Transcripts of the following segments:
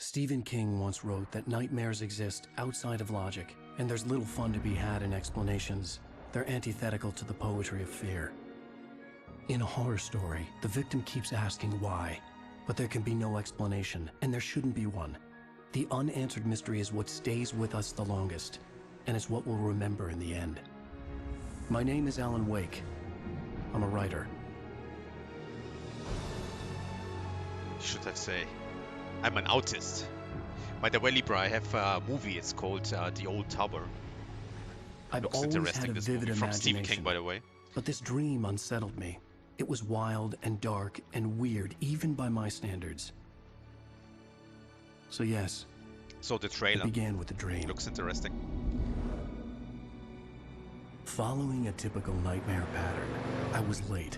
Stephen King once wrote that nightmares exist outside of logic, and there's little fun to be had in explanations. They're antithetical to the poetry of fear. In a horror story, the victim keeps asking why, but there can be no explanation, and there shouldn't be one. The unanswered mystery is what stays with us the longest, and it's what we'll remember in the end. My name is Alan Wake. I'm a writer. Should I say? I'm an autist. By the way, Libra, I have a movie. It's called The Old Tower. I've Looks always interesting. had a This vivid movie from Stephen imagination, King, by the way. but this dream unsettled me. It was wild and dark and weird, even by my standards. So yes, So the it trailer began with a dream. looks interesting. Following a typical nightmare pattern, I was late,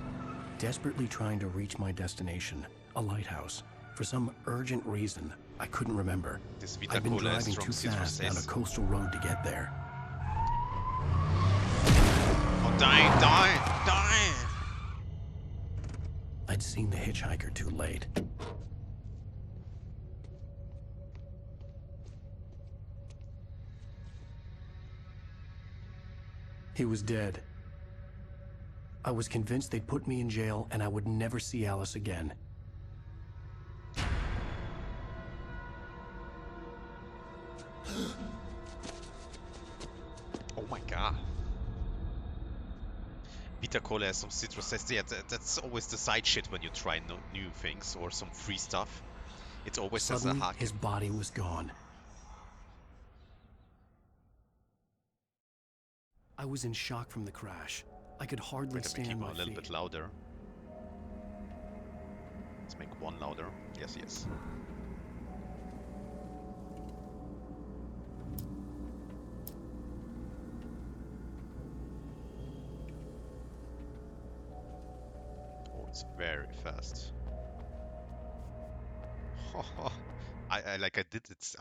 desperately trying to reach my destination, a lighthouse. For some urgent reason, I couldn't remember. This Vita I'd been Cola is driving from too fast down a Citrus. coastal road to get there. Oh, die! I'd seen the hitchhiker too late. He was dead. I was convinced they'd put me in jail and I would never see Alice again. Oh my god. Vita Cola has some citrus zest. Yeah, that's always the side shit when you try new things or some free stuff. It always has a Suddenly, hack. his body was gone. I was in shock from the crash. I could hardly Wait, let me stand keep my on a little feet. bit louder. Let's make one louder. Yes. Oh, it's very fast. I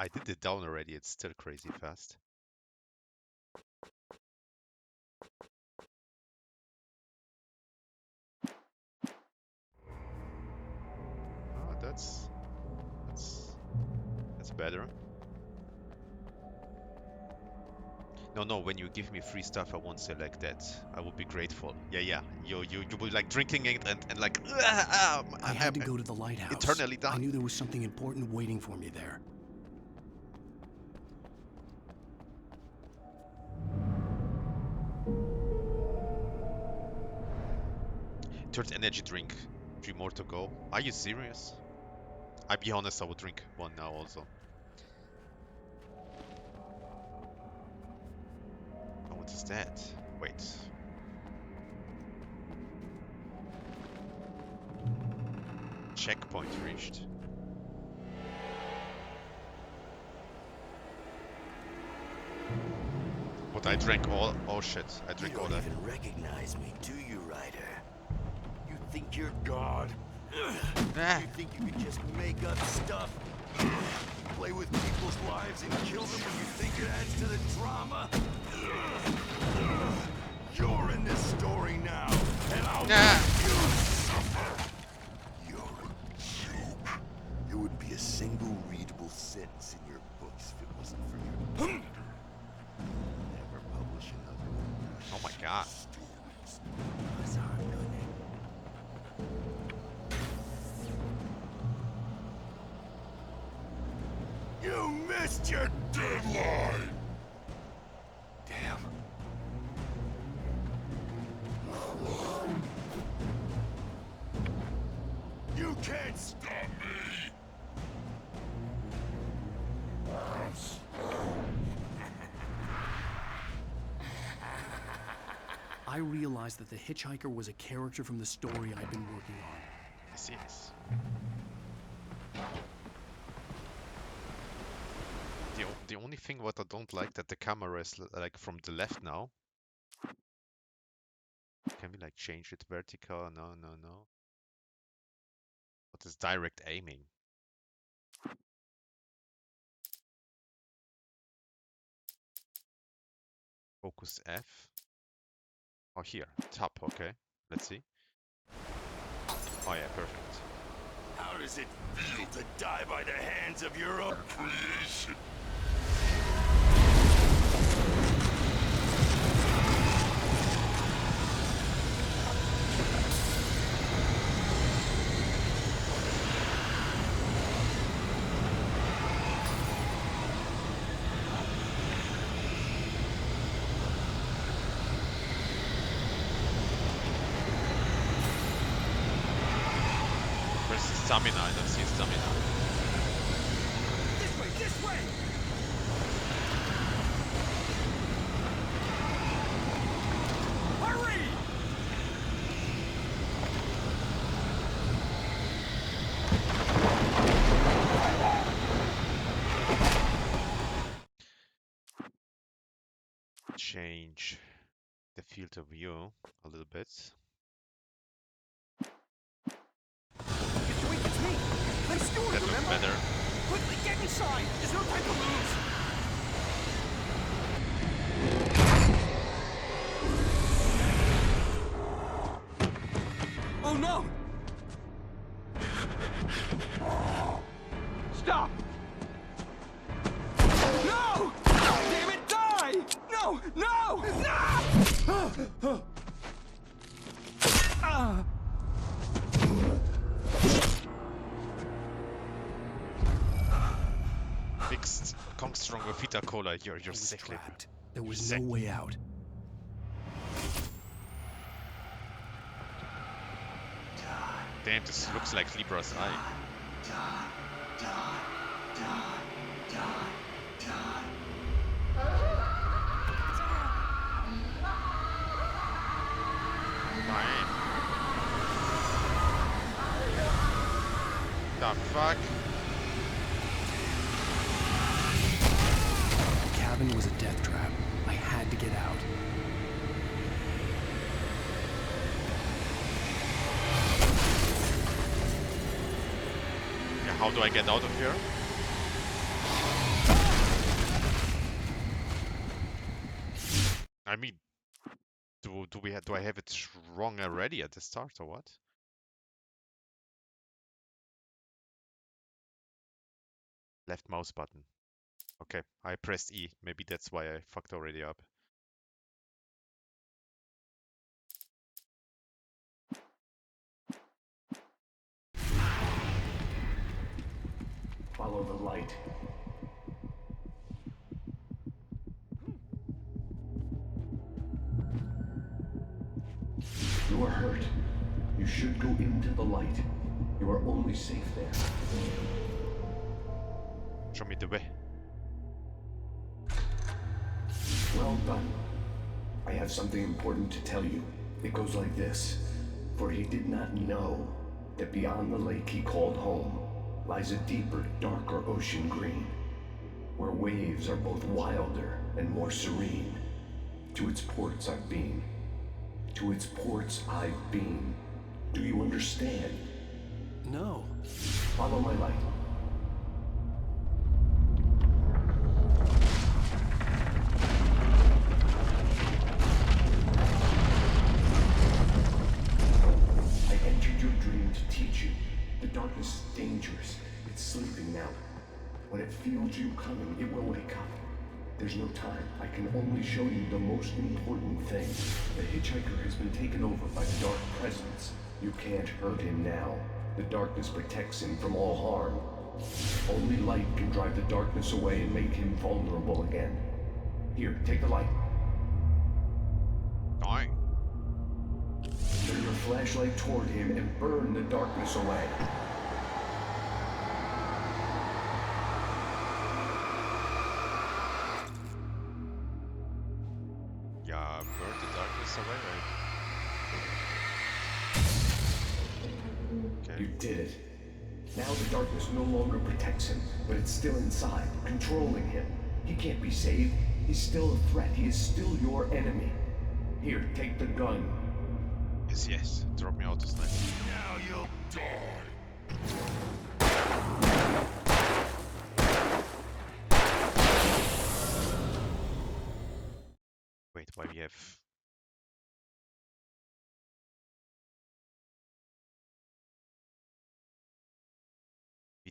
did it down already. It's still crazy fast. Oh, that's better. No, when you give me free stuff, I won't select that. I will be grateful. Yeah. You will be like drinking it and like. I had to go to the lighthouse. Eternally I die. knew there was something important waiting for me there. Third energy drink. 3 more to go. Are you serious? I'll be honest, I will drink one now also. Oh, what is that? Wait. Checkpoint reached. But I drank all. Oh shit! I drank all that. You don't even recognize me, do you, Ryder? You think you're God? Ah. You think you can just make up stuff? Play with people's lives and kill them when you think it adds to the drama? You're in this story now, and I'll let you suffer. You're a joke. There would be a single readable sentence in your books if it wasn't for you. Never publish another one. Oh my god. Stories. That's how I'm doing it. You missed your deadline! Damn. You can't stop me! I realized that the hitchhiker was a character from the story I'd been working on. Yes. The only thing what I don't like that the camera is like from the left now. Can we like change it vertical? No. What is direct aiming? Focus F. Oh, here, top. Okay, let's see. Oh yeah, perfect. How does does it feel to die by the hands of your own creation? Where's the stamina? I don't see stamina. This way, this way! Hurry! Change the field of view a little bit. It's me! I'm Stewart, That looks remember? better. Quickly, get inside! There's no time to lose! Oh no! Stop! No! Damn it, die! No! No! No! Mixed Kong Strong with Vita Cola. You're I was sick. trapped. There was Sick. no way out. Damn, this looks like Libra's eye. Fine. The fuck? The cabin was a death trap. I had to get out. Yeah, how do I get out of here? I mean, do I have it wrong already at the start or what? Left mouse button. Okay, I pressed E. Maybe that's why I fucked already up. Follow the light. You are hurt. You should go into the light. You are only safe there. Show me the way. Well done. I have something important to tell you. It goes like this. For he did not know that beyond the lake he called home lies a deeper, darker ocean green, where waves are both wilder and more serene. To its ports I've been. To its ports I've been. Do you understand? No. Follow my light. I entered your dream to teach you. The darkness is dangerous. It's sleeping now. When it feels you coming, it will wake up. There's no time. I can only show you the most important thing. The hitchhiker has been taken over by the dark presence. You can't hurt him now. The darkness protects him from all harm. Only light can drive the darkness away and make him vulnerable again. Here, take the light. Dying. Turn your flashlight toward him and burn the darkness away. Yeah, burn the darkness away, right? Okay. You did it. Now the darkness no longer protects him, but it's still inside, controlling him. He can't be saved. He's still a threat. He is still your enemy. Here, take the gun. Yes. Drop me out to snipe. Now you'll die! Wait, why we have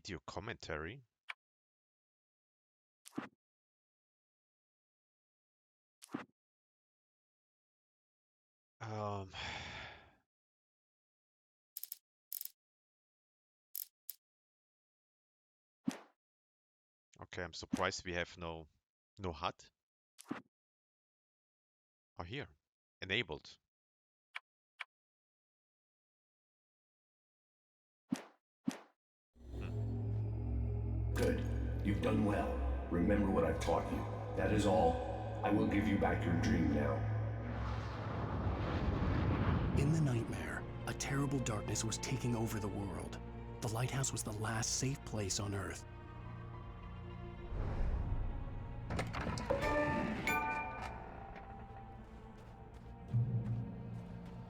Video commentary. Okay, I'm surprised we have no HUD. Oh, here. Enabled. Good. You've done well. Remember what I've taught you. That is all. I will give you back your dream now. In the nightmare, a terrible darkness was taking over the world. The lighthouse was the last safe place on Earth.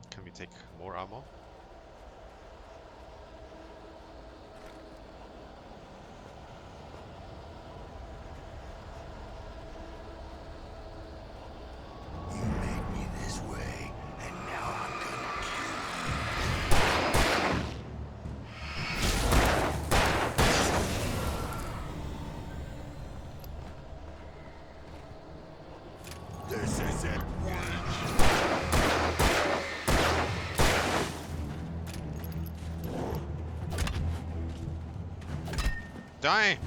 Can we take more ammo? You made me this way, and now I'm gonna kill you. This isn't weak. Die!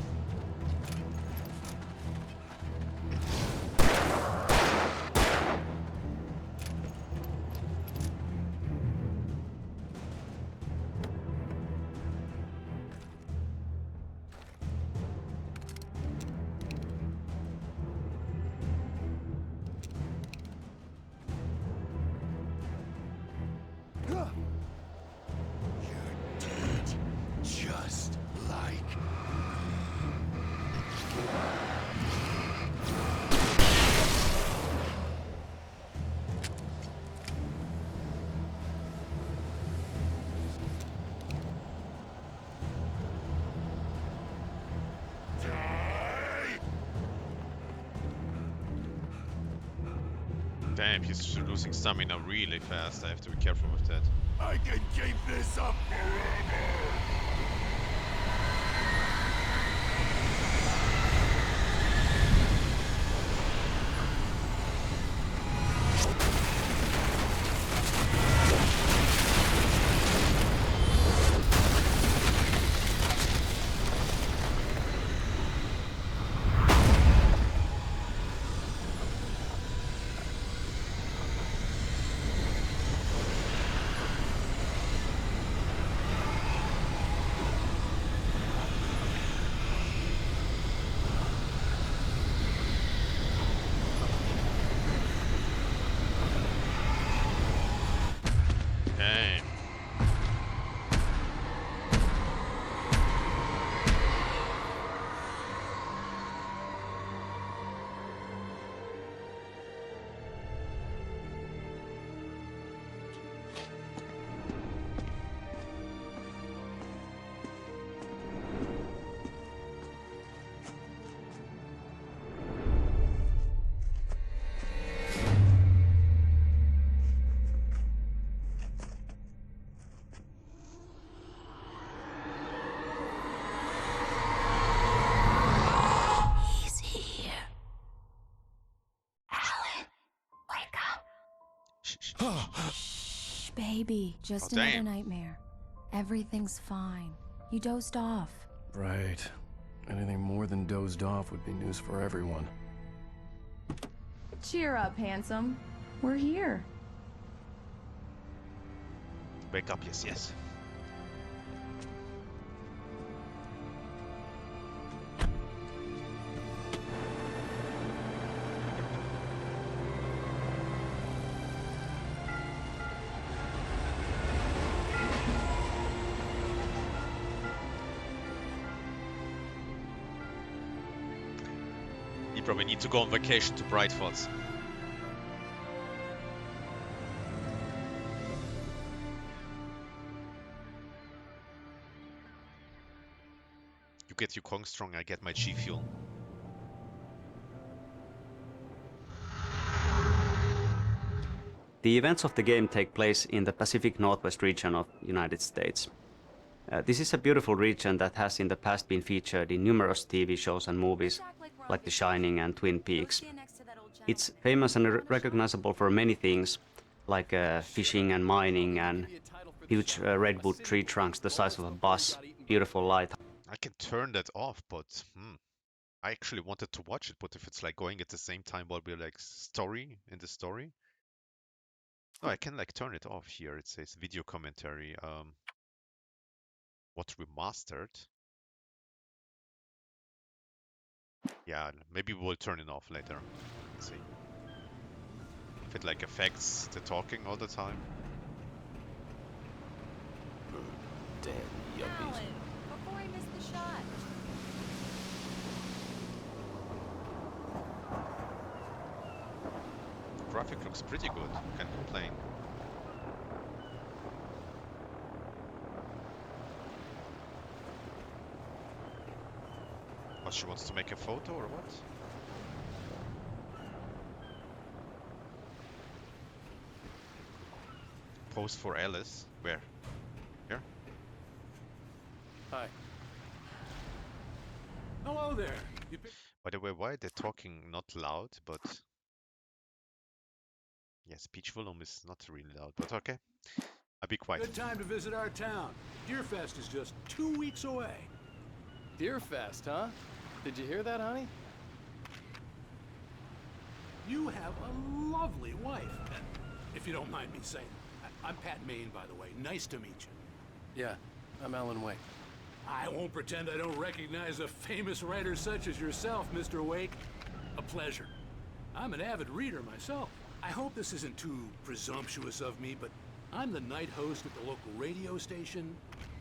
You're dead, just like Damn, he's losing stamina really fast. I have to be careful with that. I can keep this up forever. Damn. He's here. Alan, wake up. Shh, baby. Just Oh, another damn. nightmare. Everything's fine. You dozed off. Right. Anything more than dozed off would be news for everyone. Cheer up, handsome. We're here. Wake up, yes, yes. You probably need to go on vacation to Brightfalls. You get your Kong Strong, I get my G Fuel. The events of the game take place in the Pacific Northwest region of the United States. This is a beautiful region that has in the past been featured in numerous TV shows and movies, like The Shining and Twin Peaks. It's famous and recognizable for many things, like fishing and mining and huge redwood tree trunks the size of a bus, beautiful light. I can turn that off, but I actually wanted to watch it, but if it's like going at the same time while we're like in the story. No, I can like turn it off here. It says video commentary. What remastered? Yeah, maybe we'll turn it off later. Let's see. If it like affects the talking all the time. Damn yuppies. Before I miss the shot. Graphic looks pretty good. Can't complain. What, she wants to make a photo or what? Pose for Alice. Where? Here? Hi. Hello there. By the way, why are they talking not loud, but... Yeah, speech volume is not really loud, but okay. I'll be quiet. Good time to visit our town. Deerfest is just 2 weeks away. Deerfest, huh? Did you hear that, honey? You have a lovely wife, if you don't mind me saying. I'm Pat Maine, by the way. Nice to meet you. Yeah, I'm Alan Wake. I won't pretend I don't recognize a famous writer such as yourself, Mr. Wake. A pleasure. I'm an avid reader myself. I hope this isn't too presumptuous of me, but I'm the night host at the local radio station.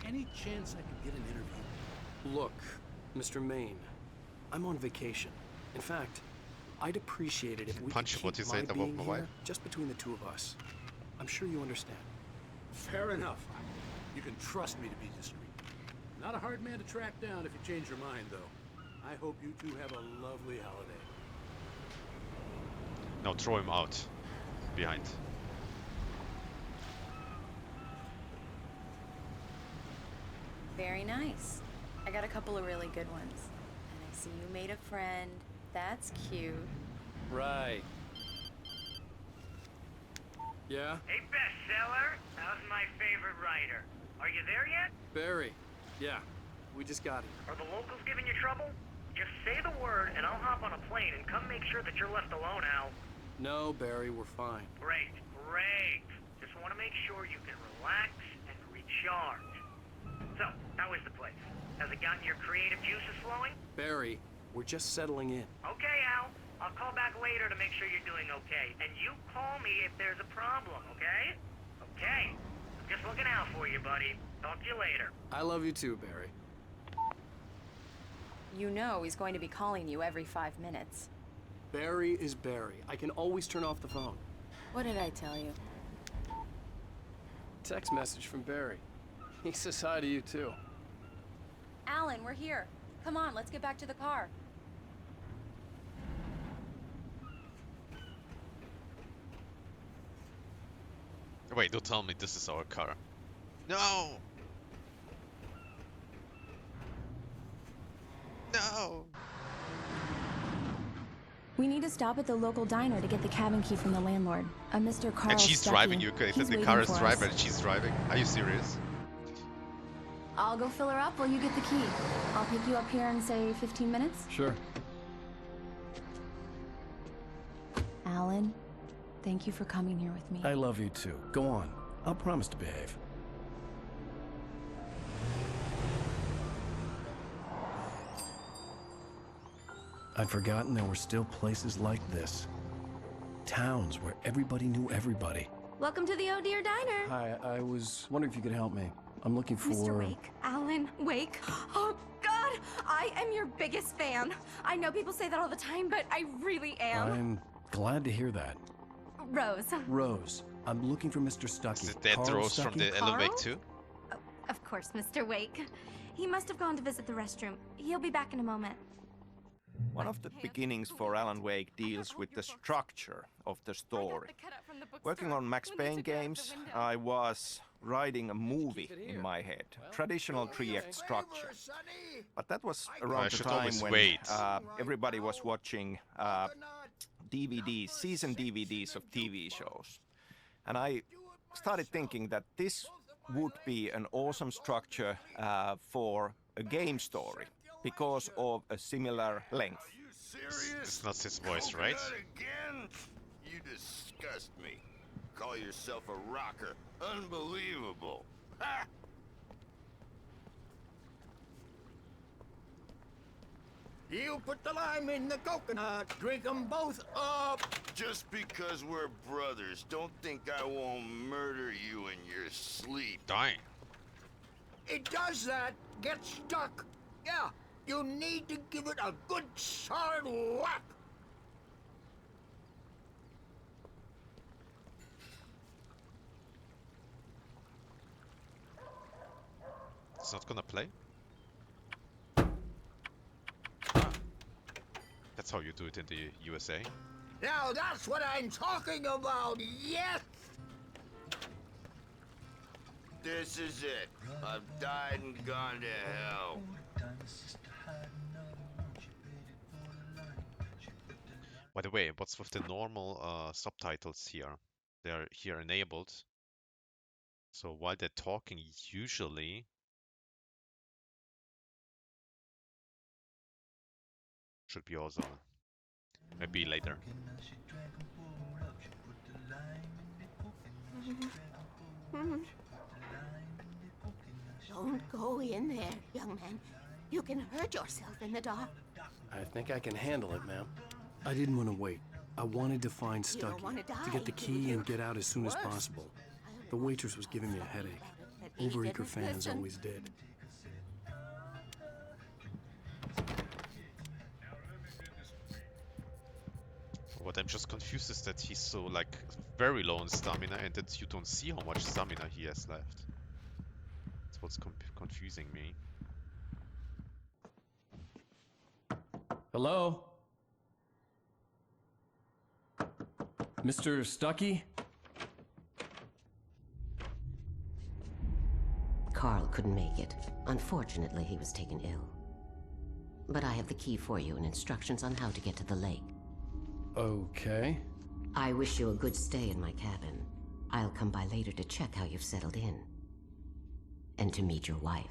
Any chance I could get an interview? Look, Mr. Maine, I'm on vacation. In fact, I'd appreciate it if we could keep what you my said about being my here wife? just between the two of us. I'm sure you understand. Fair enough. You can trust me to be discreet. Not a hard man to track down if you change your mind, though. I hope you two have a lovely holiday. No, throw him out. Behind. Very nice. I got a couple of really good ones. And I see you made a friend. That's cute. Right. Yeah? Hey, bestseller. How's my favorite writer? Are you there yet? Barry. Yeah, we just got here. Are the locals giving you trouble? Just say the word and I'll hop on a plane and come make sure that you're left alone, Al. No, Barry, we're fine. Great, great. Just want to make sure you can relax and recharge. So, how is the place? Has it gotten your creative juices flowing? Barry, we're just settling in. Okay, Al. I'll call back later to make sure you're doing okay. And you call me if there's a problem, okay? Okay. I'm just looking out for you, buddy. Talk to you later. I love you too, Barry. You know he's going to be calling you every 5 minutes. Barry is Barry. I can always turn off the phone. What did I tell you? Text message from Barry. He says hi to you too. Alan, we're here. Come on, let's get back to the car. Wait, don't tell me this is our car. No! No! We need to stop at the local diner to get the cabin key from the landlord, a Mr. Carl And she's Stuckey. driving you, okay? He's The waiting car is for us. driving and she's driving? Are you serious? I'll go fill her up while you get the key. I'll pick you up here in, say, 15 minutes. Sure. Alan, thank you for coming here with me. I love you too. Go on. I'll promise to behave. I'd forgotten there were still places like this. Towns where everybody knew everybody. Welcome to the Oh Dear Diner. Hi, I was wondering if you could help me. I'm looking for... Mr. Wake. Alan Wake. Oh, God! I am your biggest fan. I know people say that all the time, but I really am. I'm glad to hear that. Rose. Rose, I'm looking for Mr. Stuckey. Is it that Carl Rose from Stuckey? the Alan Wake too? Oh, of course, Mr. Wake. He must have gone to visit the restroom. He'll be back in a moment. One of the beginnings for Alan Wake deals with the structure of the story. Working on Max Payne games, I was, writing a movie in my head, traditional 3-act structure. But that was around the time when everybody was watching DVDs, season DVDs of TV shows. And I started thinking that this would be an awesome structure for a game story because of a similar length. It's not his voice, right? Again? You disgust me. Call yourself a rocker. Unbelievable. Ha! You put the lime in the coconut, drink them both up. Just because we're brothers, don't think I won't murder you in your sleep. Dying. It does that. Get stuck. Yeah, you need to give it a good solid whack. It's not gonna play? That's how you do it in the USA. Now that's what I'm talking about, yes! This is it. I've died and gone to hell. By the way, what's with the normal subtitles here? They're here enabled. So while they're talking, usually should be also maybe later. Don't go in there, young man. You can hurt yourself in the dark. I think I can handle it, ma'am. I didn't want to wait. I wanted to find Stucky, to get the key and get out as soon as possible. The waitress was giving me a headache. Overeager fans always did. What I'm just confused is that he's so like very low on stamina and that you don't see how much stamina he has left. That's what's confusing me. Hello? Mr. Stucky? Carl couldn't make it. Unfortunately, he was taken ill. But I have the key for you and instructions on how to get to the lake. Okay. I wish you a good stay in my cabin. I'll come by later to check how you've settled in. And to meet your wife.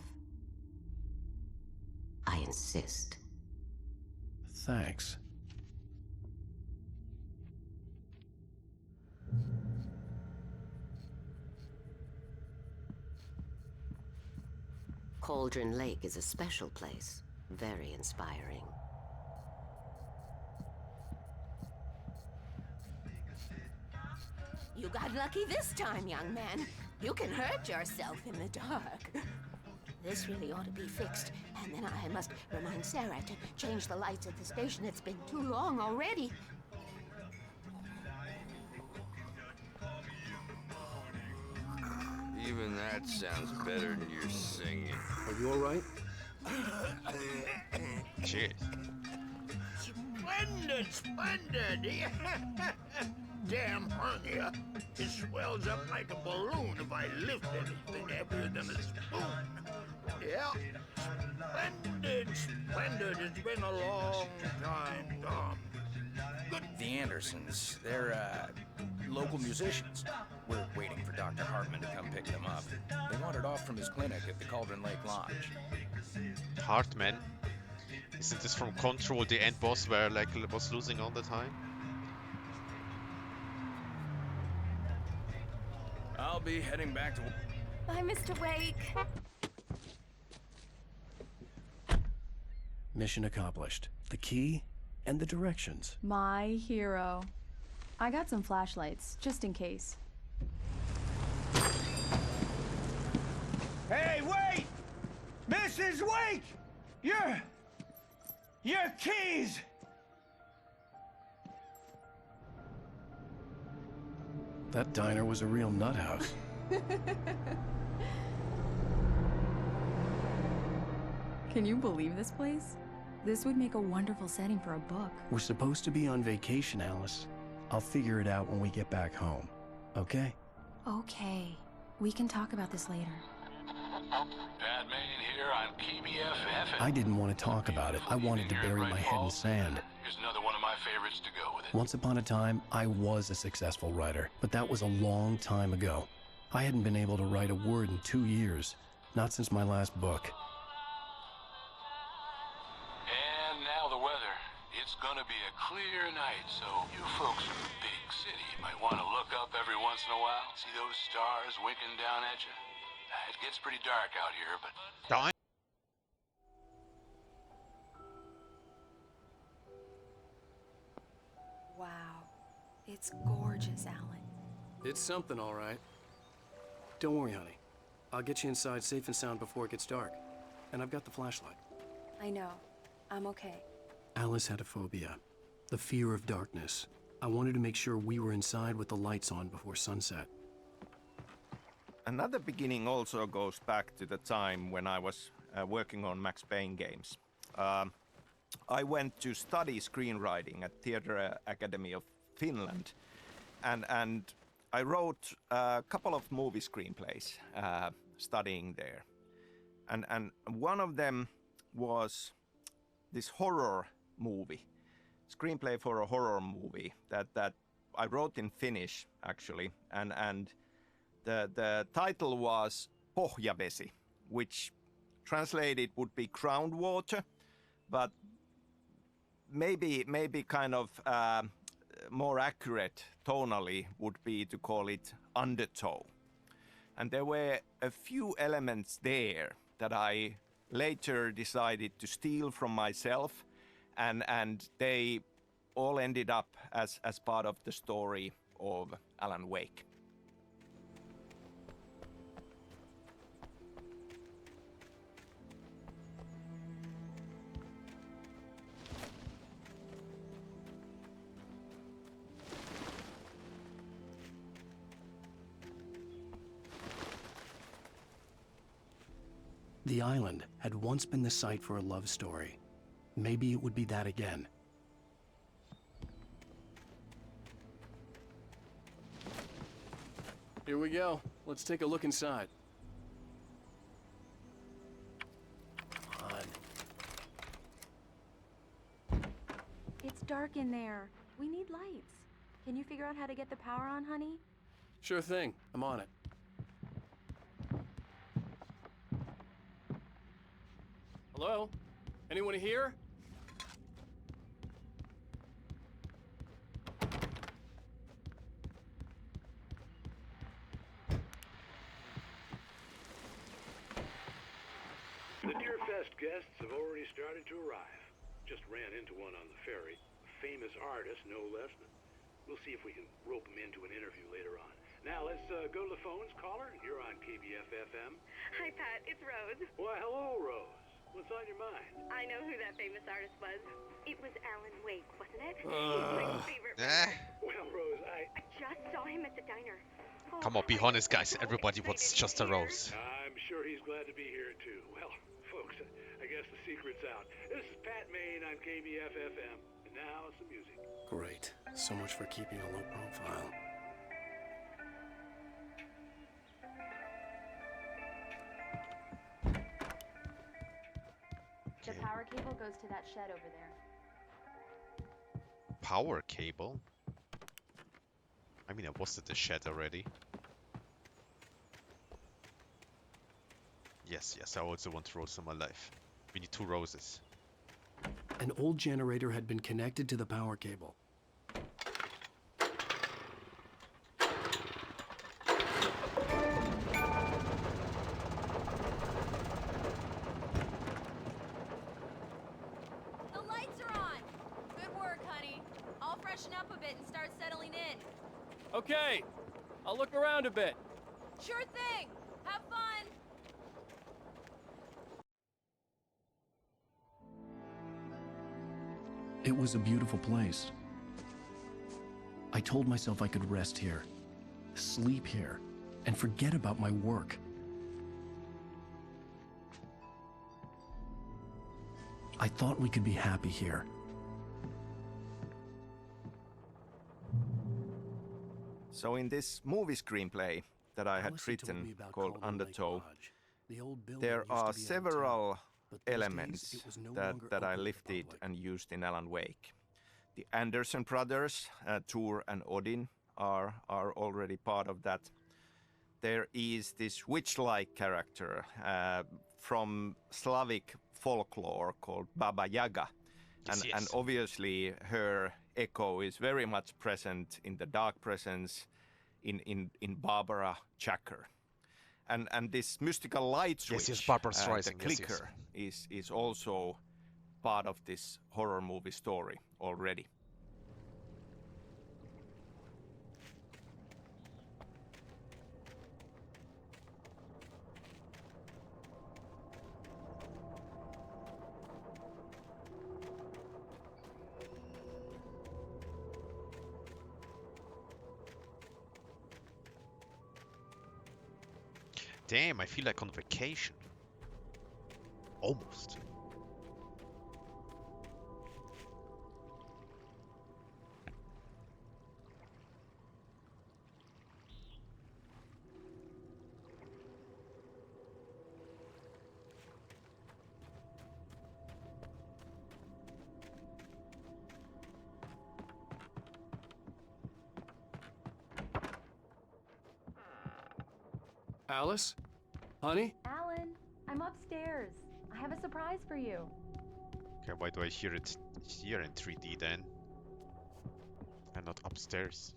I insist. Thanks. Cauldron Lake is a special place. Very inspiring. You got lucky this time, young man. You can hurt yourself in the dark. This really ought to be fixed. And then I must remind Sarah to change the lights at the station. It's been too long already. Even that sounds better than your singing. Are you all right? Cheers. Splendid, splendid! Damn hernia. It swells up like a balloon if I lift anything heavier than a spoon. Yeah. Splendid, splendid. It's been a long time, Tom. Good. The Andersons, they're, local musicians. We're waiting for Dr. Hartman to come pick them up. They wandered off from his clinic at the Cauldron Lake Lodge. Hartman? Isn't this from Control, the end boss where like was losing all the time? I'll be heading back to... Bye, Mr. Wake. Mission accomplished. The key and the directions. My hero. I got some flashlights, just in case. Hey, wait! Mrs. Wake! Your keys! That diner was a real nut house. Can you believe this place? This would make a wonderful setting for a book. We're supposed to be on vacation, Alice. I'll figure it out when we get back home. Okay? Okay. We can talk about this later. Pat Main here on KBF-FM. I didn't want to talk about it. I wanted to bury my head in sand. Here's another one of my favorites to go with it. Once upon a time, I was a successful writer, but that was a long time ago. I hadn't been able to write a word in 2 years, not since my last book. And now the weather. It's gonna be a clear night, so you folks in the big city might want to look up every once in a while. See those stars winking down at you? It gets pretty dark out here, but... Wow. It's gorgeous, Alan. It's something, all right. Don't worry, honey. I'll get you inside safe and sound before it gets dark. And I've got the flashlight. I know. I'm okay. Alice had a phobia, the fear of darkness. I wanted to make sure we were inside with the lights on before sunset. Another beginning also goes back to the time when I was working on Max Payne games. I went to study screenwriting at Theatre Academy of Finland, and I wrote a couple of movie screenplays studying there. And one of them was this horror movie, screenplay for a horror movie that I wrote in Finnish, actually, and the title was Pohjavesi, which translated would be groundwater, but maybe kind of more accurate tonally would be to call it undertow. And there were a few elements there that I later decided to steal from myself, and they all ended up as part of the story of Alan Wake. The island had once been the site for a love story. Maybe it would be that again. Here we go. Let's take a look inside. Come on. It's dark in there. We need lights. Can you figure out how to get the power on, honey? Sure thing. I'm on it. Hello? Anyone here? The Deerfest guests have already started to arrive. Just ran into one on the ferry. A famous artist, no less. But we'll see if we can rope him into an interview later on. Now let's go to the phones. Caller, you're on KBF-FM. Hi, Pat. It's Rose. Why, hello, Rose. What's on your mind? I know who that famous artist was. It was Alan Wake, wasn't it? He's my favorite writer. Well, Rose, I just saw him at the diner. Come on, be honest, guys. Everybody wants just a rose. I'm sure he's glad to be here, too. Well, folks, I guess the secret's out. This is Pat Main on KBF-FM. And now some music. Great. So much for keeping a low profile. The power cable goes to that shed over there. Power cable? I mean, I was at the shed already. Yes, I also want rose in my life. We need 2 roses. An old generator had been connected to the power cable. Okay, I'll look around a bit. Sure thing. Have fun. It was a beautiful place. I told myself I could rest here, sleep here, and forget about my work. I thought we could be happy here. So in this movie screenplay, that I had written called Undertow, there are several elements that I lifted and used in Alan Wake. The Anderson brothers, Tor and Odin, are already part of that. There is this witch-like character from Slavic folklore called Baba Yaga. And obviously her echo is very much present in the Dark Presence, in Barbara Chacker. And this mystical light switch, the clicker, is also part of this horror movie story already. Damn, I feel like on vacation. Almost. Alice? Honey? Alan, I'm upstairs. I have a surprise for you. Okay, why do I hear it here in 3D then? And not upstairs?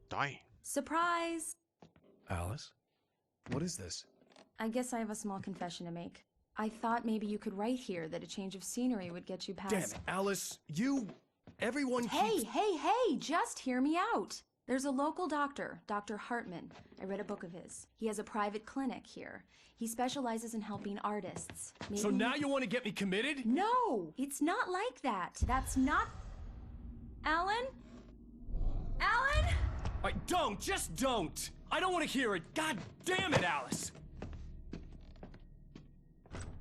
Dying. Surprise! Alice? What is this? I guess I have a small confession to make. I thought maybe you could write here that a change of scenery would get you past... Damn it, Alice! Everyone keeps... Hey! Just hear me out! There's a local doctor, Dr. Hartman. I read a book of his. He has a private clinic here. He specializes in helping artists. Maybe... So now you want to get me committed? No! It's not like that. That's not... Alan? Alan? Just don't! I don't want to hear it! God damn it, Alice!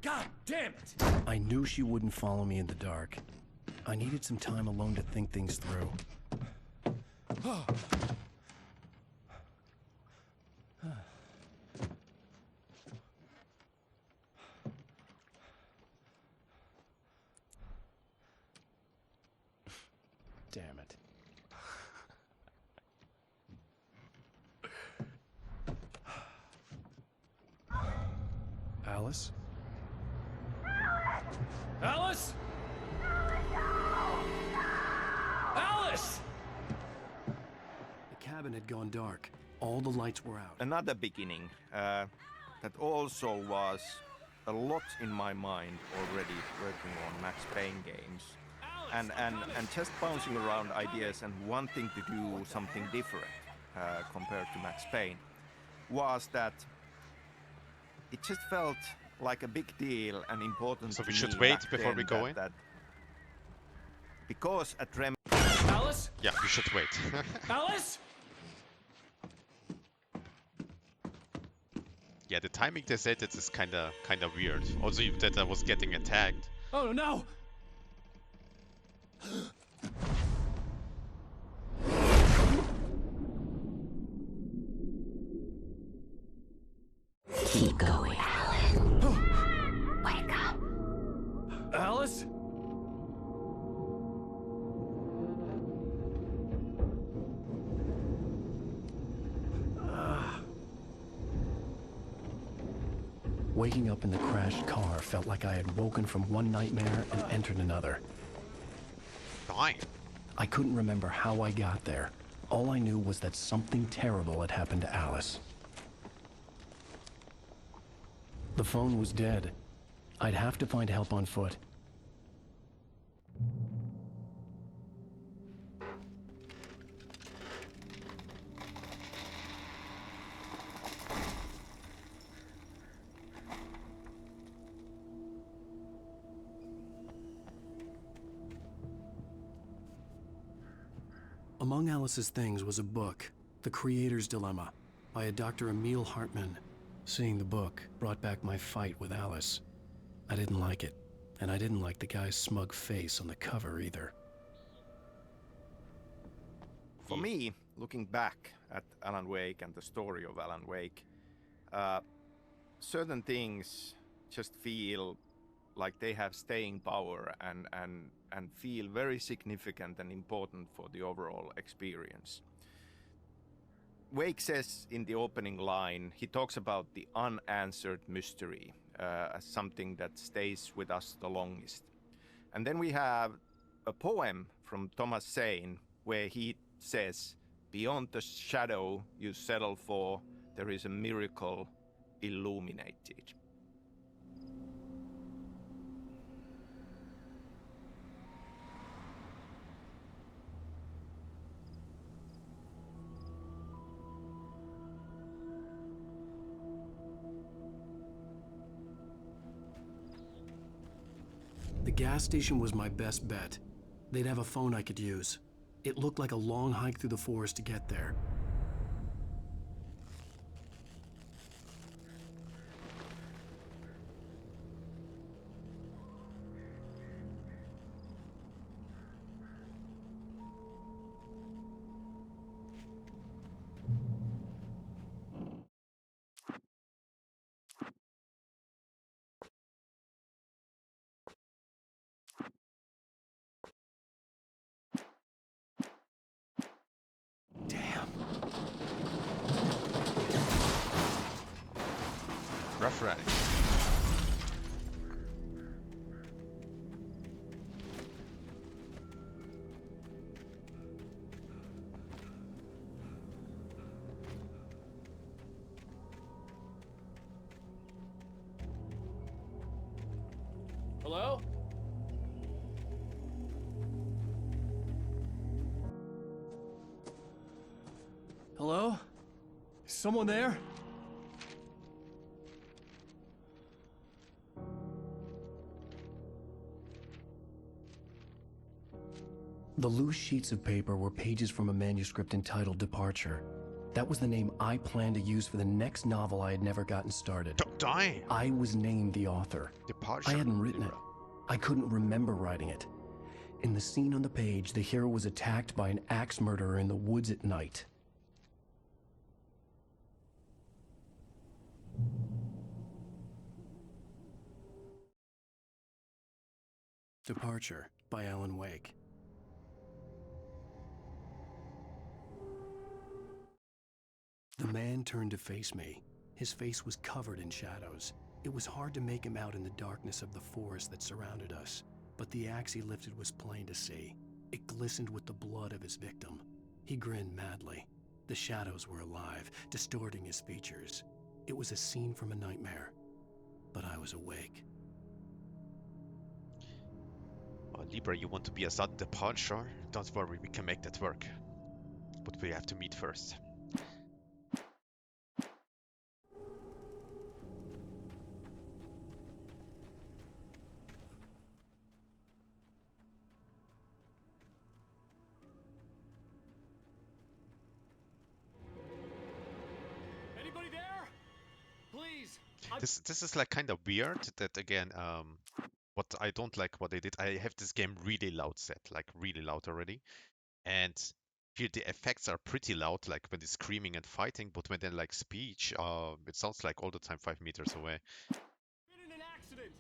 God damn it! I knew she wouldn't follow me in the dark. I needed some time alone to think things through. Damn it. Alice? Alice? Alice! The cabin had gone dark. All the lights were out. Another beginning that also was a lot in my mind already working on Max Payne games. And just bouncing around ideas and wanting to do something different compared to Max Payne was that it just felt like a big deal and important. So we should wait before we go in? Because at Alice? Yeah, we should wait. Alice? Yeah, the timing they said it is kinda weird. Also that I was getting attacked. Oh no! Keep going, Alan. Wake up. Alice? Waking up in the crashed car felt like I had woken from one nightmare and entered another. Fine. I couldn't remember how I got there. All I knew was that something terrible had happened to Alice. The phone was dead. I'd have to find help on foot. Among Alice's things was a book, The Creator's Dilemma, by a Dr. Emil Hartman. Seeing the book brought back my fight with Alice. I didn't like it. And I didn't like the guy's smug face on the cover either. For me, looking back at Alan Wake and the story of Alan Wake, certain things just feel like they have staying power and feel very significant and important for the overall experience. Wake says in the opening line, he talks about the unanswered mystery as something that stays with us the longest. And then we have a poem from Thomas Zane where he says, "Beyond the shadow you settle for, there is a miracle illuminated." The gas station was my best bet. They'd have a phone I could use. It looked like a long hike through the forest to get there. Rough Riding. Hello? Hello? Is someone there? The loose sheets of paper were pages from a manuscript entitled Departure. That was the name I planned to use for the next novel I had never gotten started. Die! I was named the author. Departure. I hadn't written it. I couldn't remember writing it. In the scene on the page, the hero was attacked by an axe murderer in the woods at night. Departure by Alan Wake. The man turned to face me. His face was covered in shadows. It was hard to make him out in the darkness of the forest that surrounded us, but the axe he lifted was plain to see. It glistened with the blood of his victim. He grinned madly. The shadows were alive, distorting his features. It was a scene from a nightmare, but I was awake. Oh, Libra, you want to be a sudden departure? Don't worry, we can make that work. But we have to meet first. Anybody there? Please. This is like kind of weird that again, what I don't like what they did. I have this game really loud set, like really loud already. And here the effects are pretty loud, like when they're screaming and fighting, but when they're like speech, it sounds like all the time 5 meters away. Been in an accident.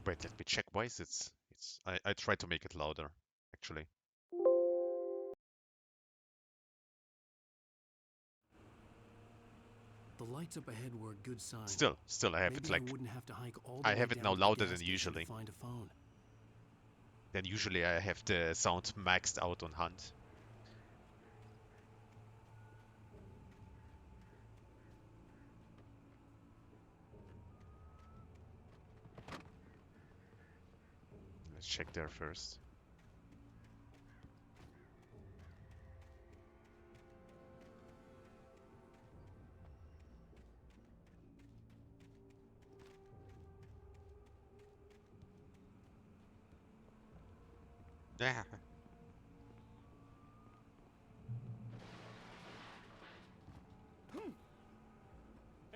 Wait, let me check. Why is it? I tried to make it louder, actually. The lights up ahead were a good sign. Still, I have it like. I wouldn't have to hike all the I way have it down now to the louder gas than station usually. to find a phone. Then usually I have the sound maxed out on hunt. Let's check there first. Yeah.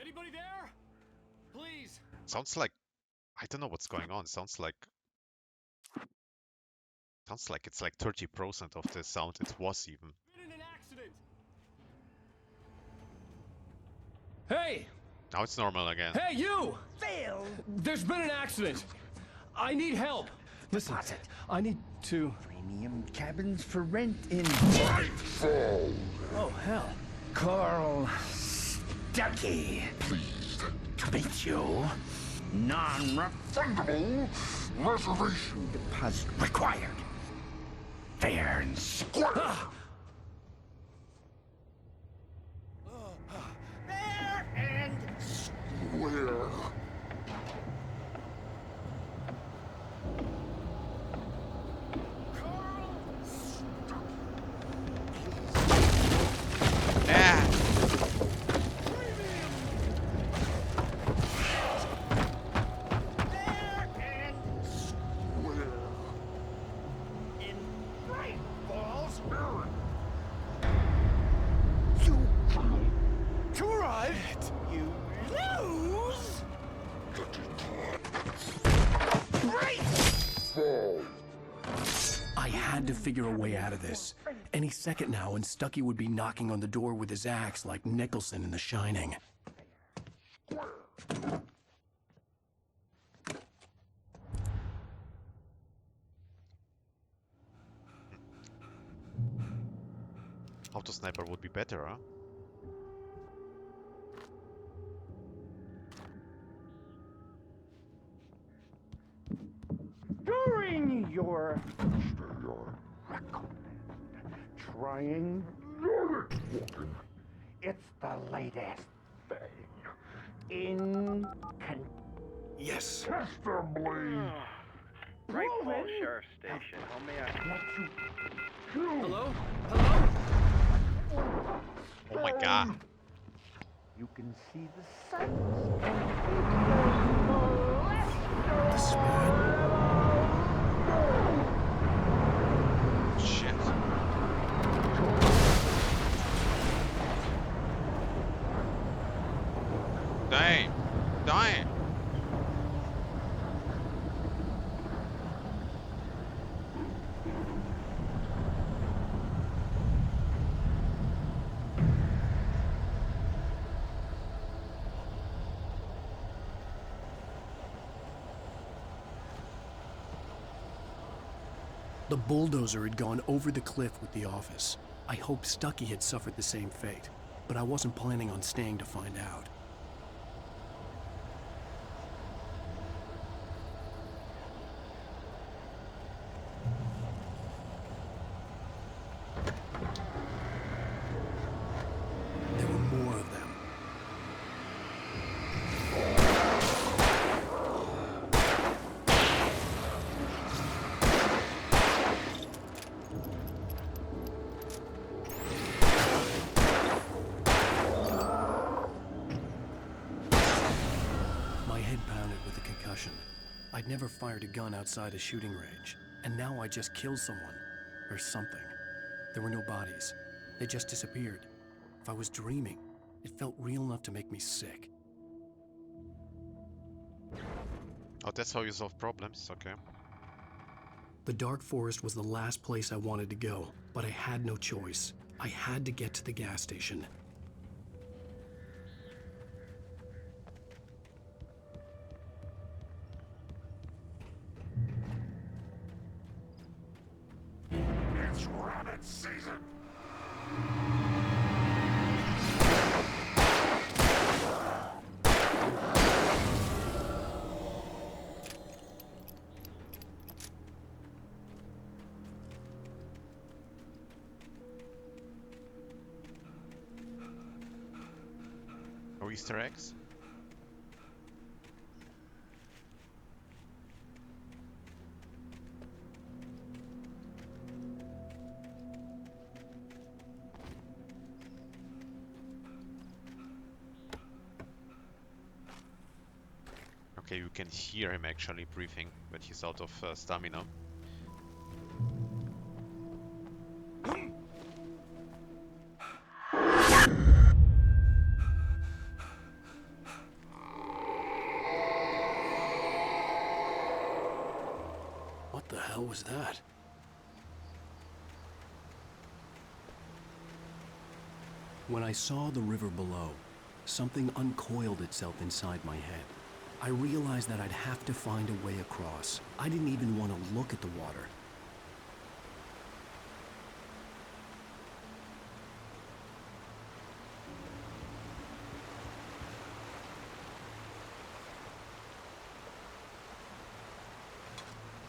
Anybody there? Please. Sounds like I don't know what's going on. Sounds like it's like 30% of the sound it was even. Been in an accident. Hey! Now it's normal again. Hey, you! Phil! There's been an accident. I need help. Listen, I need to... Premium cabins for rent in... Oh, hell. Carl Stucky. Pleased to meet you. Non-refundable reservation deposit required. Fair and square. Fair and square. I had to figure a way out of this. Any second now, and Stucky would be knocking on the door with his axe like Nicholson in The Shining. Auto sniper would be better, huh? During your recommend trying it's the latest thing in Yes. contestably Right Falls proven Sheriff Station. How may I that you Hello? Hello? Oh my god. You can see the sights Shit. Damn. Damn. The bulldozer had gone over the cliff with the office. I hoped Stucky had suffered the same fate, but I wasn't planning on staying to find out. There were more of them. My head pounded with a concussion. I'd never fired a gun outside a shooting range, and now I just killed someone. Or something. There were no bodies. They just disappeared. If I was dreaming, it felt real enough to make me sick. Oh, that's how you solve problems, okay. The dark forest was the last place I wanted to go, but I had no choice. I had to get to the gas station. It's rabbit season. No Easter eggs? Okay, you can hear him actually breathing, but he's out of stamina. What was that? When I saw the river below, something uncoiled itself inside my head. I realized that I'd have to find a way across. I didn't even want to look at the water.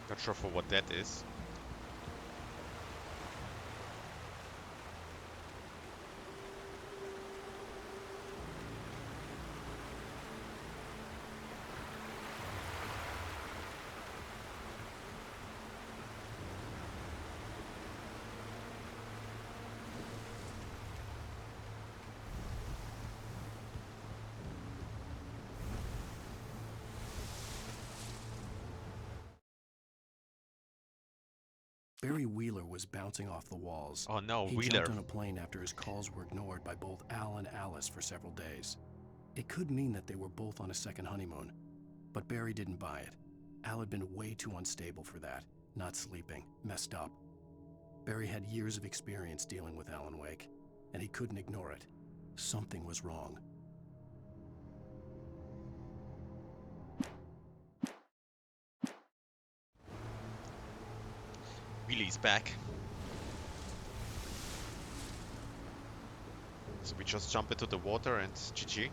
Not sure for what that is. Barry Wheeler was bouncing off the walls. Oh no, he Wheeler. jumped on a plane after his calls were ignored by both Al and Alice for several days. It could mean that they were both on a second honeymoon, but Barry didn't buy it. Al had been way too unstable for that, not sleeping, messed up. Barry had years of experience dealing with Alan Wake, and he couldn't ignore it. Something was wrong. Wheelie's back. So we just jump into the water and GG.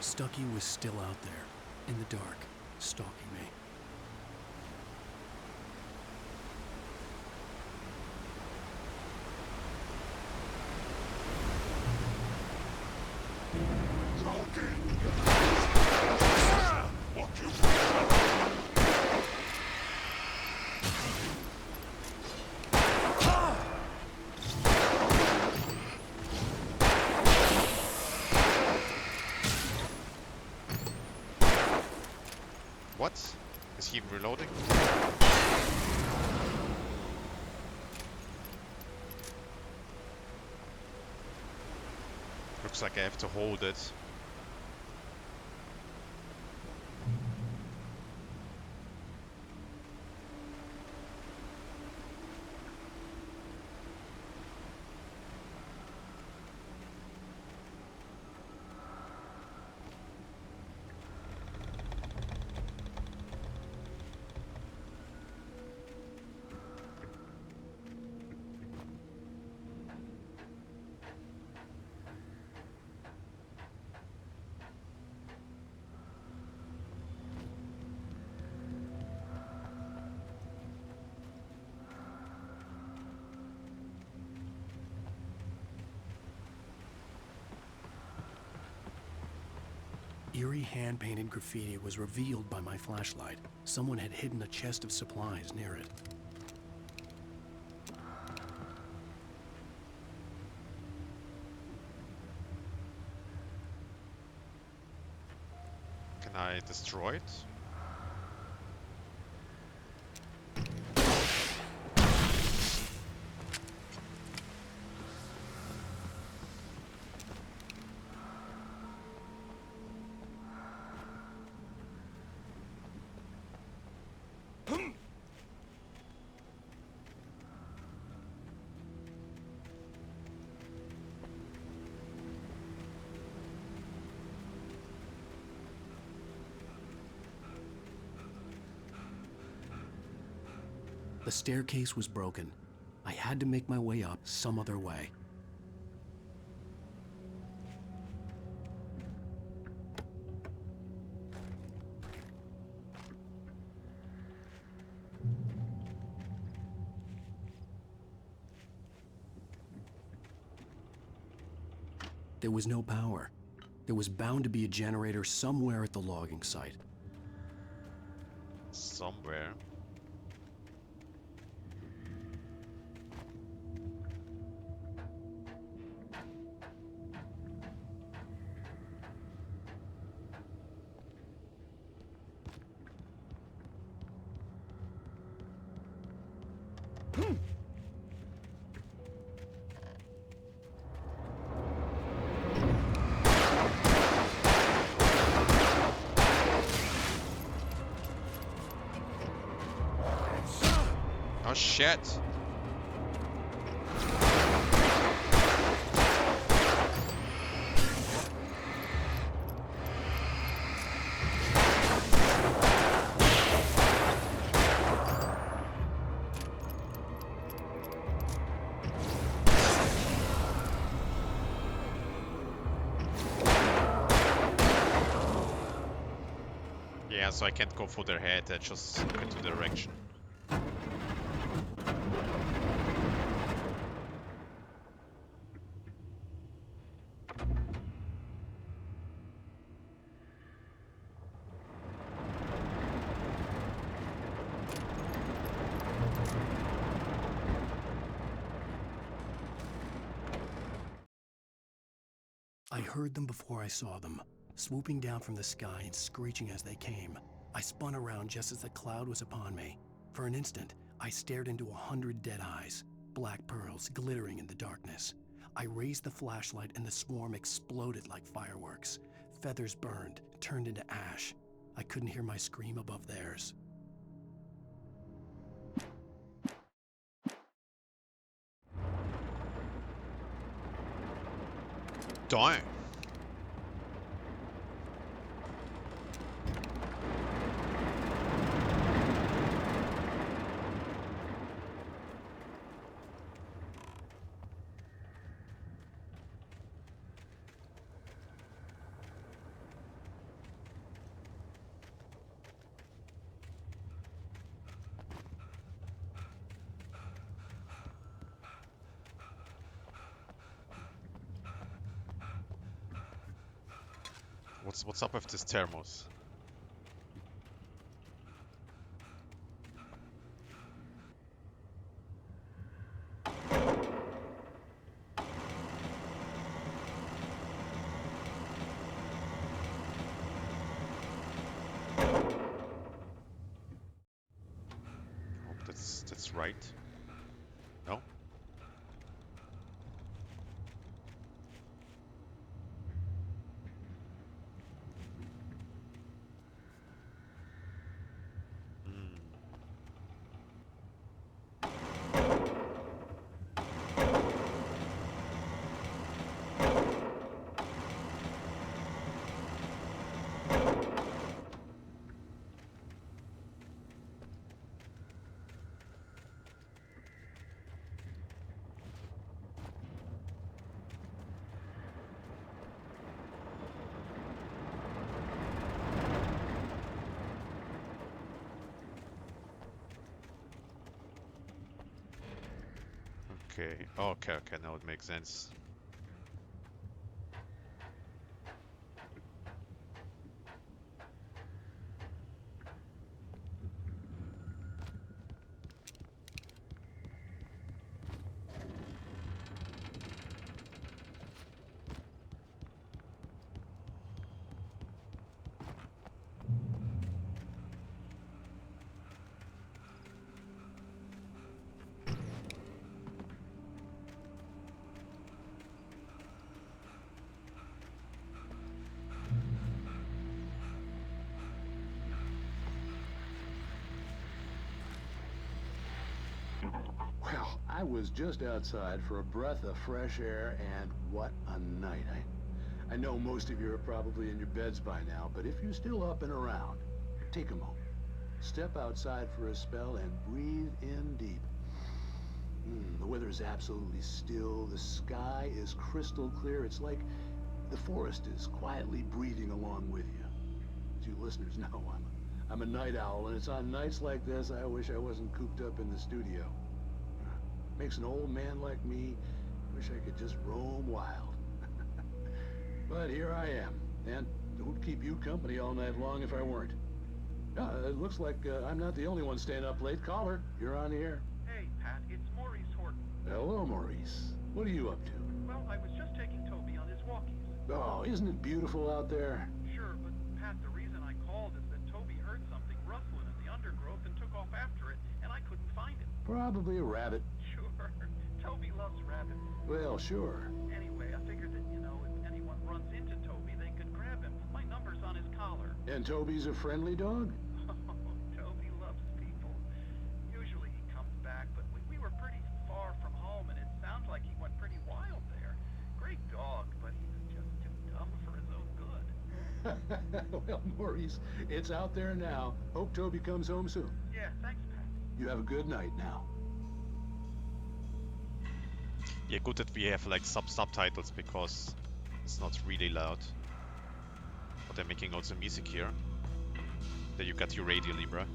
Stucky was still out there, in the dark, stalking me. What? Is he reloading? Looks like I have to hold it. Eerie hand-painted graffiti was revealed by my flashlight. Someone had hidden a chest of supplies near it. Can I destroy it? The staircase was broken. I had to make my way up some other way. There was no power. There was bound to be a generator somewhere at the logging site. Somewhere. Oh shit! Yeah, so I can't go for their head, I just look into the direction. I heard them before I saw them, swooping down from the sky and screeching as they came. I spun around just as the cloud was upon me. For an instant, I stared into 100 dead eyes, black pearls glittering in the darkness. I raised the flashlight and the swarm exploded like fireworks. Feathers burned, turned into ash. I couldn't hear my scream above theirs. Dying. What's up with this thermos? Hope that's right. No? Okay. Okay, now it makes sense. Well, I was just outside for a breath of fresh air, and what a night. I know most of you are probably in your beds by now, but if you're still up and around, take a moment. Step outside for a spell and breathe in deep. The weather is absolutely still. The sky is crystal clear. It's like the forest is quietly breathing along with you. As you listeners know, I'm a night owl, and it's on nights like this I wish I wasn't cooped up in the studio. Makes an old man like me wish I could just roam wild. But here I am, and who'd keep you company all night long if I weren't? It looks like I'm not the only one staying up late. Caller, you're on the air. Hey, Pat, it's Maurice Horton. Hello, Maurice. What are you up to? Well, I was just taking Toby on his walkies. Oh, isn't it beautiful out there? Sure, but Pat, the reason I called is that Toby heard something rustling in the undergrowth and took off after it, and I couldn't find it. Probably a rabbit. Sure. Toby loves rabbits. Well, sure. Anyway, I figured that, you know, if anyone runs into Toby, they could grab him. My number's on his collar. And Toby's a friendly dog? Toby loves people. Usually he comes back, but we were pretty far from home, and it sounds like he went pretty wild there. Great dog, but he was just too dumb for his own good. Well, Maurice, it's out there now. Hope Toby comes home soon. Yeah, thanks, Pat. You have a good night now. Yeah, good that we have like subtitles because it's not really loud. But they're making also music here. There you got your Radio Libra.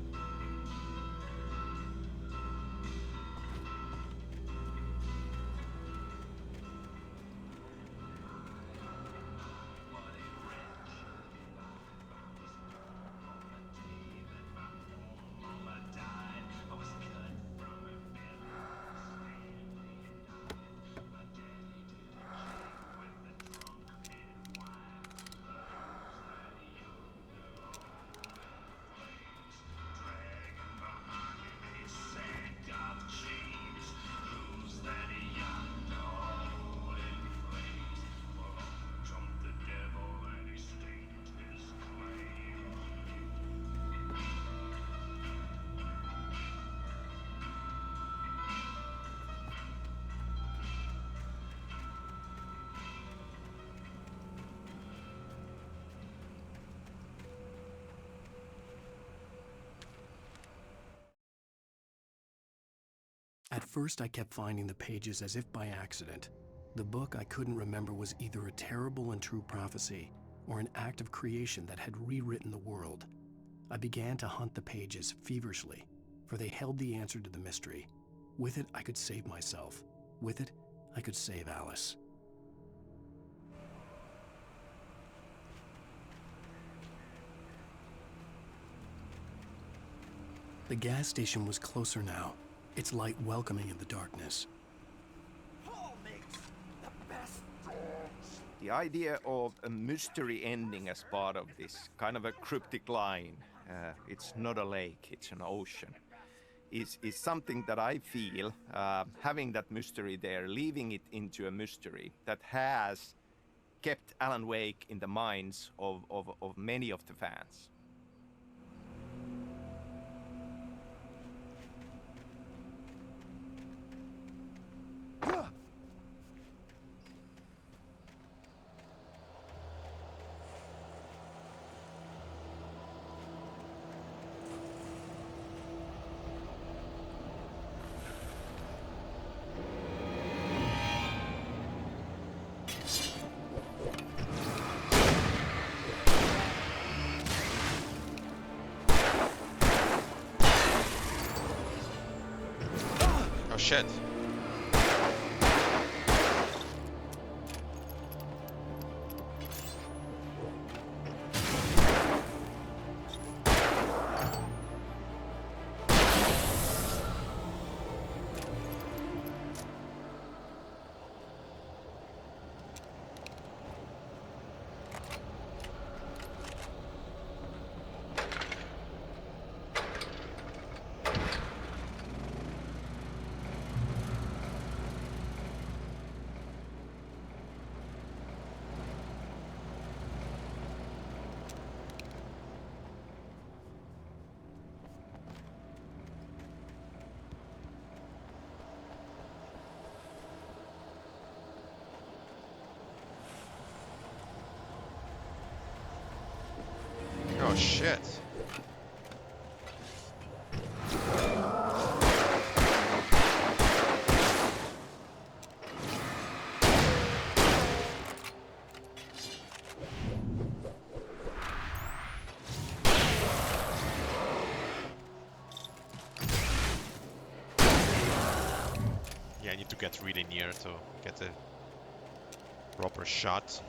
At first, I kept finding the pages as if by accident. The book I couldn't remember was either a terrible and true prophecy or an act of creation that had rewritten the world. I began to hunt the pages feverishly, for they held the answer to the mystery. With it, I could save myself. With it, I could save Alice. The gas station was closer now, its light welcoming in the darkness. The idea of a mystery ending as part of this kind of a cryptic line, it's not a lake, it's an ocean, is something that I feel, having that mystery there, leaving it into a mystery that has kept Alan Wake in the minds of many of the fans. Oh shit. Oh shit. Yeah, I need to get really near to get a proper shot.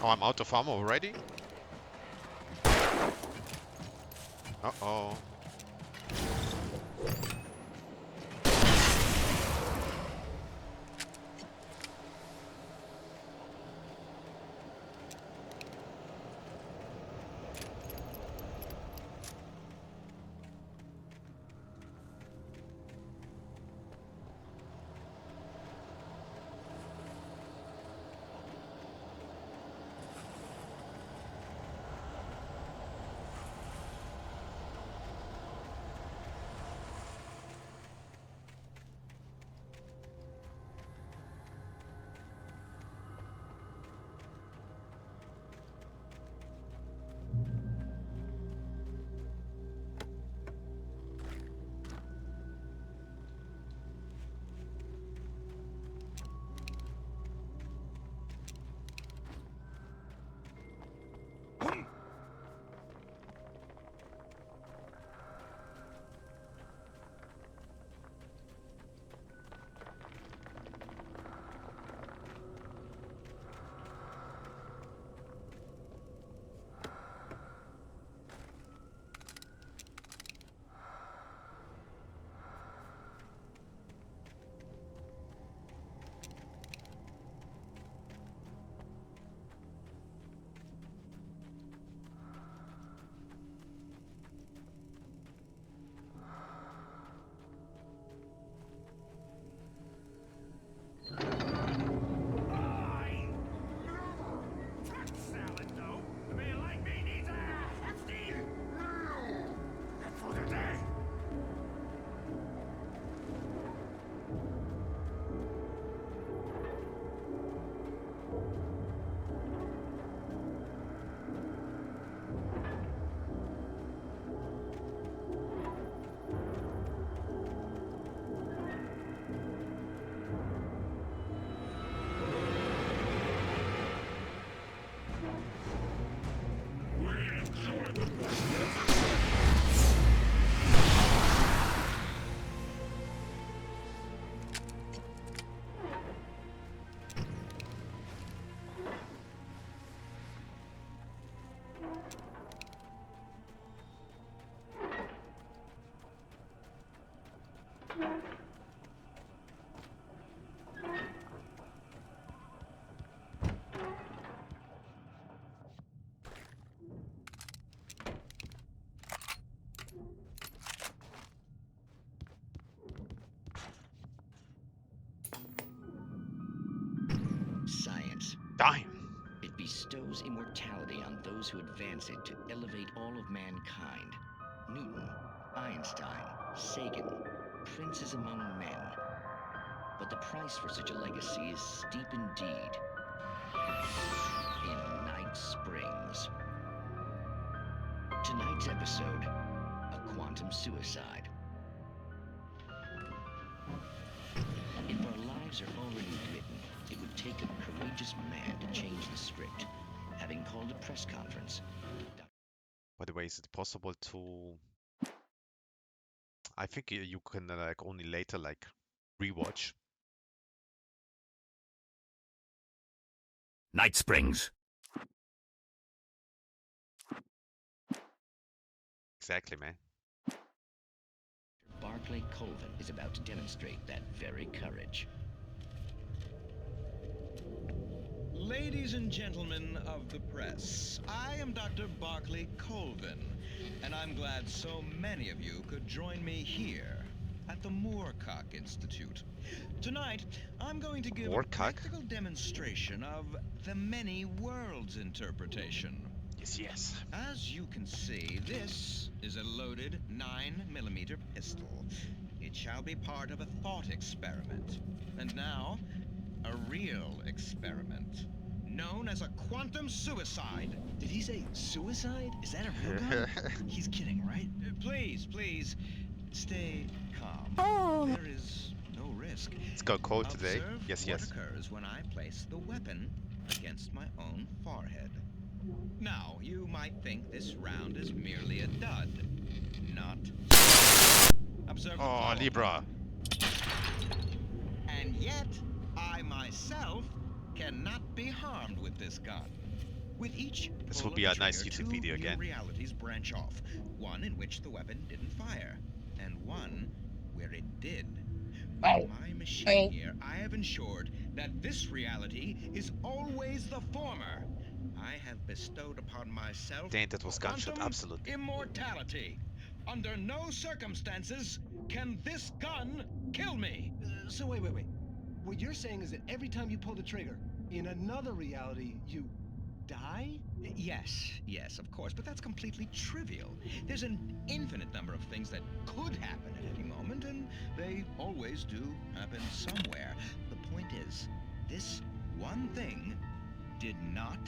Oh, I'm out of ammo already? Uh-oh. Science. Damn. It bestows immortality on those who advance it to elevate all of mankind. Newton, Einstein, Sagan, princes among men. But the price for such a legacy is steep indeed. In Night Springs. Tonight's episode, a quantum suicide. If our lives are already written, it would take a courageous man to change the script. Having called a press conference. By the way, is it possible to... I think you can like only later like rewatch. Night Springs. Exactly, man. Barclay Colvin is about to demonstrate that very courage. Ladies and gentlemen of the press, I am Dr. Barclay Colvin, and I'm glad so many of you could join me here at the Moorcock Institute. Tonight, I'm going to give a practical demonstration of the many worlds interpretation. Yes, yes. As you can see, this is a loaded 9mm pistol. It shall be part of a thought experiment. And now, a real experiment, known as a quantum suicide. Did he say suicide? Is that a real gun? He's kidding, right? Please, stay calm. Oh. There is no risk. It's got cold today. Observe Yes, what yes. occurs when I place the weapon against my own forehead. Now, you might think this round is merely a dud. Not. Observe the Oh, following. Libra. And yet, I myself cannot be harmed with this gun. With each This pull will be of a the nice trigger, YouTube two video new again. realities branch off. One in which the weapon didn't fire, and one where it did. With my machine here, I have ensured that this reality is always the former. I have bestowed upon myself Dang, that was gunshot, quantum absolutely. immortality. Under no circumstances can this gun kill me. So wait. What you're saying is that every time you pull the trigger, in another reality, you die? Yes, of course, but that's completely trivial. There's an infinite number of things that could happen at any moment, and they always do happen somewhere. The point is, this one thing did not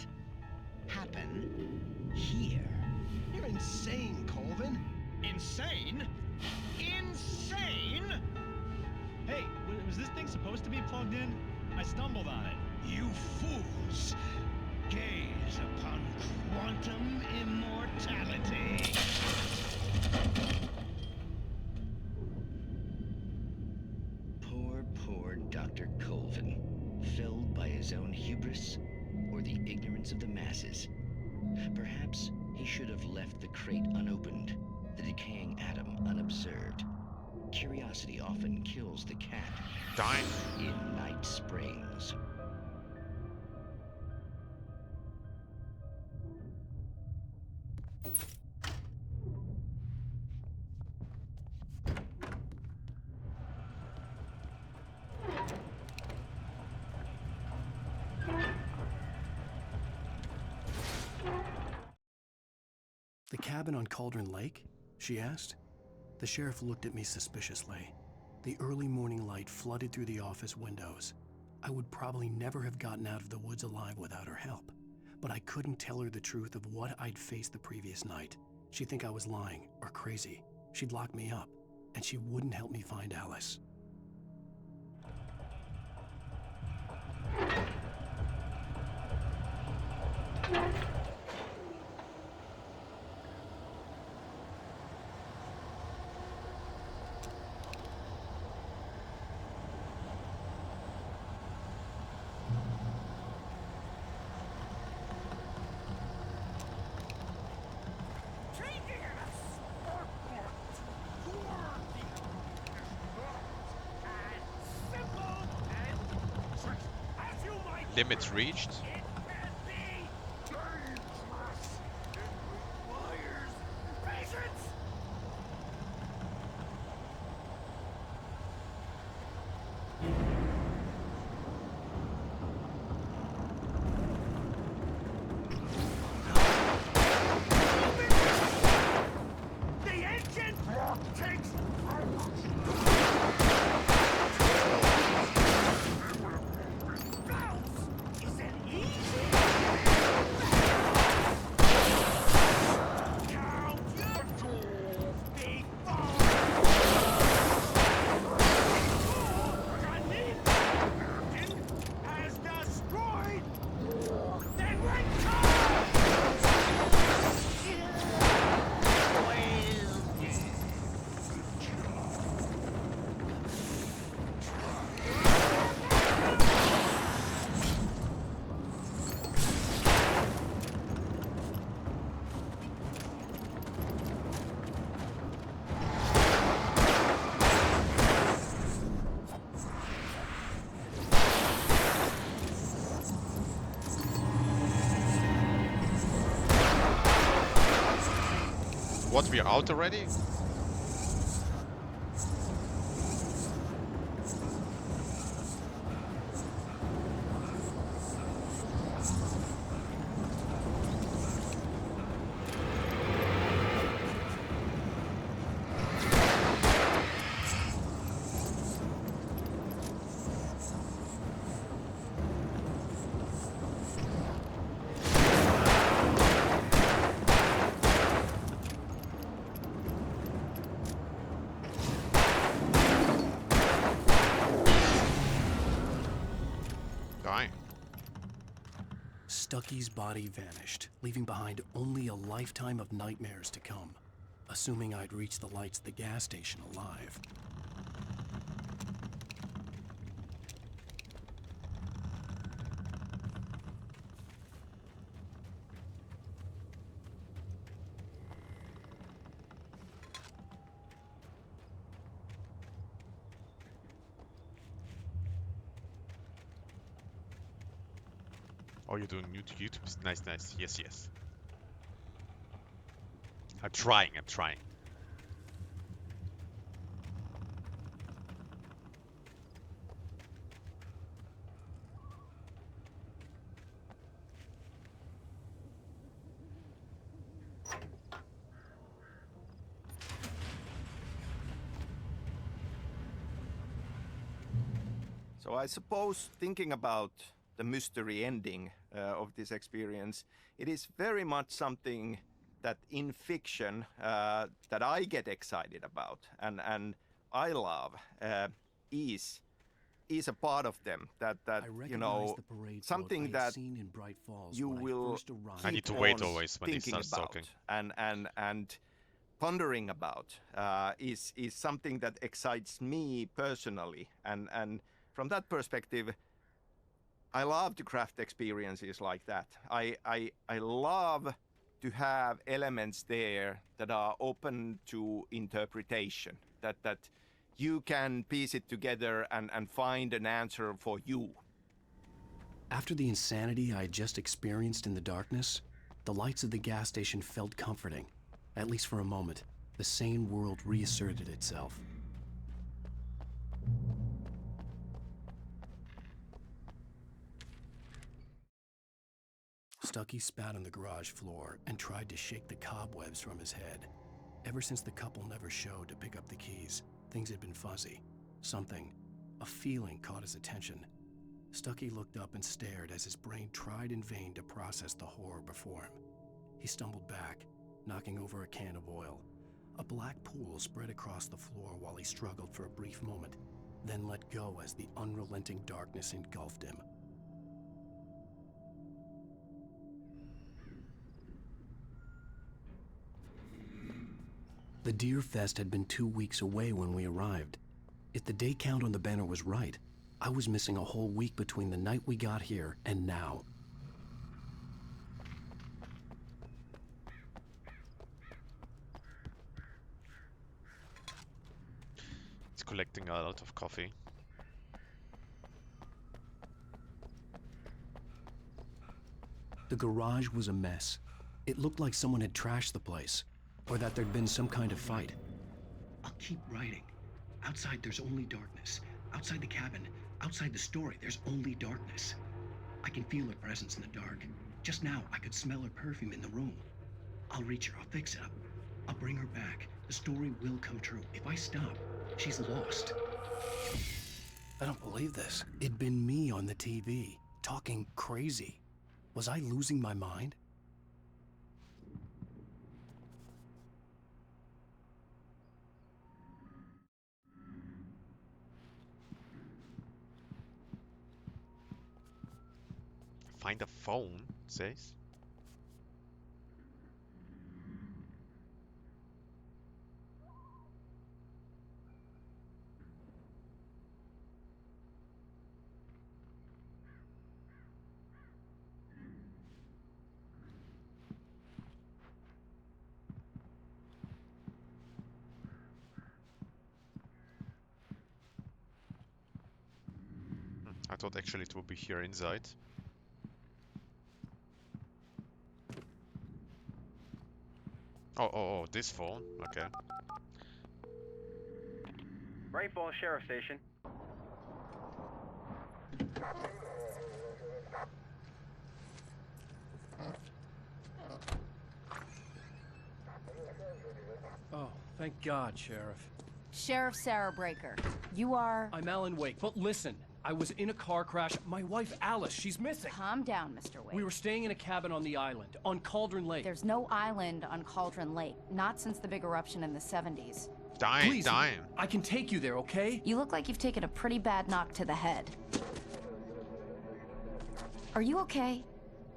happen here. You're insane, Colvin. Insane? Insane? Hey, was this thing supposed to be plugged in? I stumbled on it. You fools! Gaze upon quantum immortality. Poor Dr. Colvin, felled by his own hubris or the ignorance of the masses. Perhaps he should have left the crate unopened, the decaying atom unobserved. Curiosity often kills the cat. Dying. In Night Springs. The cabin on Cauldron Lake? She asked. The sheriff looked at me suspiciously. The early morning light flooded through the office windows. I would probably never have gotten out of the woods alive without her help, but I couldn't tell her the truth of what I'd faced the previous night. She'd think I was lying or crazy. She'd lock me up, and she wouldn't help me find Alice. Limits reached. What, we're out already? Stucky's body vanished, leaving behind only a lifetime of nightmares to come. Assuming I'd reach the lights at the gas station alive. Oh, you're doing new to YouTube? Nice, nice. Yes, yes. I'm trying. So I suppose thinking about the mystery ending of this experience, it is very much something that in fiction that I get excited about and I love is a part of them that you know, something that you will I need to wait always when he starts talking and pondering about is something that excites me personally, and from that perspective I love to craft experiences like that. I love to have elements there that are open to interpretation, that you can piece it together and find an answer for you. After the insanity I had just experienced in the darkness, the lights of the gas station felt comforting. At least for a moment, the sane world reasserted itself. Stucky spat on the garage floor and tried to shake the cobwebs from his head. Ever since the couple never showed to pick up the keys, things had been fuzzy. Something, a feeling caught his attention. Stucky looked up and stared as his brain tried in vain to process the horror before him. He stumbled back, knocking over a can of oil. A black pool spread across the floor while he struggled for a brief moment, then let go as the unrelenting darkness engulfed him. The Deer Fest had been 2 weeks away when we arrived. If the day count on the banner was right, I was missing a whole week between the night we got here and now. It's collecting a lot of coffee. The garage was a mess. It looked like someone had trashed the place, or that there'd been some kind of fight. I'll keep writing. Outside, there's only darkness. Outside the cabin, outside the story, there's only darkness. I can feel her presence in the dark. Just now, I could smell her perfume in the room. I'll reach her, I'll fix it up. I'll bring her back. The story will come true. If I stop, she's lost. I don't believe this. It'd been me on the TV, talking crazy. Was I losing my mind? Find a phone, it says. I thought actually it would be here inside. Oh, this phone. Okay. Bright Falls Sheriff Station. Oh, thank God, Sheriff. Sheriff Sarah Breaker. You are... I'm Alan Wake, but listen. I was in a car crash. My wife, Alice, she's missing. Calm down, Mr. Wake. We were staying in a cabin on the island, on Cauldron Lake. There's no island on Cauldron Lake. Not since the big eruption in the 70s. Please, I can take you there, okay? You look like you've taken a pretty bad knock to the head. Are you okay?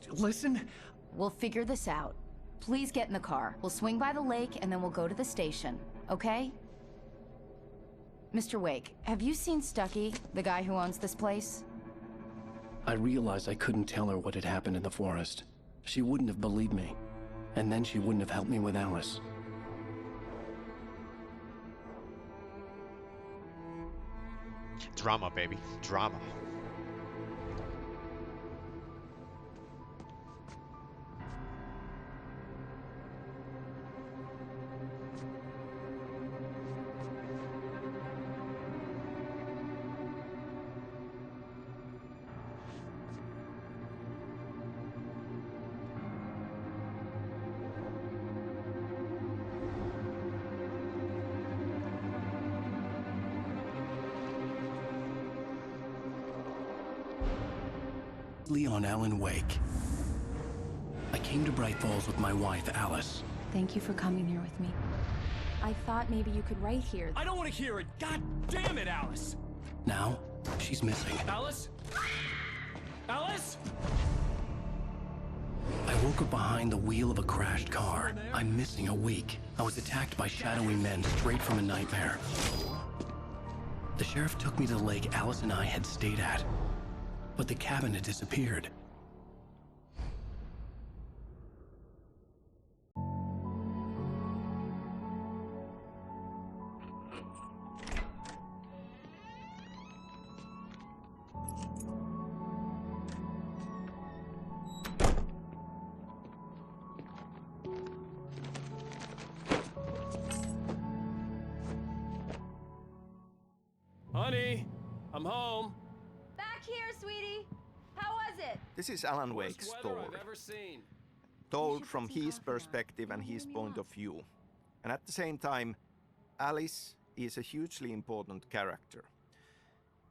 Listen. We'll figure this out. Please get in the car. We'll swing by the lake and then we'll go to the station, okay? Mr. Wake, have you seen Stucky, the guy who owns this place? I realized I couldn't tell her what had happened in the forest. She wouldn't have believed me. And then she wouldn't have helped me with Alice. Drama, baby. Drama. On Alan Wake. I came to Bright Falls with my wife, Alice. Thank you for coming here with me. I thought maybe you could write here. I don't want to hear it! God damn it, Alice! Now, she's missing. Alice? Alice? I woke up behind the wheel of a crashed car. I'm missing a week. I was attacked by shadowy men straight from a nightmare. The sheriff took me to the lake Alice and I had stayed at. But the cabin had disappeared. Honey, I'm home. Back here, sweetie. How was it? This is Alan Wake's story, told from his perspective and his point of view. And at the same time, Alice is a hugely important character.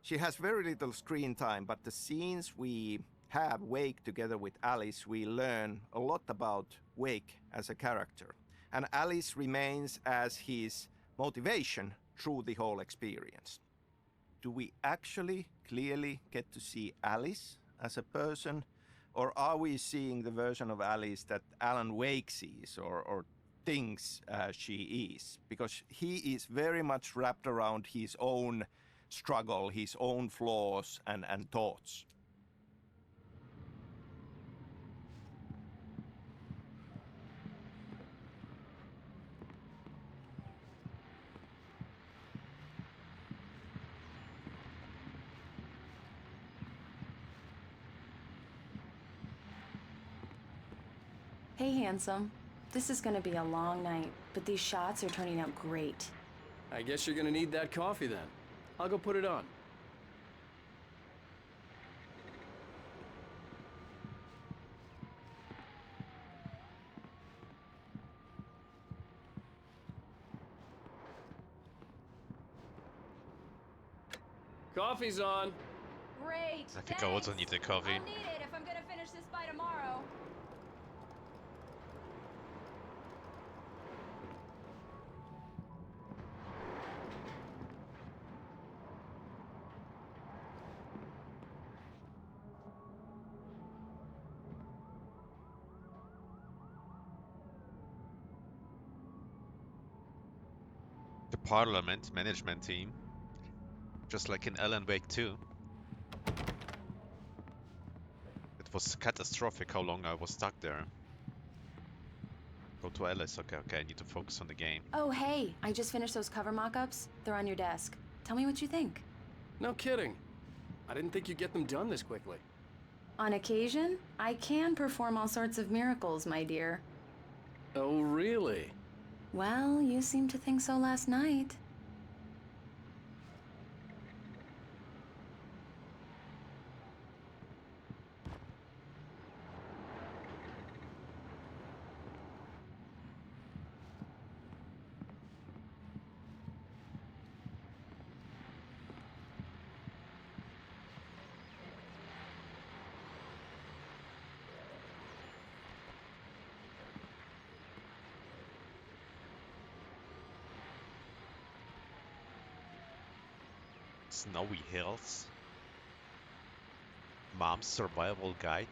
She has very little screen time, but the scenes we have Wake together with Alice, we learn a lot about Wake as a character. And Alice remains as his motivation through the whole experience. Do we actually clearly get to see Alice as a person, or are we seeing the version of Alice that Alan Wake sees or thinks she is? Because he is very much wrapped around his own struggle, his own flaws and thoughts. Hey, handsome. This is gonna be a long night, but these shots are turning out great. I guess you're gonna need that coffee then. I'll go put it on. Coffee's on. Great. I think I also need a coffee. I'll need it if I'm gonna finish this by tomorrow. The Parliament management team. Just like in Alan Wake 2. It was catastrophic how long I was stuck there. Go to Alice. Okay, I need to focus on the game. Oh, hey, I just finished those cover mock-ups. They're on your desk. Tell me what you think. No kidding. I didn't think you'd get them done this quickly. On occasion, I can perform all sorts of miracles, my dear. Oh, really? Well, you seemed to think so last night. Snowy Hills. Mom's Survival Guide.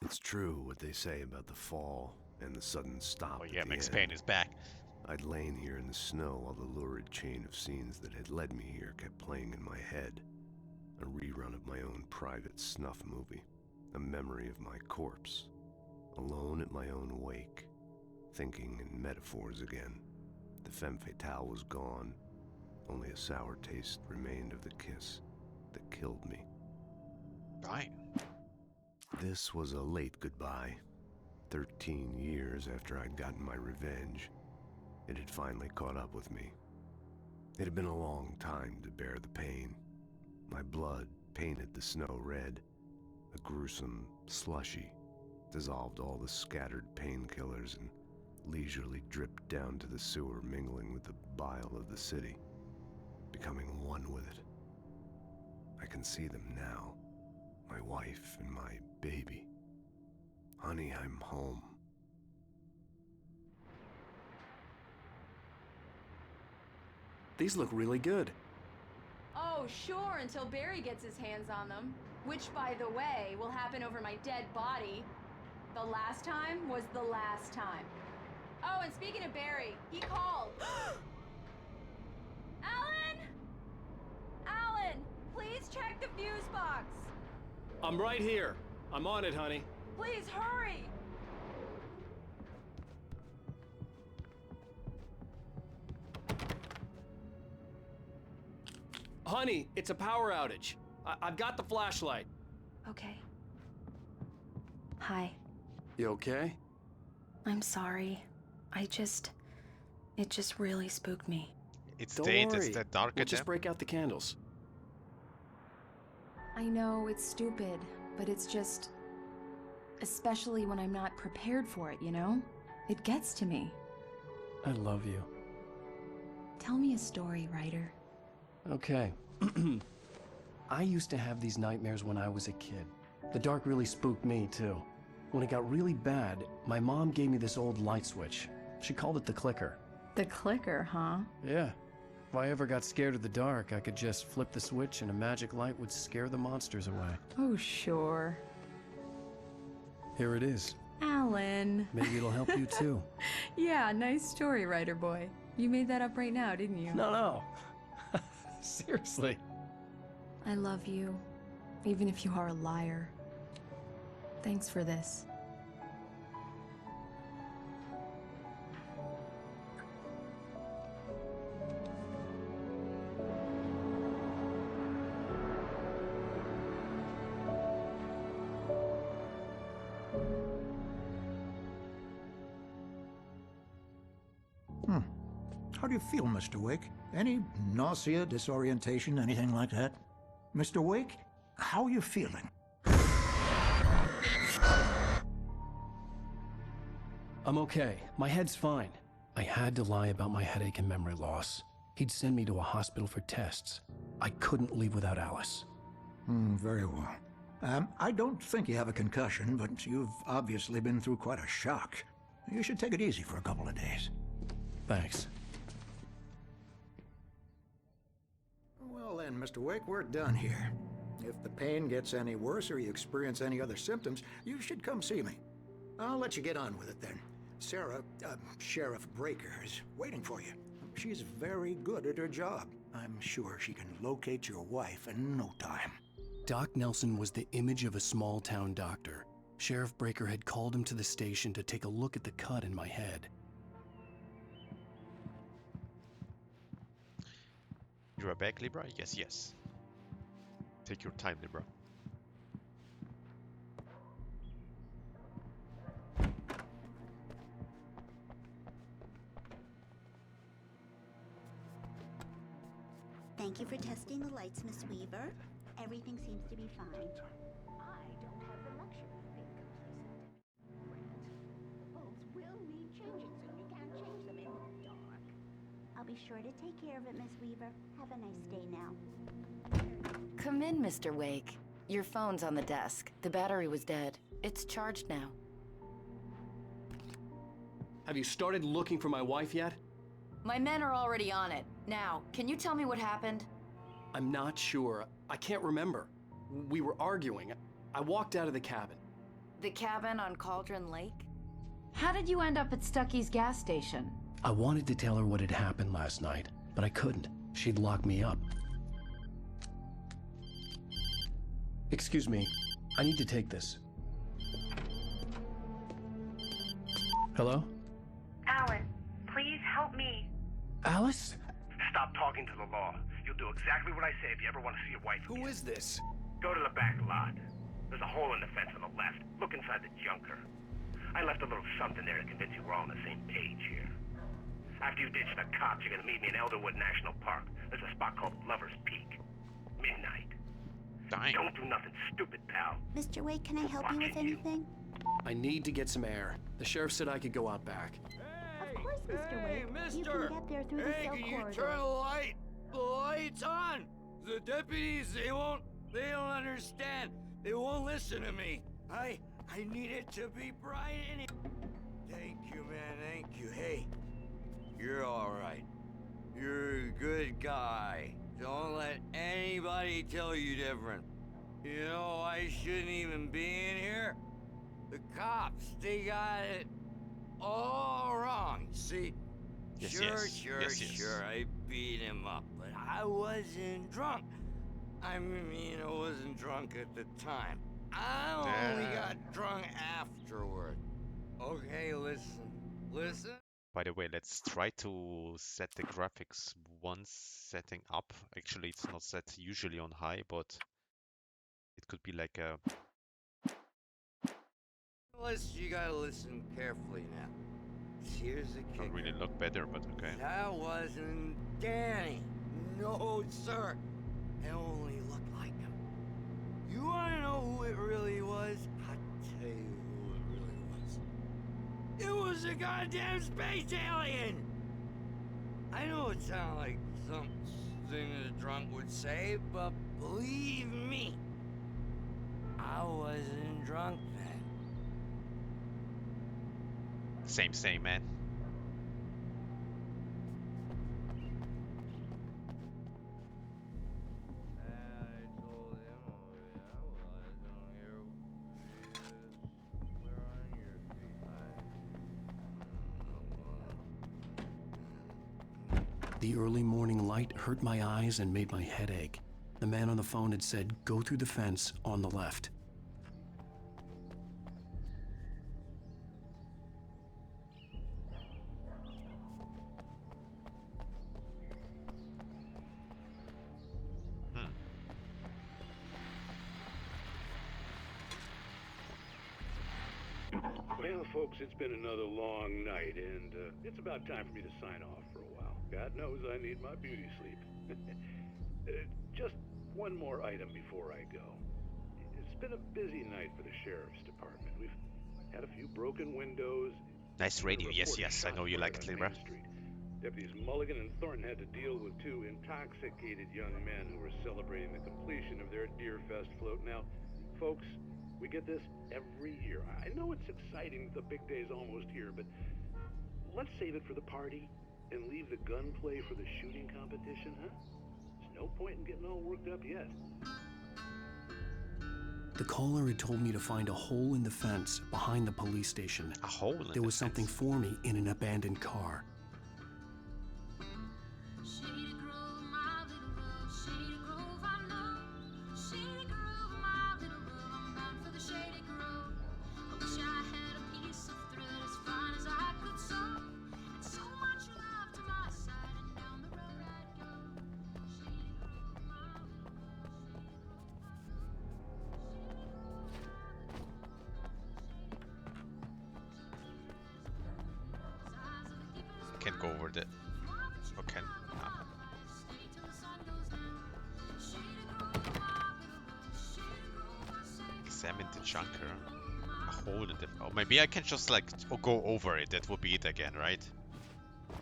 It's true what they say about the fall and the sudden stop. Oh yeah, Max end. Payne is back. I'd lain here in the snow while the lurid chain of scenes that had led me here kept playing in my head. A rerun of my own private snuff movie. A memory of my corpse. Alone at my own wake. Thinking in metaphors again. The femme fatale was gone. Only a sour taste remained of the kiss that killed me. Right. This was a late goodbye. 13 years after I'd gotten my revenge. It had finally caught up with me. It had been a long time to bear the pain. My blood painted the snow red. A gruesome slushy dissolved all the scattered painkillers and leisurely dripped down to the sewer, mingling with the bile of the city, becoming one with it. I can see them now. My wife and my baby. Honey, I'm home. These look really good. Oh, sure, until Barry gets his hands on them. Which, by the way, will happen over my dead body. The last time was the last time. Oh, and speaking of Barry, he called. Alan! Alan, please check the fuse box. I'm right here. I'm on it, honey. Please hurry! Honey, it's a power outage. I've got the flashlight. Okay. Hi. You okay? I'm sorry. It just really spooked me. It's Don't date, worry. it's that dark We'll again. just break out the candles. I know it's stupid, but it's just... Especially when I'm not prepared for it, you know? It gets to me. I love you. Tell me a story, writer. Okay. I used to have these nightmares when I was a kid. The dark really spooked me, too. When it got really bad, my mom gave me this old light switch. She called it the clicker. The clicker, huh? Yeah. If I ever got scared of the dark, I could just flip the switch and a magic light would scare the monsters away. Oh, sure. Here it is. Alan. Maybe it'll help you, too. Yeah, nice story, writer boy. You made that up right now, didn't you? No. Seriously. I love you, even if you are a liar. Thanks for this. How do you feel, Mr. Wake? Any nausea, disorientation, anything like that? Mr. Wake, how are you feeling? I'm okay. My head's fine. I had to lie about my headache and memory loss. He'd send me to a hospital for tests. I couldn't leave without Alice. Very well. I don't think you have a concussion, but you've obviously been through quite a shock. You should take it easy for a couple of days. Thanks. Well then, Mr. Wake, we're done here. If the pain gets any worse or you experience any other symptoms, you should come see me. I'll let you get on with it then. Sarah, Sheriff Breaker, is waiting for you. She's very good at her job. I'm sure she can locate your wife in no time. Doc Nelson was the image of a small-town doctor. Sheriff Breaker had called him to the station to take a look at the cut in my head. You are back, Libra? Yes, yes. Take your time, Libra. Thank you for testing the lights, Miss Weaver. Everything seems to be fine. I don't have the luxury of being complacent. The bulbs will need changing soon. You can't change them in the dark. I'll be sure to take care of it, Miss Weaver. Have a nice day now. Come in, Mr. Wake. Your phone's on the desk. The battery was dead. It's charged now. Have you started looking for my wife yet? My men are already on it. Now, can you tell me what happened? I'm not sure. I can't remember. We were arguing. I walked out of the cabin. The cabin on Cauldron Lake? How did you end up at Stucky's gas station? I wanted to tell her what had happened last night, but I couldn't. She'd lock me up. Excuse me. I need to take this. Hello? Alan, please help me. Alice? Stop talking to the law. You'll do exactly what I say if you ever want to see your wife again. Who is this? Go to the back lot. There's a hole in the fence on the left. Look inside the junker. I left a little something there to convince you we're all on the same page here. After you ditch the cops, you're gonna meet me in Elderwood National Park. There's a spot called Lover's Peak. Midnight. Dang. Don't do nothing stupid, pal. Mr. Wake, can I help you with anything? I need to get some air. The sheriff said I could go out back. Of course, Mr. Wake. You can get there through the cell corridor. Turn the lights on! The deputies, they don't understand. They won't listen to me. I need it to be bright and... Thank you, man, thank you. Hey, you're all right. You're a good guy. Don't let anybody tell you different. You know, I shouldn't even be in here. The cops, they got it all wrong. See? Yes, Sure, I beat him up, but I wasn't drunk. I mean, I wasn't drunk at the time. I only got drunk afterward. Okay, listen. By the way, let's try to set the graphics once setting up. Actually, it's not set usually on high, but it could be like a... You gotta listen carefully now. Here's the kicker. Don't really look better, but okay. That wasn't Danny. No, sir. It only looked like him. You wanna know who it really was? I'll tell you who it really was. It was a goddamn space alien! I know it sounds like something a drunk would say, but believe me, I wasn't drunk then. Same, man. The early morning light hurt my eyes and made my head ache. The man on the phone had said, go through the fence on the left. Well, folks, it's been another long night, and it's about time for me to sign off for a while. God knows I need my beauty sleep. Just one more item before I go. It's been a busy night for the sheriff's department. We've had a few broken windows. Nice radio. Yes, yes. I know you like it, Libra. Deputies Mulligan and Thornton had to deal with two intoxicated young men who were celebrating the completion of their Deerfest float. Now, folks, we get this every year. I know it's exciting, the big day's almost here, but let's save it for the party and leave the gunplay for the shooting competition, huh? There's no point in getting all worked up yet. The caller had told me to find a hole in the fence behind the police station. A hole in the fence? There was something for me in an abandoned car. Can't go over the... Okay. No. Examine the junker. A hole in the... Oh, maybe I can just like go over it. That would be it again, right?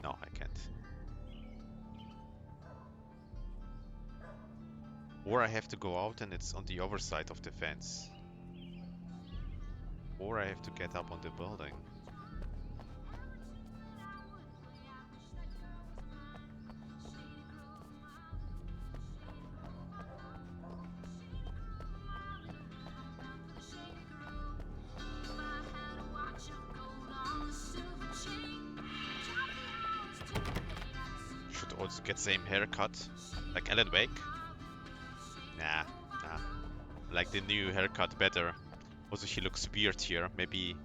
No, I can't. Or I have to go out and it's on the other side of the fence. Or I have to get up on the building. Should also get same haircut like Alan Wake. Nah. I like the new haircut better. Also, he looks weird here. Maybe,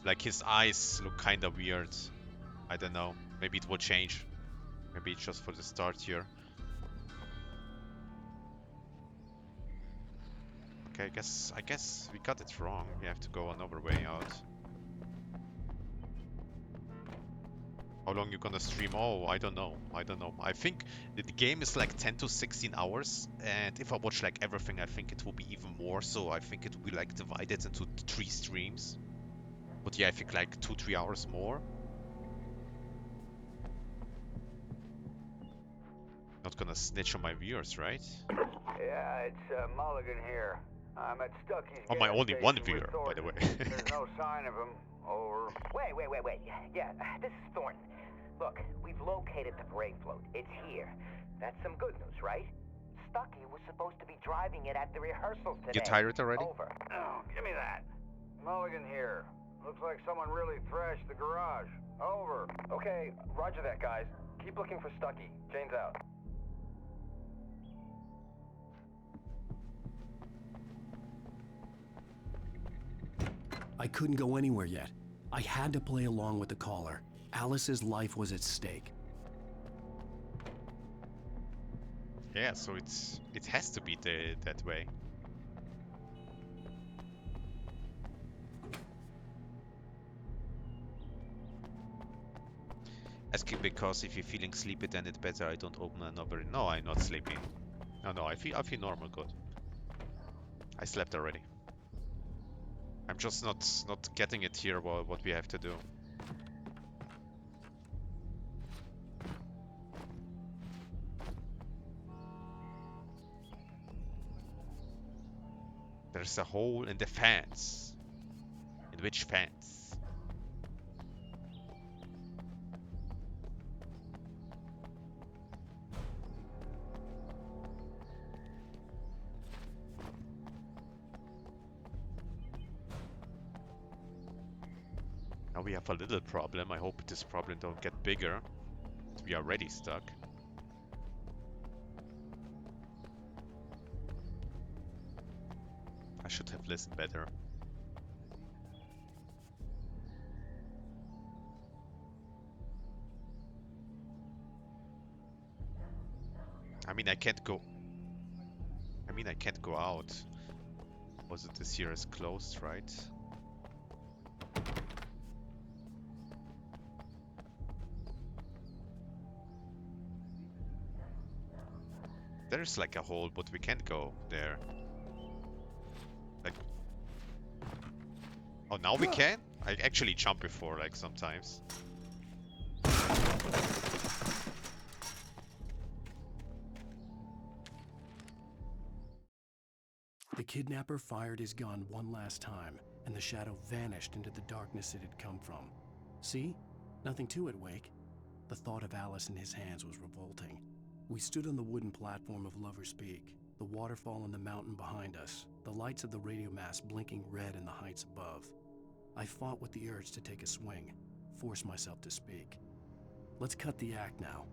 like, his eyes look kinda weird. I don't know. Maybe it will change. Maybe it's just for the start here. Okay, I guess we got it wrong. We have to go another way out. How long you gonna stream? Oh, I don't know. I think the game is like 10 to 16 hours, and if I watch like everything, I think it will be even more. So I think it will be like divided into 3 streams. But yeah, I think like 2-3 hours more. Not gonna snitch on my viewers, right? Yeah, it's Mulligan here. I'm at Stucky's. Oh, my only one viewer, by the way. There's no sign of him. Over. Wait. Yeah, this is Thornton. Look, we've located the parade float. It's here. That's some good news, right? Stucky was supposed to be driving it at the rehearsals today. You tired already? Over. Oh, give me that. Mulligan here. Looks like someone really thrashed the garage. Over. Okay, roger that, guys. Keep looking for Stucky. Jane's out. I couldn't go anywhere yet. I had to play along with the caller. Alice's life was at stake. Yeah, so it has to be that way. Asking because if you're feeling sleepy, then it's better I don't open another. No, I'm not sleepy. No, I feel normal, good. I slept already. I'm just not getting it here what we have to do. There's a hole in the fence. In which fence? Now we have a little problem. I hope this problem don't get bigger. We are already stuck. I should have listened better. I mean, I can't go out. Was it this year is closed, right? there's like a hole, but we can't go there. Like, oh, now we can? I actually jumped before, like, sometimes. The kidnapper fired his gun one last time, and the shadow vanished into the darkness it had come from. See? Nothing to it, Wake. The thought of Alice in his hands was revolting. We stood on the wooden platform of Lover's Peak, the waterfall on the mountain behind us, the lights of the radio mast blinking red in the heights above. I fought with the urge to take a swing, force myself to speak. Let's cut the act now.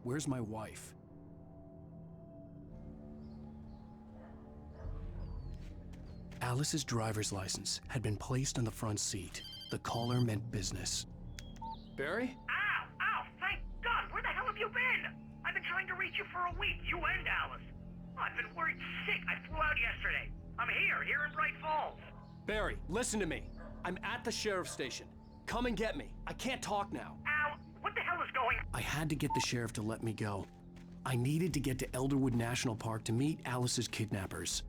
Where's my wife? Alice's driver's license had been placed on the front seat. The caller meant business. Barry? Ow! Ow! Thank God! Where the hell have you been? I've been trying to reach you for a week, you and Alice. I've been worried sick. I flew out yesterday. I'm here in Bright Falls. Barry, listen to me. I'm at the sheriff's station. Come and get me. I can't talk now. Al, what the hell is going on? I had to get the sheriff to let me go. I needed to get to Elderwood National Park to meet Alice's kidnappers.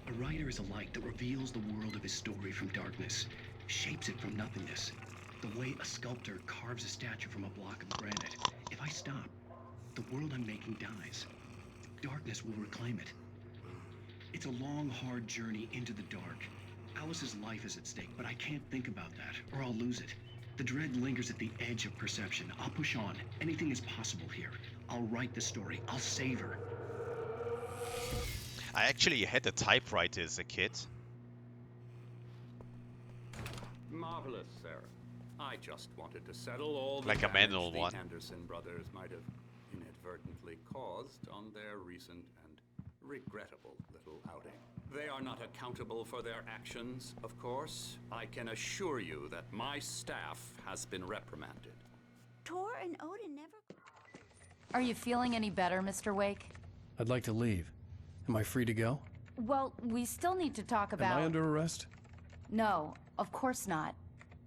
A writer is a light that reveals the world of his story from darkness, shapes it from nothingness. The way a sculptor carves a statue from a block of granite. If I stop, the world I'm making dies. Darkness will reclaim it. It's a long, hard journey into the dark. Alice's life is at stake, but I can't think about that, or I'll lose it. The dread lingers at the edge of perception. I'll push on. Anything is possible here. I'll write the story. I'll save her. I actually had a typewriter as a kid. Marvelous, Sarah. I just wanted to settle all the like a damage manual the one. Anderson brothers might have inadvertently caused on their recent and regrettable little outing. They are not accountable for their actions, of course. I can assure you that my staff has been reprimanded. Tor and Odin never... Are you feeling any better, Mr. Wake? I'd like to leave. Am I free to go? Well, we still need to talk about... Am I under arrest? No, of course not.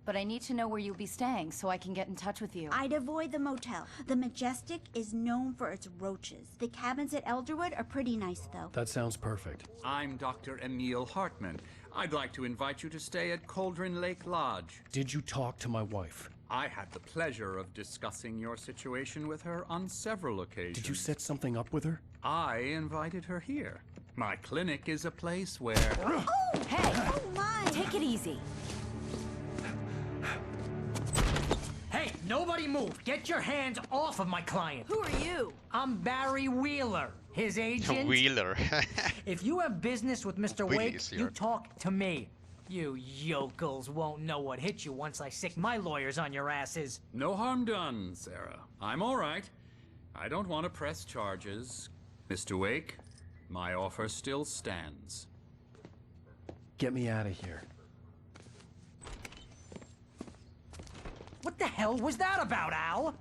But I need to know where you'll be staying so I can get in touch with you. I'd avoid the motel. The Majestic is known for its roaches. The cabins at Elderwood are pretty nice, though. That sounds perfect. I'm Dr. Emil Hartman. I'd like to invite you to stay at Cauldron Lake Lodge. Did you talk to my wife? I had the pleasure of discussing your situation with her on several occasions. Did you set something up with her? I invited her here. My clinic is a place where... Oh! Hey! Oh, my! Take it easy. Hey, nobody move! Get your hands off of my client! Who are you? I'm Barry Wheeler, his agent. Wheeler. If you have business with Mr. Wake, here. you talk to me. You yokels won't know what hit you once I sick my lawyers on your asses. No harm done, Sarah. I'm all right. I don't want to press charges. Mr. Wake, my offer still stands. Get me out of here. What the hell was that about, Al?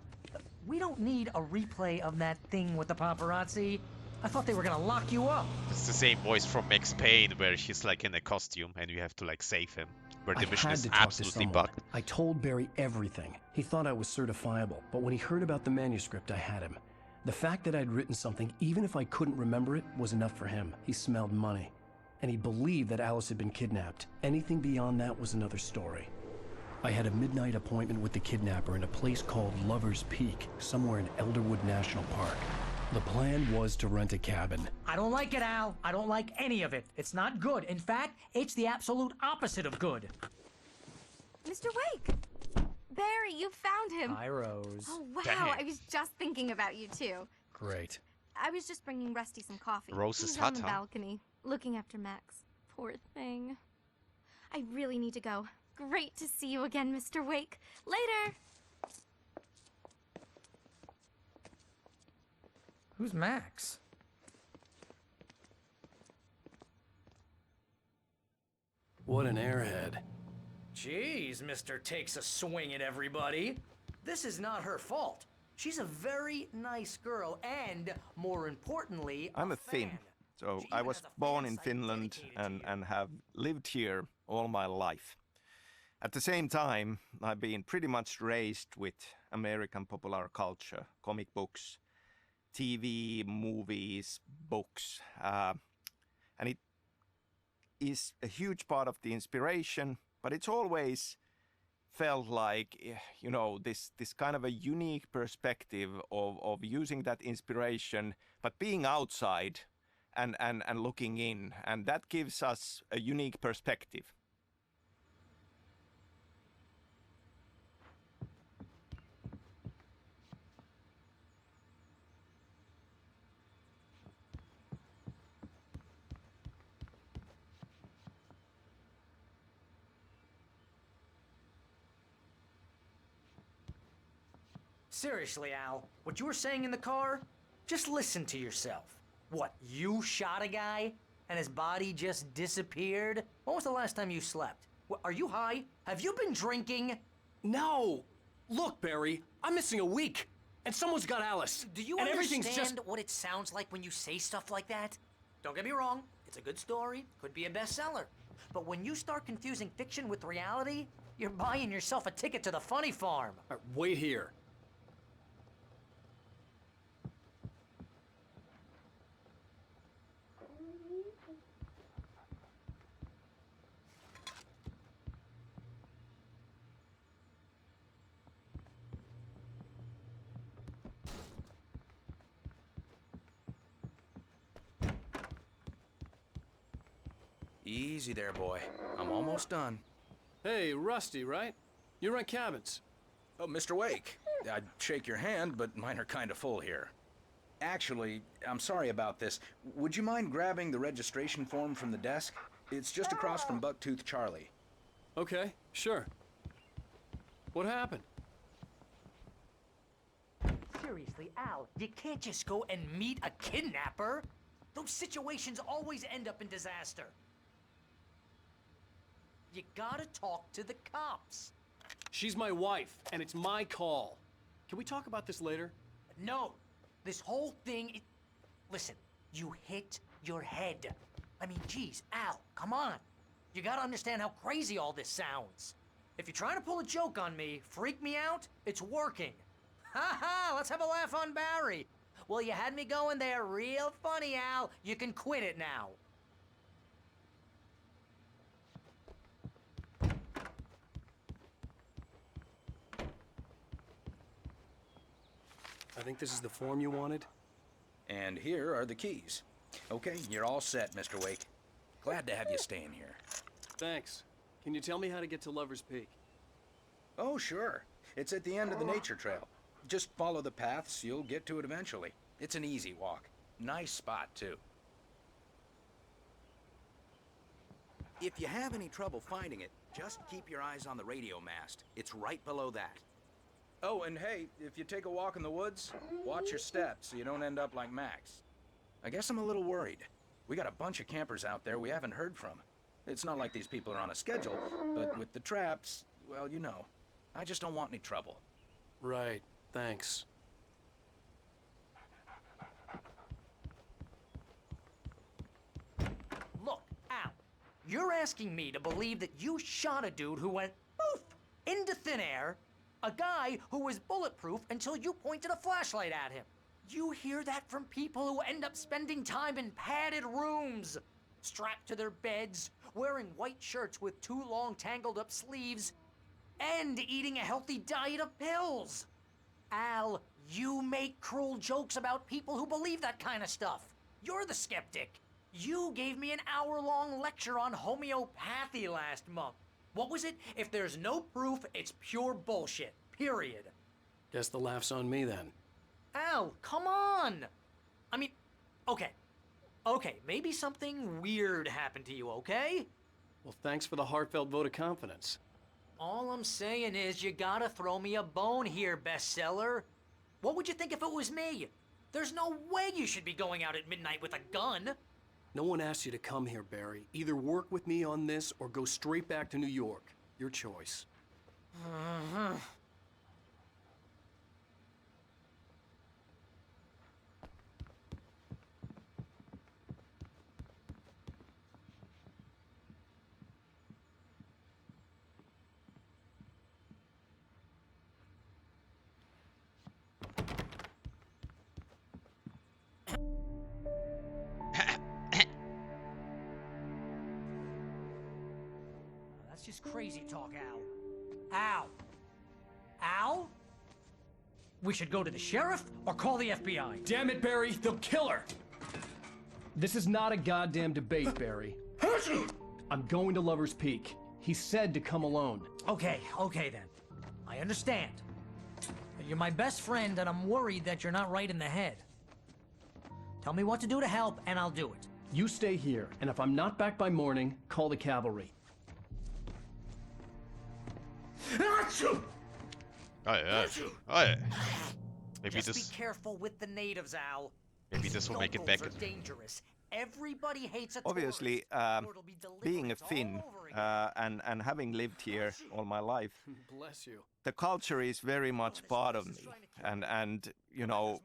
We don't need a replay of that thing with the paparazzi. I thought they were gonna lock you up. It's the same voice from Max Payne where he's like in a costume and you have to like save him. Where the mission is absolutely bugged. I told Barry everything. He thought I was certifiable, but when he heard about the manuscript, I had him. The fact that I'd written something, even if I couldn't remember it, was enough for him. He smelled money. And he believed that Alice had been kidnapped. Anything beyond that was another story. I had a midnight appointment with the kidnapper in a place called Lover's Peak, somewhere in Elderwood National Park. The plan was to rent a cabin. I don't like it, Al. I don't like any of it. It's not good. In fact, it's the absolute opposite of good. Mr. Wake! Barry, you found him. Hi, Rose. Oh, wow. Dang. I was just thinking about you, too. Great. I was just bringing Rusty some coffee. Rose is He's hot, on the huh? balcony, looking after Max. Poor thing. I really need to go. Great to see you again, Mr. Wake. Later! Who's Max? What an airhead. Jeez, Mr. Takes a swing at everybody. This is not her fault. She's a very nice girl and, more importantly, I'm a Finn, So I was born in Finland and have lived here all my life. At the same time, I've been pretty much raised with American popular culture, comic books, TV, movies, books. And it is a huge part of the inspiration, but it's always felt like, you know, this kind of a unique perspective of using that inspiration, but being outside and looking in, and that gives us a unique perspective. Seriously, Al, what you were saying in the car? Just listen to yourself. What, you shot a guy and his body just disappeared? When was the last time you slept? What, are you high? Have you been drinking? No! Look, Barry, I'm missing a week, and someone's got Alice. Do you and understand everything's just... what it sounds like when you say stuff like that? Don't get me wrong, it's a good story, could be a bestseller. But when you start confusing fiction with reality, you're buying yourself a ticket to the funny farm. Wait here. Easy there, boy. I'm almost done. Hey, Rusty, right? You rent cabins. Oh, Mr. Wake. I'd shake your hand, but mine are kind of full here. Actually, I'm sorry about this. Would you mind grabbing the registration form from the desk? It's just across from Bucktooth Charlie. Okay, sure. What happened? Seriously, Al, you can't just go and meet a kidnapper. Those situations always end up in disaster. You gotta talk to the cops. She's my wife, and it's my call. Can we talk about this later? No. This whole thing... Listen, you hit your head. I mean, geez, Al, come on. You gotta understand how crazy all this sounds. If you're trying to pull a joke on me, freak me out, it's working. Ha ha, let's have a laugh on Barry. Well, you had me going there real funny, Al. You can quit it now. I think this is the form you wanted. And here are the keys. Okay, you're all set, Mr. Wake. Glad to have you staying here. Thanks. Can you tell me how to get to Lover's Peak? Oh, sure. It's at the end of the nature trail. Just follow the paths, you'll get to it eventually. It's an easy walk. Nice spot, too. If you have any trouble finding it, just keep your eyes on the radio mast. It's right below that. Oh, and hey, if you take a walk in the woods, watch your steps so you don't end up like Max. I guess I'm a little worried. We got a bunch of campers out there we haven't heard from. It's not like these people are on a schedule, but with the traps, well, you know. I just don't want any trouble. Right, thanks. Look, Al, you're asking me to believe that you shot a dude who went poof into thin air, a guy who was bulletproof until you pointed a flashlight at him. You hear that from people who end up spending time in padded rooms, strapped to their beds, wearing white shirts with too long tangled up sleeves, and eating a healthy diet of pills. Al, you make cruel jokes about people who believe that kind of stuff. You're the skeptic. You gave me an hour-long lecture on homeopathy last month. What was it? If there's no proof, it's pure bullshit. Period. Guess the laugh's on me then. Al, come on! I mean, okay. Okay, maybe something weird happened to you, okay? Well, thanks for the heartfelt vote of confidence. All I'm saying is you gotta throw me a bone here, bestseller. What would you think if it was me? There's no way you should be going out at midnight with a gun. No one asked you to come here, Barry. Either work with me on this or go straight back to New York. Your choice. That's just crazy talk, Al. Al? Al? We should go to the sheriff or call the FBI. Damn it, Barry, they'll kill her! This is not a goddamn debate, Barry. I'm going to Lover's Peak. He said to come alone. Okay then. I understand. You're my best friend, and I'm worried that you're not right in the head. Tell me what to do to help, and I'll do it. You stay here, and if I'm not back by morning, call the cavalry. Oh yeah. Oh yeah. Maybe Just this. be careful with the natives, Al. Maybe this will make it back. Are dangerous. Everybody hates a Obviously, being a Finn and having lived here all my life, Bless you. the culture is very much part of me, and you know,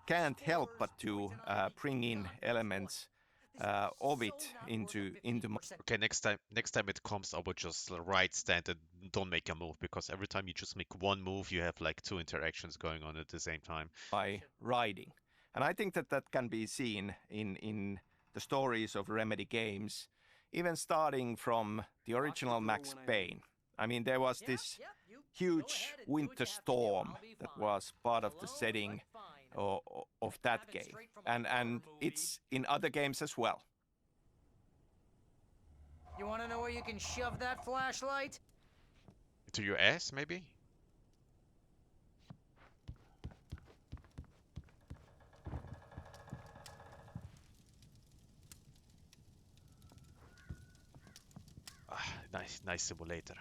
can't help but to bring in elements of it into my. Okay, next time it comes, I would just right stand and don't make a move, because every time you just make one move, you have like two interactions going on at the same time. By riding. And I think that can be seen in the stories of Remedy games, even starting from the original Max Payne. I mean, there was this huge winter storm that was part of the setting of that game. And it's in other games as well. You want to know where you can shove that flashlight? To your ass, maybe? Nice simulator.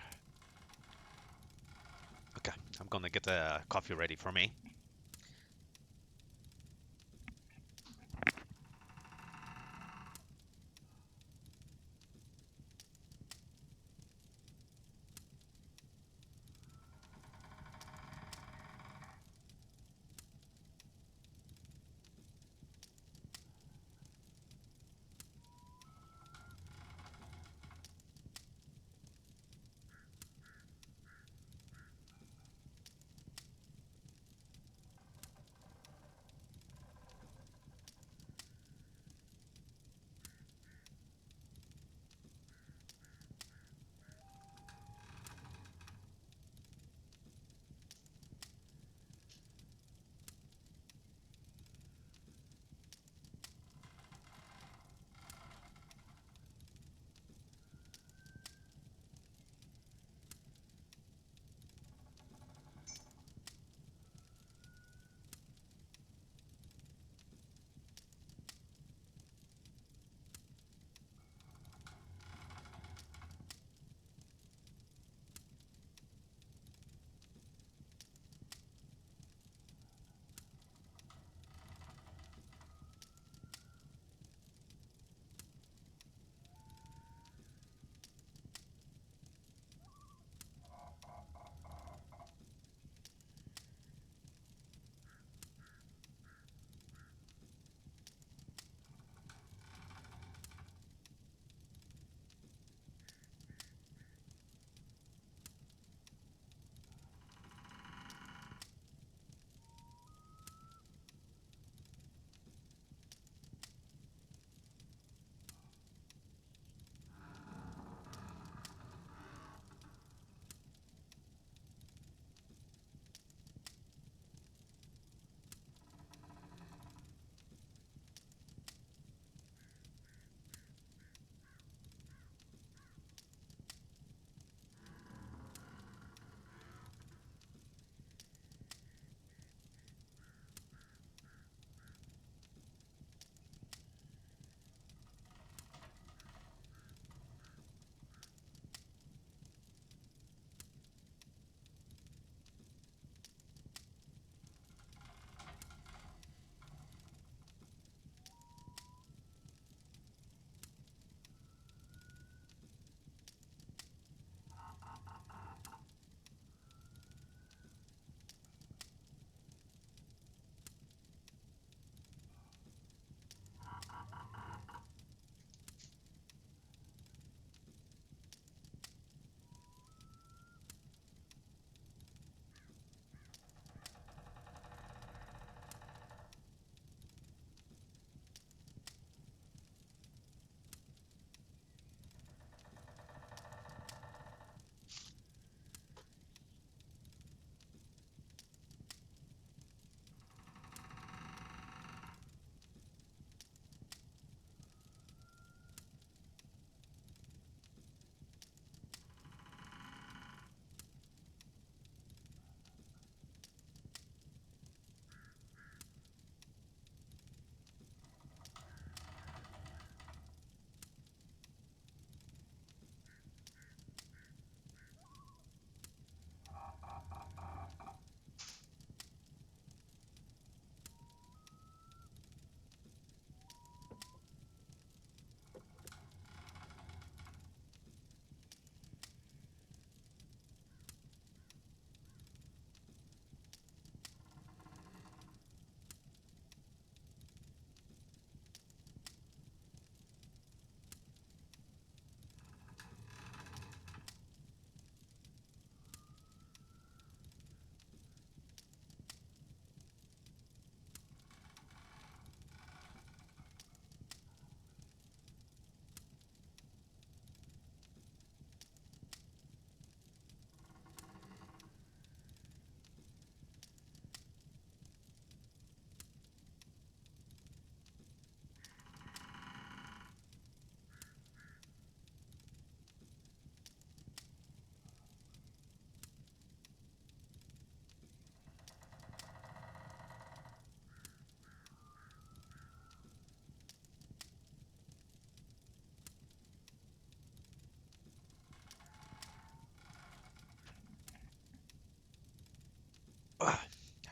Okay, I'm gonna get a coffee ready for me.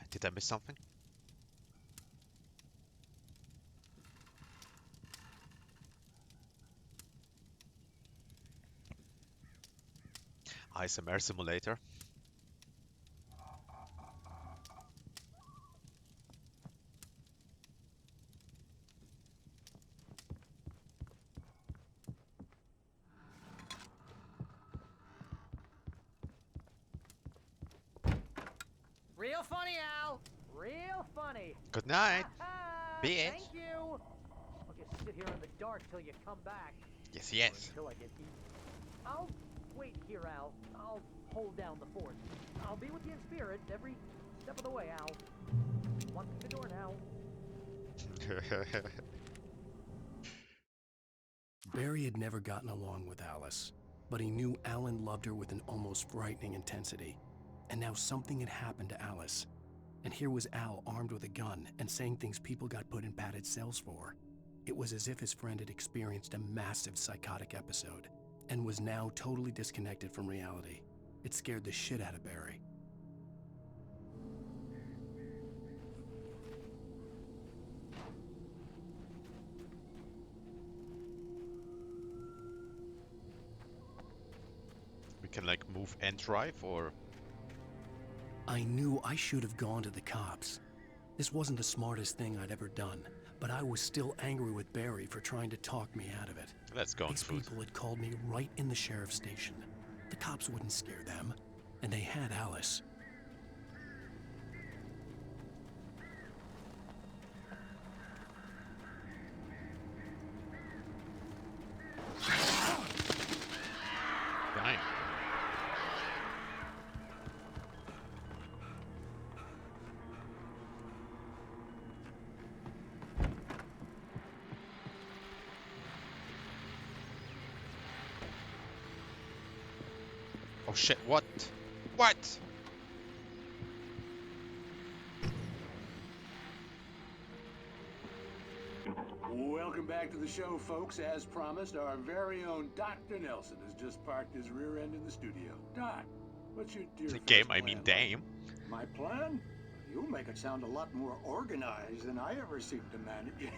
Did I miss something? ISMR simulator. Real funny, Al. Real funny. Good night, bitch. Thank you. I'll just sit here in the dark till you come back. Yes, Or yes. until I get eaten. I'll wait here, Al. I'll hold down the fort. I'll be with you in spirit every step of the way, Al. Walk through the door now. Barry had never gotten along with Alice, but he knew Alan loved her with an almost frightening intensity. And now something had happened to Alice. And here was Al armed with a gun and saying things people got put in padded cells for. It was as if his friend had experienced a massive psychotic episode and was now totally disconnected from reality. It scared the shit out of Barry. We can like move and drive, or... I knew I should have gone to the cops. This wasn't the smartest thing I'd ever done, but I was still angry with Barry for trying to talk me out of it. Let's go. These people had called me right in the sheriff's station. The cops wouldn't scare them, and they had Alice. Dying. Oh shit, what? What? Welcome back to the show, folks. As promised, our very own Dr. Nelson has just parked his rear end in the studio. Doc, what's your dear The game, I mean, damn. My plan? You make it sound a lot more organized than I ever seem to manage.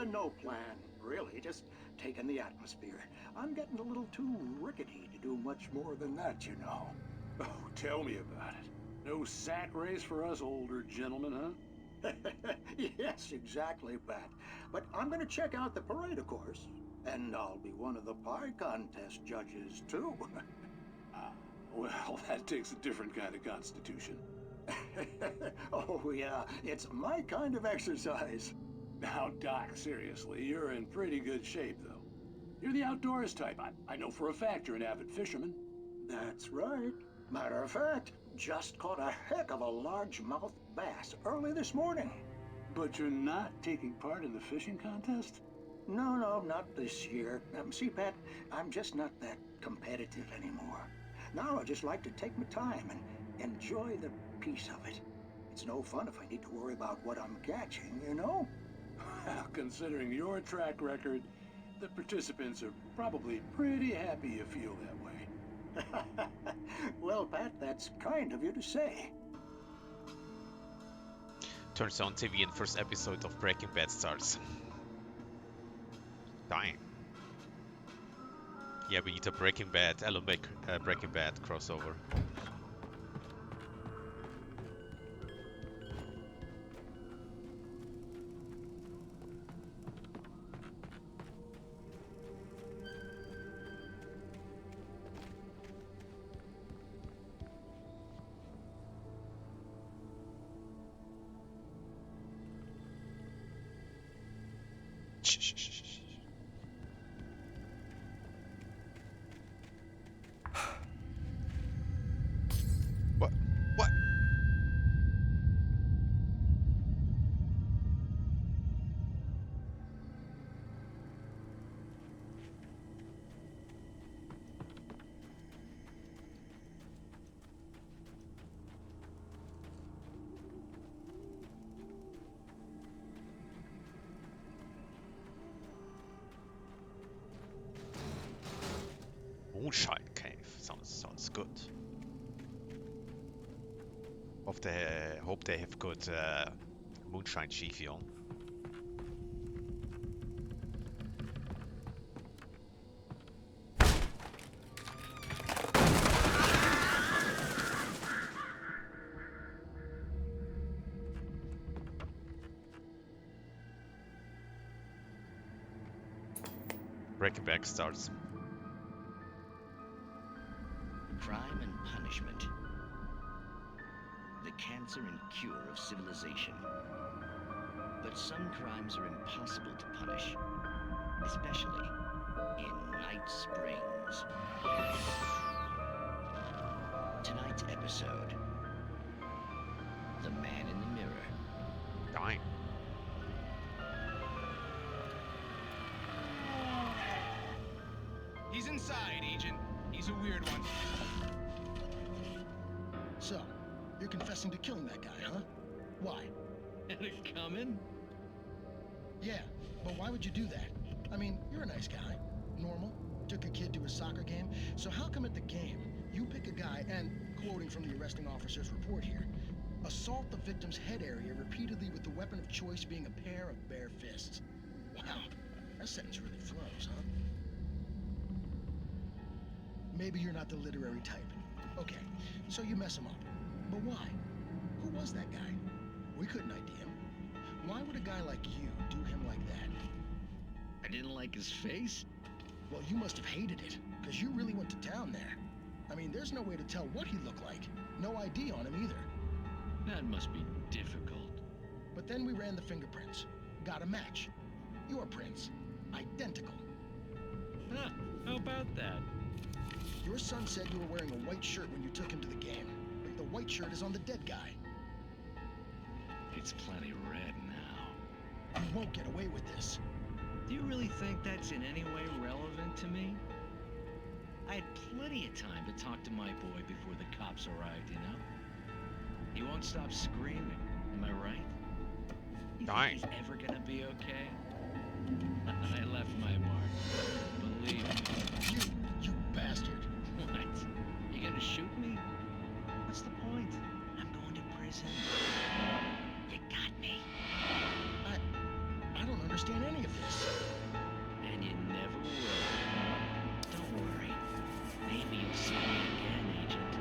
No plan, really. Just taking the atmosphere. I'm getting a little too rickety to do much more than that, you know. Oh, tell me about it. No sack race for us older gentlemen, huh? Yes, exactly, Pat. But I'm going to check out the parade, of course. And I'll be one of the pie contest judges, too. Well, that takes a different kind of constitution. Oh, yeah. It's my kind of exercise. Now, Doc, seriously, you're in pretty good shape, though. You're the outdoors type. I know for a fact you're an avid fisherman. That's right. Matter of fact, just caught a heck of a largemouth bass early this morning. But you're not taking part in the fishing contest? No, not this year. See, Pat, I'm just not that competitive anymore. Now I just like to take my time and enjoy the peace of it. It's no fun if I need to worry about what I'm catching, you know? Well, considering your track record, the participants are probably pretty happy you feel that way. Well, Pat, that's kind of you to say. Turns on TV and first episode of Breaking Bad starts. Dying. Yeah, we need a Breaking Bad, Breaking Bad crossover. What? What? Moonshine Cave. Sounds good. Hope they have good moonshine chiefy on. Breaking Back starts. Crime and punishment. The cancer and cure of civilization. But some crimes are impossible to punish, especially in Night Springs. Tonight's episode, The Man in the Mirror. Dying. He's inside, Agent. He's a weird one. So, you're confessing to killing that guy, huh? Why? Had it coming? Yeah, but why would you do that? I mean, you're a nice guy. Normal. Took a kid to a soccer game. So how come at the game, you pick a guy and, quoting from the arresting officer's report here, assault the victim's head area repeatedly with the weapon of choice being a pair of bare fists? Wow, that sentence really flows, huh? Maybe you're not the literary type. Okay, so you mess him up. But why? Who was that guy? We couldn't ID him. Why would a guy like you do him like that? I didn't like his face? Well, you must have hated it, because you really went to town there. I mean, there's no way to tell what he looked like. No ID on him either. That must be difficult. But then we ran the fingerprints. Got a match. Your prints. Identical. Huh, how about that? Your son said you were wearing a white shirt when you took him to the game. But the white shirt is on the dead guy. It's plenty red now. You won't get away with this. Do you really think that's in any way relevant to me? I had plenty of time to talk to my boy before the cops arrived, you know? He won't stop screaming, am I right? You think he's ever gonna be okay? I left my mark. Believe me. You bastard. What? You gonna shoot me? What's the point? I'm going to prison. You got me. I don't understand any of this. And you never will. Don't worry. Maybe you'll see me again, Agent.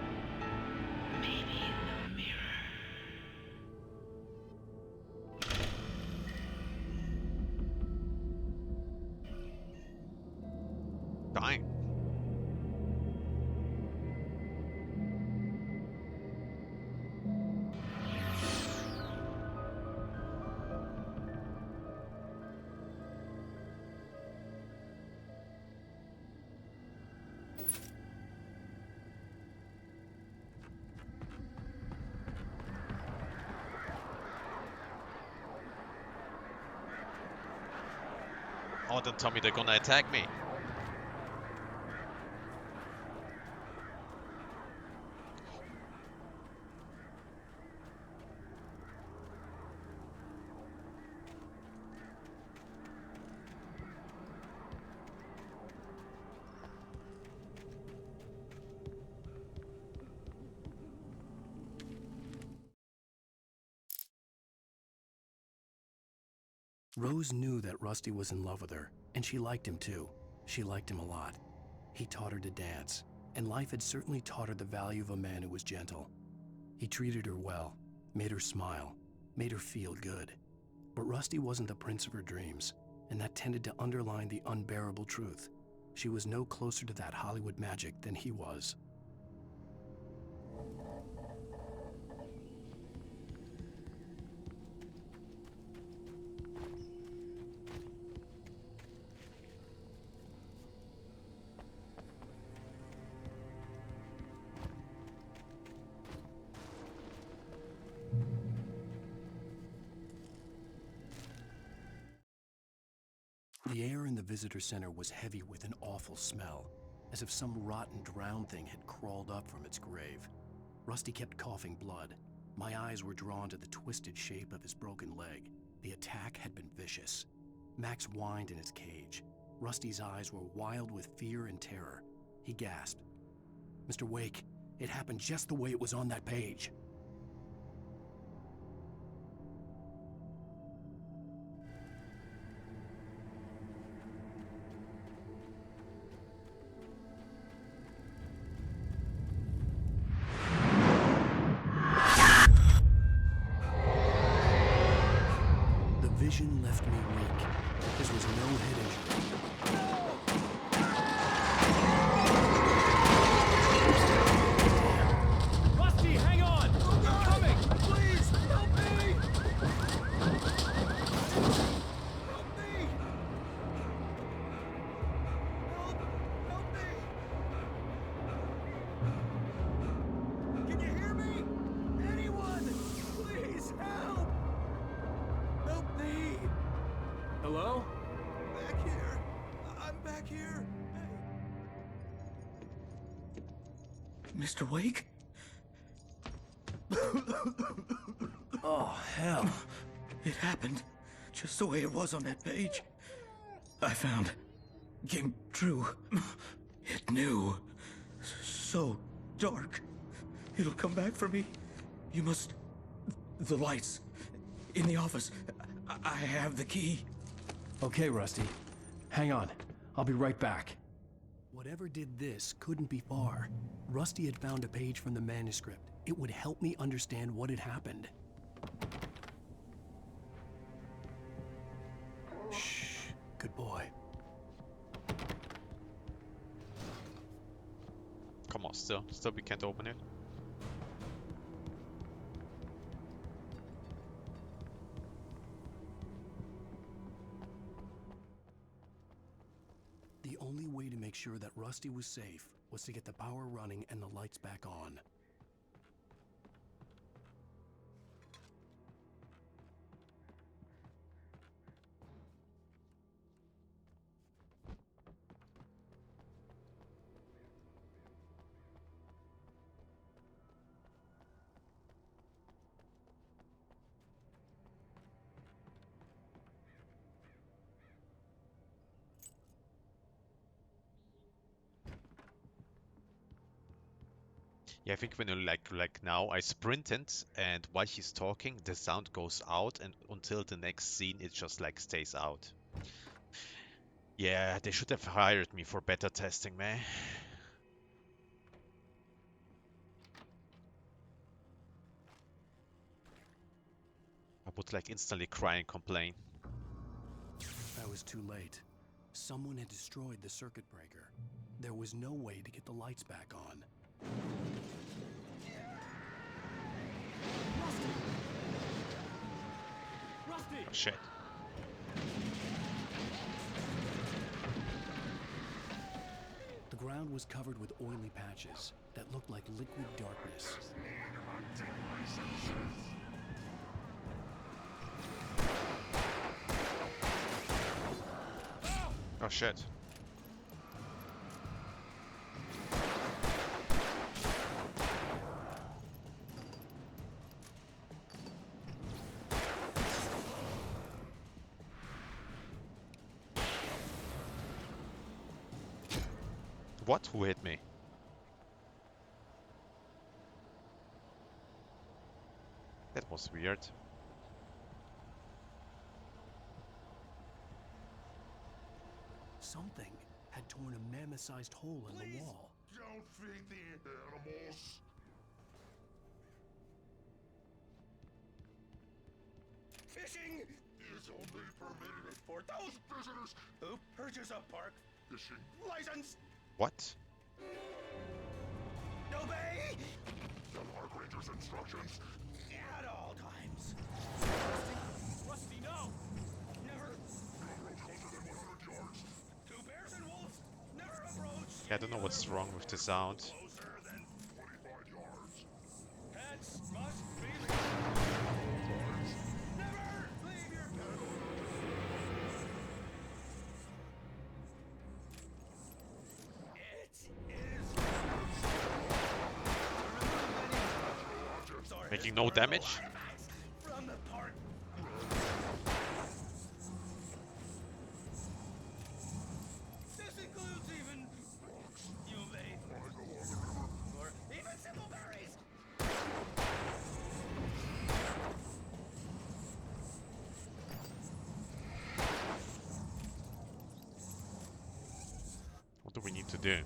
Maybe in the mirror. Dying. Oh, don't tell me they're gonna attack me. Rose knew that Rusty was in love with her, and she liked him too. She liked him a lot. He taught her to dance, and life had certainly taught her the value of a man who was gentle. He treated her well, made her smile, made her feel good. But Rusty wasn't the prince of her dreams, and that tended to underline the unbearable truth. She was no closer to that Hollywood magic than he was. The air in the visitor center was heavy with an awful smell, as if some rotten drowned thing had crawled up from its grave. Rusty kept coughing blood. My eyes were drawn to the twisted shape of his broken leg. The attack had been vicious. Max whined in his cage. Rusty's eyes were wild with fear and terror. He gasped. Mr. Wake, it happened just the way it was on that page. The vision left me weak. This was no head injury. Rusty, hang on! They're coming! Please, help me! Help me! Help me! Can you hear me? Anyone! Please, help! Help me! Hello? Back here! I'm back here! Mr. Wake? Oh, hell. It happened just the way it was on that page. I found. Came true. It knew. So dark. It'll come back for me. You must. The lights. In the office. I have the key. Okay, Rusty. Hang on. I'll be right back. Whatever did this couldn't be far. Rusty had found a page from the manuscript. It would help me understand what had happened. Shh. Good boy. Come on, still we can't open it. The only way to make sure that Rusty was safe was to get the power running and the lights back on. Yeah, I think when you like now, I sprinted, and while he's talking, the sound goes out, and until the next scene, it just like stays out. Yeah, they should have hired me for better testing, man. I would like instantly cry and complain. I was too late. Someone had destroyed the circuit breaker. There was no way to get the lights back on. Rusty! Shit. The ground was covered with oily patches that looked like liquid darkness. Oh shit. What? Who hit me? That was weird. Something had torn a mammoth-sized hole in the wall. Don't feed the animals. Fishing is only permitted for those visitors who purchase a park fishing license. What? Obey the park ranger's instructions at all times. Rusty, no! Never. approach closer than 100 yards. Two bears and wolves. Never approach. Yeah, I don't know what's wrong with the sound. Closer than 25 yards. pets must be leaved. Never leave your pet. Making no damage? From the park. This includes even you, do we need to do?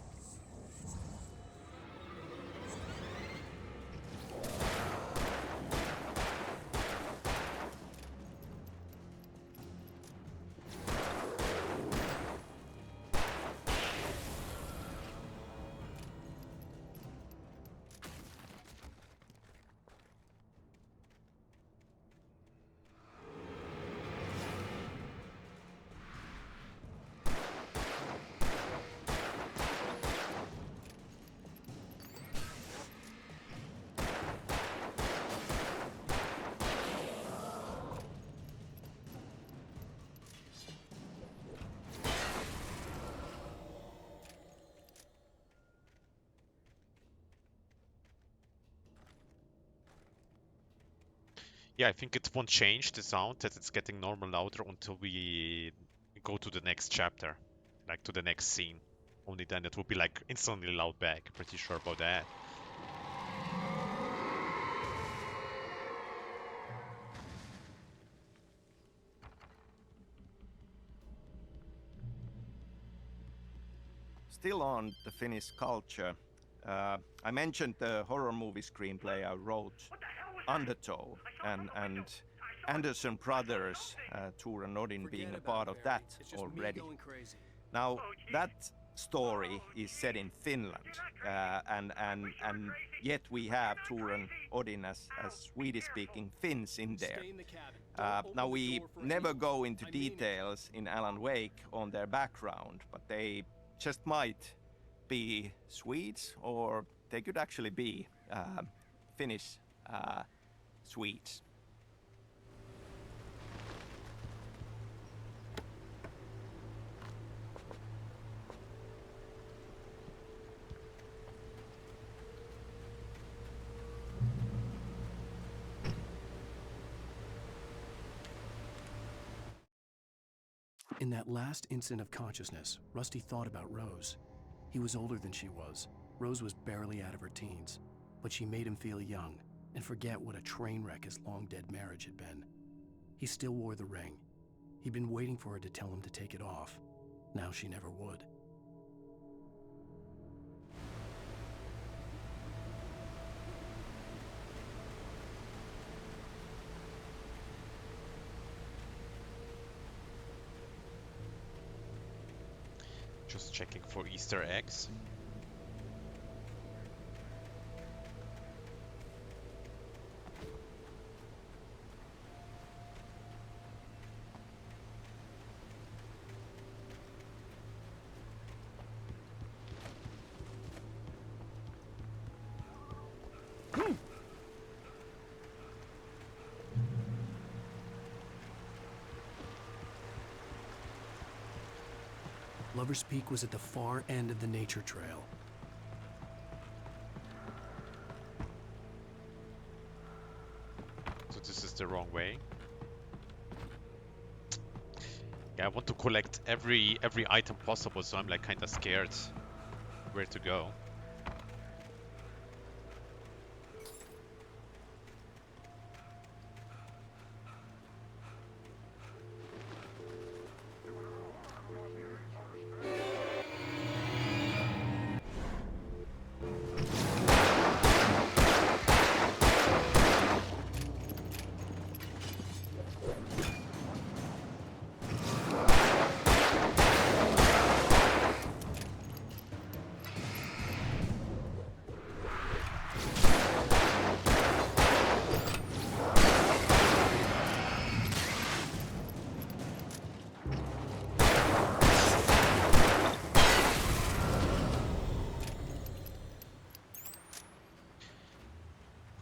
Yeah, I think it won't change the sound, that it's getting normal louder until we go to the next chapter, like to the next scene. Only then it will be like instantly loud back. Pretty sure about that. Still on the Finnish culture, I mentioned the horror movie screenplay I wrote, Undertow, and Anderson Brothers, Tor and Odin being a part of that already. Now, that story is set in Finland, and yet we have Tor and Odin as Swedish-speaking Finns in there. Now, we never go into details in Alan Wake on their background, but they just might be Swedes, or they could actually be Finnish Swedes. In that last instant of consciousness, Rusty thought about Rose. He was older than she was. Rose was barely out of her teens, but she made him feel young and forget what a train wreck his long-dead marriage had been. He still wore the ring. He'd been waiting for her to tell him to take it off. Now she never would. Just checking for Easter eggs. Lover's Peak was at the far end of the nature trail. So this is the wrong way. Yeah, I want to collect every item possible, so I'm like kinda scared where to go.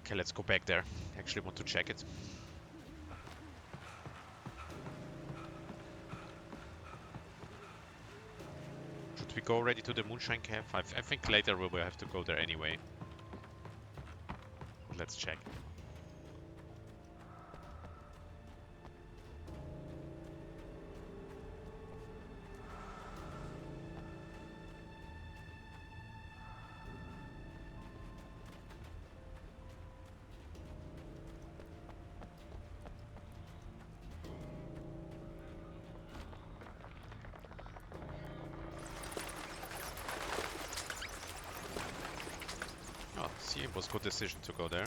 Okay, let's go back there. Actually want to check it. Should we go already to the Moonshine Cave? I think later we will have to go there anyway. Let's check. See, it was a good decision to go there.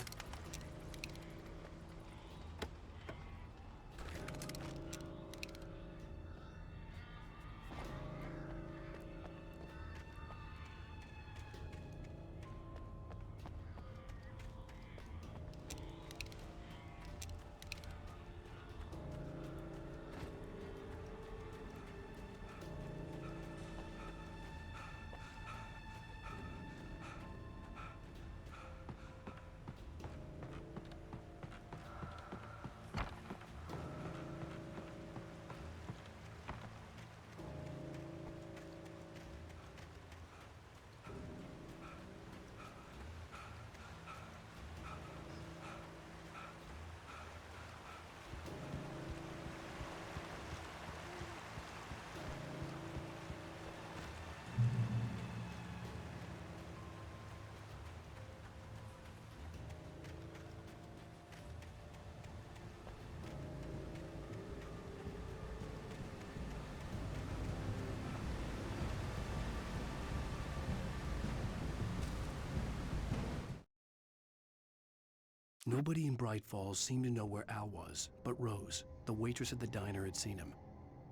Nobody in Bright Falls seemed to know where Al was, but Rose, the waitress at the diner, had seen him.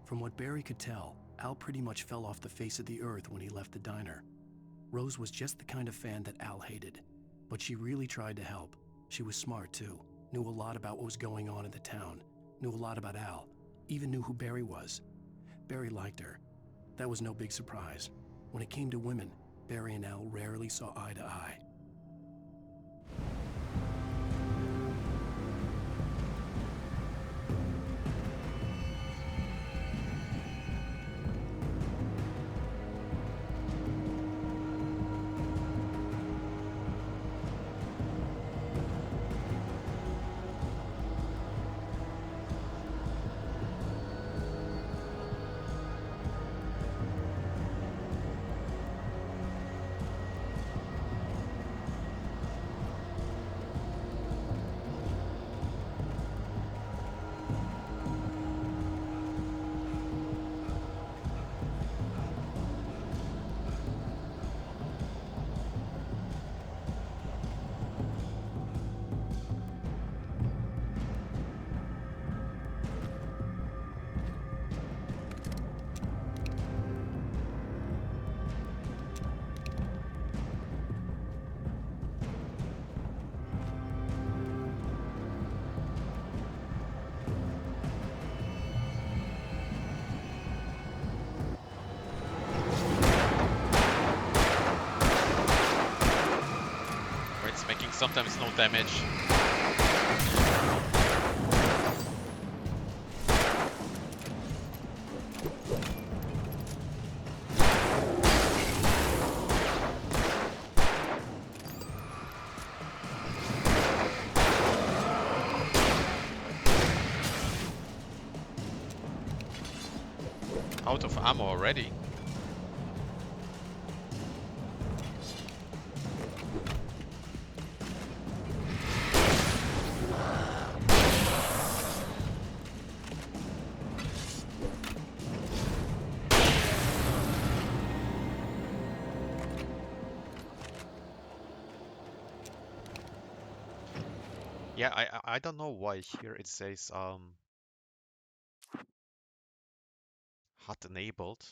From what Barry could tell, Al pretty much fell off the face of the earth when he left the diner. Rose was just the kind of fan that Al hated, but she really tried to help. She was smart too, knew a lot about what was going on in the town, knew a lot about Al, even knew who Barry was. Barry liked her. That was no big surprise. When it came to women, Barry and Al rarely saw eye to eye. Sometimes no damage. Out of ammo already. Yeah, I don't know why here it says HUD enabled.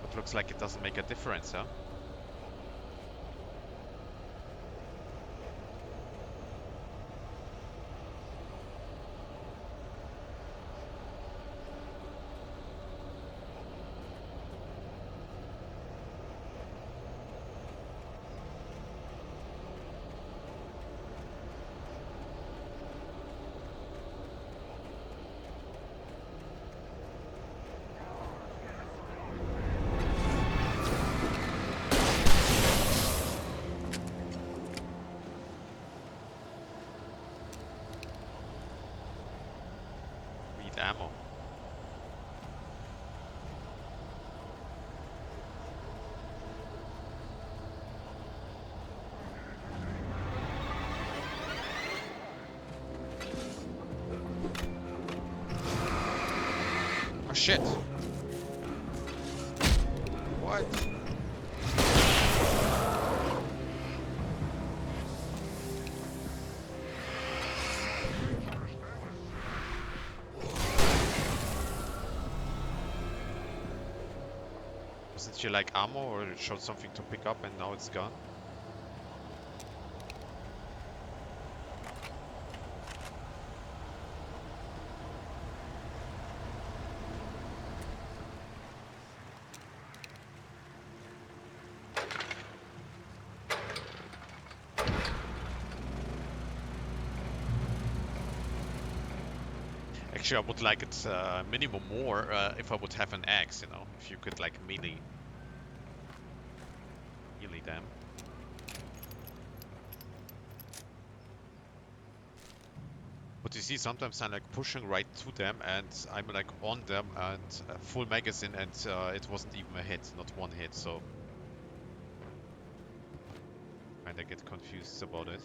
But looks like it doesn't make a difference, huh? shit! What? Wasn't here like ammo or it showed something to pick up and now it's gone? Actually, I would like it minimum more if I would have an axe, you know, if you could like melee them. But you see, sometimes I'm like pushing right to them and I'm like on them and full magazine and it wasn't even a hit, not one hit, so kinda get confused about it.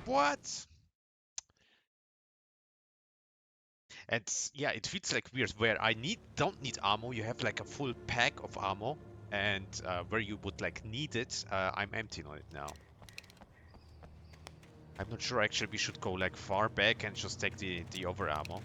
What? And yeah, it feels like weird where I don't need ammo. You have like a full pack of ammo, and where you would like need it, I'm empty on it now. I'm not sure actually we should go like far back and just take the over ammo.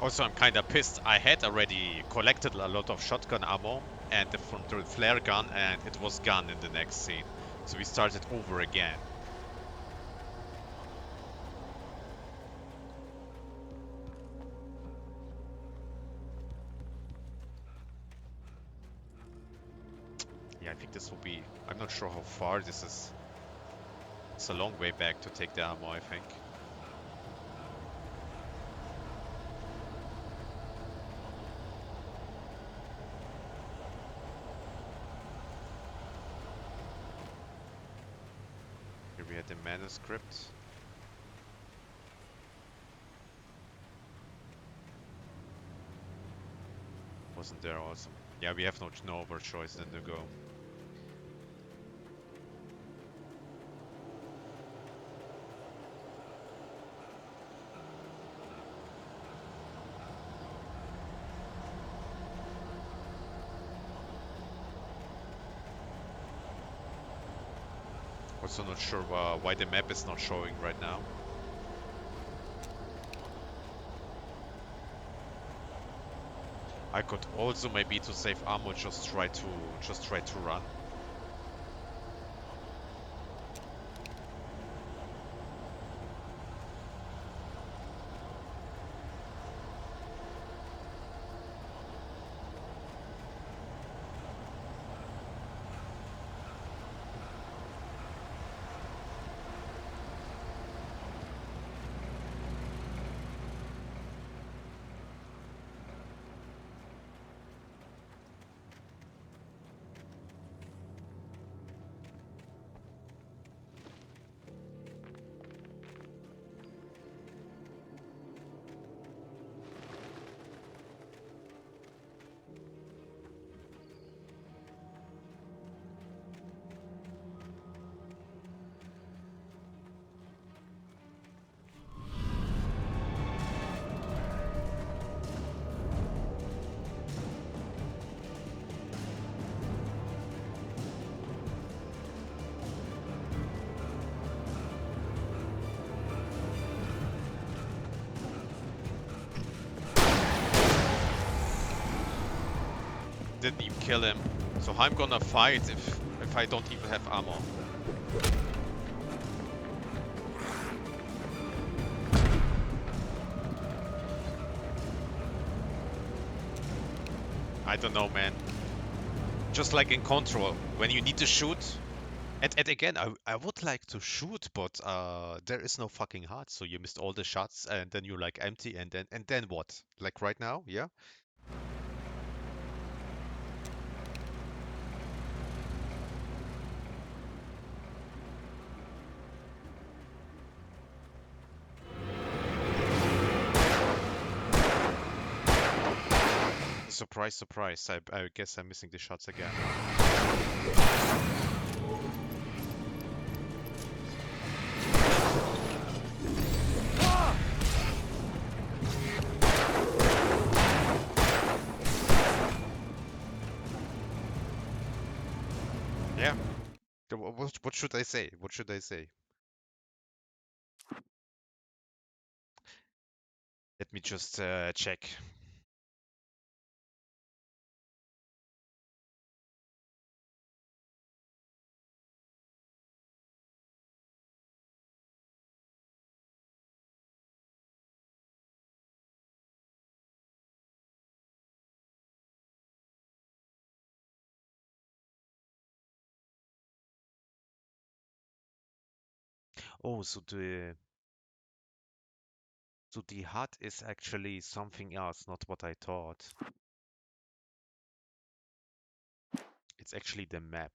Also, I'm kind of pissed. I had already collected a lot of shotgun ammo and the frontal flare gun, and it was gone in the next scene. So we started over again. Yeah, I think this will be... I'm not sure how far this is. It's a long way back to take the ammo, I think. Here we had the manuscript. Wasn't there also? Yeah, we have no other choice than to go. Also not sure why the map is not showing right now. I could also maybe to save ammo just try to run. didn't even kill him. So I'm gonna fight if I don't even have ammo. I don't know, man. Just like in Control, when you need to shoot. And again, I would like to shoot, but there is no fucking heart, so you missed all the shots, and then you're like empty, and then what? Like right now, yeah? Surprise, surprise. I guess I'm missing the shots again. Yeah. What should I say? What should I say? Let me just check. Oh, so the hut is actually something else, not what I thought. It's actually the map.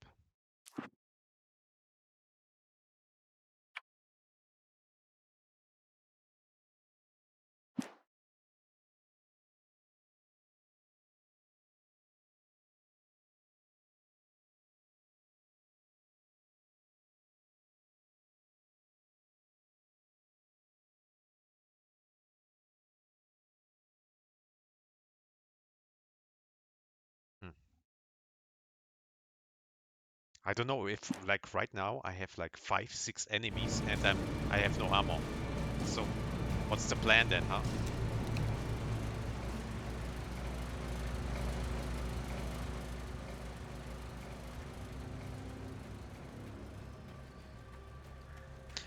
I don't know if, like, right now I have like 5, 6 enemies and I have no ammo. So, what's the plan then, huh?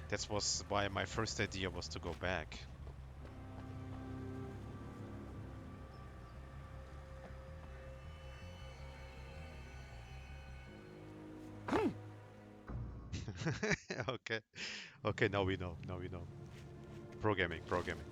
That was why my first idea was to go back. Okay. Okay, now we know. Now we know. Programming, programming.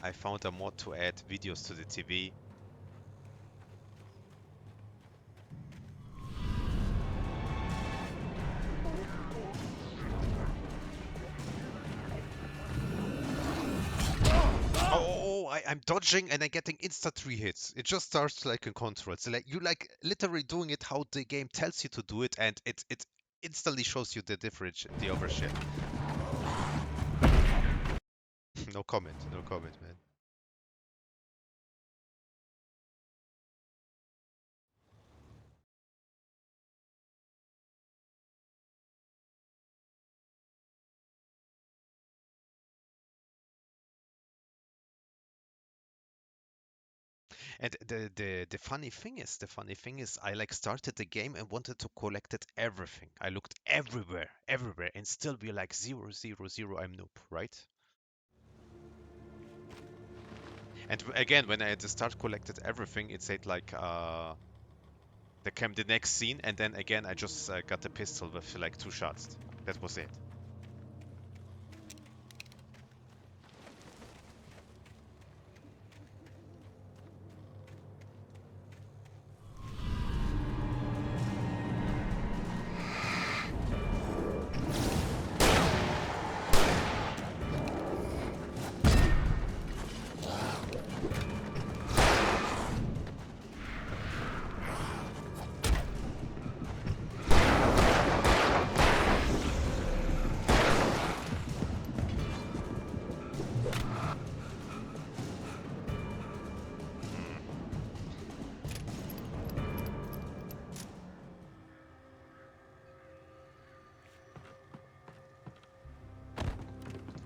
I found a mod to add videos to the TV. I'm dodging and I'm getting insta 3 hits. It just starts like in Control. So like you like literally doing it how the game tells you to do it, and it instantly shows you the difference, the overshit. No comment, man. And the funny thing is, I like started the game and wanted to collect it everything. I looked everywhere, and still we're like 0, 0, 0. I'm noob, right? And again, when I had to start collected everything, it said like there came the next scene, and then again I just got the pistol with like 2 shots. That was it.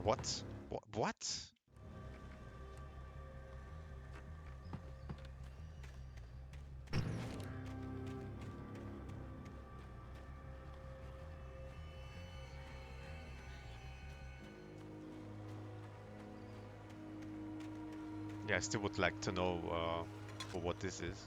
What? What? Yeah, I still would like to know what this is.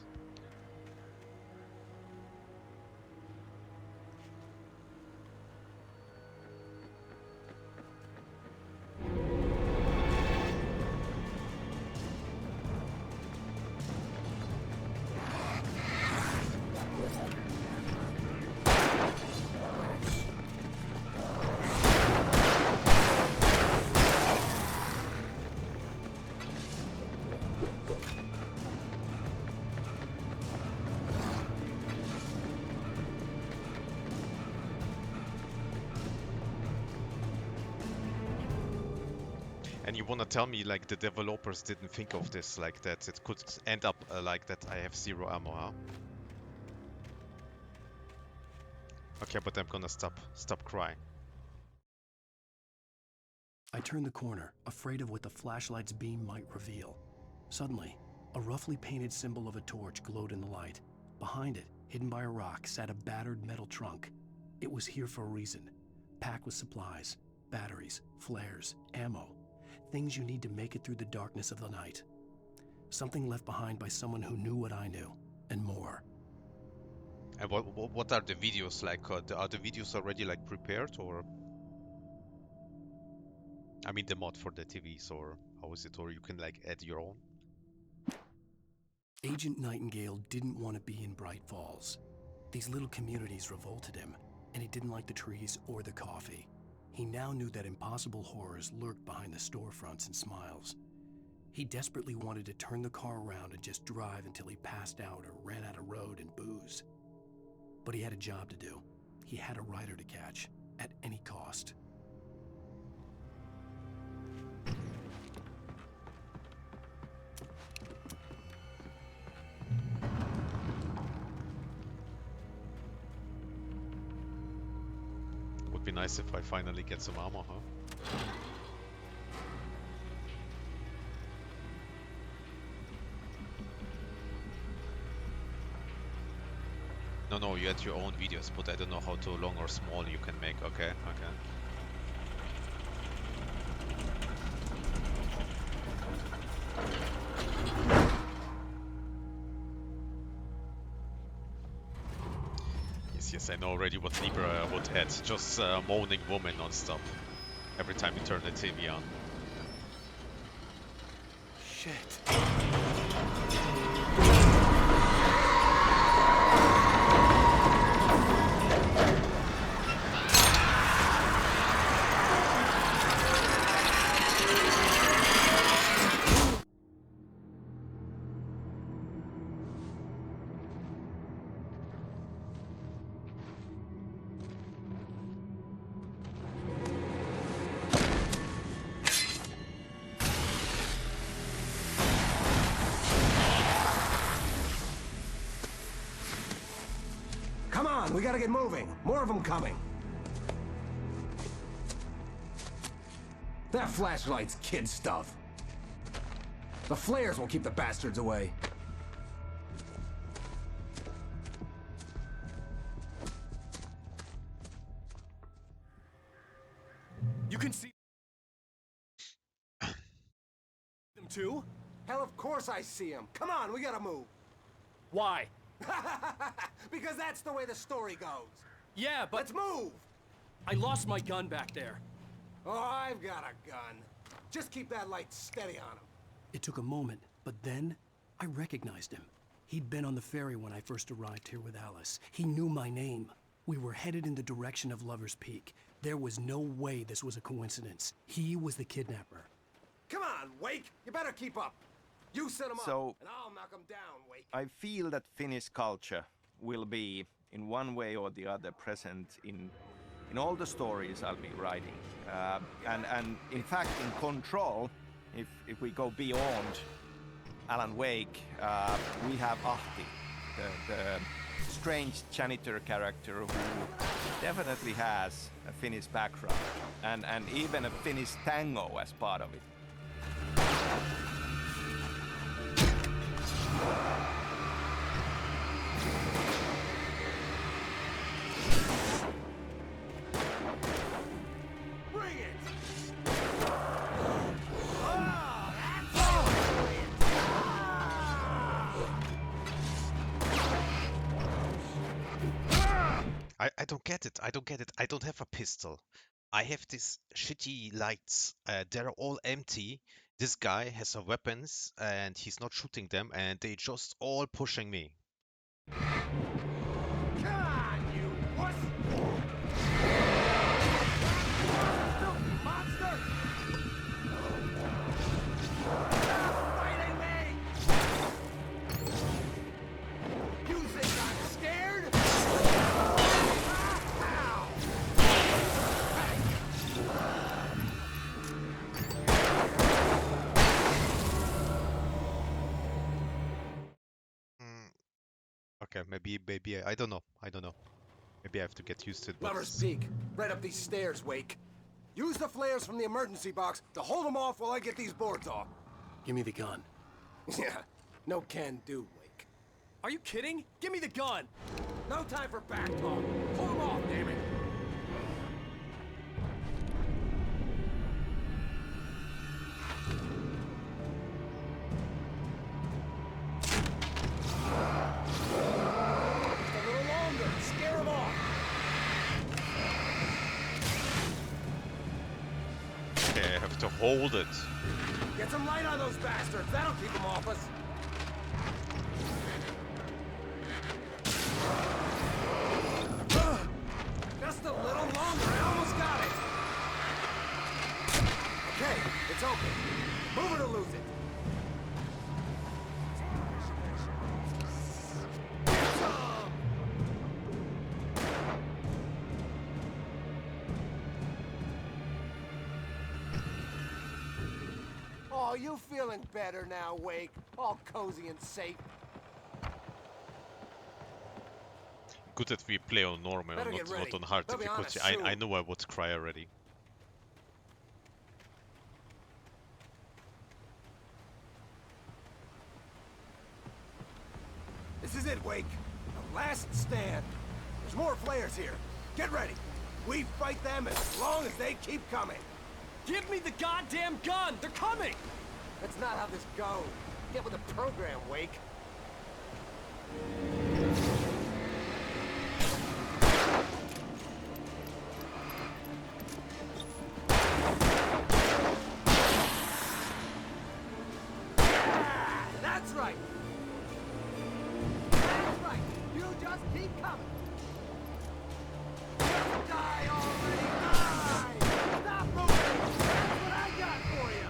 And you wanna tell me like the developers didn't think of this like that it could end up like that I have 0 ammo, huh? Okay, but I'm gonna stop crying. I turned the corner, afraid of what the flashlight's beam might reveal. Suddenly, a roughly painted symbol of a torch glowed in the light. Behind it, hidden by a rock, sat a battered metal trunk. It was here for a reason, packed with supplies, batteries, flares, ammo. Things you need to make it through the darkness of the night. Something left behind by someone who knew what I knew, and more. And what are the videos like? Are the videos already like prepared, or? I mean the mod for the TVs, or how is it? Or you can like add your own? Agent Nightingale didn't want to be in Bright Falls. These little communities revolted him, and he didn't like the trees or the coffee. He now knew that impossible horrors lurked behind the storefronts and smiles. He desperately wanted to turn the car around and just drive until he passed out or ran out of road and booze. But he had a job to do. He had a rider to catch, at any cost. Would be nice if I finally get some armor, huh? No, you had your own videos, but I don't know how too long or small you can make. Okay. Yes, I know already what Libra would add. Just moaning woman non-stop. Every time you turn the TV on. Shit. We gotta get moving. More of them coming. That flashlight's kid stuff. The flares will keep the bastards away. You can see them too? Hell, of course I see them. Come on, we gotta move. Why? Because that's the way the story goes. Yeah, but... Let's move! I lost my gun back there. Oh, I've got a gun. Just keep that light steady on him. It took a moment, but then I recognized him. He'd been on the ferry when I first arrived here with Alice. He knew my name. We were headed in the direction of Lover's Peak. There was no way this was a coincidence. He was the kidnapper. Come on, Wake! You better keep up. You set him up, and I'll knock him down, Wake. I feel that Finnish culture will be, in one way or the other, present in all the stories I'll be writing. And in fact, in Control, if we go beyond Alan Wake, we have Ahti, the strange janitor character who definitely has a Finnish background and even a Finnish tango as part of it. I don't get it. I don't get it. I don't have a pistol. I have these shitty lights. They're all empty. This guy has some weapons and he's not shooting them and they just all pushing me. Come on, you wuss! Filthy monster! Stop fighting me! You think I'm scared? Okay, maybe I don't know. Maybe I have to get used to it. Lover's Peak, right up these stairs, Wake. Use the flares from the emergency box to hold them off while I get these boards off. Give me the gun. Yeah, no can do, Wake. Are you kidding? Give me the gun! No time for back talk. Pull them off, damn it! Okay, I have to hold it. Get some light on those bastards. That'll keep them off us. Just a little longer. I almost got it. Okay, it's open. Move it or lose it. Oh, you feeling better now, Wake? All cozy and safe. Good that we play on normal, not on hard difficulty. I know I would cry already. This is it, Wake. The last stand. There's more flares here. Get ready. We fight them as long as they keep coming. Give me the goddamn gun! They're coming! That's not how this goes. Get with the program, Wake. That's right. That's right. You just keep coming. Just die already. Die! Stop moving! That's what I got for you!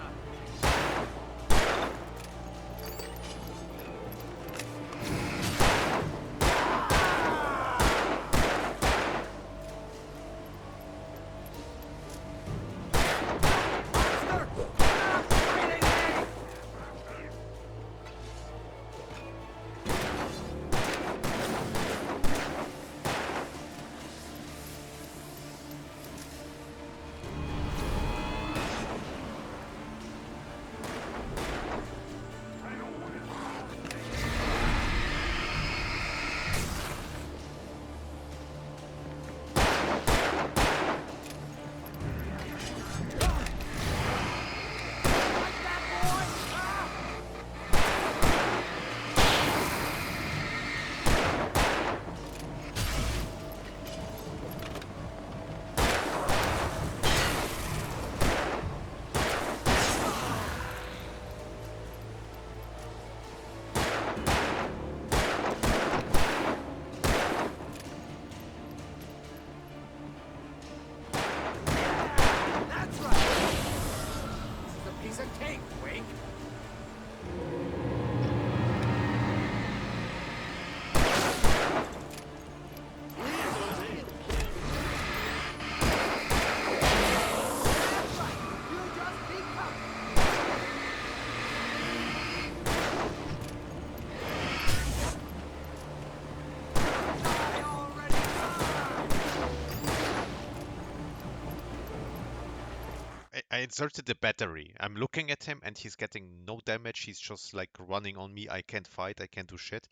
I inserted the battery. I'm looking at him and he's getting no damage. He's just like running on me. I can't fight. I can't do shit.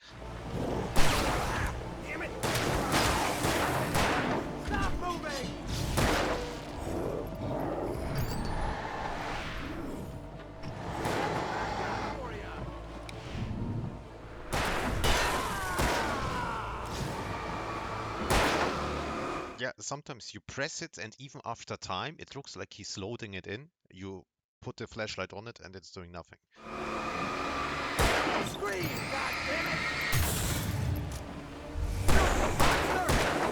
Damn it! Stop moving! Yeah, sometimes you press it and even after time, it looks like he's loading it in. You put the flashlight on it and it's doing nothing. Scream, goddammit!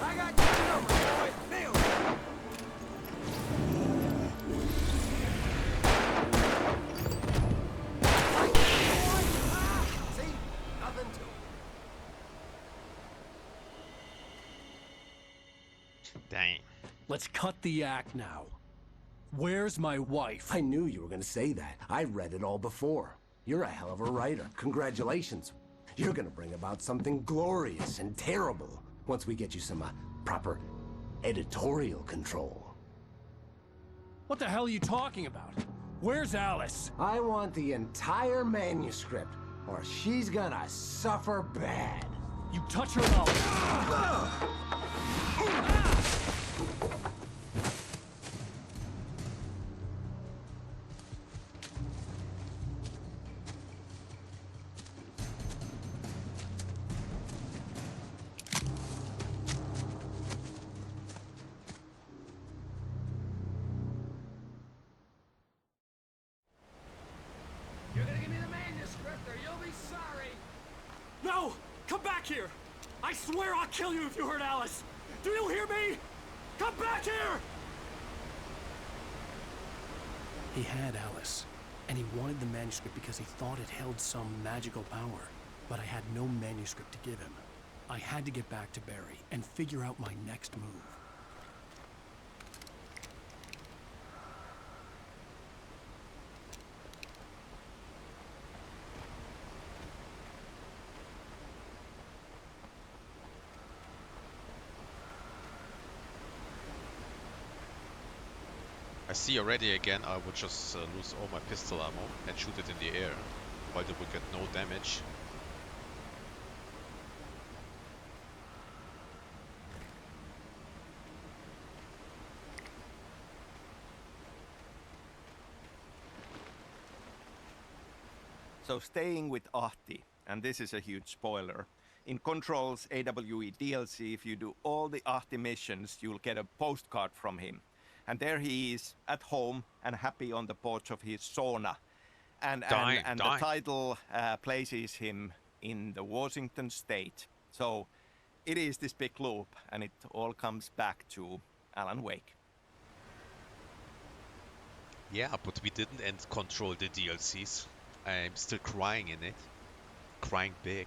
I got your number, boy. Nailed it. See? Nothing to it. Dang. Let's cut the act now. Where's my wife? I knew you were gonna say that. I read it all before. You're a hell of a writer. Congratulations. You're gonna bring about something glorious and terrible once we get you some proper editorial control. What the hell are you talking about? Where's Alice? I want the entire manuscript, or she's gonna suffer bad. You touch her mouth. You're gonna give me the manuscript or you'll be sorry. No! Come back here! I swear I'll kill you if you hurt Alice! Do you hear me? Come back here! He had Alice, and he wanted the manuscript because he thought it held some magical power. But I had no manuscript to give him. I had to get back to Barry and figure out my next move. I see already again, I would just lose all my pistol ammo and shoot it in the air, while it would get no damage. So staying with Ahti, and this is a huge spoiler. In Control's AWE DLC, if you do all the Ahti missions, you'll get a postcard from him. And there he is, at home and happy on the porch of his sauna. And the title places him in the Washington state. So it is this big loop, and it all comes back to Alan Wake. Yeah, but we didn't end Control the DLCs. I'm still crying in it. Crying big.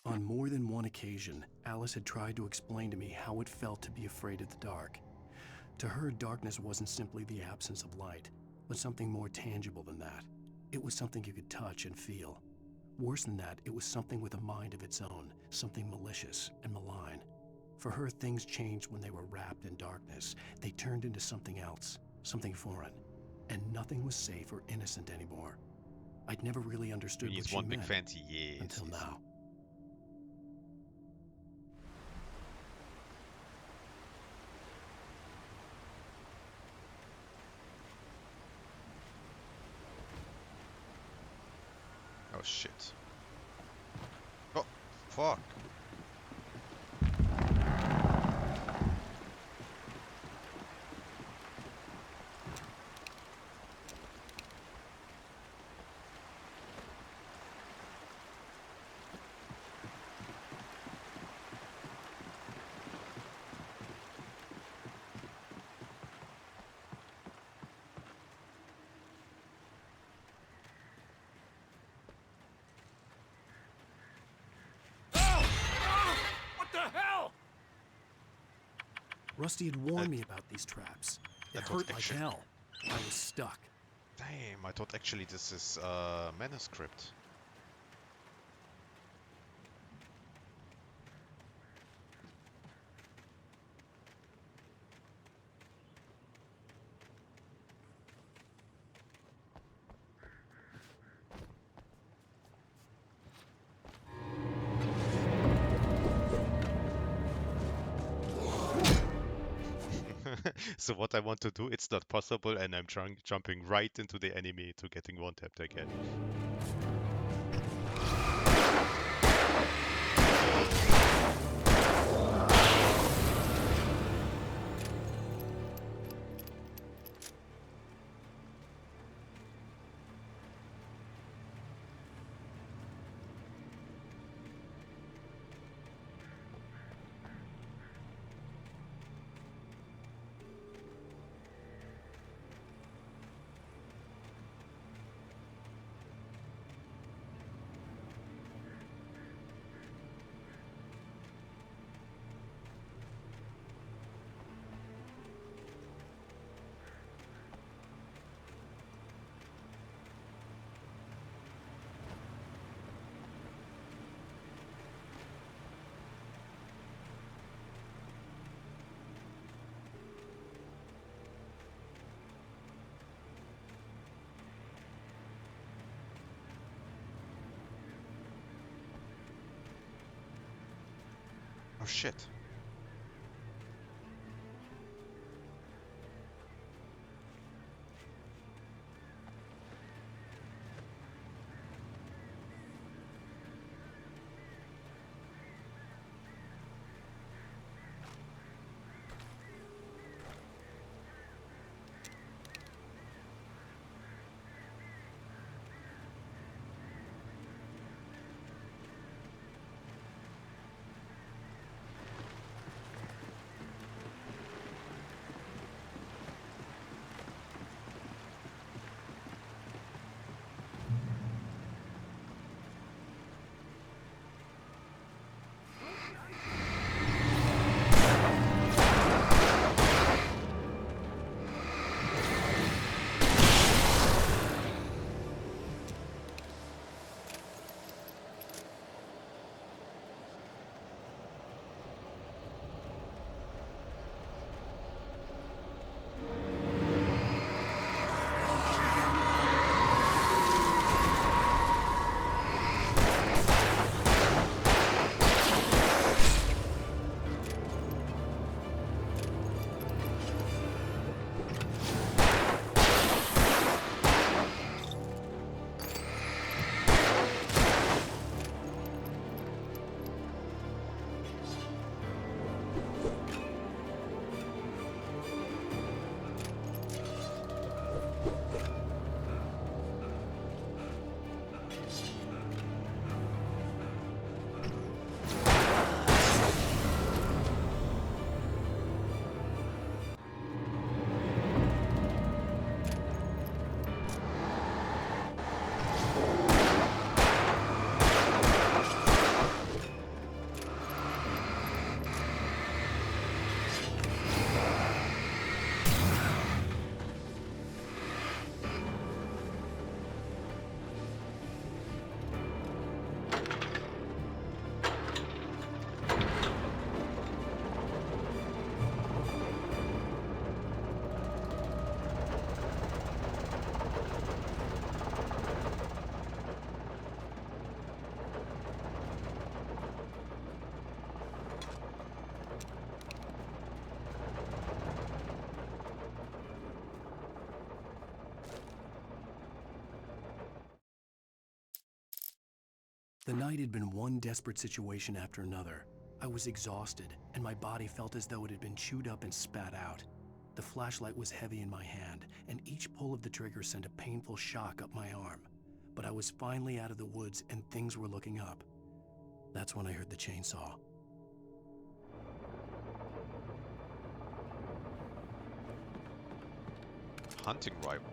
On more than one occasion, Alice had tried to explain to me how it felt to be afraid of the dark. To her, darkness wasn't simply the absence of light, but something more tangible than that. It was something you could touch and feel. Worse than that, it was something with a mind of its own, something malicious and malign. For her, things changed when they were wrapped in darkness. They turned into something else, something foreign, and nothing was safe or innocent anymore. I'd never really understood what she meant big fancy, yes, until now. Oh shit. Oh, fuck. Rusty had warned me about these traps. It hurt like hell. I was stuck. Damn, I thought actually this is manuscript. So what I want to do, it's not possible, and I'm jumping right into the enemy to getting one-tapped again. Oh shit. The night had been one desperate situation after another. I was exhausted, and my body felt as though it had been chewed up and spat out. The flashlight was heavy in my hand, and each pull of the trigger sent a painful shock up my arm. But I was finally out of the woods, and things were looking up. That's when I heard the chainsaw. Hunting rifle.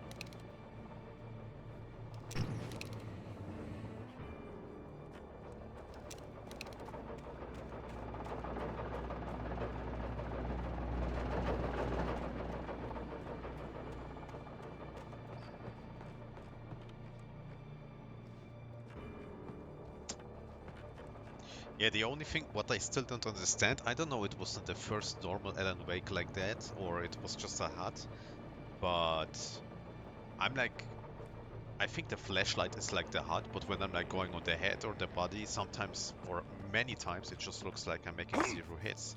Yeah, the only thing what I still don't understand, I don't know, it wasn't the first normal Alan Wake like that, or it was just a hut, but I'm like, I think the flashlight is like the HUD, but when I'm like going on the head or the body, sometimes or many times it just looks like I'm making 0 hits.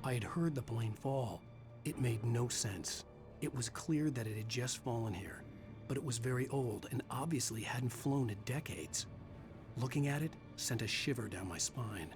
I had heard the plane fall. It made no sense. It was clear that it had just fallen here, but it was very old and obviously hadn't flown in decades. Looking at it sent a shiver down my spine.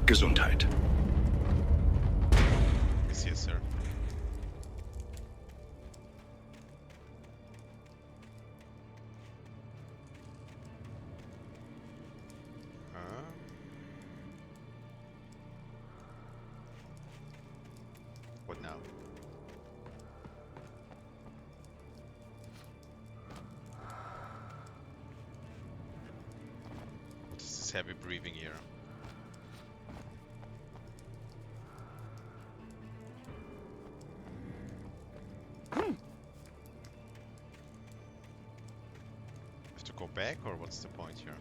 Gesundheit. Yes, sir. What now? What is this heavy breathing here? Go back, or what's the point here?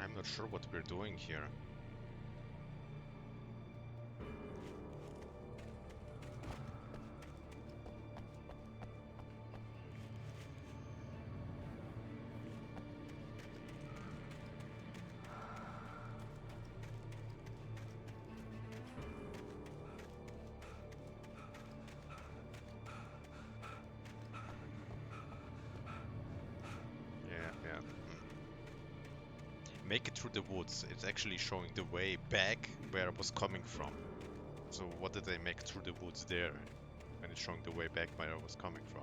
I'm not sure what we're doing here. Yeah. Make it through the woods. It's actually showing the way back where I was coming from. So what did I make through the woods there? And it's showing the way back where I was coming from.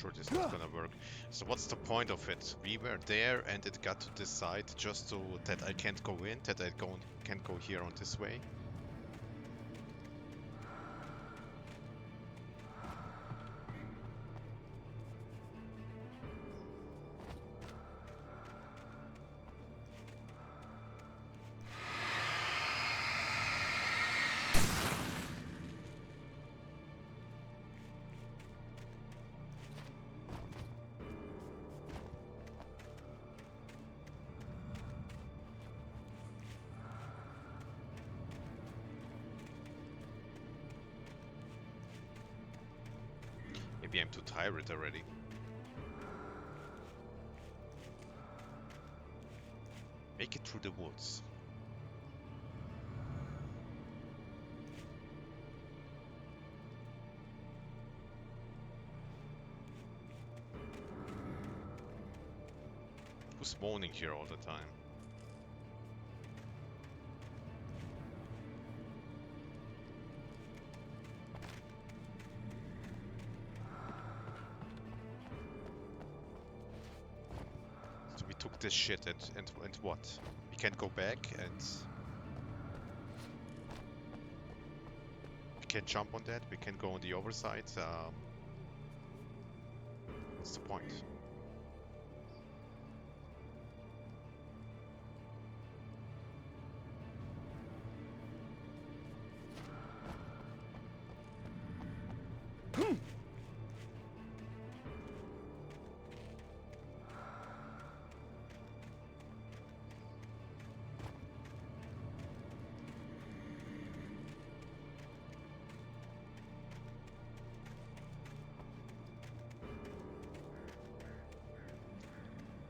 sure this is not gonna work. So what's the point of it? We were there and it got to this side just so that I can't go in, that I can't go here on this way. Maybe I'm too tired already. Make it through the woods. Who's moaning here all the time? Took this shit and what? We can't go back and we can't jump on that. We can go on the overside. What's the point?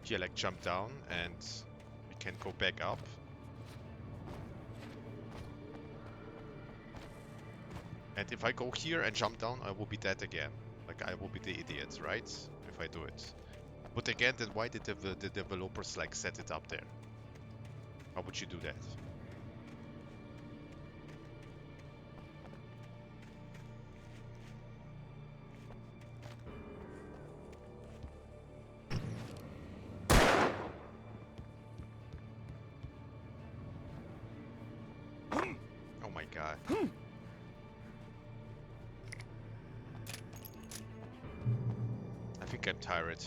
Here, like jump down and we can go back up. And if I go here and jump down, I will be dead again. Like I will be the idiot, right? If I do it. But again, then why did the developers like set it up there? How would you do that? I think I'm tired.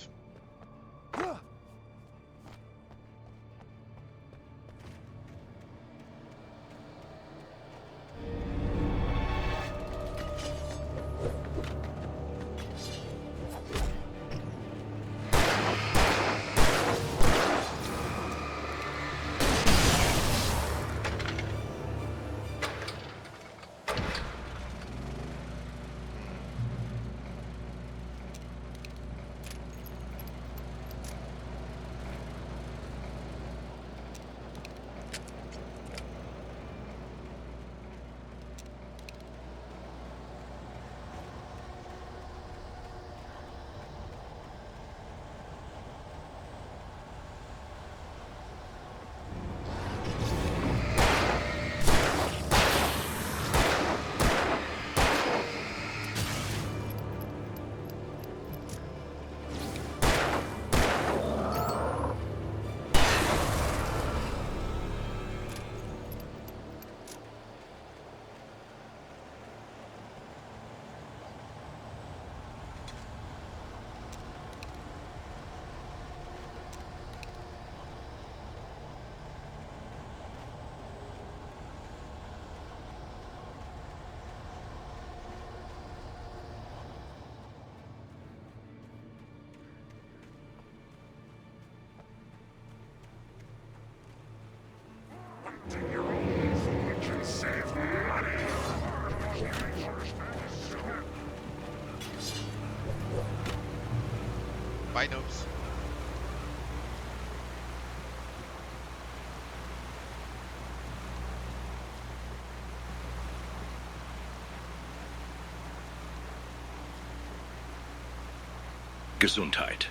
Bye, Noobs. Gesundheit.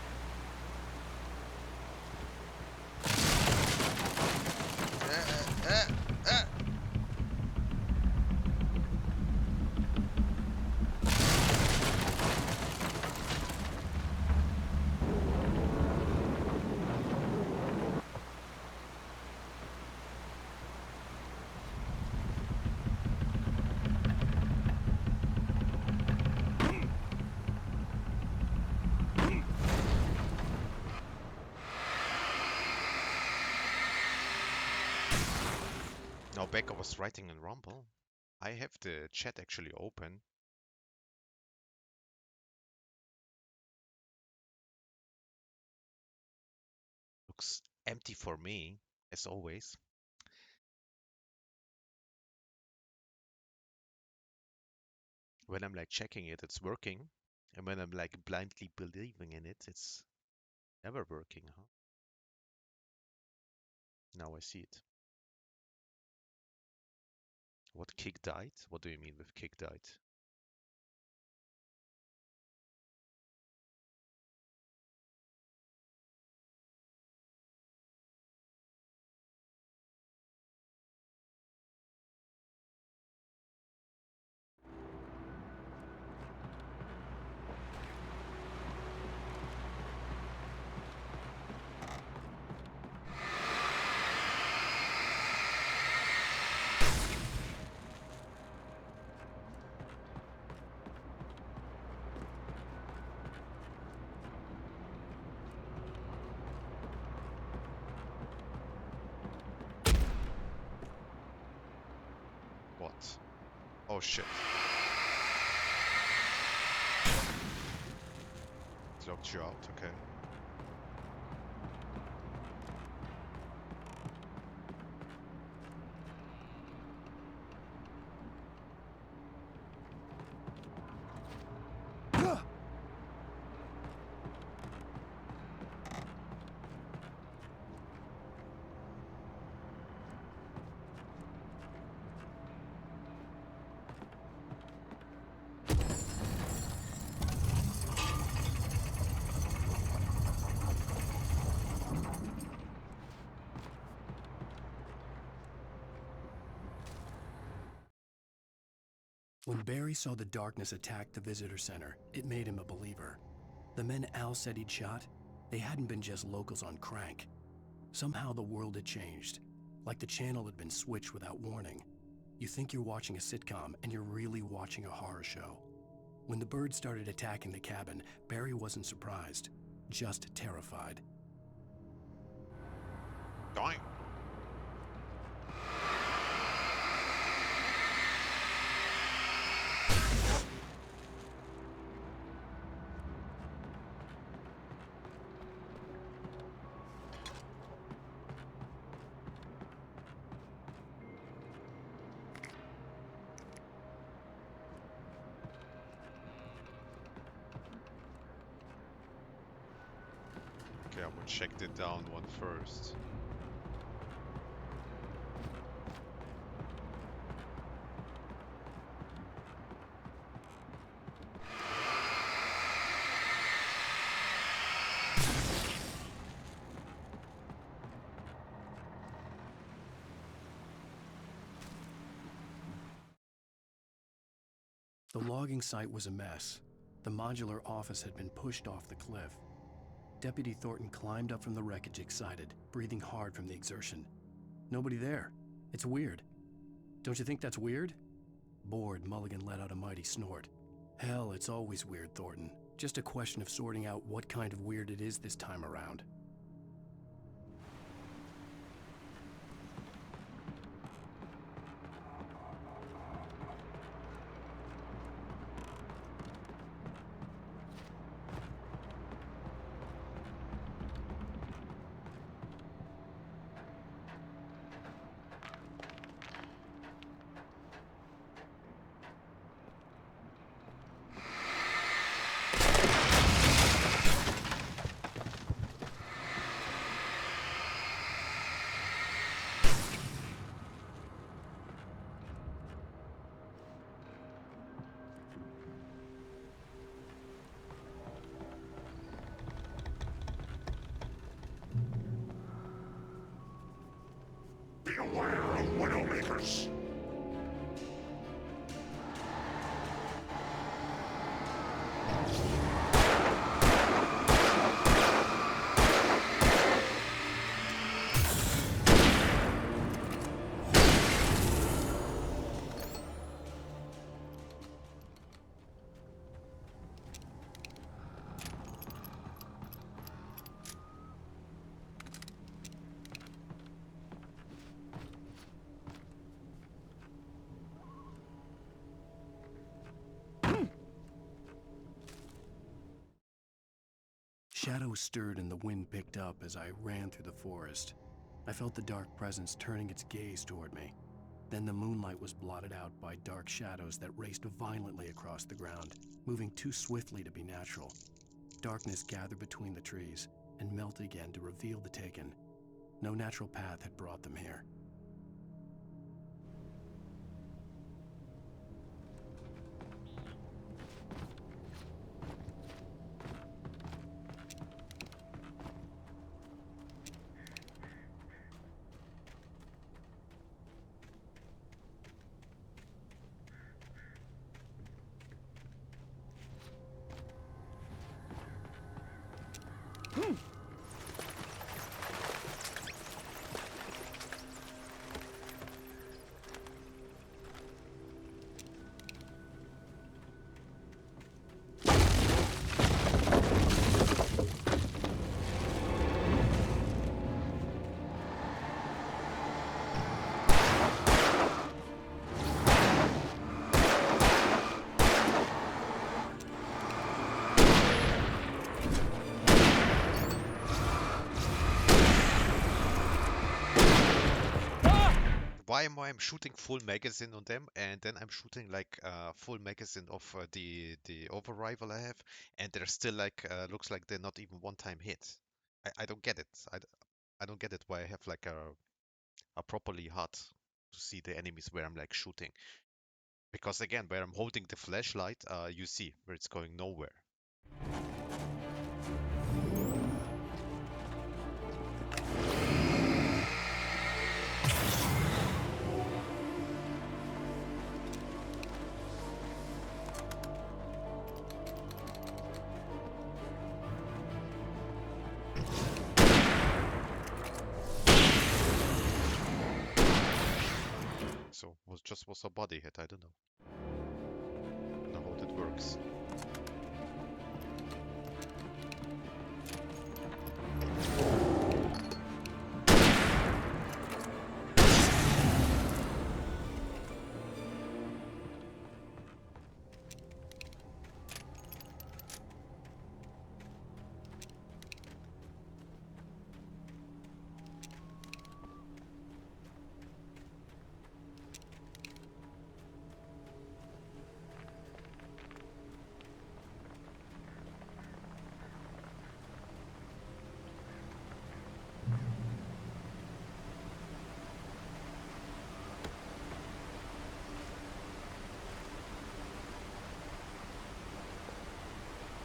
Now back I was writing in Rumble. I have the chat actually open. Looks empty for me, as always. When I'm like checking it, it's working. And when I'm like blindly believing in it, it's never working, huh? Now I see it. What, kick died? What do you mean with kick died? What? Oh shit. It locked you out, okay. When Barry saw the darkness attack the visitor center, it made him a believer. The men Al said he'd shot, they hadn't been just locals on crank. Somehow the world had changed, like the channel had been switched without warning. You think you're watching a sitcom, and you're really watching a horror show. When the birds started attacking the cabin, Barry wasn't surprised, just terrified. Dying. Okay, I will check the down one first. The logging site was a mess. The modular office had been pushed off the cliff. Deputy Thornton climbed up from the wreckage excited, breathing hard from the exertion. Nobody there. It's weird. Don't you think that's weird? Bored, Mulligan let out a mighty snort. Hell, it's always weird, Thornton. Just a question of sorting out what kind of weird it is this time around. Beware of Widowmakers! Shadows stirred and the wind picked up as I ran through the forest. I felt the dark presence turning its gaze toward me. Then the moonlight was blotted out by dark shadows that raced violently across the ground, moving too swiftly to be natural. Darkness gathered between the trees and melted again to reveal the Taken. No natural path had brought them here. Why am I shooting full magazine on them, and then I'm shooting like full magazine of the over rifle I have, and they're still like looks like they're not even one-time hit. I don't get it. I don't get it why I have like a properly hard to see the enemies where I'm like shooting. Because again, where I'm holding the flashlight, you see where it's going nowhere. So was a body hit, I don't know. Know how that works.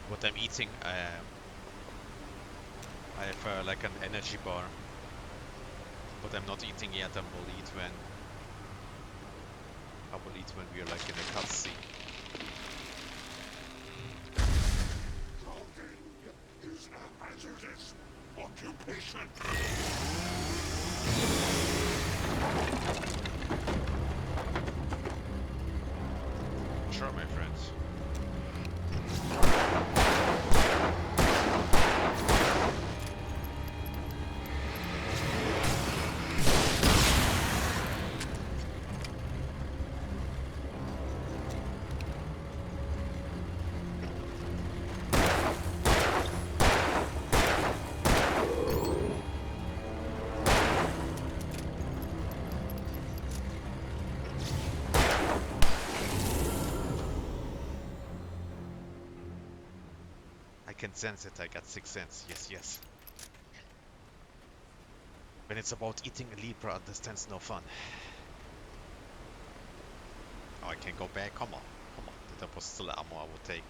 What I'm eating, I have like an energy bar, but I'm not eating yet. I will eat when we are like in a cutscene. Clothing is a hazardous occupation. Sure, my friends. I can sense it, I got sixth sense, yes. When it's about eating, a Libra understands no fun. Oh, I can go back, come on. That was still ammo I would take.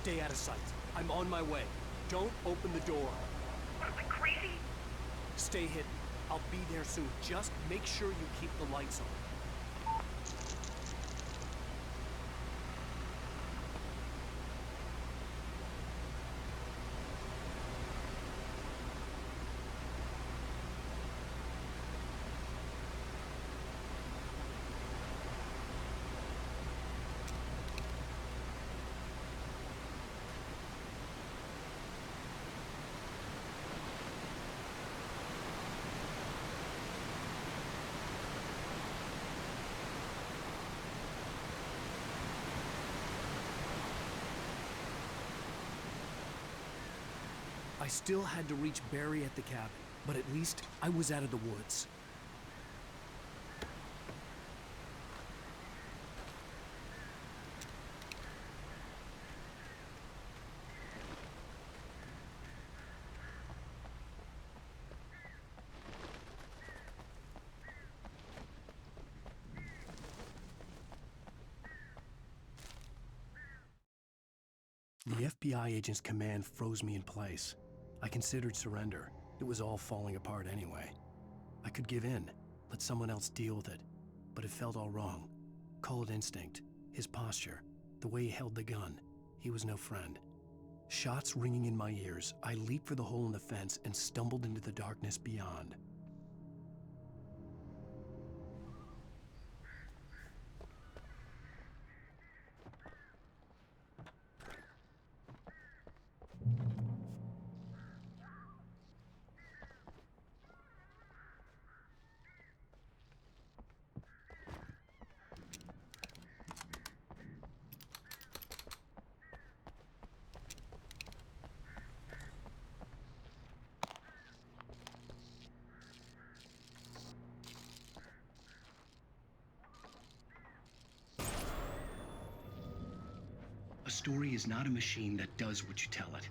Stay out of sight. I'm on my way. Don't open the door. What, am I crazy? Stay hidden. I'll be there soon. Just make sure you keep the lights on. I still had to reach Barry at the cabin, but at least I was out of the woods. The FBI agent's command froze me in place. I considered surrender. It was all falling apart anyway. I could give in, let someone else deal with it, but it felt all wrong. Call it instinct, his posture, the way he held the gun. He was no friend. Shots ringing in my ears, I leaped for the hole in the fence and stumbled into the darkness beyond. A story is not a machine that does what you tell it.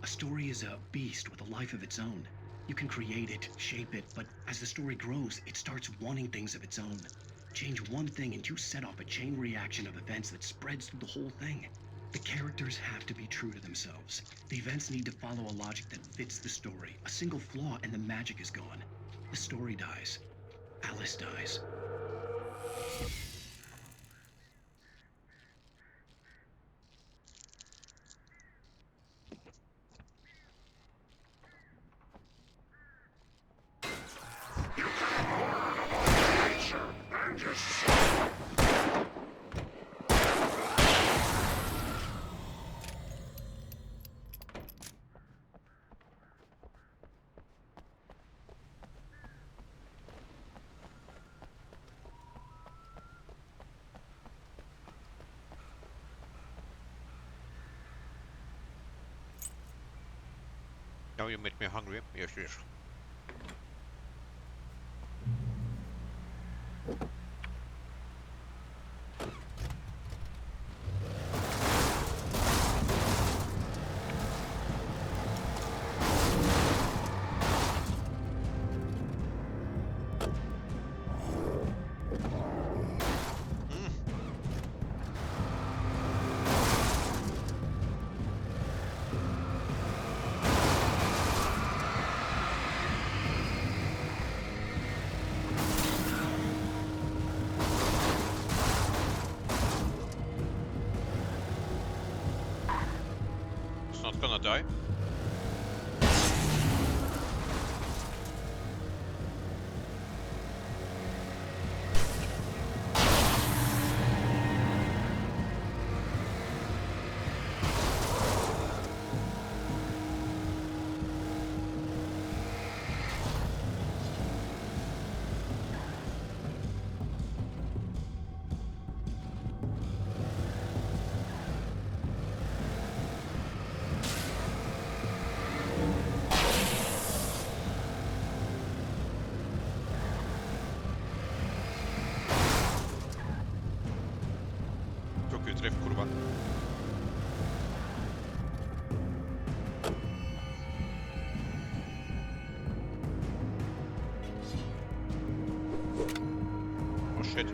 A story is a beast with a life of its own. You can create it, shape it, but as the story grows, it starts wanting things of its own. Change one thing and you set off a chain reaction of events that spreads through the whole thing. The characters have to be true to themselves. The events need to follow a logic that fits the story. A single flaw and the magic is gone. The story dies. Alice dies. Now you made me hungry. Yes, yes. Gonna die. Tref, kurwa. Oh shit.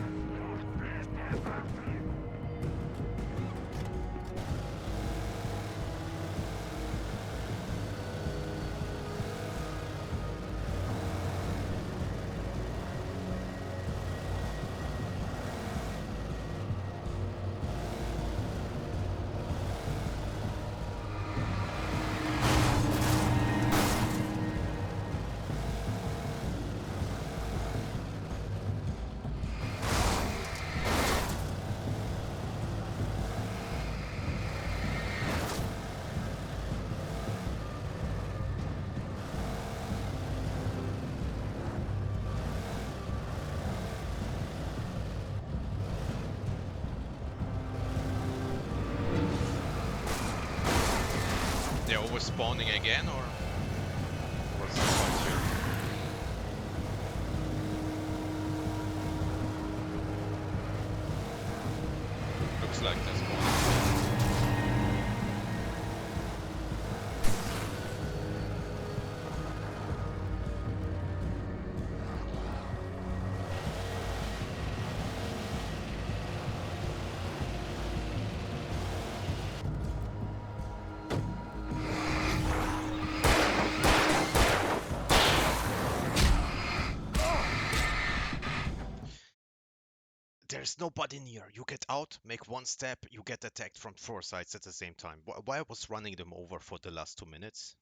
we're spawning again, or what's the point here? Looks like they're spawning. There's nobody near. You get out, make one step, you get attacked from 4 sides at the same time. Why I was running them over for the last 2 minutes?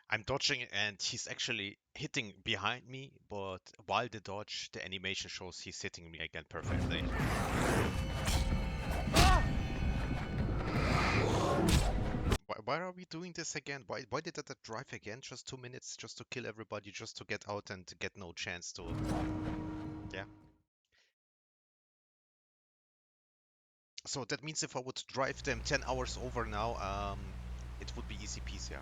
I'm dodging and he's actually hitting behind me, but while the dodge, the animation shows he's hitting me again perfectly. Why are we doing this again? Why did that drive again? Just 2 minutes just to kill everybody, just to get out and get no chance to... Yeah. So that means if I would drive them 10 hours over now, it would be easy peasy, yeah?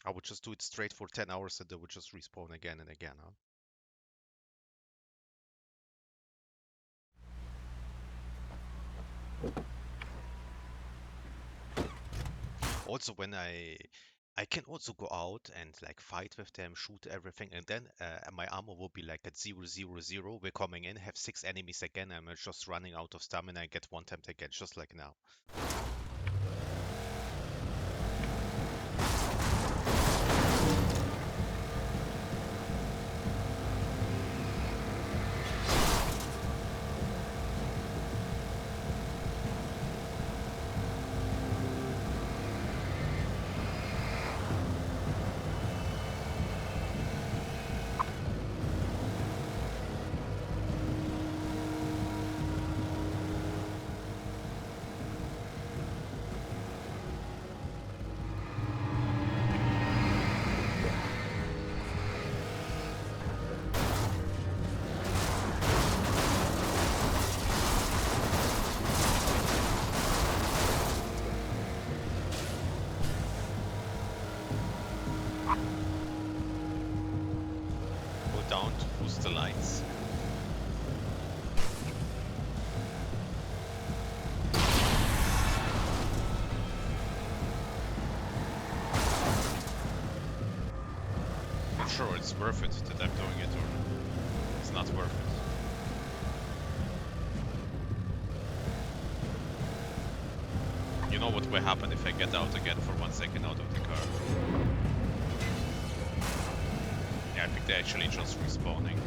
I would just do it straight for 10 hours and they would just respawn again and again, huh? Also, when I can also go out and like fight with them, shoot everything, and then my armor will be like at 000. We're coming in, have 6 enemies again, I'm just running out of stamina and get one attempt again, just like now. Down to boost the lights. Not sure it's worth it that I'm doing it, or it's not worth it. You know what will happen if I get out again for 1 second out of the car. I think they're actually just respawning.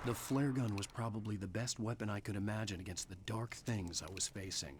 The flare gun was probably the best weapon I could imagine against the dark things I was facing.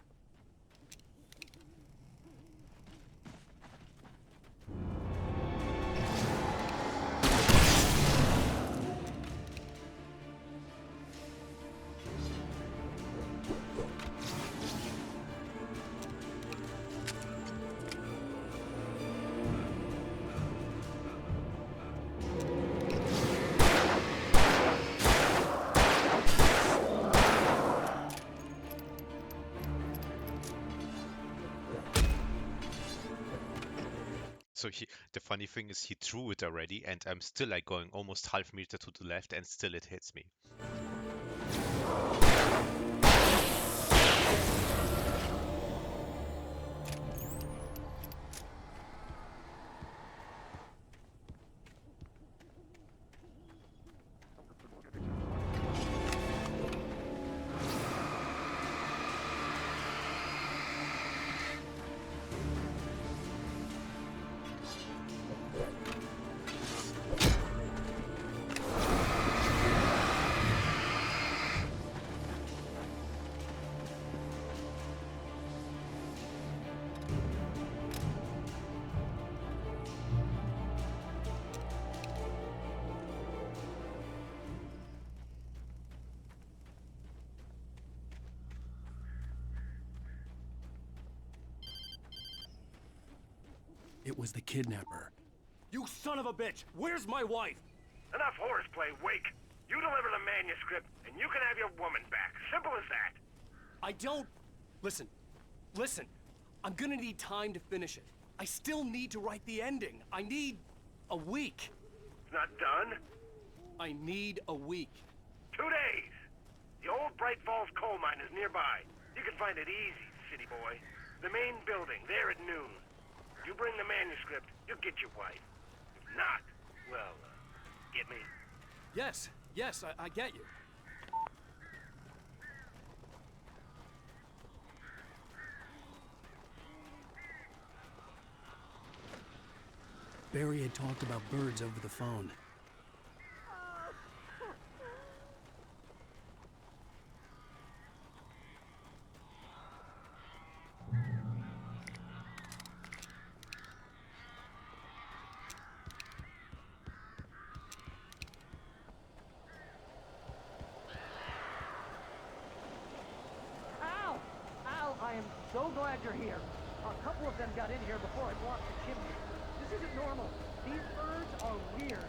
So the funny thing is he threw it already, and I'm still like going almost half meter to the left, and still it hits me. It was the kidnapper. You son of a bitch! Where's my wife? Enough horseplay, Wake. You deliver the manuscript, and you can have your woman back. Simple as that. I don't... Listen. I'm gonna need time to finish it. I still need to write the ending. I need a week. It's not done? I need a week. 2 days. The old Bright Falls coal mine is nearby. You can find it easy, city boy. The main building, there at noon. You bring the manuscript, you'll get your wife. If not, well, get me? Yes, I get you. Barry had talked about birds over the phone. I am so glad you're here. A couple of them got in here before I blocked the chimney. This isn't normal. These birds are weird.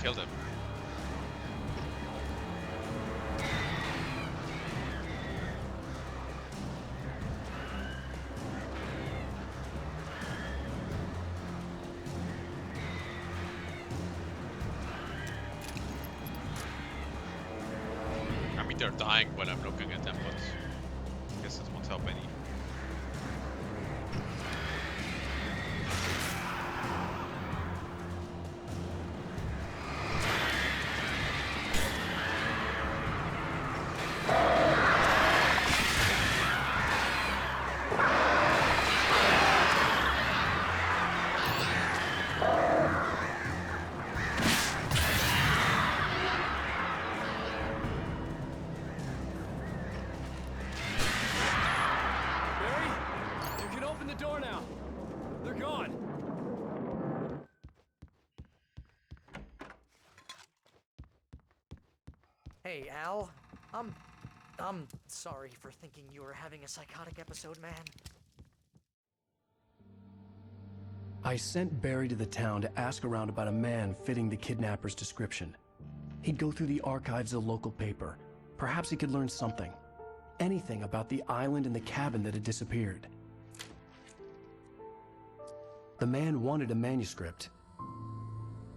killed him. I mean, they're dying when I'm looking at them, but I guess it won't help any. Hey, Al. I'm sorry for thinking you were having a psychotic episode, man. I sent Barry to the town to ask around about a man fitting the kidnapper's description. He'd go through the archives of the local paper. Perhaps he could learn something. Anything about the island and the cabin that had disappeared. The man wanted a manuscript.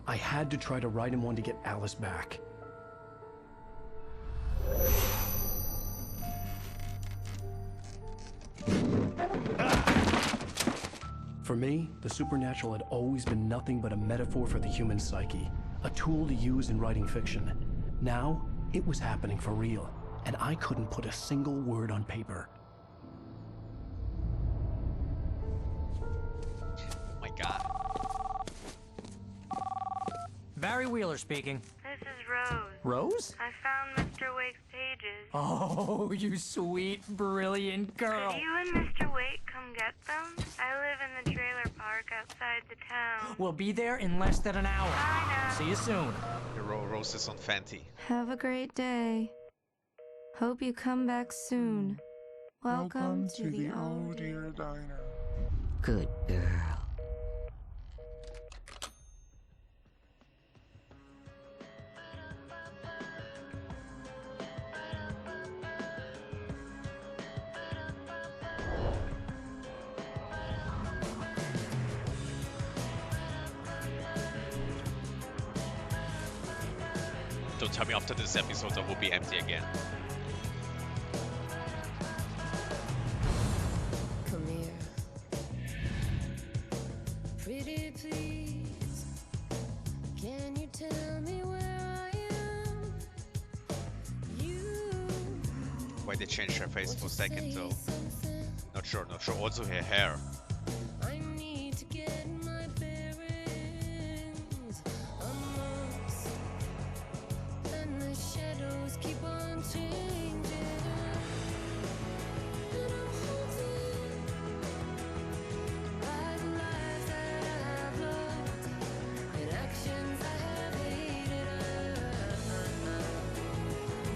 I had to try to write him one to get Alice back. For me, the supernatural had always been nothing but a metaphor for the human psyche, a tool to use in writing fiction. Now, it was happening for real, and I couldn't put a single word on paper. Oh my god. Barry Wheeler speaking. This is Rose. Rose? I found Mr. Wake's pages. Oh, you sweet, brilliant girl. Could you and Mr. Wake come get them? I live in the trailer park outside the town. We'll be there in less than an hour. Bye now. See you soon. The Rose is on Fenty. Have a great day. Hope you come back soon. Welcome to the old dear diner. Good girl. Don't tell me after this episode I will be empty again. Come here. Pretty please. Can you tell me where I am? Why they changed her face for a second though? Not sure. Also her hair. I need to get my bearings amongst, and the shadows keep on changing. And I'm haunted by the lies that I have loved and actions I have hated. I'm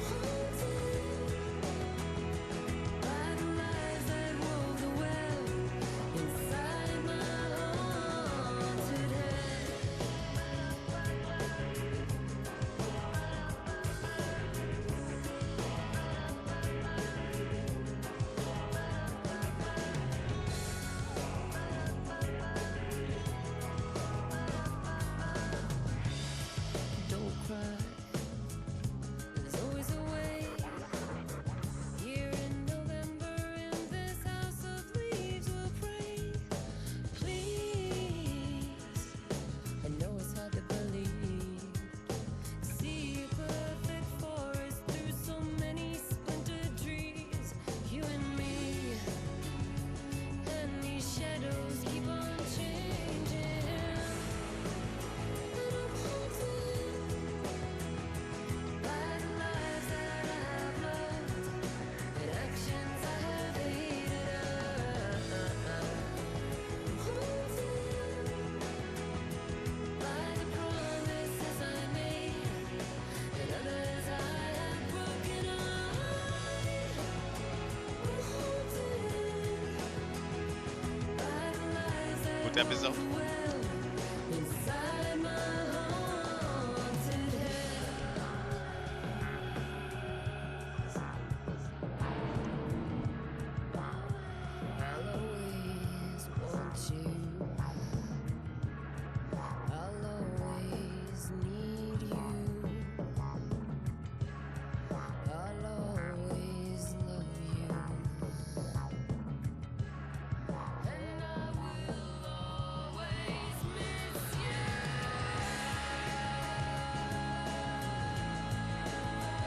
haunted by the lies that wove the web inside my haunted head. Don't cry. There's always a way. Here in November, in this house of leaves, we'll pray. Please, I know it's hard to believe. See a perfect forest through so many splintered trees. You and me, and these shadows keep on changing. And I'm haunted by the lies that I have loved and actions I have hated. I'm haunted by the promises I made and others I have broken. I'm haunted by the lies that Good episode. inside my haunted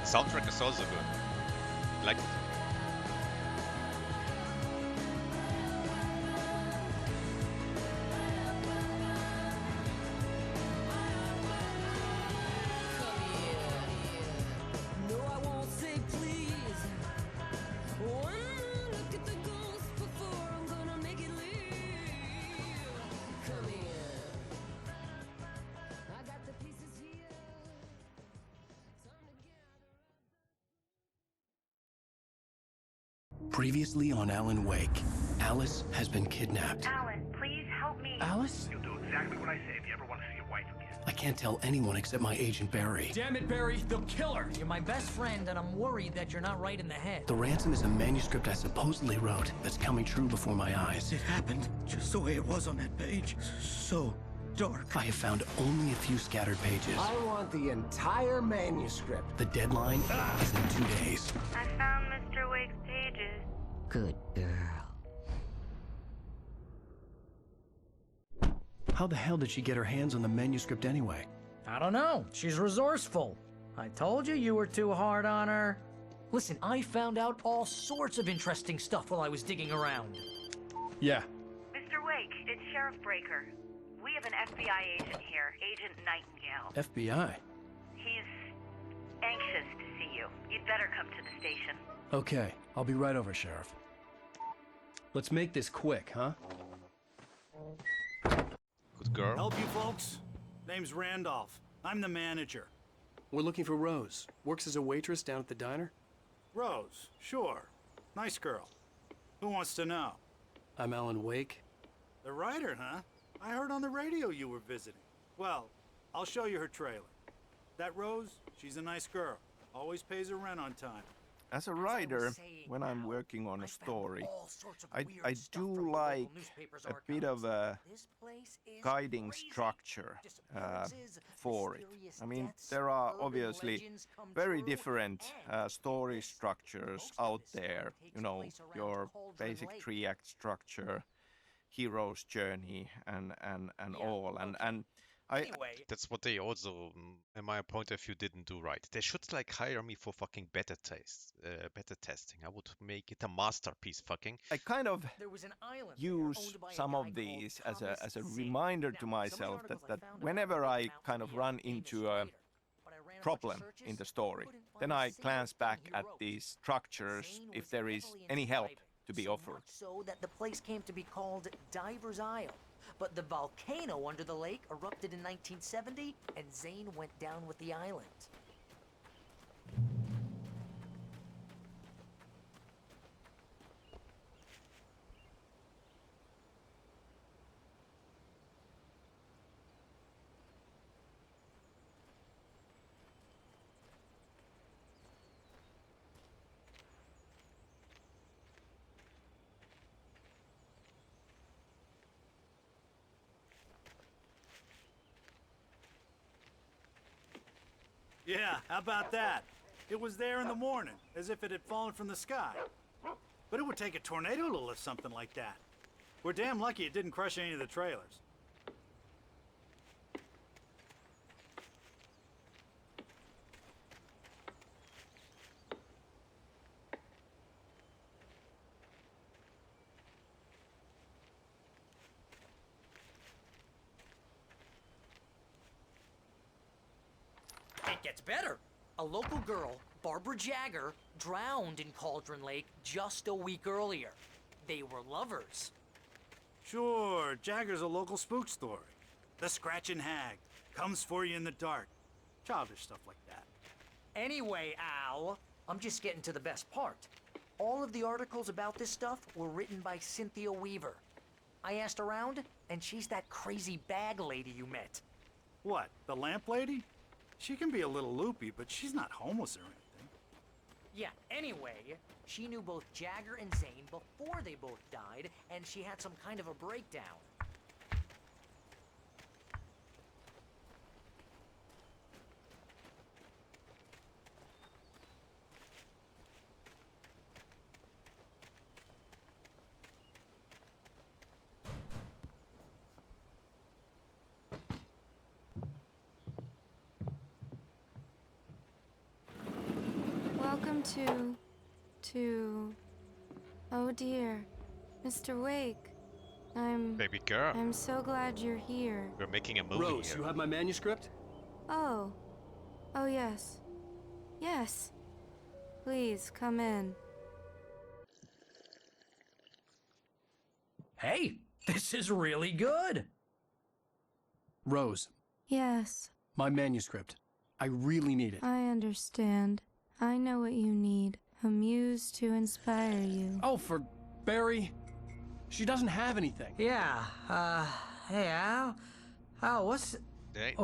Soundtrack is also good. Like it. Previously on Alan Wake, Alice has been kidnapped. Alan, please help me. Alice? You'll do exactly what I say if you ever want to see your wife again. I can't tell anyone except my agent Barry. Damn it, Barry, they'll kill her. You're my best friend, and I'm worried that you're not right in the head. The ransom is a manuscript I supposedly wrote that's coming true before my eyes. It happened just the way it was on that page. So dark. I have found only a few scattered pages. I want the entire manuscript. The deadline is in 2 days. I found Mr. Wake's pages. Good girl. How the hell did she get her hands on the manuscript anyway? I don't know. She's resourceful. I told you were too hard on her. Listen, I found out all sorts of interesting stuff while I was digging around. Yeah. Mr. Wake, it's Sheriff Breaker. We have an FBI agent here, Agent Nightingale. FBI? He's anxious to see you. You'd better come to the station. Okay, I'll be right over, Sheriff. Let's make this quick, huh? Good girl. Help you folks? Name's Randolph. I'm the manager. We're looking for Rose. Works as a waitress down at the diner. Rose, sure. Nice girl. Who wants to know? I'm Alan Wake. The writer, huh? I heard on the radio you were visiting. Well, I'll show you her trailer. That Rose, she's a nice girl. Always pays her rent on time. As a writer, when I'm working on a story, I do like a bit of a guiding structure for it. I mean, there are obviously very different story structures out there. You know, your basic 3-act structure, hero's journey, and all. And that's what they also, in my point of view, didn't do right. They should like hire me for fucking beta testing. I would make it a masterpiece. Fucking. I kind of use some of these as a reminder to myself that whenever I kind of run into a problem in the story, then I glance back at these structures if there is any help to be offered. So that the place came to be called Diver's Isle. But the volcano under the lake erupted in 1970, and Zane went down with the island. Yeah, how about that? It was there in the morning, as if it had fallen from the sky. But it would take a tornado to lift something like that. We're damn lucky it didn't crush any of the trailers. It gets better. A local girl, Barbara Jagger, drowned in Cauldron Lake just a week earlier. They were lovers. Sure, Jagger's a local spook story. The Scratching Hag comes for you in the dark. Childish stuff like that. Anyway, Al, I'm just getting to the best part. All of the articles about this stuff were written by Cynthia Weaver. I asked around, and she's that crazy bag lady you met. What, the lamp lady? She can be a little loopy, but she's not homeless or anything. Yeah, anyway, she knew both Jagger and Zane before they both died, and she had some kind of a breakdown. come to... Oh dear, Mr. Wake. Baby girl. I'm so glad you're here. We're making a movie Rose, here. you have my manuscript? Oh. Oh, yes. Yes. Please, come in. Hey, this is really good. Rose, Yes, my manuscript. I really need it. I understand. I know what you need. A muse to inspire you. Oh, for Barry? She doesn't have anything. Yeah, hey, Al? Al, what's...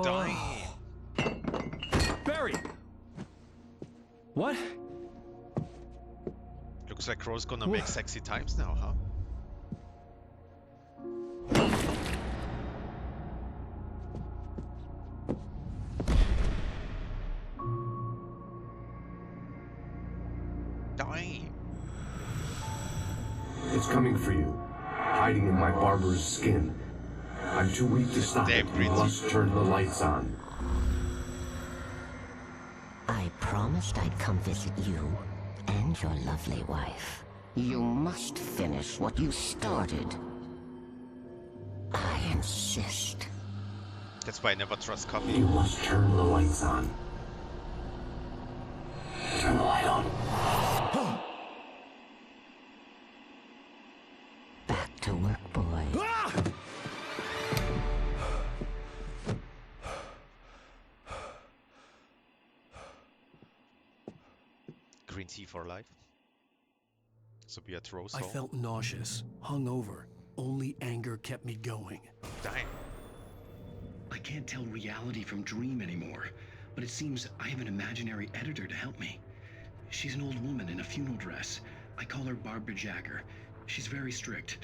Dying. Barry! What? Looks like Rose gonna make sexy times now, huh? Dying. It's coming for you, hiding in my barber's skin. I'm too weak to stop it. You must turn the lights on. I promised I'd come visit you and your lovely wife. You must finish what you started. I insist. That's why I never trust coffee. You must turn the lights on. Turn the light on. Back to work, boy. Green tea for life. So be at Rose I Hall. felt nauseous, hungover. Only anger kept me going. Dang. I can't tell reality from dream anymore, but it seems I have an imaginary editor to help me. She's an old woman in a funeral dress. I call her Barbara Jacker. She's very strict.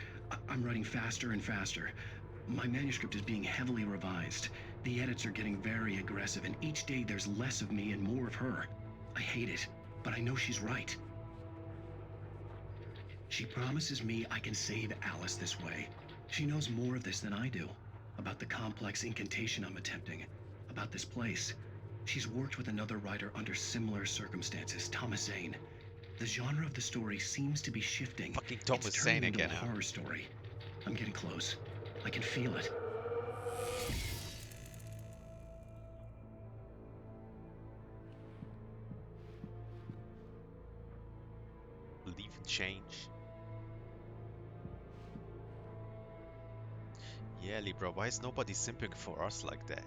I'm writing faster and faster. My manuscript is being heavily revised. The edits are getting very aggressive, and each day there's less of me and more of her. I hate it, but I know she's right. She promises me I can save Alice this way. She knows more of this than I do. About the complex incantation I'm attempting. About this place. She's worked with another writer under similar circumstances, Thomas Zane. The genre of the story seems to be shifting. Fucking Thomas It's Zane turning into again. a horror story. I'm getting close. I can feel it. Believe in change. Yeah, Libra, why is nobody simping for us like that?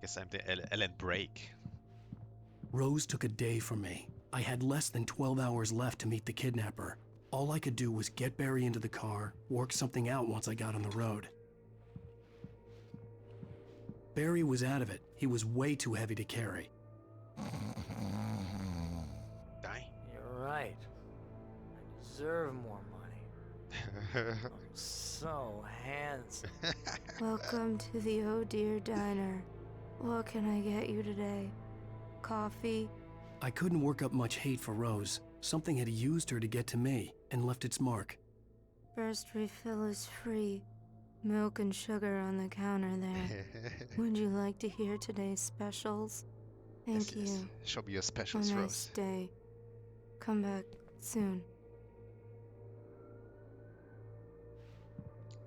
Guess I'm the Ellen Break. Rose took a day from me. I had less than 12 hours left to meet the kidnapper. All I could do was get Barry into the car, work something out once I got on the road. Barry was out of it. He was way too heavy to carry. Die. You're right. I deserve more money. I'm so handsome. Welcome to the Oh Dear Diner. What can I get you today? Coffee? I couldn't work up much hate for Rose. Something had used her to get to me and left its mark. First refill is free. Milk and sugar on the counter there. Would you like to hear today's specials? Thank you. Yes. Show me your specials, A nice Rose. day. Come back soon.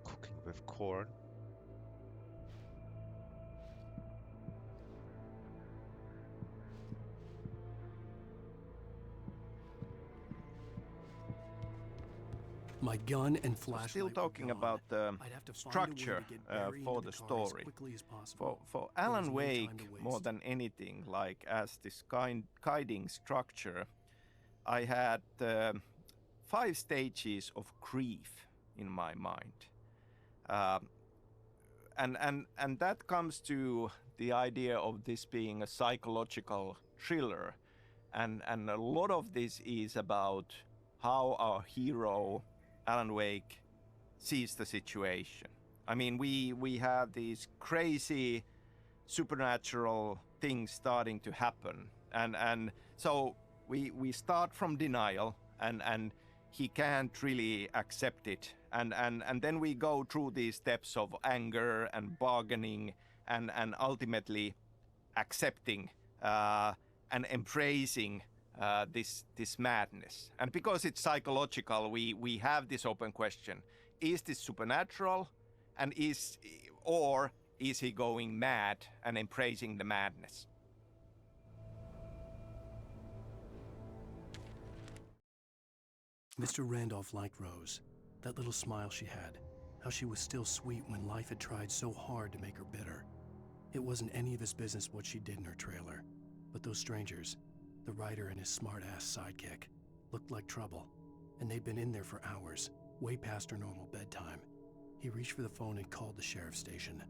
Cooking with corn. My gun and flashlight. Still talking about the structure for the story. For Alan Wake, more than anything, like as this guiding structure, I had 5 stages of grief in my mind, and that comes to the idea of this being a psychological thriller, and a lot of this is about how our hero Alan Wake sees the situation. I mean, we have these crazy supernatural things starting to happen, and so we start from denial, and he can't really accept it, and then we go through these steps of anger and bargaining, and ultimately accepting and embracing this madness. And because it's psychological, we have this open question: is this supernatural, and or is he going mad and embracing the madness? Mr. Randolph liked Rose. That little smile she had. How she was still sweet when life had tried so hard to make her bitter. It wasn't any of his business what she did in her trailer. But those strangers, the writer and his smart-ass sidekick, looked like trouble. And they'd been in there for hours, way past her normal bedtime. He reached for the phone and called the sheriff's station.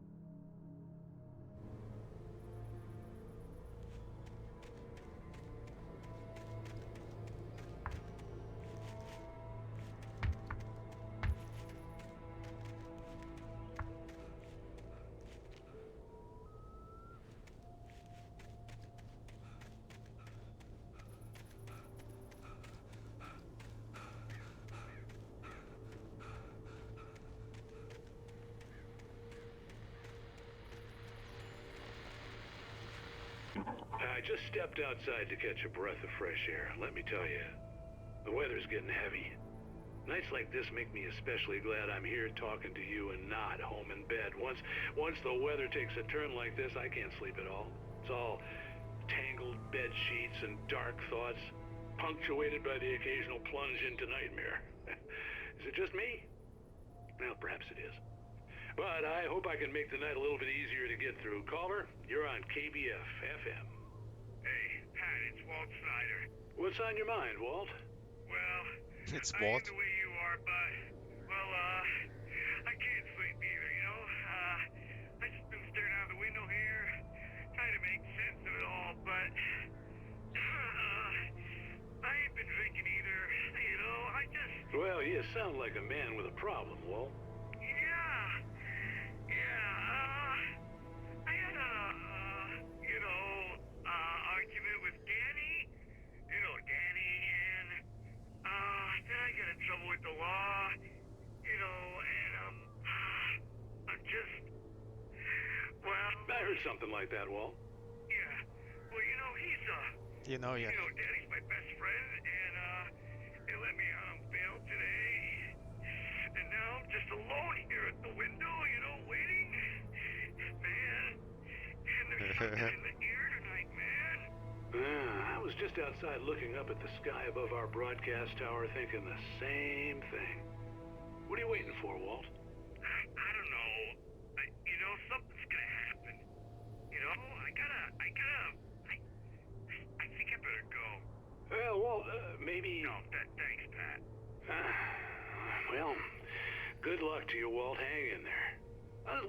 I just stepped outside to catch a breath of fresh air. Let me tell you, the weather's getting heavy. Nights like this make me especially glad I'm here talking to you and not home in bed. Once the weather takes a turn like this, I can't sleep at all. It's all tangled bed sheets and dark thoughts, punctuated by the occasional plunge into nightmare. Is it just me? Well, perhaps it is. But I hope I can make the night a little bit easier to get through. Caller, you're on KBF FM. Hey, Pat, it's Walt Snyder. What's on your mind, Walt? Well, it's I Walt. am the way you are, but, well, I can't sleep either, you know? I just been staring out the window here, trying to make sense of it all, but, I ain't been drinking either, you know? Well, you sound like a man with a problem, Walt. I had a, argument with Danny. You know Danny, and, then I got in trouble with the law, you know, and, I'm just, well... I heard something like that, Walt. Yeah. Well, you know, he's, You know, Danny's my best friend, and, they let me out on bail today. And now I'm just alone here at the window, you know, waiting. Man, and there's something in the air tonight, man. I was just outside looking up at the sky above our broadcast tower thinking the same thing. What are you waiting for, Walt? I don't know. You know, something's gonna happen. You know, I think I better go. Well, Walt, maybe... No, thanks, Pat. Well, good luck to you, Walt. Hang in there.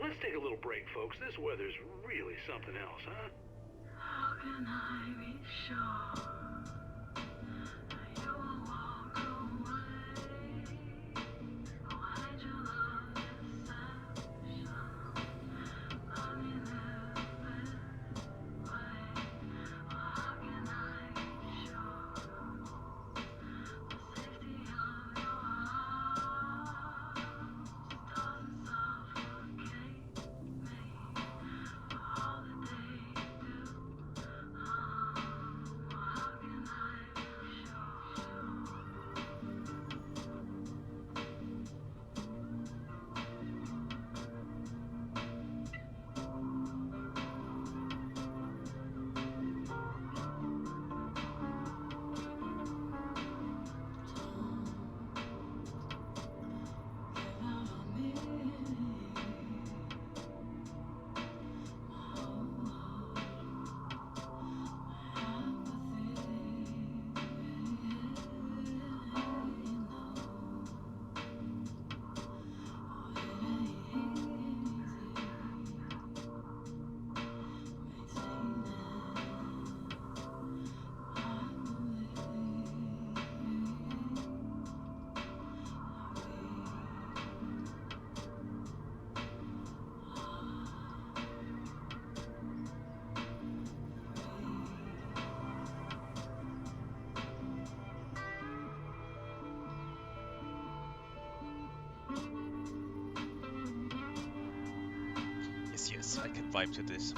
Let's take a little break, folks. This weather's really something else, huh? How can I be sure you will walk away? Why'd you love deception? Love me the best way. How can I be sure the safety of your arms doesn't suffocate me for all that they do? How can I be sure? Yes, I can vibe to this.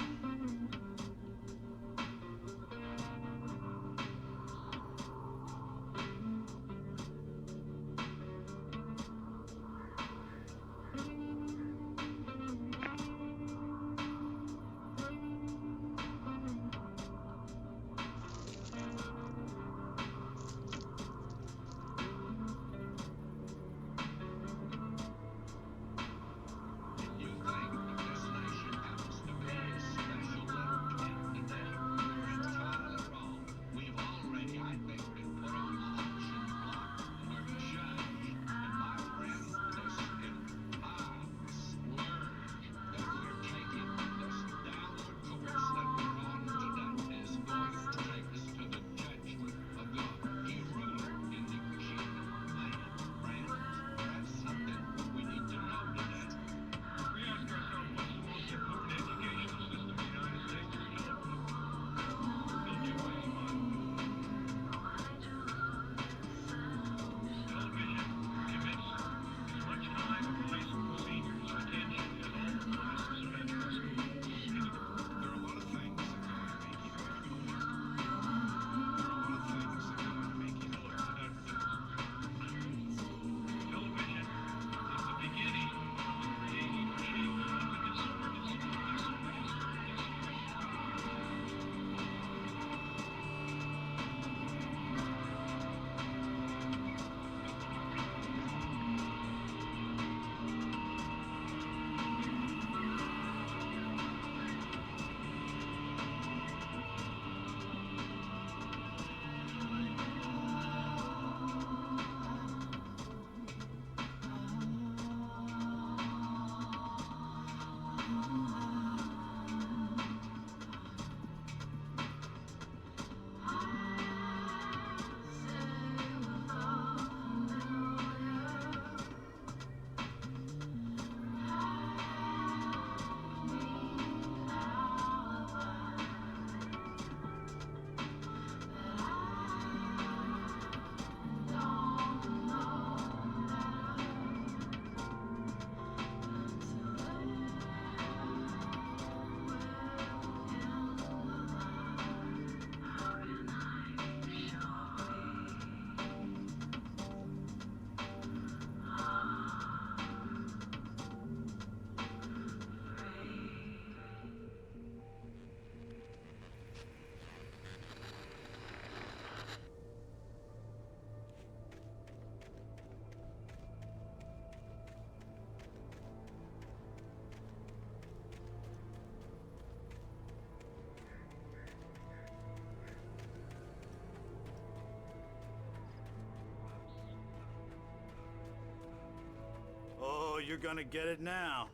you're gonna get it now.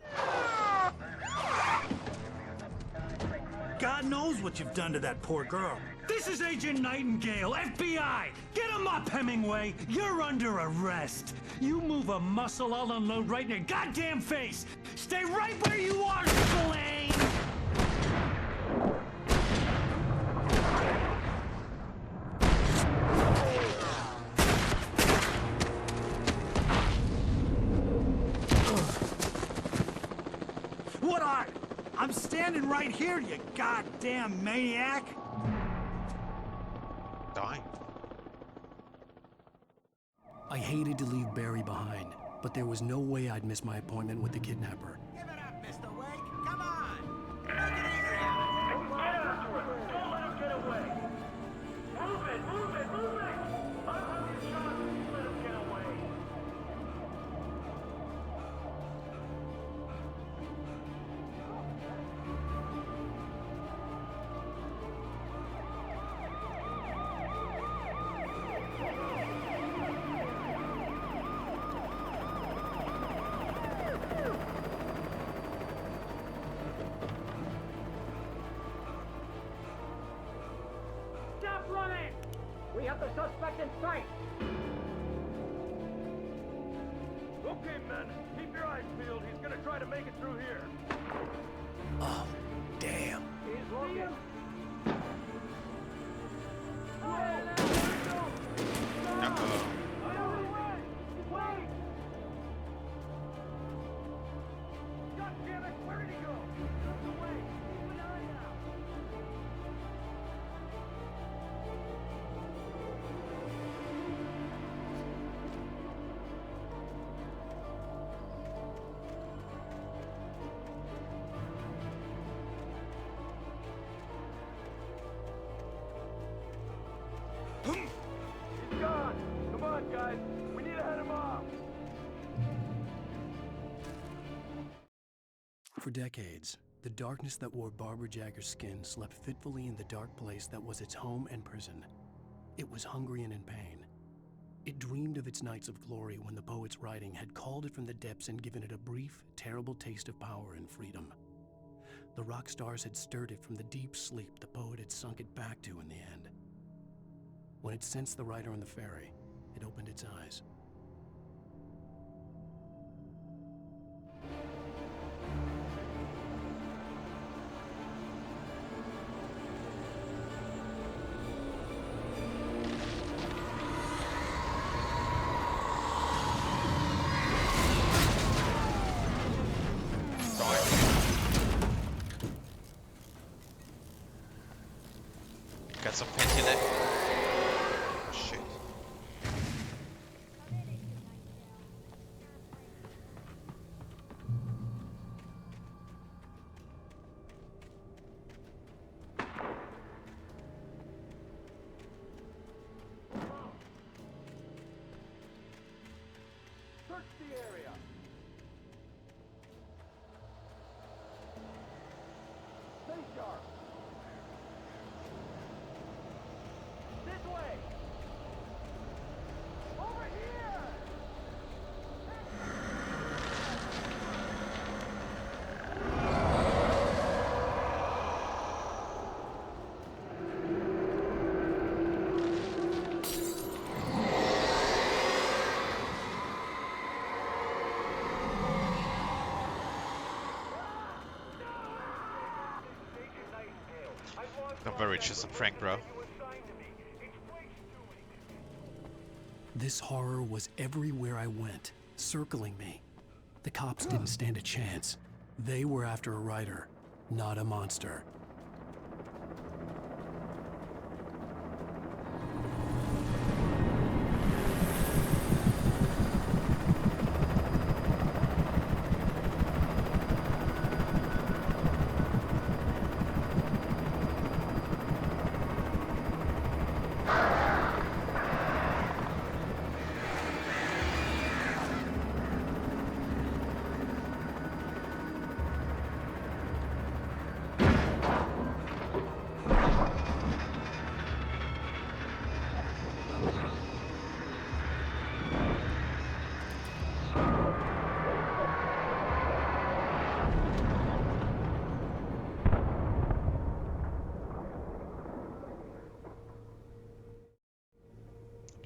God knows what you've done to that poor girl. This is Agent Nightingale, FBI! Get him up, Hemingway! You're under arrest! You move a muscle, I'll unload right in your goddamn face! Stay right where you are, Blaine! What are you? I'm standing right here, you goddamn maniac! Die. I hated to leave Barry behind, but there was no way I'd miss my appointment with the kidnapper. Give it up, Mr. Wake. Come on. Get after him. Don't let him get away. Move it, move it, move it. I'll have you shot if you let him get away. Stop running! We have the suspect in sight! Okay, men, keep your eyes peeled. He's gonna try to make it through here. Oh, damn. He's looking. Wait! God damn it, where did he go? Wait, keep an eye out. He's gone. Come on, guys. We need to head him off. For decades, the darkness that wore Barbara Jagger's skin slept fitfully in the dark place that was its home and prison. It was hungry and in pain. It dreamed of its nights of glory when the poet's writing had called it from the depths and given it a brief, terrible taste of power and freedom. The rock stars had stirred it from the deep sleep the poet had sunk it back to in the end. When it sensed the writer on the ferry, it opened its eyes. Got some petty leg. Shit. Search the area. Stay sharp. This way. Over here. Don't worry, it's just a prank, bro. This horror was everywhere I went, circling me. The cops didn't stand a chance. They were after a writer, not a monster.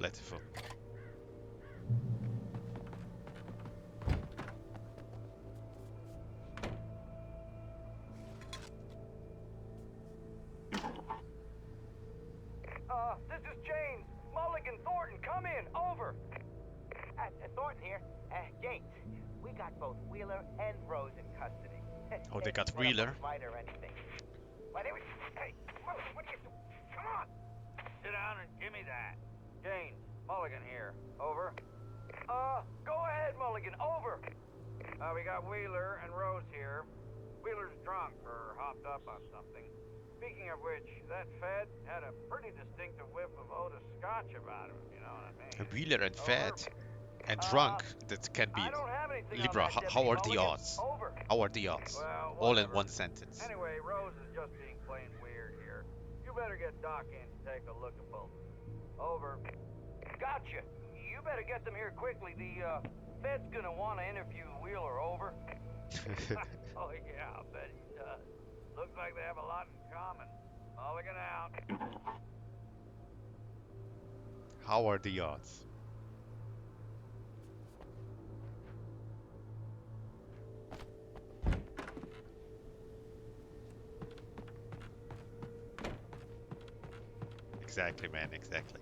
plentiful. This is James. Mulligan, Thornton, come in. Over. Thornton here. James, we got both Wheeler and Rose in custody. Oh, they got Wheeler. Fight or anything. But anyway, hey, Mulligan, what are you doing? Come on. Sit down and give me that. James, Mulligan here. Over. Go ahead, Mulligan. Over. We got Wheeler and Rose here. Wheeler's drunk or hopped up on something. Speaking of which, that Fed had a pretty distinctive whiff of Otis Scotch about him, you know what I mean? Wheeler and Fed and drunk, that can be. Libra, how are the odds? How are the odds? Well, all in one sentence. Anyway, Rose is just being plain weird here. You better get Doc in to take a look at both. Over. Gotcha. You better get them here quickly. The Fed's gonna want to interview Wheeler. Over. Oh yeah, I'll bet he does. Looks like they have a lot in common. Mulligan out. How are the odds? Exactly, man, exactly.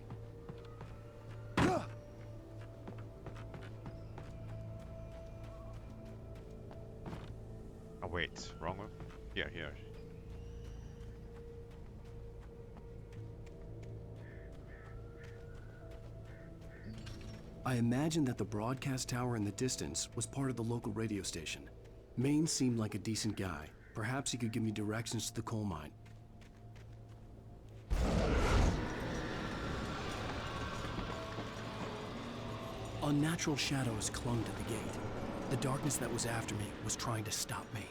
Oh wait, wrong one? Here. I imagined that the broadcast tower in the distance was part of the local radio station. Maine seemed like a decent guy. Perhaps he could give me directions to the coal mine. Unnatural shadows clung to the gate. The darkness that was after me was trying to stop me.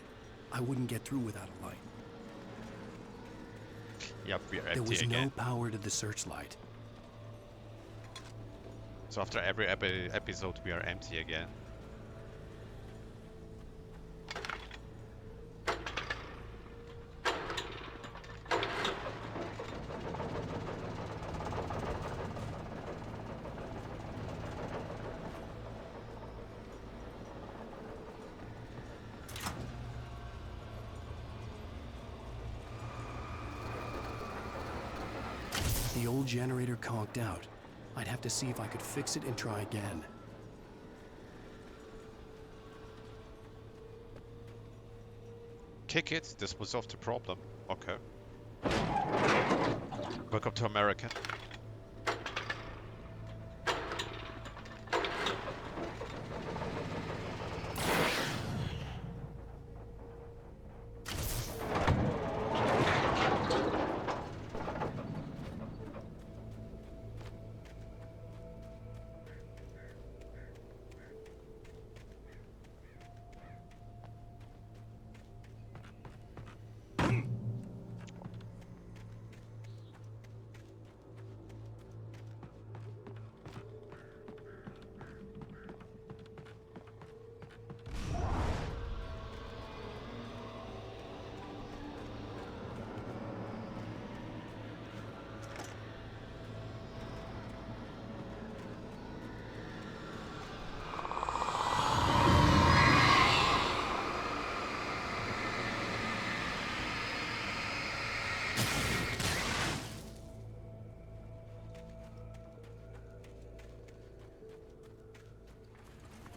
I wouldn't get through without a light. Yep, we are There empty was again. no power to the searchlight. So after every episode we are empty again. The old generator conked out. I'd have to see if I could fix it and try again. Kick it, this will solve the problem. Okay. Welcome to America.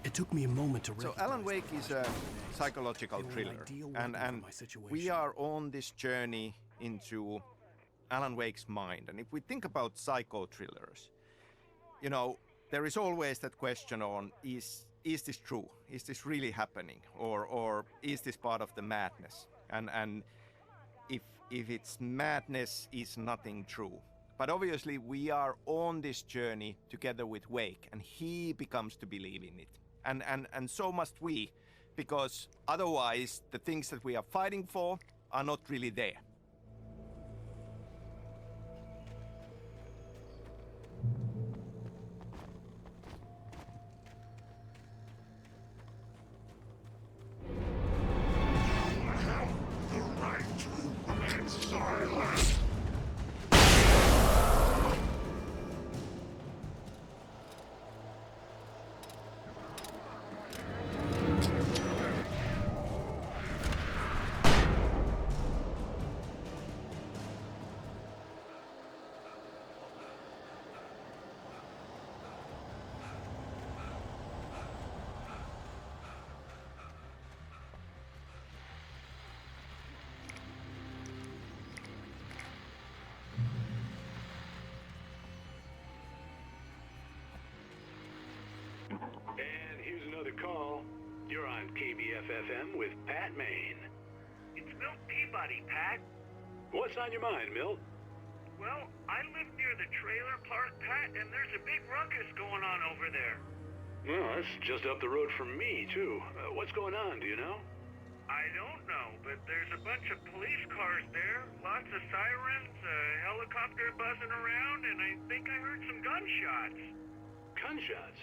It took me a moment to So Alan Wake is a psychological thriller, and we are on this journey into Alan Wake's mind. And if we think about psycho thrillers, you know, there is always that question on, is this true? Is this really happening? Or is this part of the madness? And if it's madness, is nothing true. But obviously we are on this journey together with Wake, and he becomes to believe in it. And so must we, because otherwise the things that we are fighting for are not really there. call. You're on KBFFM with Pat Maine. It's Milt Peabody, Pat. What's on your mind, Milt? Well, I live near the trailer park, Pat, and there's a big ruckus going on over there. Well, that's just up the road from me, too. What's going on, do you know? I don't know, but there's a bunch of police cars there, lots of sirens, a helicopter buzzing around, and I think I heard some gunshots. Gunshots?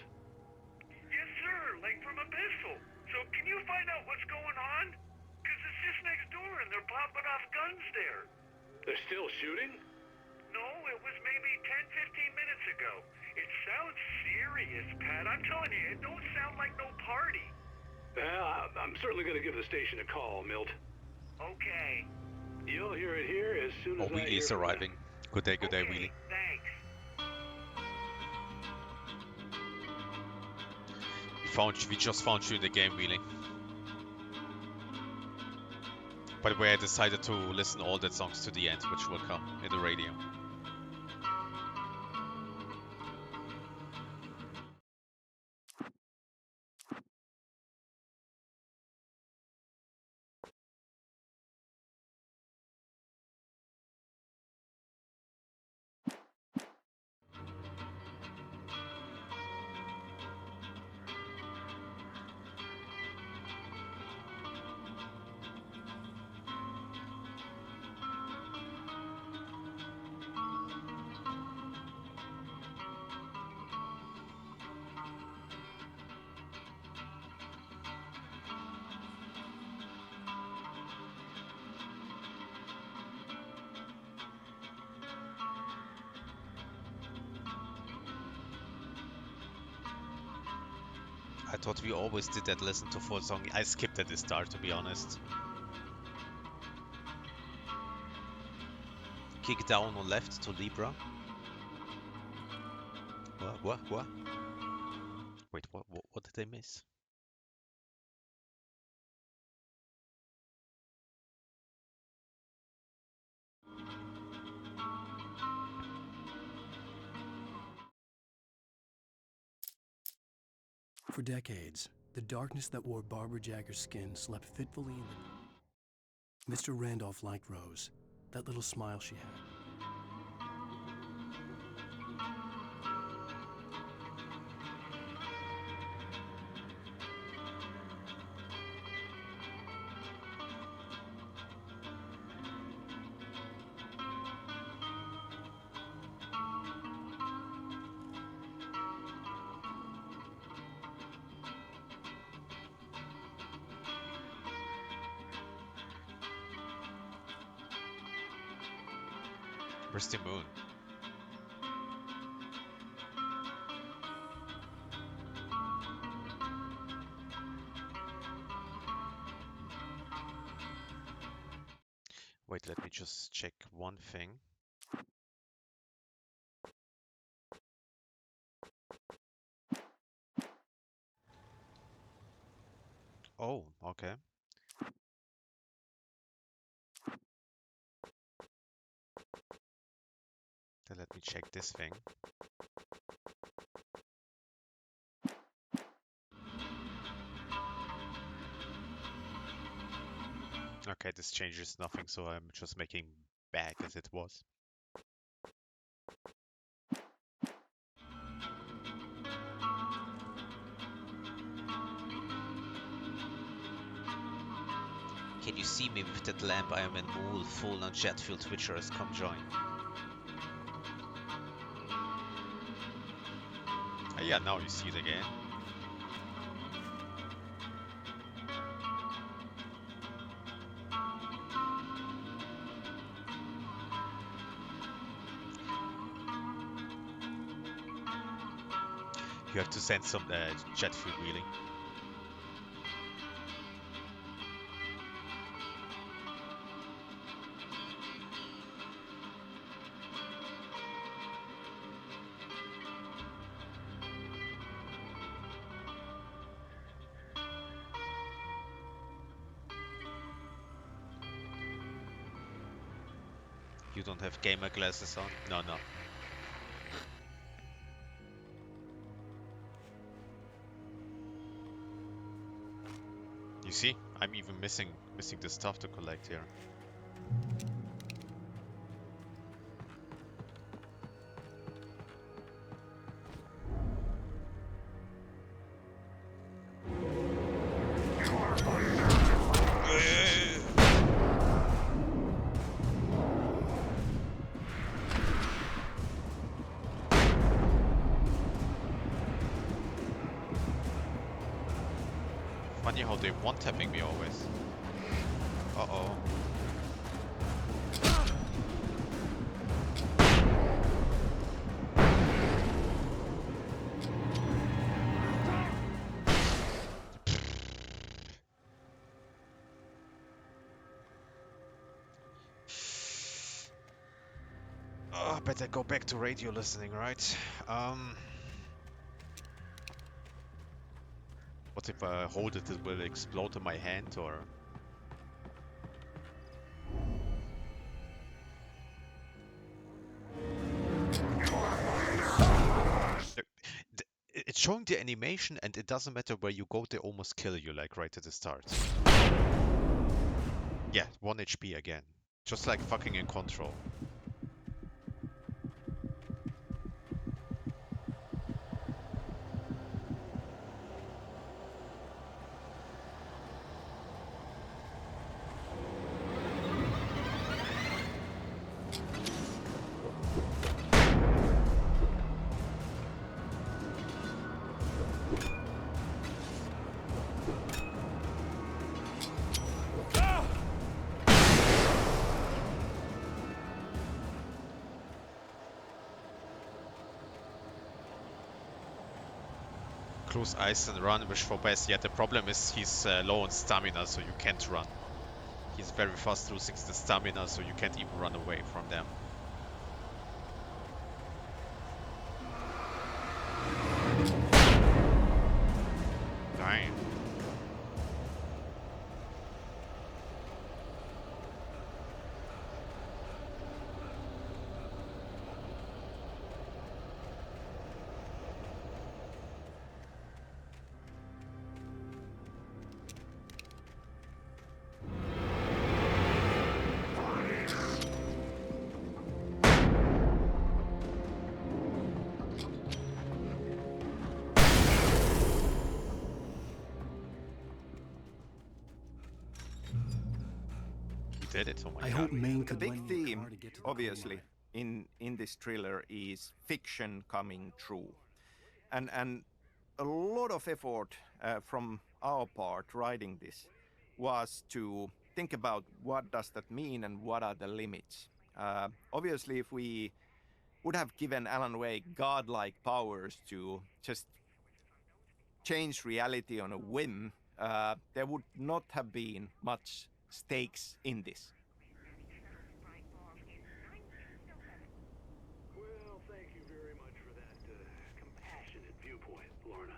Yes, sir, like from a pistol. So can you find out what's going on? Because it's just next door and they're popping off guns there. They're still shooting? No, it was maybe 10, 15 minutes ago. It sounds serious, Pat. I'm telling you, it don't sound like no party. Well, I'm certainly going to give the station a call, Milt. Okay. You'll hear it here as soon as I hear Wheelie is from arriving. Good day, Wheelie. Thanks. We just found you in the game, Wheelie. By the way, I decided to listen all the songs to the end, which will come in the radio. I thought we always did that listen to full song. I skipped at the start, to be honest. Kick down or left to Libra. What? Wait, what did I miss? For decades, the darkness that wore Barbara Jagger's skin slept fitfully in the... Mr. Randolph liked Rose, that little smile she had. Where's the moon? Wait, let me just check one thing. Oh, okay. Then let me check this thing. Okay, this changes nothing, so I'm just making back as it was. Can you see me with that lamp? I am in Mool, full on jet fuel. Twitcherus, come join. Yeah, now you see it again. You have to send some jet fuel wheeling. You don't have gamer glasses on? No. You see, I'm even missing the stuff to collect here. Funny how they one-tapping me always. Uh-oh. Oh, better go back to radio listening, right? What if I hold it, it will explode in my hand, or... It's showing the animation and it doesn't matter where you go, they almost kill you, like right at the start. Yeah, 1 HP again. Just like fucking in Control. Close ice and run, wish for best. Yeah, the problem is he's low on stamina, so you can't run. He's very fast losing the stamina, so you can't even run away from them. Damn. Did it. Oh my I God. hope Maine The could big lend me a theme, car to get to the obviously, in this thriller is fiction coming true, and a lot of effort from our part writing this was to think about what does that mean and what are the limits. Obviously, if we would have given Alan Wake godlike powers to just change reality on a whim, there would not have been much stakes in this. Well, thank you very much for that compassionate viewpoint, Lorna.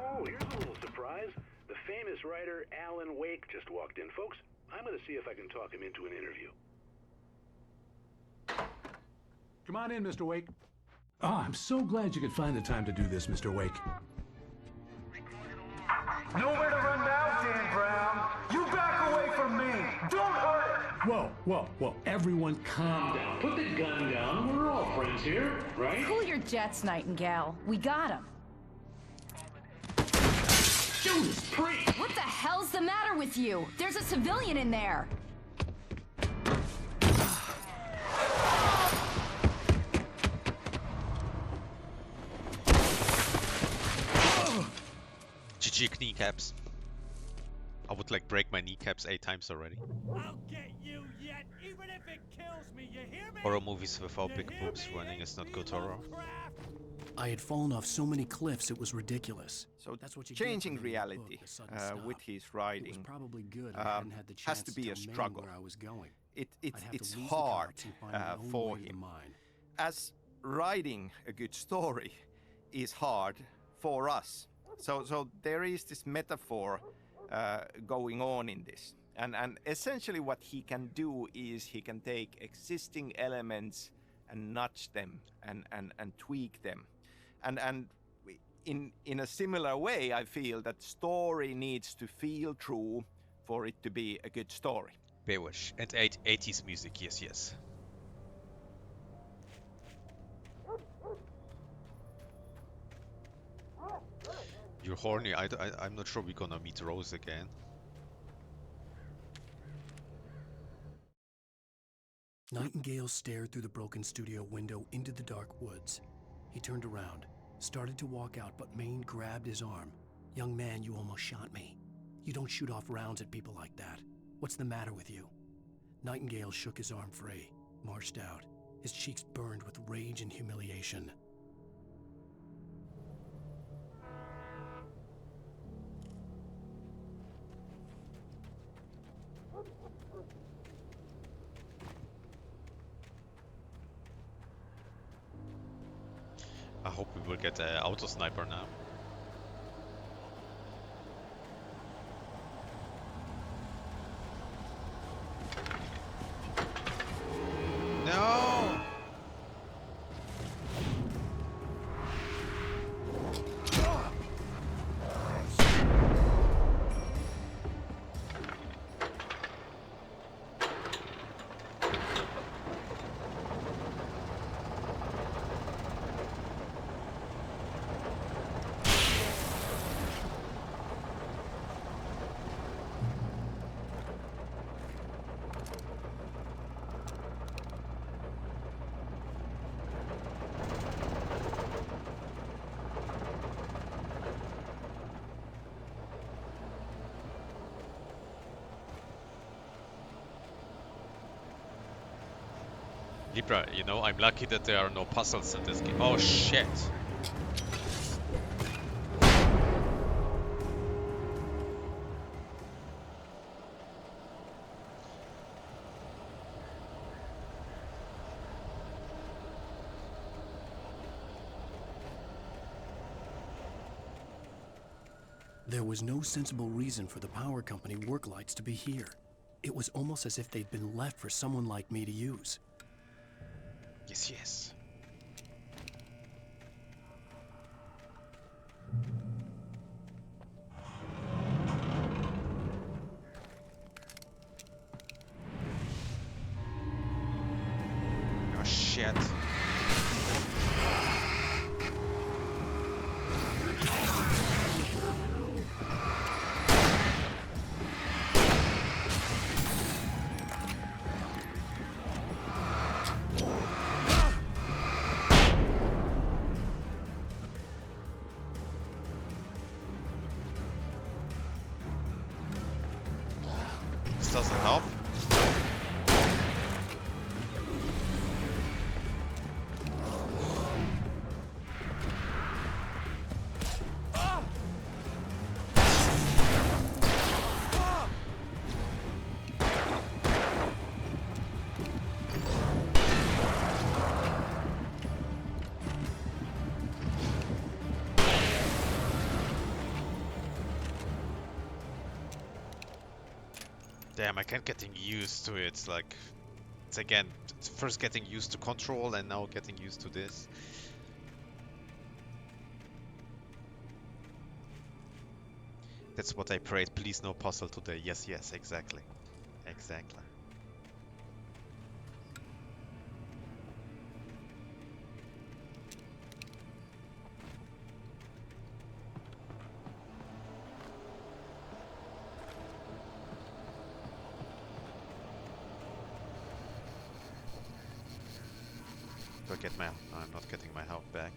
Oh, here's a little surprise. The famous writer Alan Wake just walked in, folks. I'm going to see if I can talk him into an interview. Come on in, Mr. Wake. Oh, I'm so glad you could find the time to do this, Mr. Wake. Nowhere to run now, Dan Brown. You back away from me. Don't hurt it. Whoa. Everyone calm down. Put the gun down. We're all friends here, right? Cool your jets, Nightingale. We got him. Judas Priest! What the hell's the matter with you? There's a civilian in there. GG kneecaps. I would like break my kneecaps 8 times already. I'll get you yet, even if it kills me, you hear me? Horror movies without big boobs running is not good horror. I had fallen off so many cliffs it was ridiculous. So that's what you changing get from reading a reality book, a sudden stop. with his writing It was probably good if I hadn't had the chance has to be a tell Maine struggle. where I was going. It's I'd have it's to lose the hard carts and find my own for way to the him. mine. As writing a good story is hard for us. So there is this metaphor going on in this. And essentially what he can do is he can take existing elements and nudge them and tweak them. And in a similar way, I feel that story needs to feel true for it to be a good story. Baywatch and 80s music, yes. You're horny. I'm not sure we're gonna meet Rose again. Nightingale stared through the broken studio window into the dark woods. He turned around, started to walk out, but Maine grabbed his arm. "Young man, you almost shot me. You don't shoot off rounds at people like that. What's the matter with you?" Nightingale shook his arm free, marched out. His cheeks burned with rage and humiliation. I hope we will get an auto sniper now. No! Libra, you know, I'm lucky that there are no puzzles in this game. Oh shit! There was no sensible reason for the power company work lights to be here. It was almost as if they'd been left for someone like me to use. Yes. Oh shit. This doesn't help. Damn, I can't getting used to it. Like, it's again, it's first getting used to control and now getting used to this. That's what I prayed. Please no puzzle today. Yes, exactly. Exactly. Do I get my... No, I'm not getting my health back.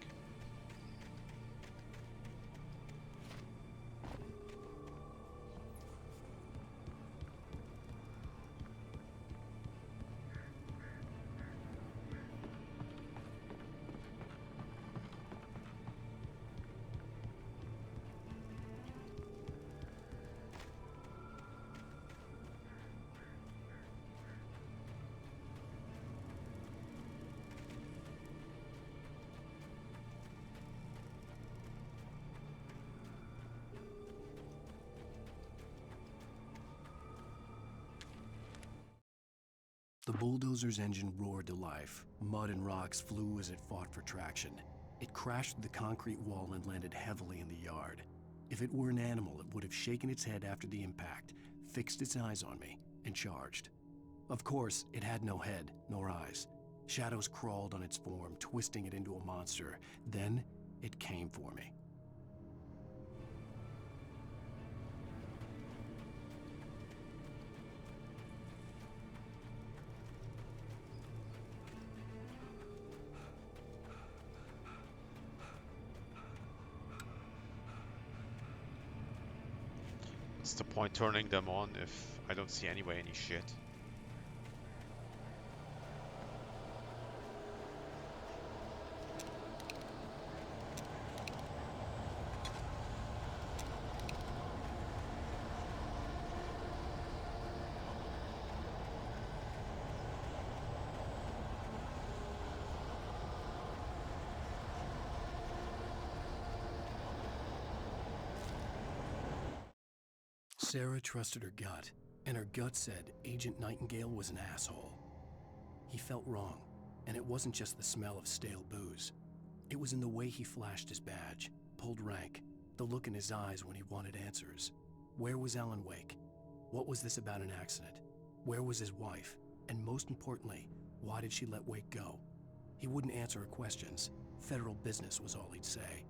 The bulldozer's engine roared to life. Mud and rocks flew as it fought for traction. It crashed through the concrete wall and landed heavily in the yard. If it were an animal, it would have shaken its head after the impact, fixed its eyes on me, and charged. Of course, it had no head, nor eyes. Shadows crawled on its form, twisting it into a monster. Then, it came for me. What's the point turning them on if I don't see anyway any shit? Sarah trusted her gut, and her gut said Agent Nightingale was an asshole. He felt wrong, and it wasn't just the smell of stale booze. It was in the way he flashed his badge, pulled rank, the look in his eyes when he wanted answers. Where was Alan Wake? What was this about an accident? Where was his wife? And most importantly, why did she let Wake go? He wouldn't answer her questions. Federal business was all he'd say.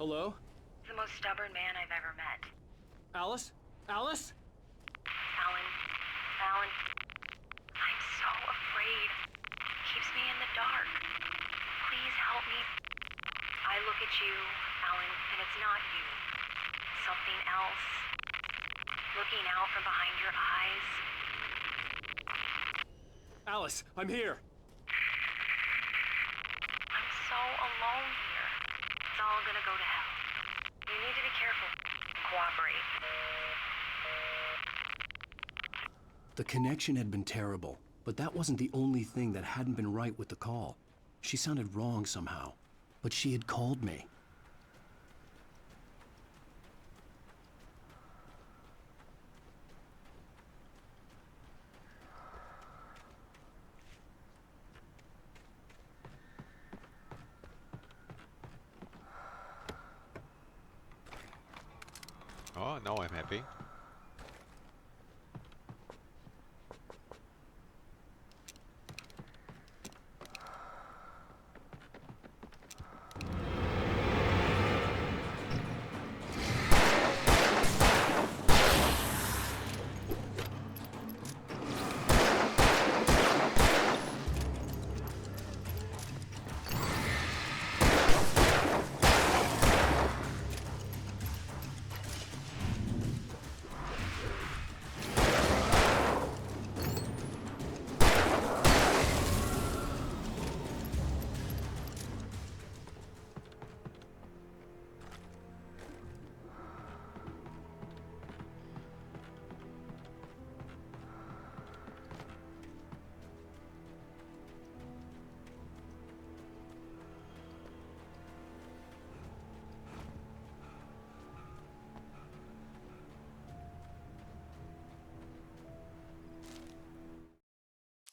Hello? The most stubborn man I've ever met. Alice? Alice? Alan. Alan. I'm so afraid. Keeps me in the dark. Please help me. I look at you, Alan, and it's not you. Something else. Looking out from behind your eyes. Alice, I'm here. I'm so alone here. It's all gonna go to hell. You need to be careful. Cooperate. The connection had been terrible, but that wasn't the only thing that hadn't been right with the call. She sounded wrong somehow, but she had called me. Oh, now I'm happy.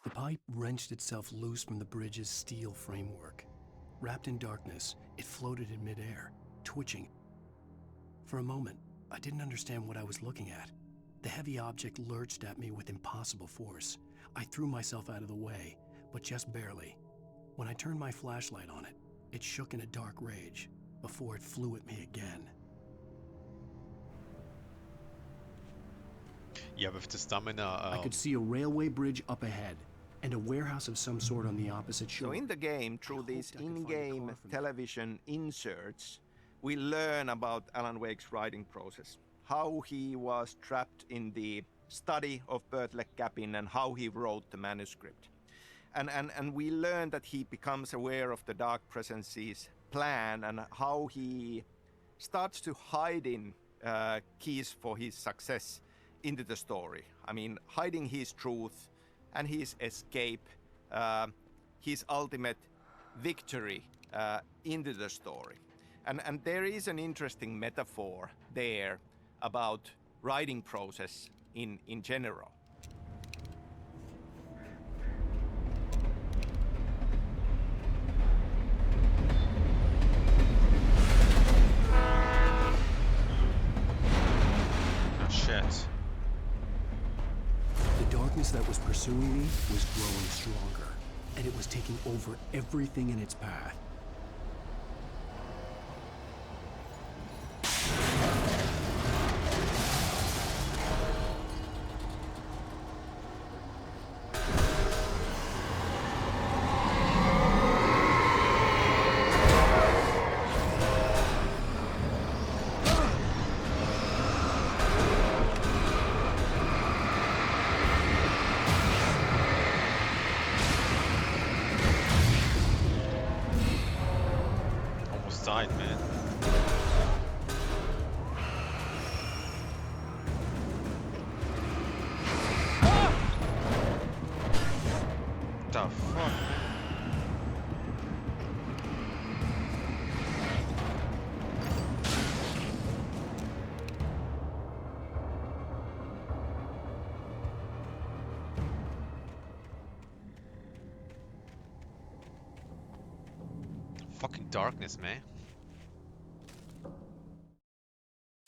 The pipe wrenched itself loose from the bridge's steel framework. Wrapped in darkness, it floated in midair, twitching. For a moment, I didn't understand what I was looking at. The heavy object lurched at me with impossible force. I threw myself out of the way, but just barely. When I turned my flashlight on it, it shook in a dark rage before it flew at me again. Yeah, with the stamina... I could see a railway bridge up ahead, and a warehouse of some sort on the opposite shore. So in the game, through these in-game television inserts, we learn about Alan Wake's writing process. How he was trapped in the study of Bertlek cabin and how he wrote the manuscript. And we learn that he becomes aware of the Dark Presence's plan and how he starts to hide in keys for his success into the story. I mean, hiding his truth and his escape, his ultimate victory into the story. And there is an interesting metaphor there about writing process in general. Shit. The darkness that was pursuing me was growing stronger, and it was taking over everything in its path. Died, man. The fuck, man? Fucking darkness, man.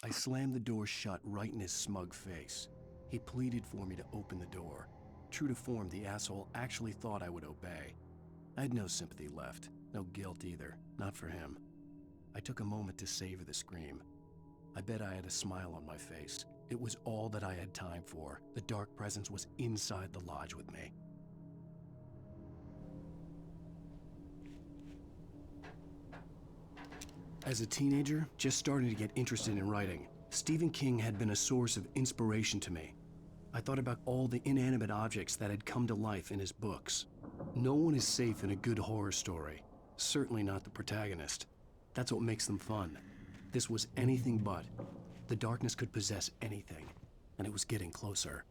I slammed the door shut right in his smug face. He pleaded for me to open the door. True to form, the asshole actually thought I would obey. I had no sympathy left, no guilt either, not for him. I took a moment to savor the scream. I bet I had a smile on my face. It was all that I had time for. The Dark Presence was inside the lodge with me. As a teenager, just starting to get interested in writing, Stephen King had been a source of inspiration to me. I thought about all the inanimate objects that had come to life in his books. No one is safe in a good horror story, certainly not the protagonist. That's what makes them fun. This was anything but. The darkness could possess anything, and it was getting closer.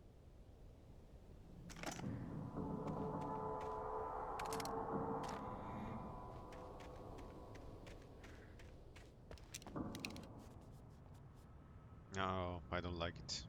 No, I don't like it.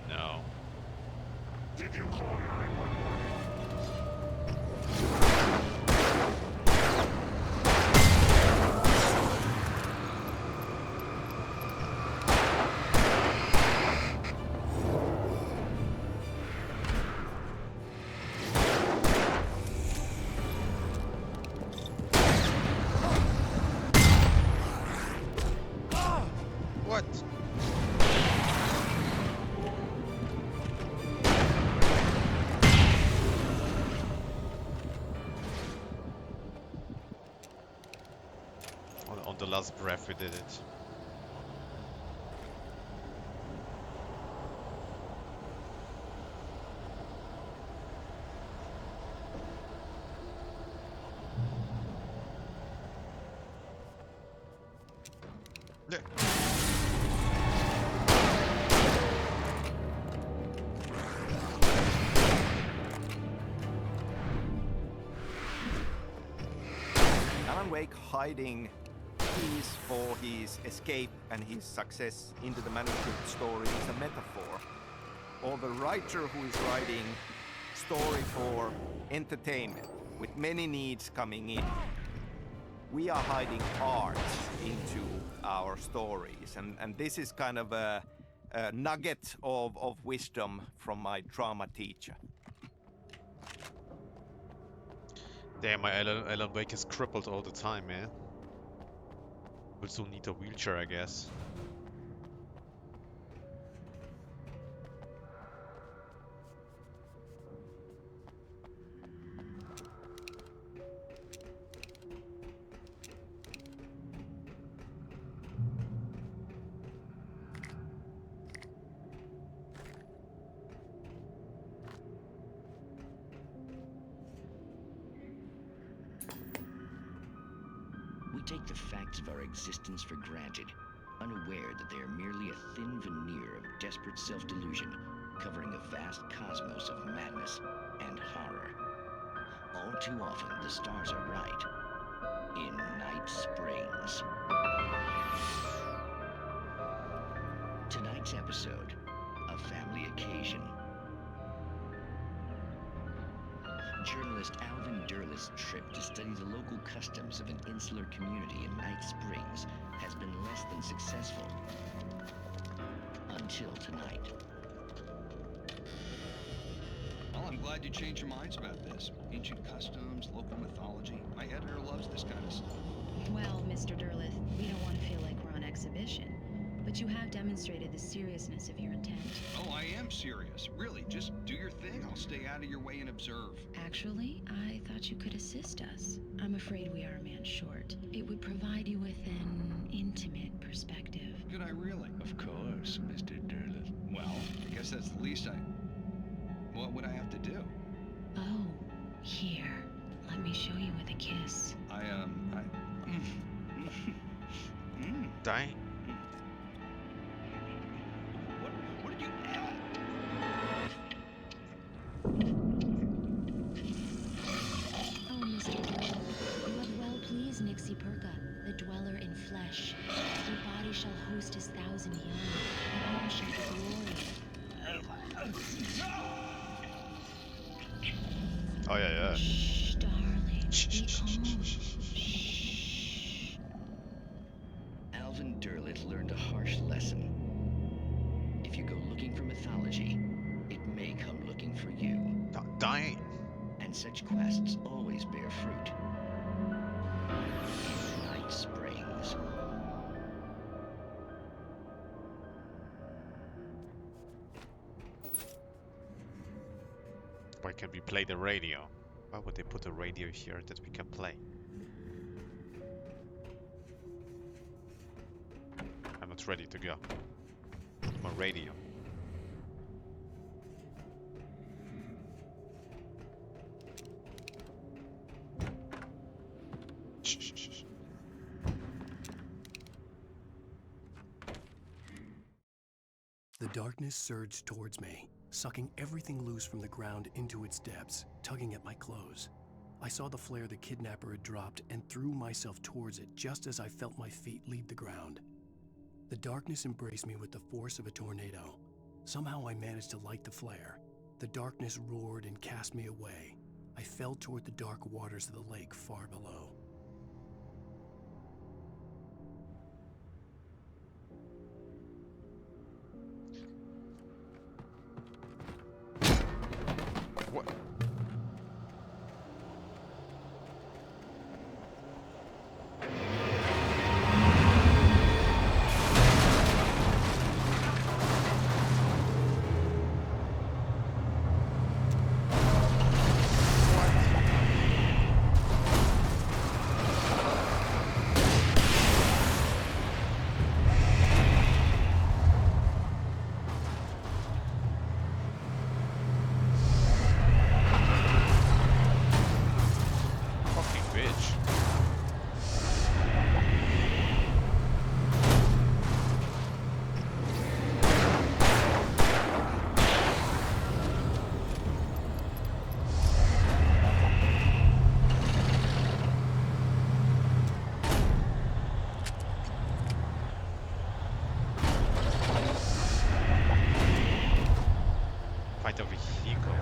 No. Did you call 911? What? On the last breath we did it. Yeah. Alan Wake hiding keys for his escape and his success into the manuscript story is a metaphor. Or the writer who is writing story for entertainment, with many needs coming in. We are hiding art into our stories, and this is kind of a nugget of wisdom from my trauma teacher. Damn, my Alan Wake is crippled all the time, man. Will soon need a wheelchair, I guess. We take the facts of our existence for granted, unaware that they are merely a thin veneer of desperate self-delusion, covering a vast cosmos of madness and horror. All too often, the stars are right. In Night Springs. Tonight's episode, a family occasion. Journalist Alvin Derleth's trip to study the local customs of an insular community in Night Springs has been less than successful. Until tonight. Well, I'm glad you changed your minds about this. Ancient customs, local mythology. My editor loves this kind of stuff. Well, Mr. Derleth, we don't want to feel like we're on exhibition. But you have demonstrated the seriousness of your intent. Oh, I am serious. Really, just do your thing. I'll stay out of your way and observe. Actually, I thought you could assist us. I'm afraid we are a man short. It would provide you with an intimate perspective. Could I really? Of course, Mr. Derleth. Well, I guess that's the least what would I have to do? Oh, here. Let me show you with a kiss. Die. What did you... Oh, Mr. Derleth, you have well pleased Nixie Perka, the dweller in flesh. Your body shall host his 1,000 young, and all shall be glory. Oh, yeah. Shh, darling. Be calm. Alvin Derleth learned a harsh lesson. If you go looking for mythology, it may come looking for you. Dying. And such quests always bear fruit. Night Springs. Why can't we play the radio? Why would they put a radio here that we can play? I'm not ready to go. My radio. The darkness surged towards me, sucking everything loose from the ground into its depths, tugging at my clothes. I saw the flare the kidnapper had dropped and threw myself towards it just as I felt my feet leave the ground. The darkness embraced me with the force of a tornado. Somehow I managed to light the flare. The darkness roared and cast me away. I fell toward the dark waters of the lake far below. What? Fight a vehicle.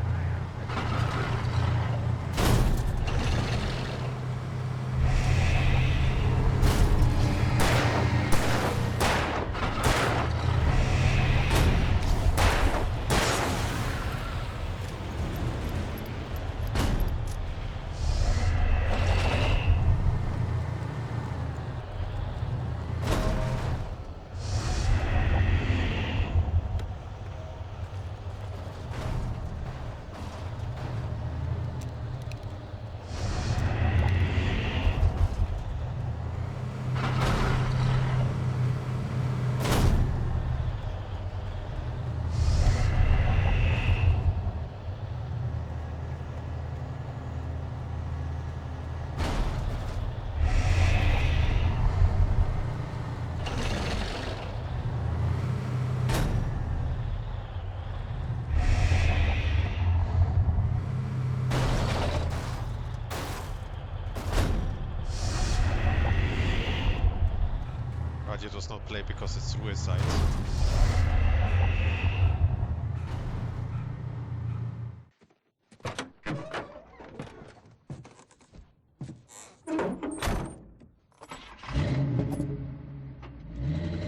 it was not played because it's suicide.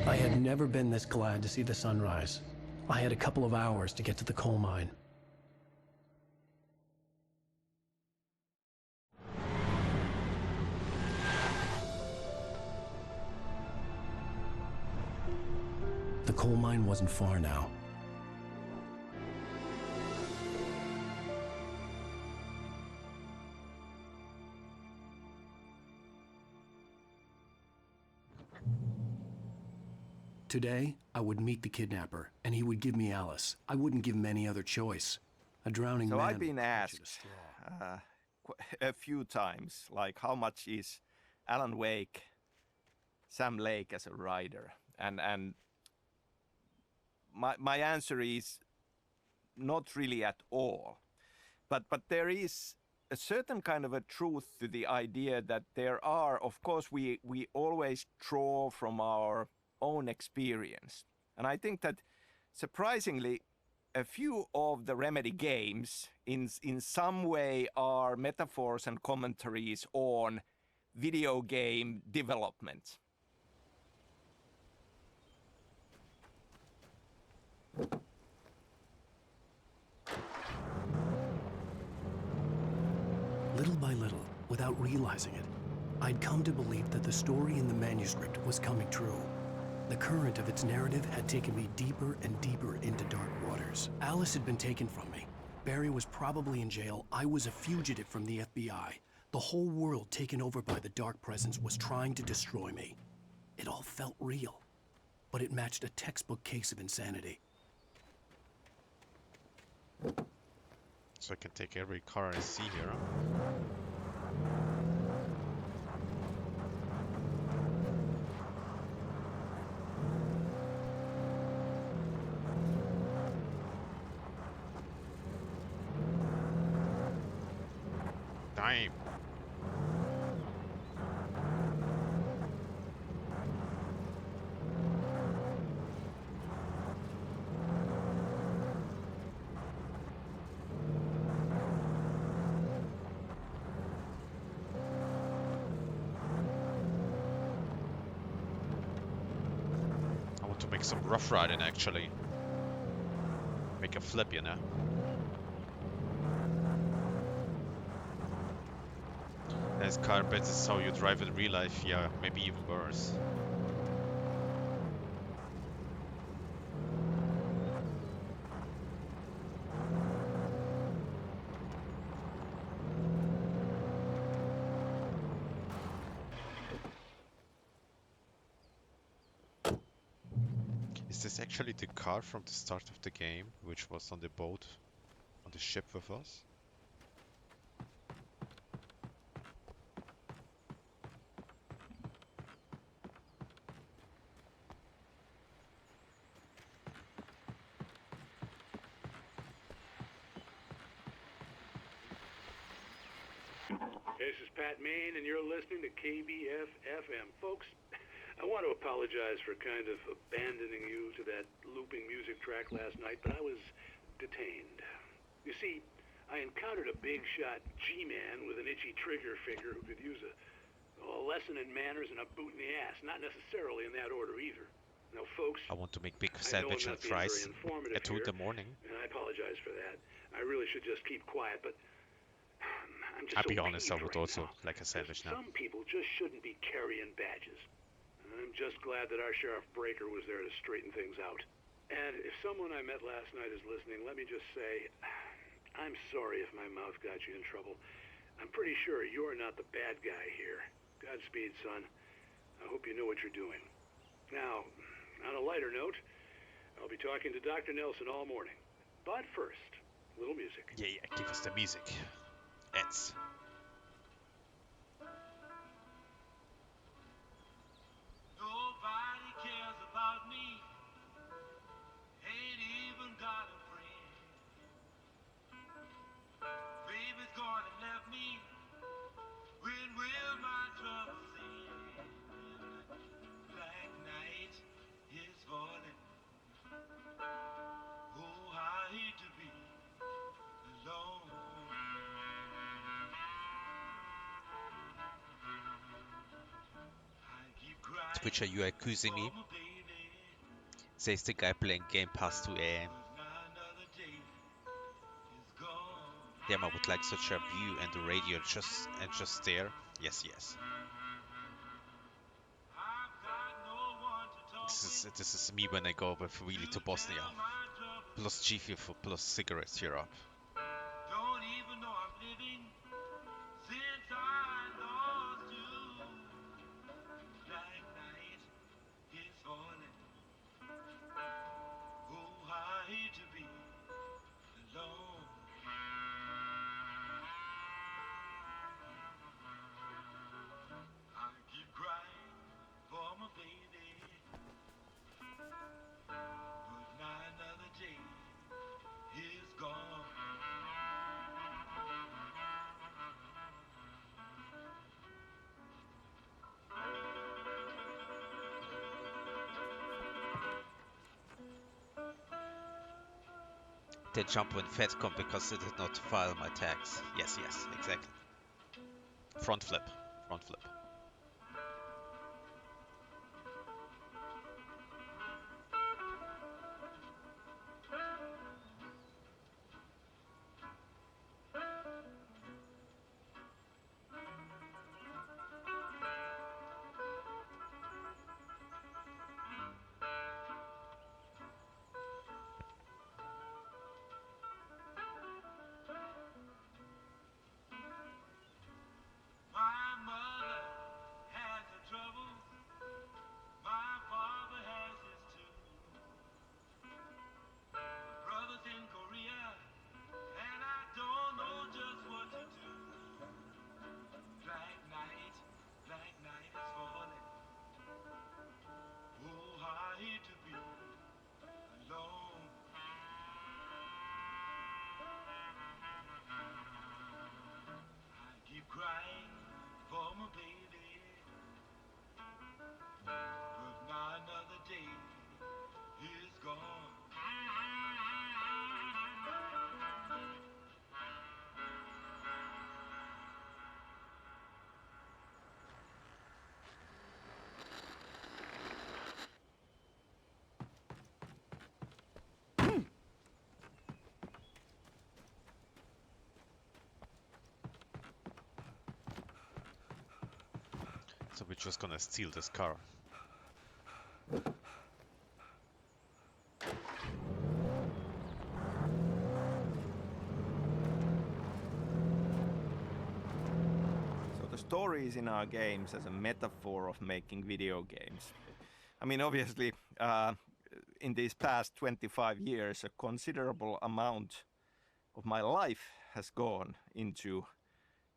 I had never been this glad to see the sunrise. I had a couple of hours to get to the coal mine. The coal mine wasn't far now. Today, I would meet the kidnapper, and he would give me Alice. I wouldn't give him any other choice. A drowning man... So I've been asked a few times, like, how much is Alan Wake, Sam Lake as a writer? And my answer is not really at all. But there is a certain kind of a truth to the idea that there are, of course, we always draw from our own experience. And I think that surprisingly, a few of the Remedy games in some way are metaphors and commentaries on video game development. Little by little, without realizing it, I'd come to believe that the story in the manuscript was coming true. The current of its narrative had taken me deeper and deeper into dark waters. Alice had been taken from me. Barry was probably in jail. I was a fugitive from the FBI. The whole world taken over by the dark presence was trying to destroy me. It all felt real, but it matched a textbook case of insanity. So I can take every car I see here. Damn. I want to make some rough riding actually. Make a flip, you know. As car beds is how you drive in real life, yeah, maybe even worse. Is this actually the car from the start of the game, which was on the boat, on the ship with us? This is Pat Main, and you're listening to KBF-FM. Folks, I want to apologize for kind of abandoning you to that looping music track last night, but I was detained. You see, I encountered a big-shot G-man with an itchy trigger finger who could use a lesson in manners and a boot in the ass. Not necessarily in that order either. Now, folks, I want to make big sandwich and fries at 2 in the morning. And I apologize for that. I really should just keep quiet, but I'm just I'll be so honest, I would right also now. like a sandwich now. Some people just shouldn't be carrying badges. I'm just glad that our Sheriff Breaker was there to straighten things out. And if someone I met last night is listening, let me just say, I'm sorry if my mouth got you in trouble. I'm pretty sure you're not the bad guy here. Godspeed, son. I hope you know what you're doing. Now, on a lighter note, I'll be talking to Dr. Nelson all morning. But first, a little music. Yeah, give us the music. It's... Nobody cares about me. Ain't even got a friend. Baby's gone and left me. When will my troubles end? Black night. Twitcher, you are accusing me? Says the guy playing Game Pass 2 AM. Damn, I would like such a view and the radio just stare. Yes, yes. This is me when I go with really to Bosnia. Plus G for plus cigarettes here up. Don't even know I'm living since I lost you. Black night is falling. Oh, I hate to be alone. I keep crying for my baby, but not another day is gone. They jump when Fed come because they did not file my tax. Yes, yes, exactly. Front flip, front flip. My mother has her troubles. My father has his too. Brothers in Korea, and I don't know just what to do. Black night is falling. Oh, I hate to be alone. I keep crying for my baby, but not another day is gone. So we're just gonna steal this car. So the stories in our games as a metaphor of making video games. I mean, obviously, in these past 25 years, a considerable amount of my life has gone into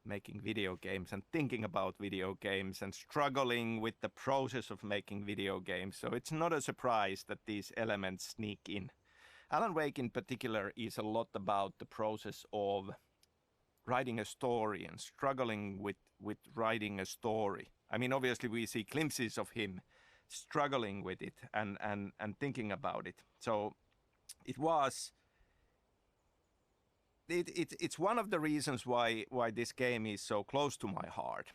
making video games and thinking about video games and struggling with the process of making video games. So it's not a surprise that these elements sneak in. Alan Wake in particular is a lot about the process of writing a story and struggling with writing a story. I mean, obviously we see glimpses of him struggling with it and thinking about it. So it was... It's one of the reasons why this game is so close to my heart.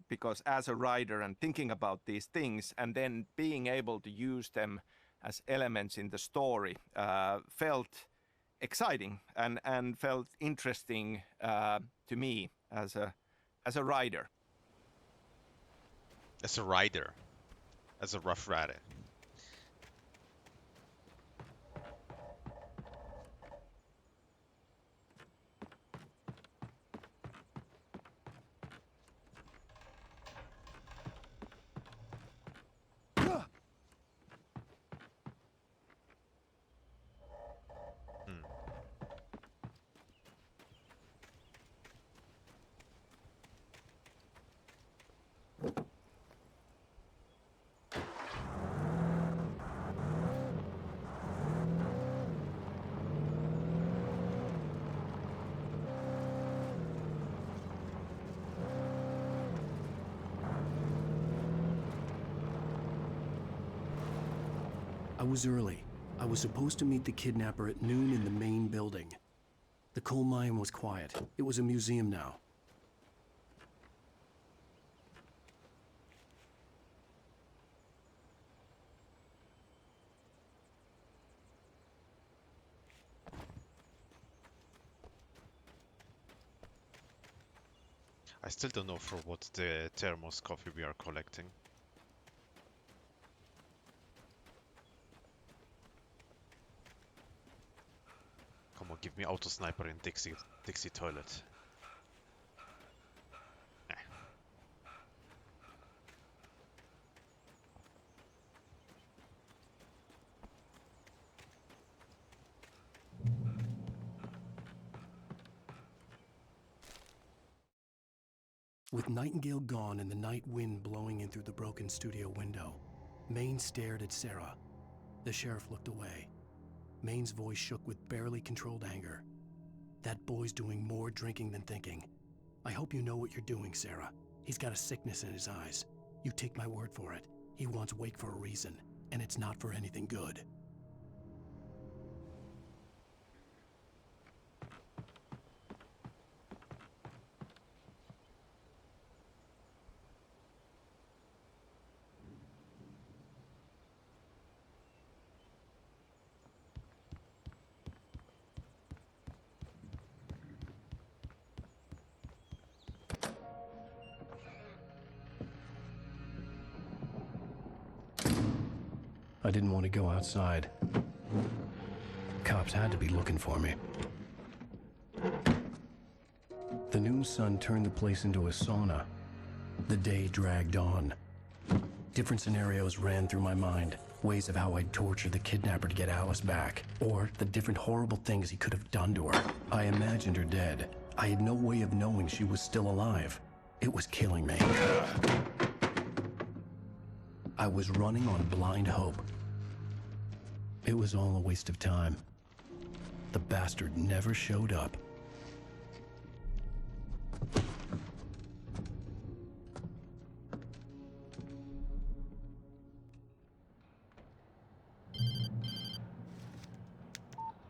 Because as a writer and thinking about these things and then being able to use them as elements in the story felt exciting and felt interesting to me as a writer. As a rider, as a rough rider. I was early. I was supposed to meet the kidnapper at noon in the main building. The coal mine was quiet. It was a museum now. I still don't know for what the thermos coffee we are collecting. Come on, give me auto sniper in Dixie toilet. Nah. With Nightingale gone and the night wind blowing in through the broken studio window, Maine stared at Sarah. The sheriff looked away. Maine's voice shook with barely controlled anger. That boy's doing more drinking than thinking. I hope you know what you're doing, Sarah. He's got a sickness in his eyes. You take my word for it. He wants Wake for a reason, and it's not for anything good. I didn't want to go outside. Cops had to be looking for me. The noon sun turned the place into a sauna. The day dragged on. Different scenarios ran through my mind. Ways of how I'd torture the kidnapper to get Alice back. Or the different horrible things he could have done to her. I imagined her dead. I had no way of knowing she was still alive. It was killing me. I was running on blind hope. It was all a waste of time. The bastard never showed up.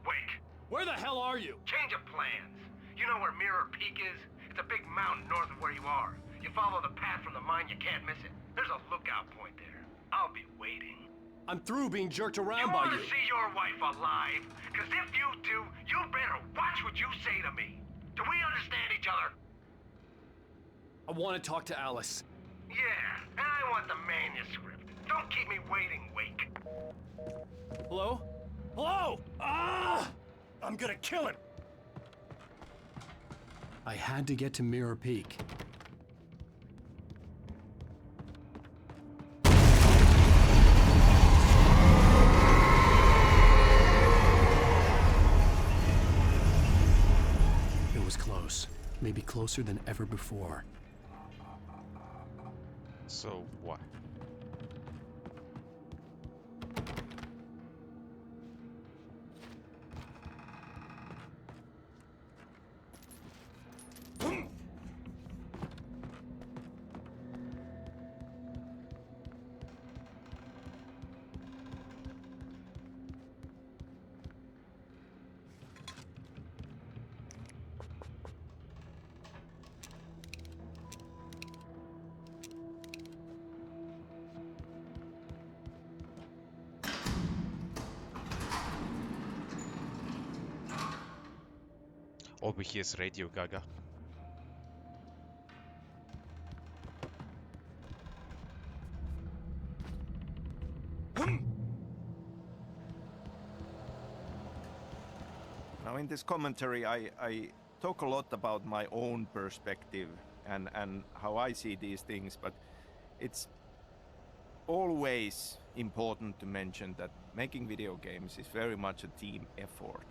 Wake. Where the hell are you? Change of plans. You know where Mirror Peak is? It's a big mountain north of where you are. You follow the path from the mine, you can't miss it. There's a lookout point there. I'll be waiting. I'm through being jerked around by you. You want to see your wife alive? Because if you do, you better watch what you say to me. Do we understand each other? I want to talk to Alice. Yeah, and I want the manuscript. Don't keep me waiting, Wake. Hello? Hello! I'm gonna kill him! I had to get to Mirror Peak. It was close. Maybe closer than ever before. So what? All we hear is Radio Gaga. Now in this commentary I talk a lot about my own perspective and how I see these things, but it's always important to mention that making video games is very much a team effort.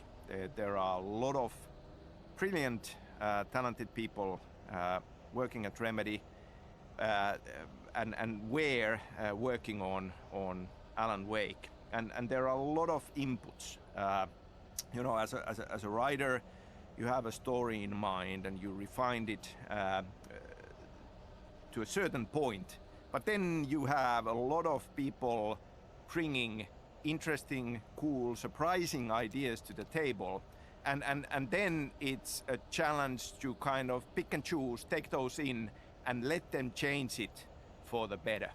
There are a lot of brilliant, talented people working at Remedy and we're working on Alan Wake, and there are a lot of inputs. You know, as a writer, you have a story in mind and you refined it to a certain point, but then you have a lot of people bringing interesting, cool, surprising ideas to the table. And then it's a challenge to kind of pick and choose, take those in, and let them change it for the better.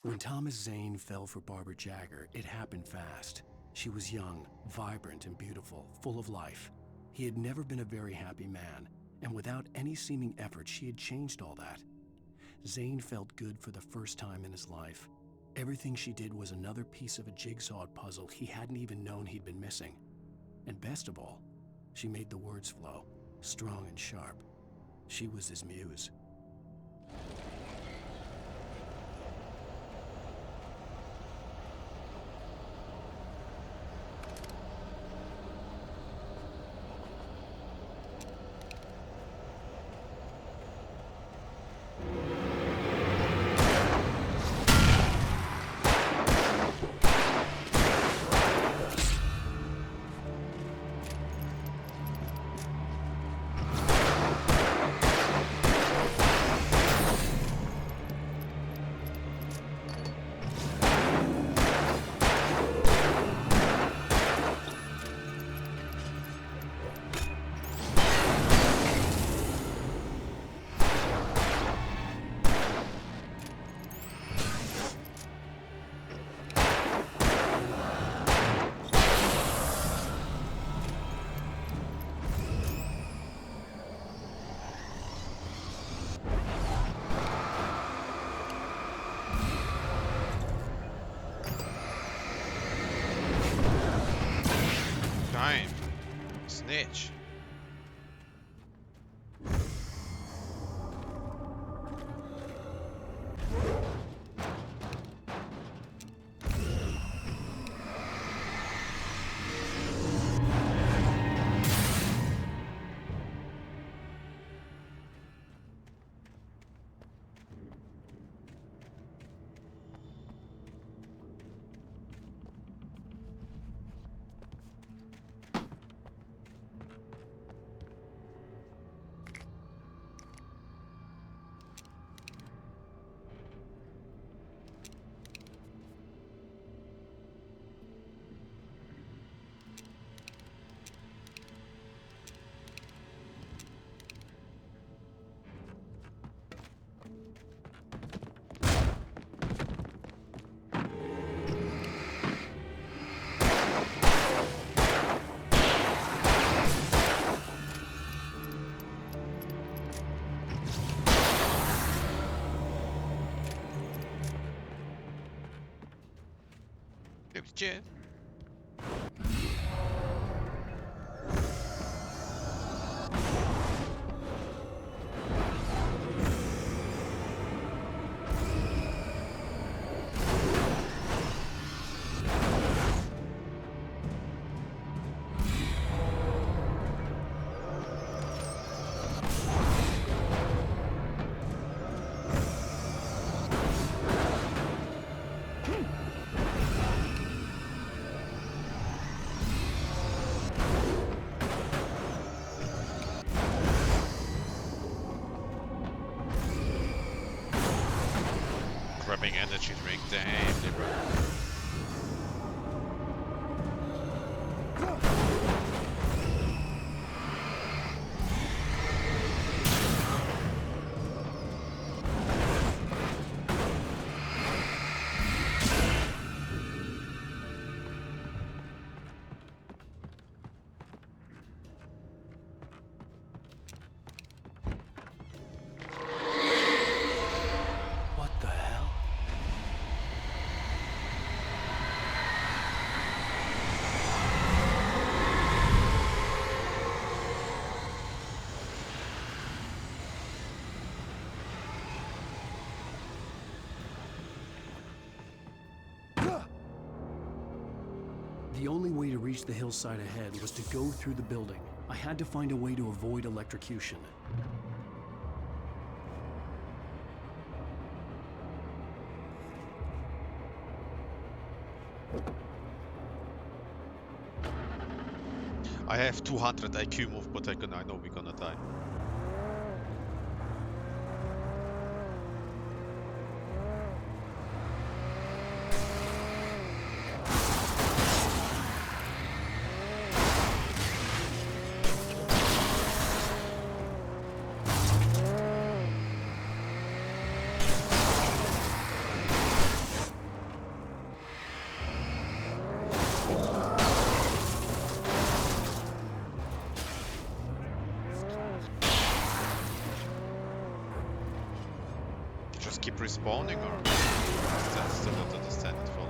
When Thomas Zane fell for Barbara Jagger, it happened fast. She was young, vibrant, and beautiful, full of life. He had never been a very happy man, and without any seeming effort, she had changed all that. Zane felt good for the first time in his life. Everything she did was another piece of a jigsaw puzzle he hadn't even known he'd been missing. And best of all, she made the words flow, strong and sharp. She was his muse. Snitch. Cheers. Grabbing energy drink, damn, bro. The only way to reach the hillside ahead was to go through the building. I had to find a way to avoid electrocution. I have 200 IQ move, but I know we're gonna die. keep respawning, or I still don't understand it fully.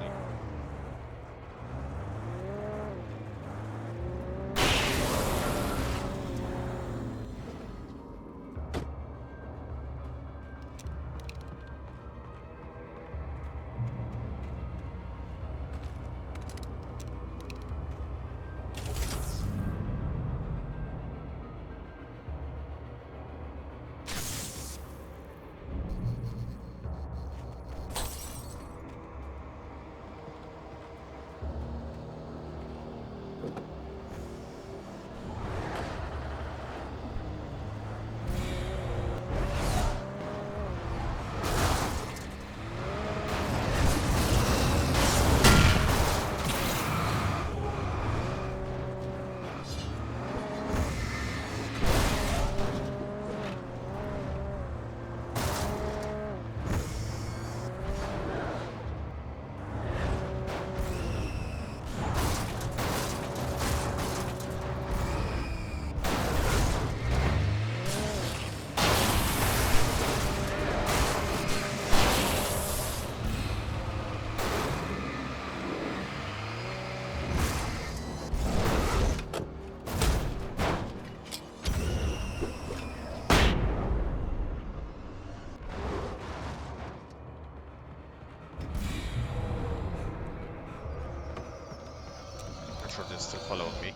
Sure they're still following me.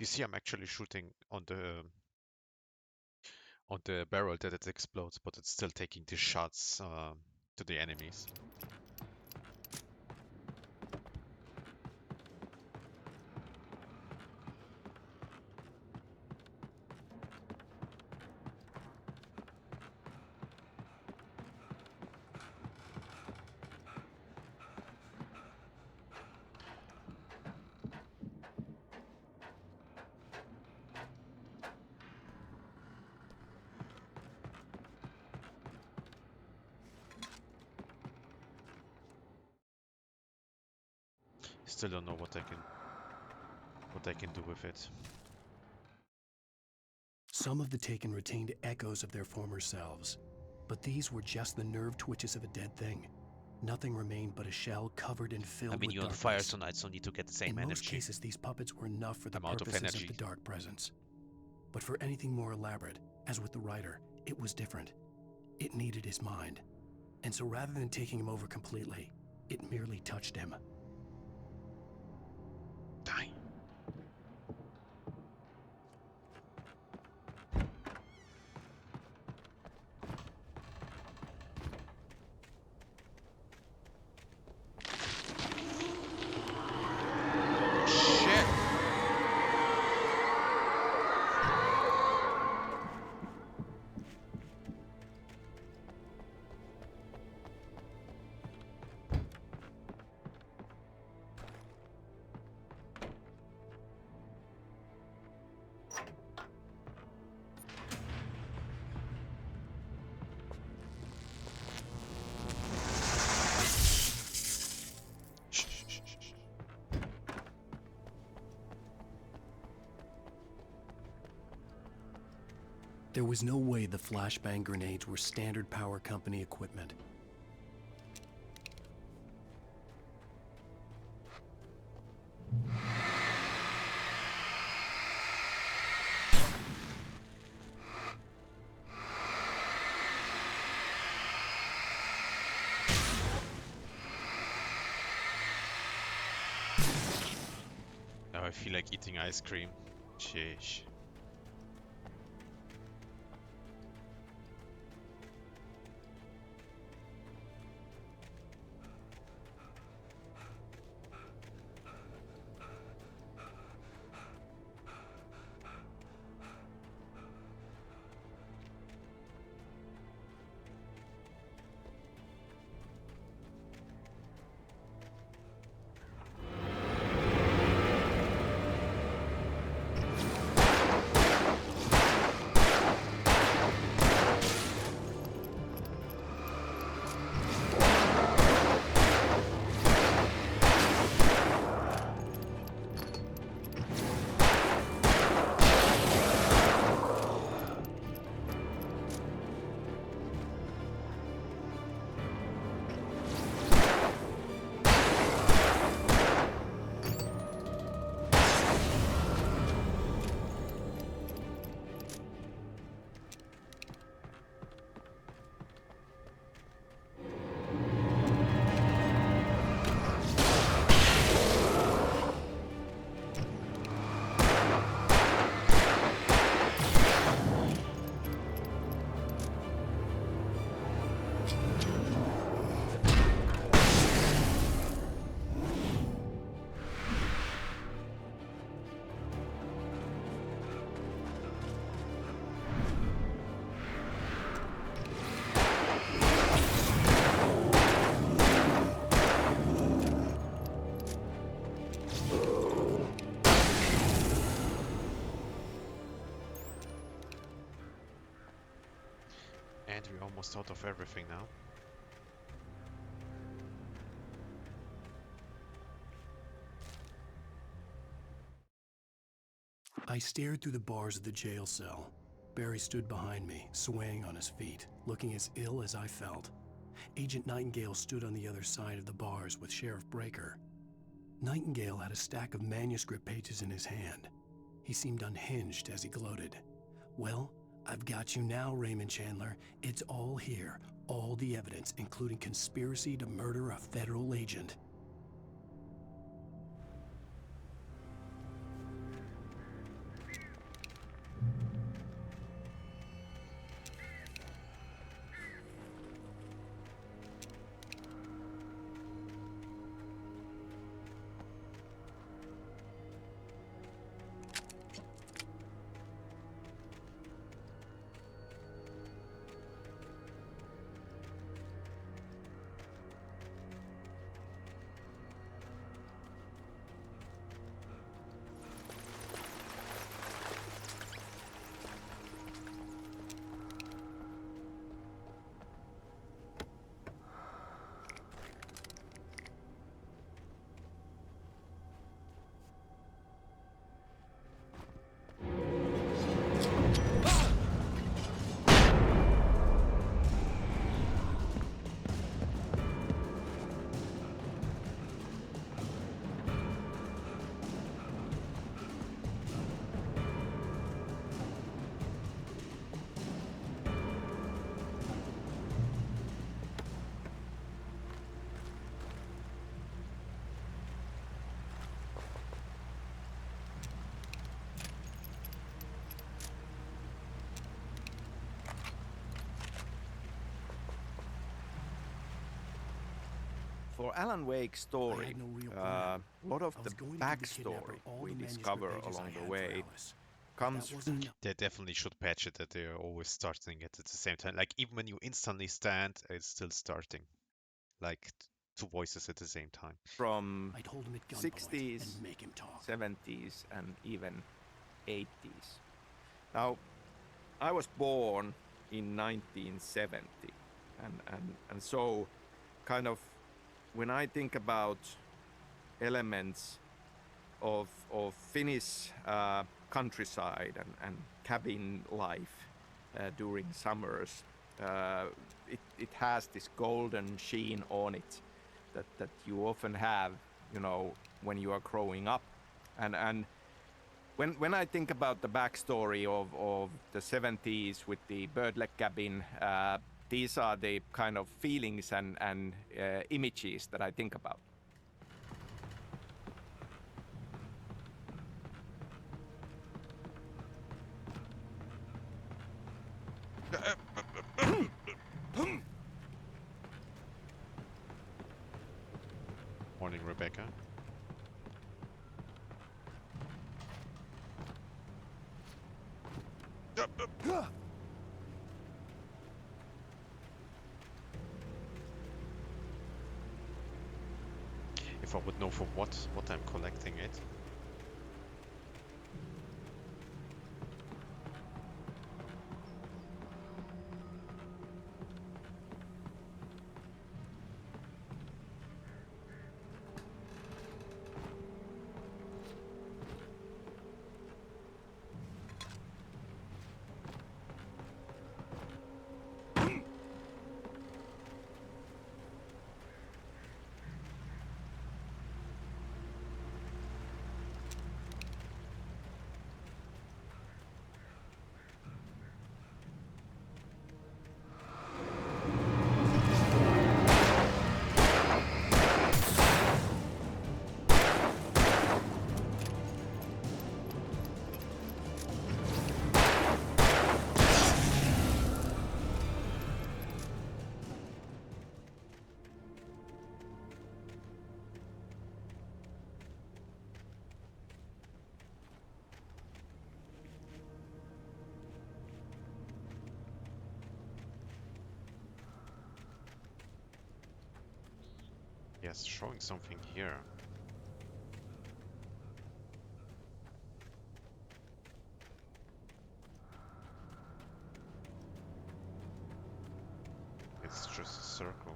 You see, I'm actually shooting on the barrel that it explodes, but it's still taking the shots to the enemies. Still don't know what I can do with it. Some of the Taken retained echoes of their former selves, but these were just the nerve twitches of a dead thing. Nothing remained but a shell covered and filled with you're on darkness. fire tonight, so need to get the same energy. In most cases, these puppets were enough for the purposes of the dark presence. But for anything more elaborate, as with the writer, it was different. It needed his mind. And so rather than taking him over completely, it merely touched him. Die. There was no way the flashbang grenades were standard power company equipment. Now I feel like eating ice cream. Sheesh. And we're almost out of everything now. I stared through the bars of the jail cell. Barry stood behind me, swaying on his feet, looking as ill as I felt. Agent Nightingale stood on the other side of the bars with Sheriff Breaker. Nightingale had a stack of manuscript pages in his hand. He seemed unhinged as he gloated. Well, I've got you now, Raymond Chandler. It's all here. All the evidence, including conspiracy to murder a federal agent. For Alan Wake's story, a lot of the backstory we discover along the way comes... They definitely should patch it that they're always starting it at the same time. Like, even when you instantly stand, it's still starting. Like, two voices at the same time. From 60s, 70s, and even 80s. Now, I was born in 1970, and so kind of when I think about elements of Finnish countryside and cabin life, during summers. It has this golden sheen on it that you often have, you know, when you are growing up. And when I think about the backstory of the 70s with the birdleg cabin, these are the kind of feelings and images that I think about. Morning, Rebecca. If I would know for what I'm collecting it. Yes, showing something here. It's just a circle.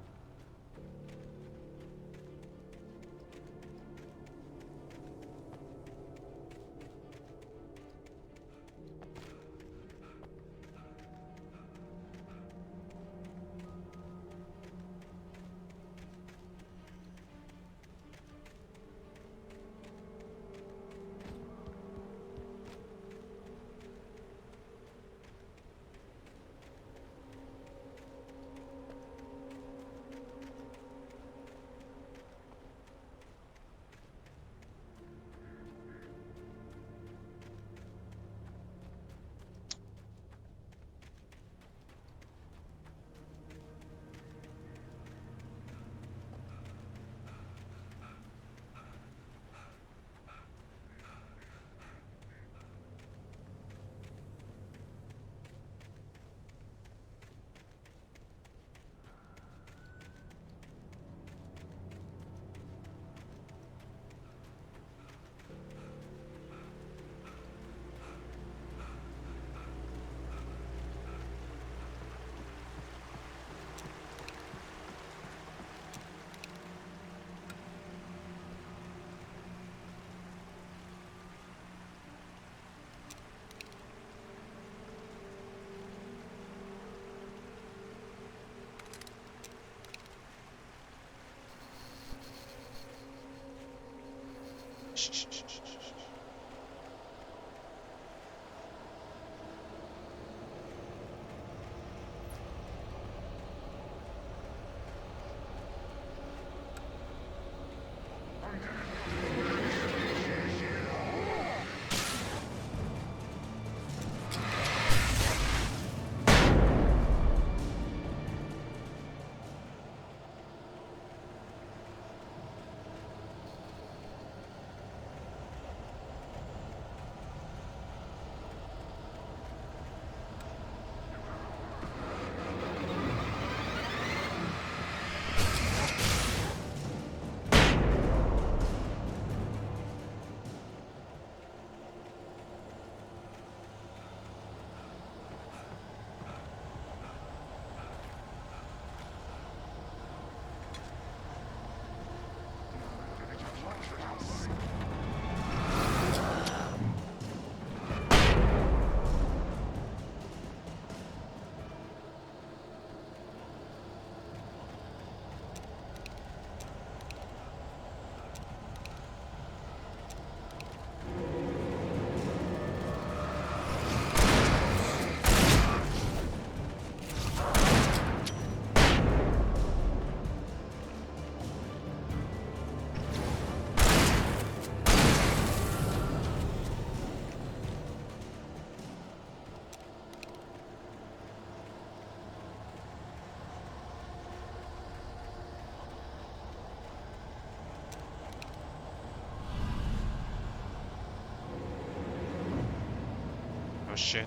shit.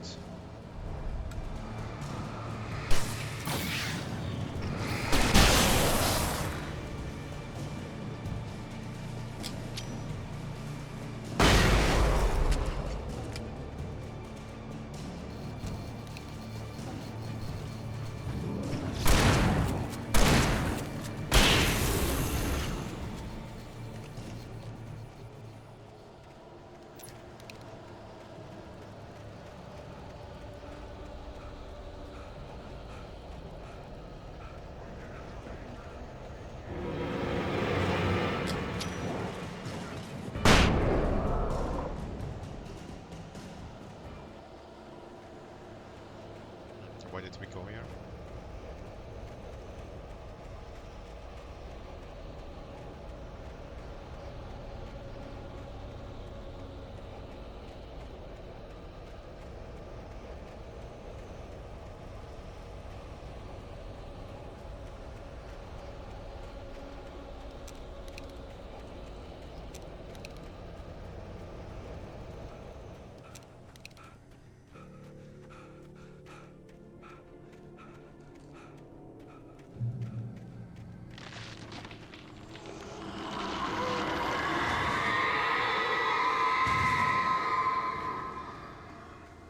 Why did we go here?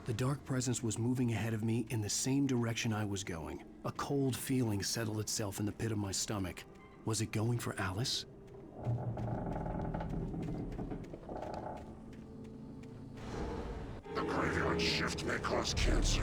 The dark presence was moving ahead of me in the same direction I was going. A cold feeling settled itself in the pit of my stomach. Was it going for Alice? The graveyard shift may cause cancer.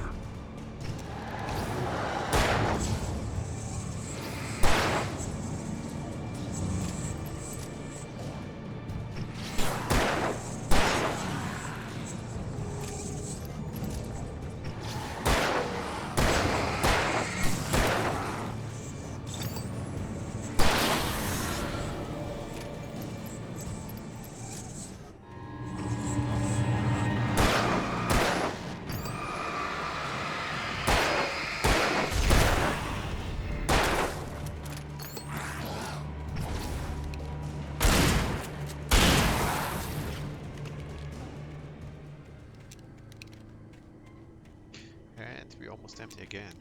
And we're almost empty again.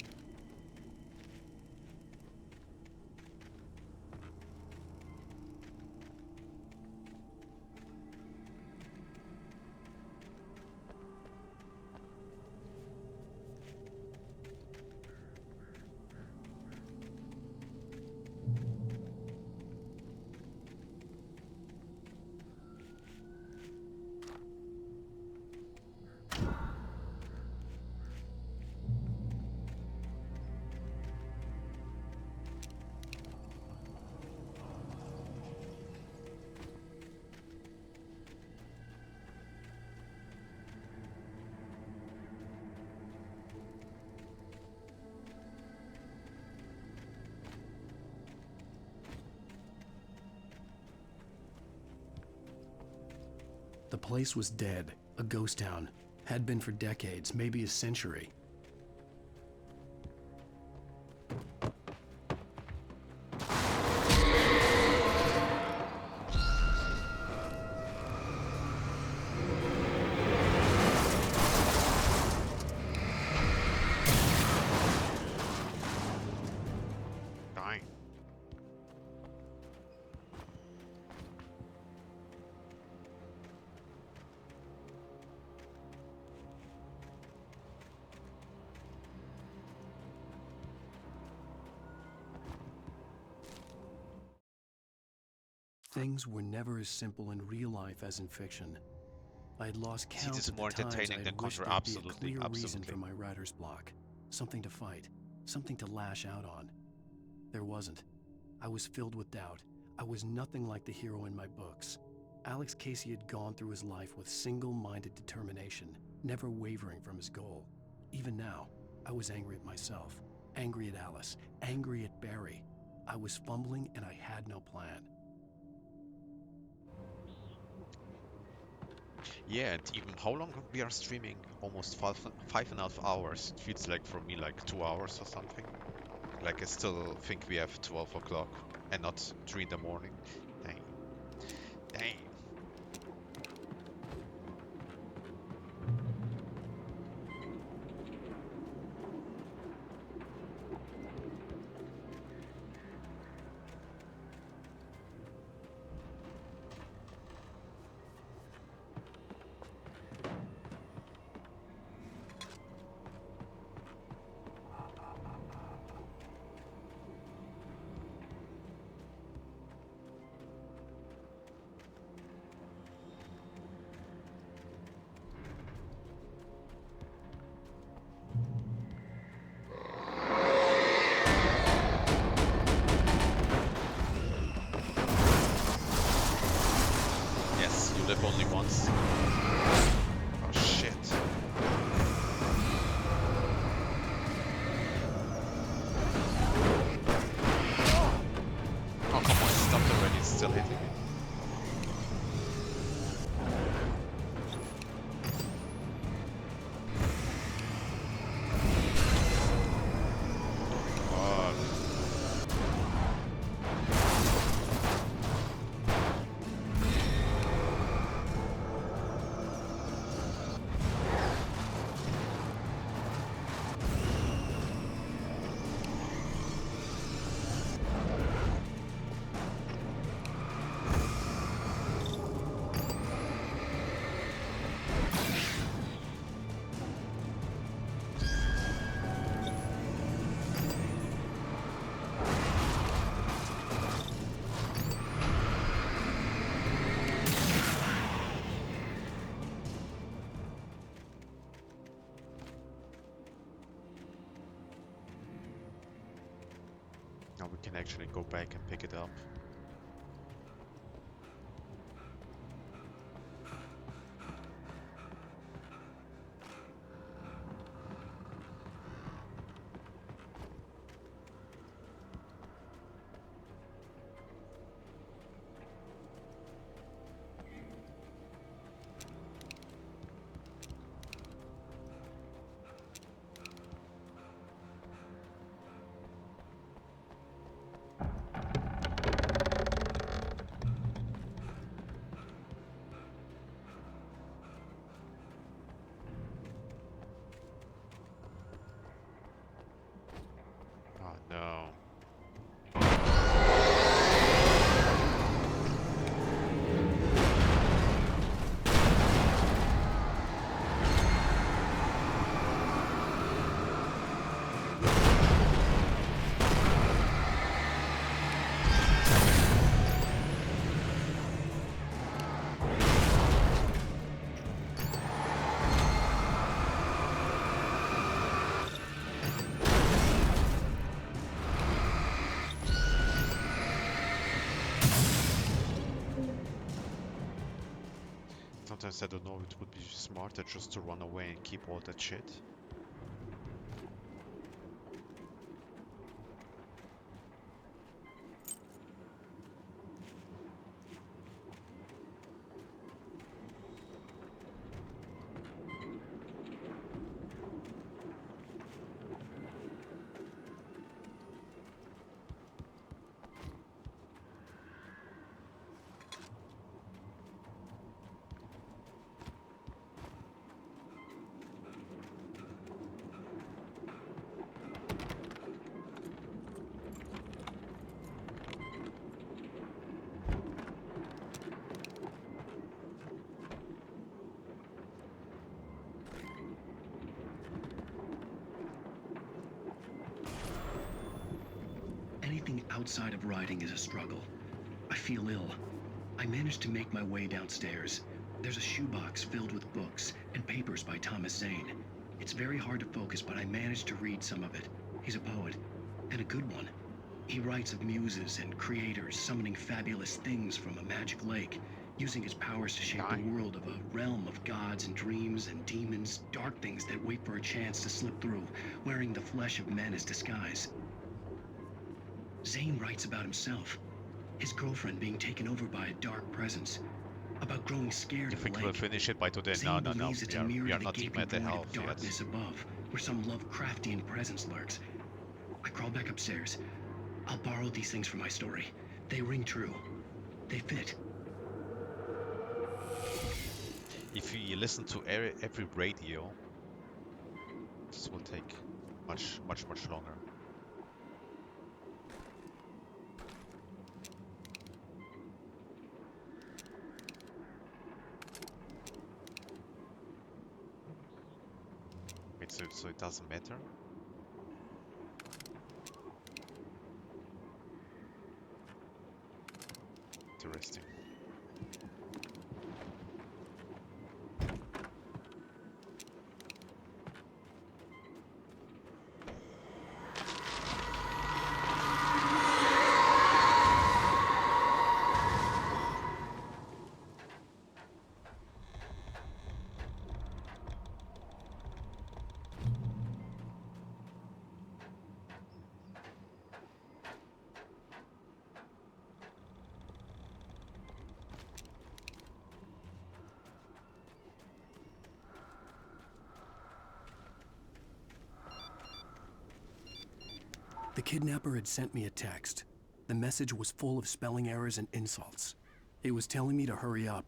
The place was dead, a ghost town. Had been for decades, maybe a century. Dying. Things were never as simple in real life as in fiction. I had lost count This is of more the times I entertaining than had wished Contra, there'd be a absolutely, clear reason absolutely. for my writer's block. Something to fight, something to lash out on. There wasn't. I was filled with doubt. I was nothing like the hero in my books. Alex Casey had gone through his life with single-minded determination, never wavering from his goal. Even now, I was angry at myself, angry at Alice, angry at Barry. I was fumbling and I had no plan. Yeah, and even how long we are streaming? Almost 5.5 hours. It feels like for me like 2 hours or something. Like I still think we have 12 o'clock and not 3 in the morning. Dang. Dang. once. Oh shit. Oh come on, it stopped already, it's still hitting me. Now we can actually go back and pick it up. Oh no. Sometimes I don't know, it would be smarter just to run away and keep all that shit. Anything outside of writing is a struggle. I feel ill. I managed to make my way downstairs. There's a shoebox filled with books and papers by Thomas Zane. It's very hard to focus, but I managed to read some of it. He's a poet, and a good one. He writes of muses and creators summoning fabulous things from a magic lake, using his powers to shape the world of a realm of gods and dreams and demons, dark things that wait for a chance to slip through, wearing the flesh of men as disguise. Zane writes about himself, his girlfriend being taken over by a dark presence, about growing scared of the lake. We'll finish it by today. Zane No. believes it's a mirror We are to not the even gaping at the void health of yet. darkness above, where some Lovecraftian presence lurks. I crawl back upstairs. I'll borrow these things for my story. They ring true. They fit. If you listen to every radio, this will take much longer. Wait, so it doesn't matter? Interesting. The kidnapper had sent me a text. The message was full of spelling errors and insults. It was telling me to hurry up.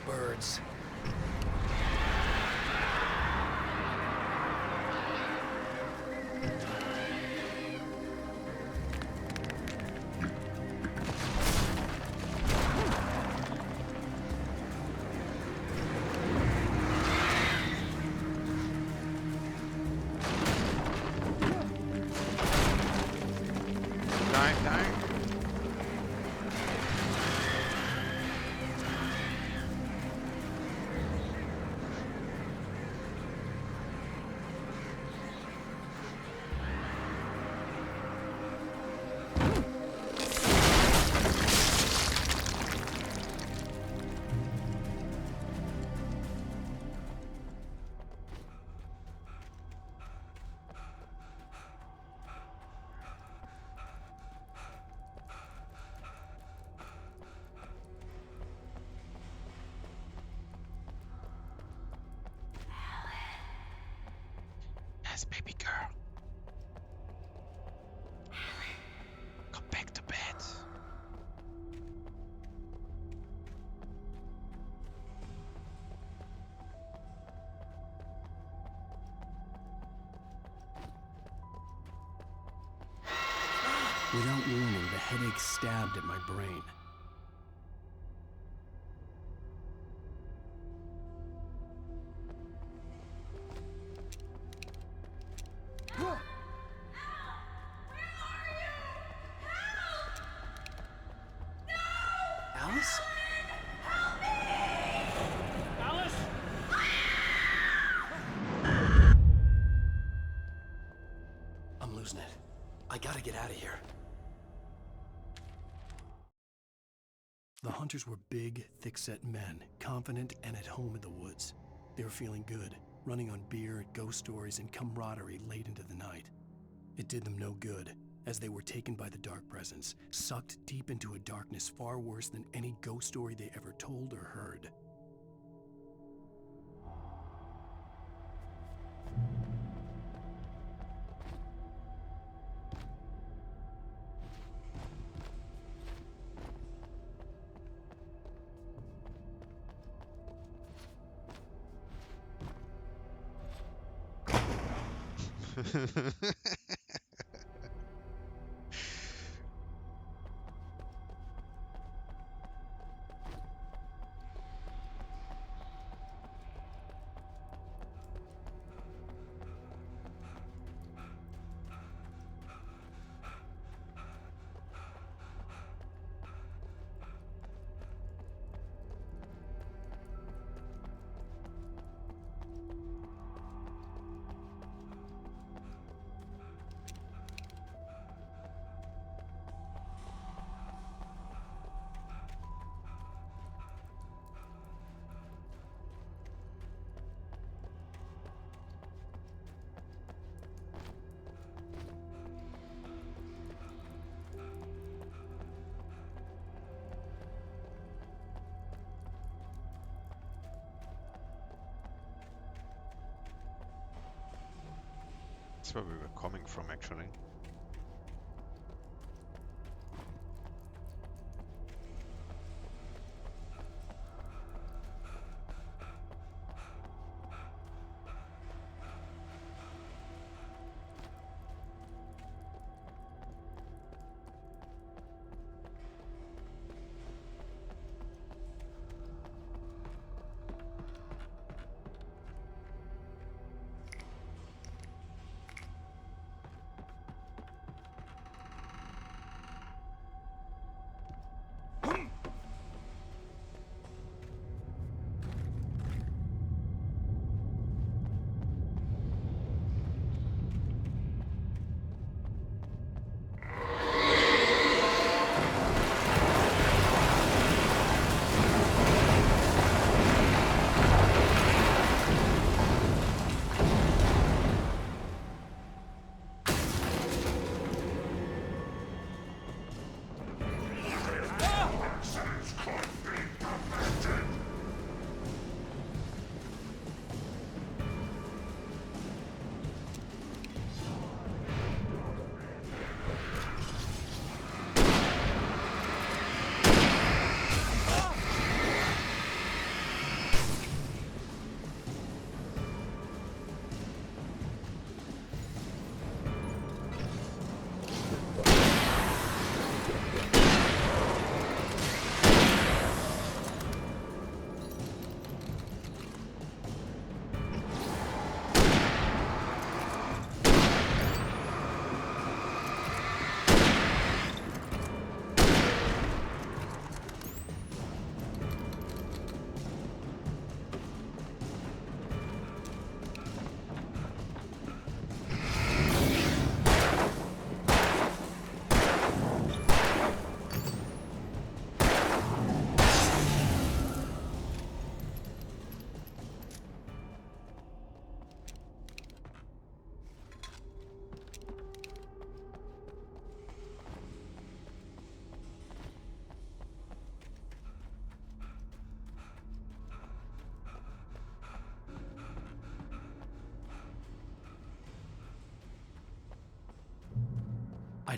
Birds. Yes, baby girl. Come back to bed. Without warning, the headache stabbed at my brain. Alice? Alice? I'm losing it. I gotta get out of here. The hunters were big, thick-set men, confident and at home in the woods. They were feeling good, running on beer, ghost stories, and camaraderie late into the night. It did them no good, as they were taken by the dark presence, sucked deep into a darkness far worse than any ghost story they ever told or heard. That's where we were coming from, actually.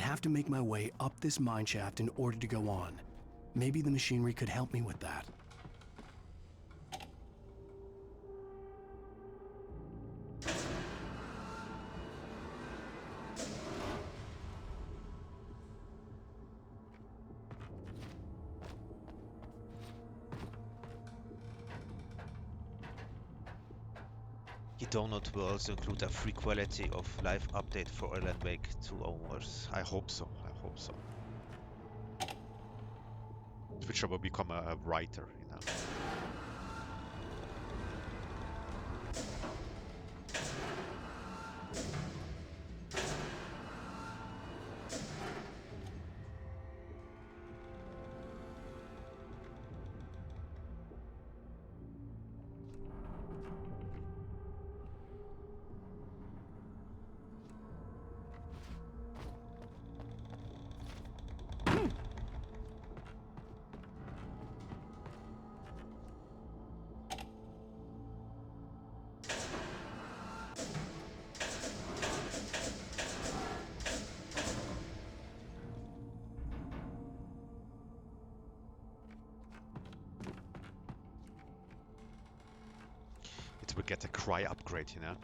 have to make my way up this mine shaft in order to go on. Maybe the machinery could help me with that. The donut will also include a free quality of live update for Alan Wake 2 owners. I hope so. I hope so. Twitcher will become a writer, you know. We get a cry upgrade, you know.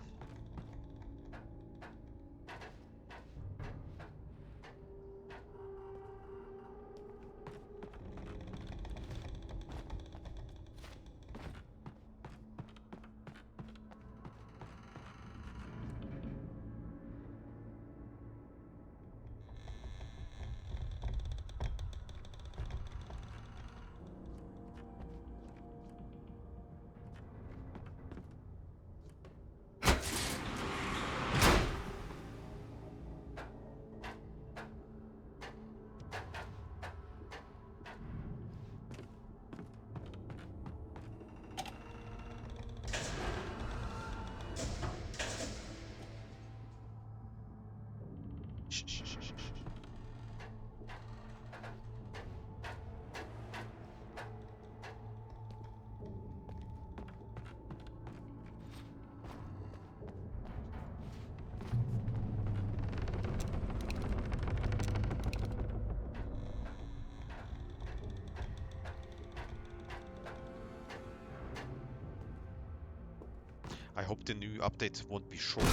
I hope the new update won't be short.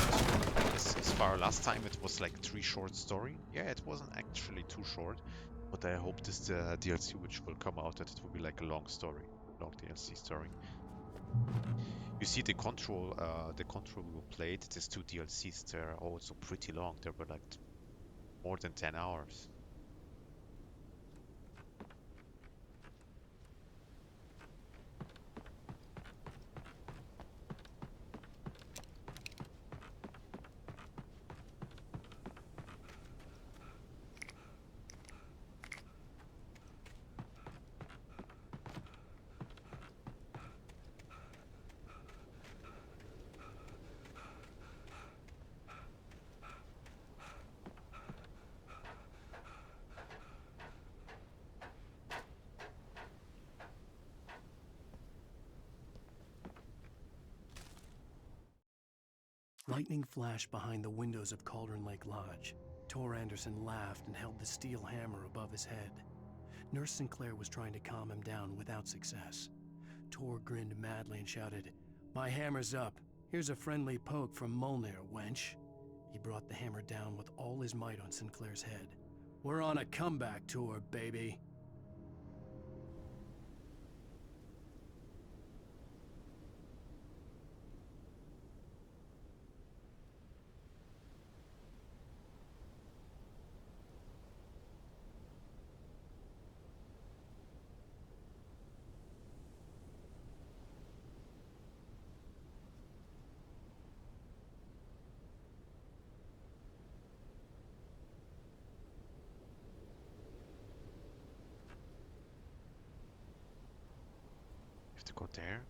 As far last time it was like 3 short story. Yeah, it wasn't actually too short, but I hope this DLC which will come out that it will be like a long story, long DLC story. You see the control we played, these 2 DLCs, they're also pretty long. They were like more than 10 hours. Lightning flashed behind the windows of Cauldron Lake Lodge. Tor Anderson laughed and held the steel hammer above his head. Nurse Sinclair was trying to calm him down without success. Tor grinned madly and shouted, "My hammer's up. Here's a friendly poke from Molnir, wench." He brought the hammer down with all his might on Sinclair's head. "We're on a comeback tour, baby." To go there.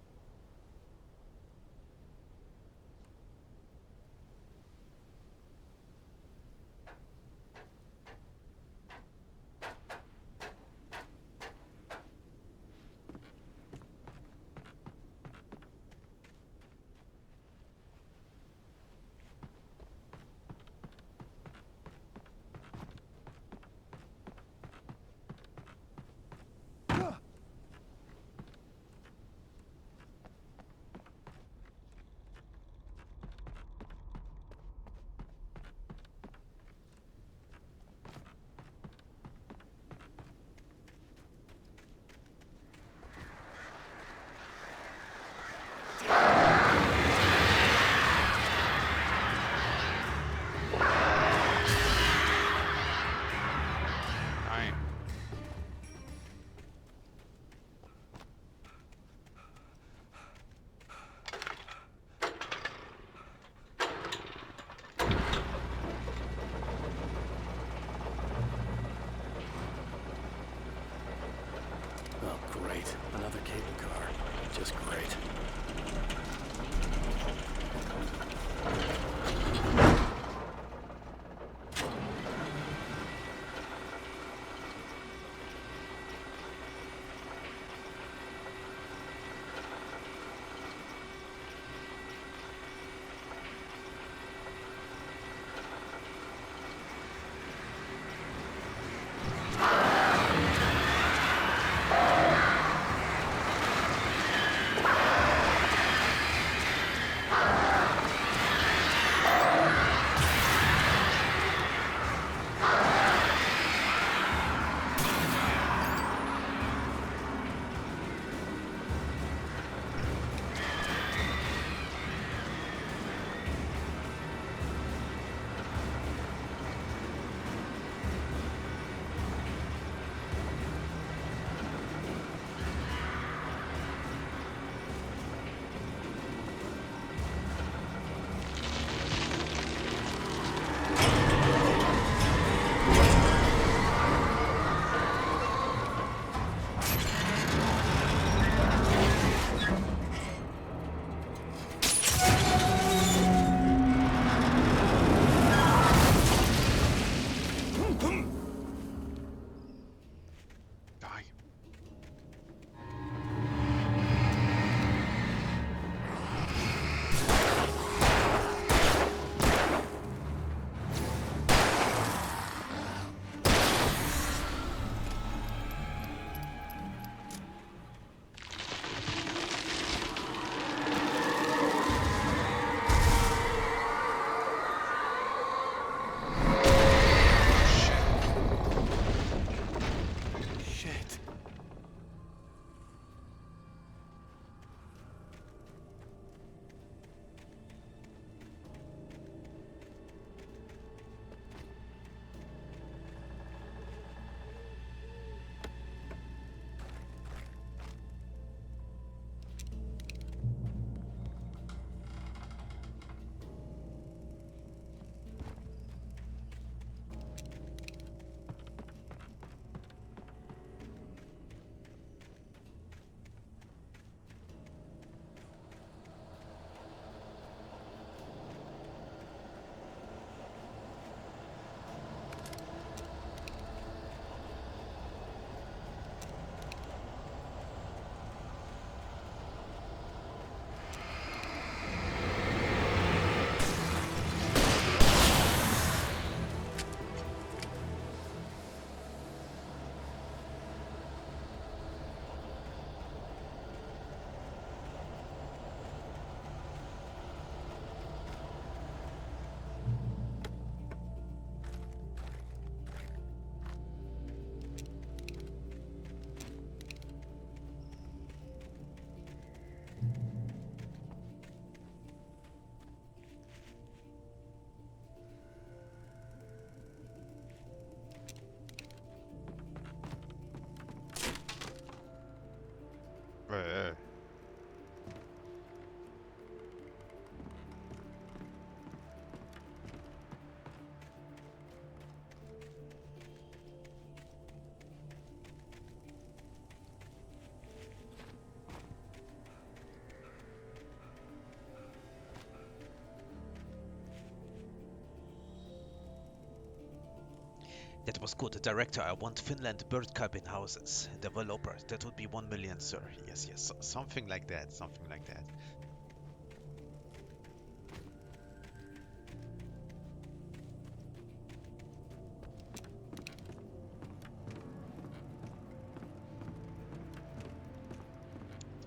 That was good. Director, I want Finland bird cabin houses. Developer, that would be 1 million, sir. Yes, yes, something like that, something like that.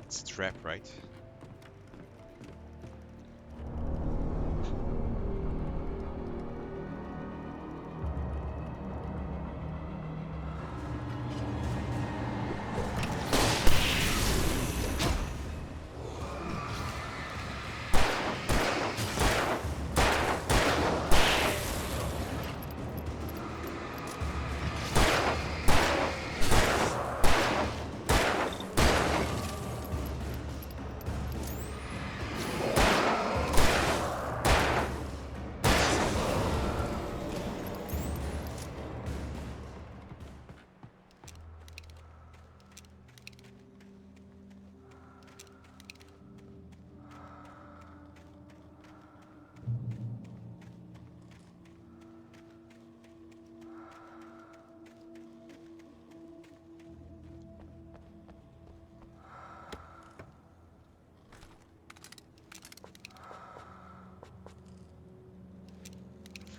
It's a trap, right?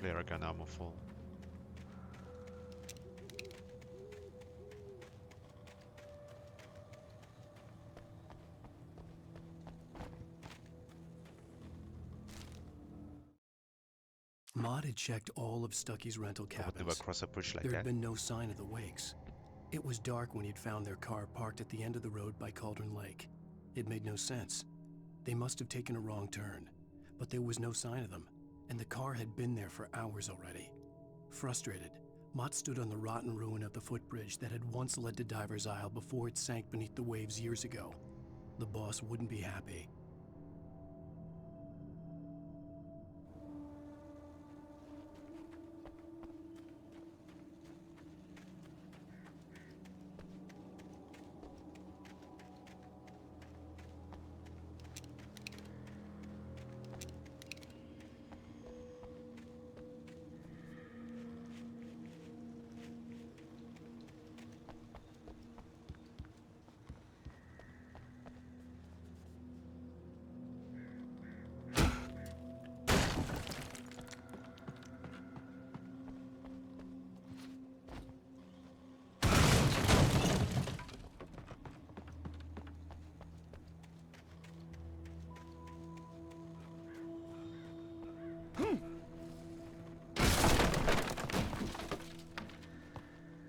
Flare gun ammo full. Maud had checked all of Stucky's rental cabins. Never cross a bridge like there that. had been no sign of the Wakes. It was dark when he'd found their car parked at the end of the road by Cauldron Lake. It made no sense. They must have taken a wrong turn, but there was no sign of them, and the car had been there for hours already. Frustrated, Mott stood on the rotten ruin of the footbridge that had once led to Diver's Isle before it sank beneath the waves years ago. The boss wouldn't be happy.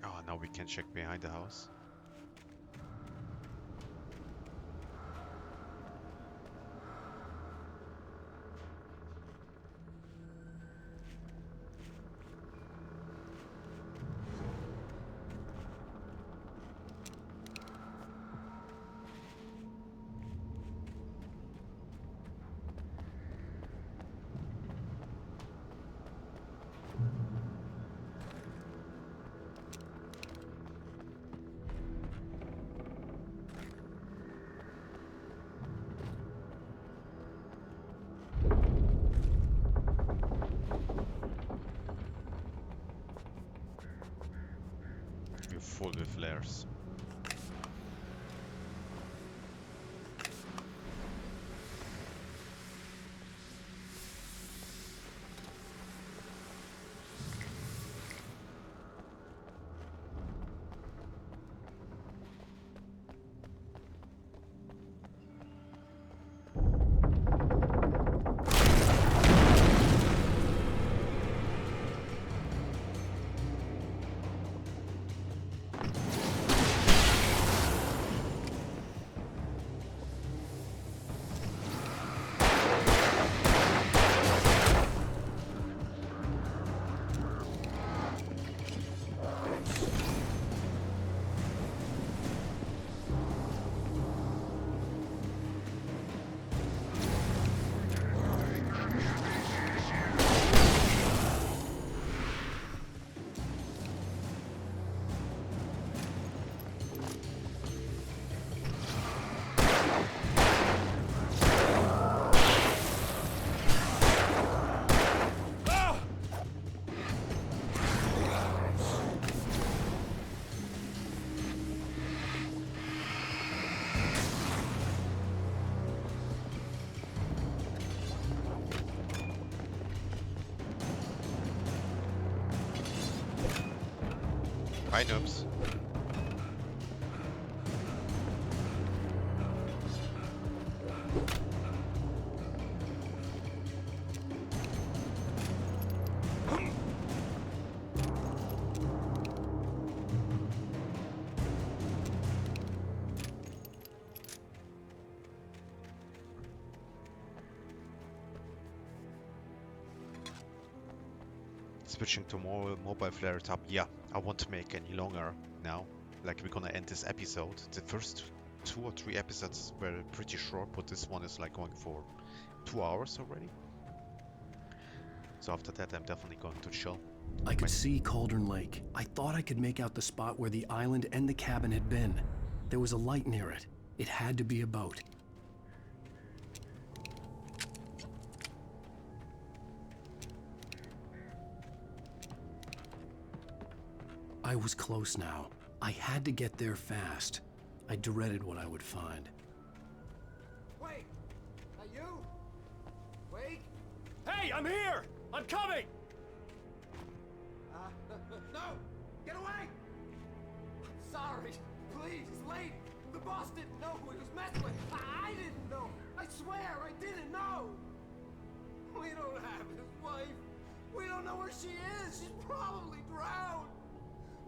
Oh, now we can check behind the house. We're full with flares. Hi, noobs. Switching to more mobile flare top. Yeah, I won't make any longer now. Like, we're gonna end this episode. The first 2 or 3 episodes were pretty short, but this one is like going for 2 hours already. So after that, I'm definitely going to chill. I could see Cauldron Lake. I thought I could make out the spot where the island and the cabin had been. There was a light near it. It had to be a boat. I was close now. I had to get there fast. I dreaded what I would find. Wait! Are you? Wake? Hey, I'm here! I'm coming! No! Get away! I'm sorry. Please, it's late. The boss didn't know who he was messing with. I didn't know. I swear, I didn't know. We don't have his wife. We don't know where she is. She's probably drowned.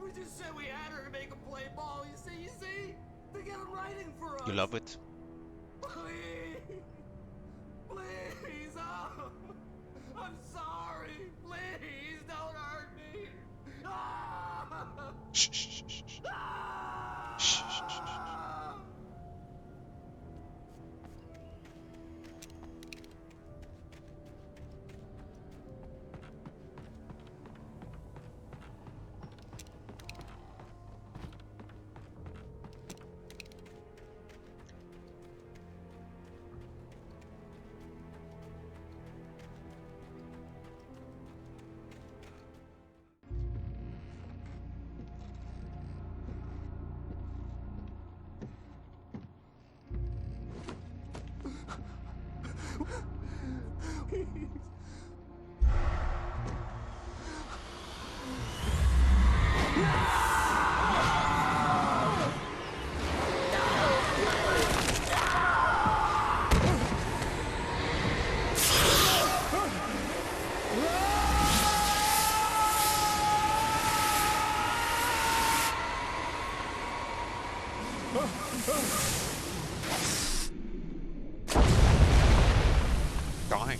We just said we had her to make him play ball. You see? To get him writing for us. You love it? Please. Please. Oh. I'm sorry. Please don't hurt me. Ah. Shh, shh, shh, shh. Ah. Shh, shh, shh, shh. Dying.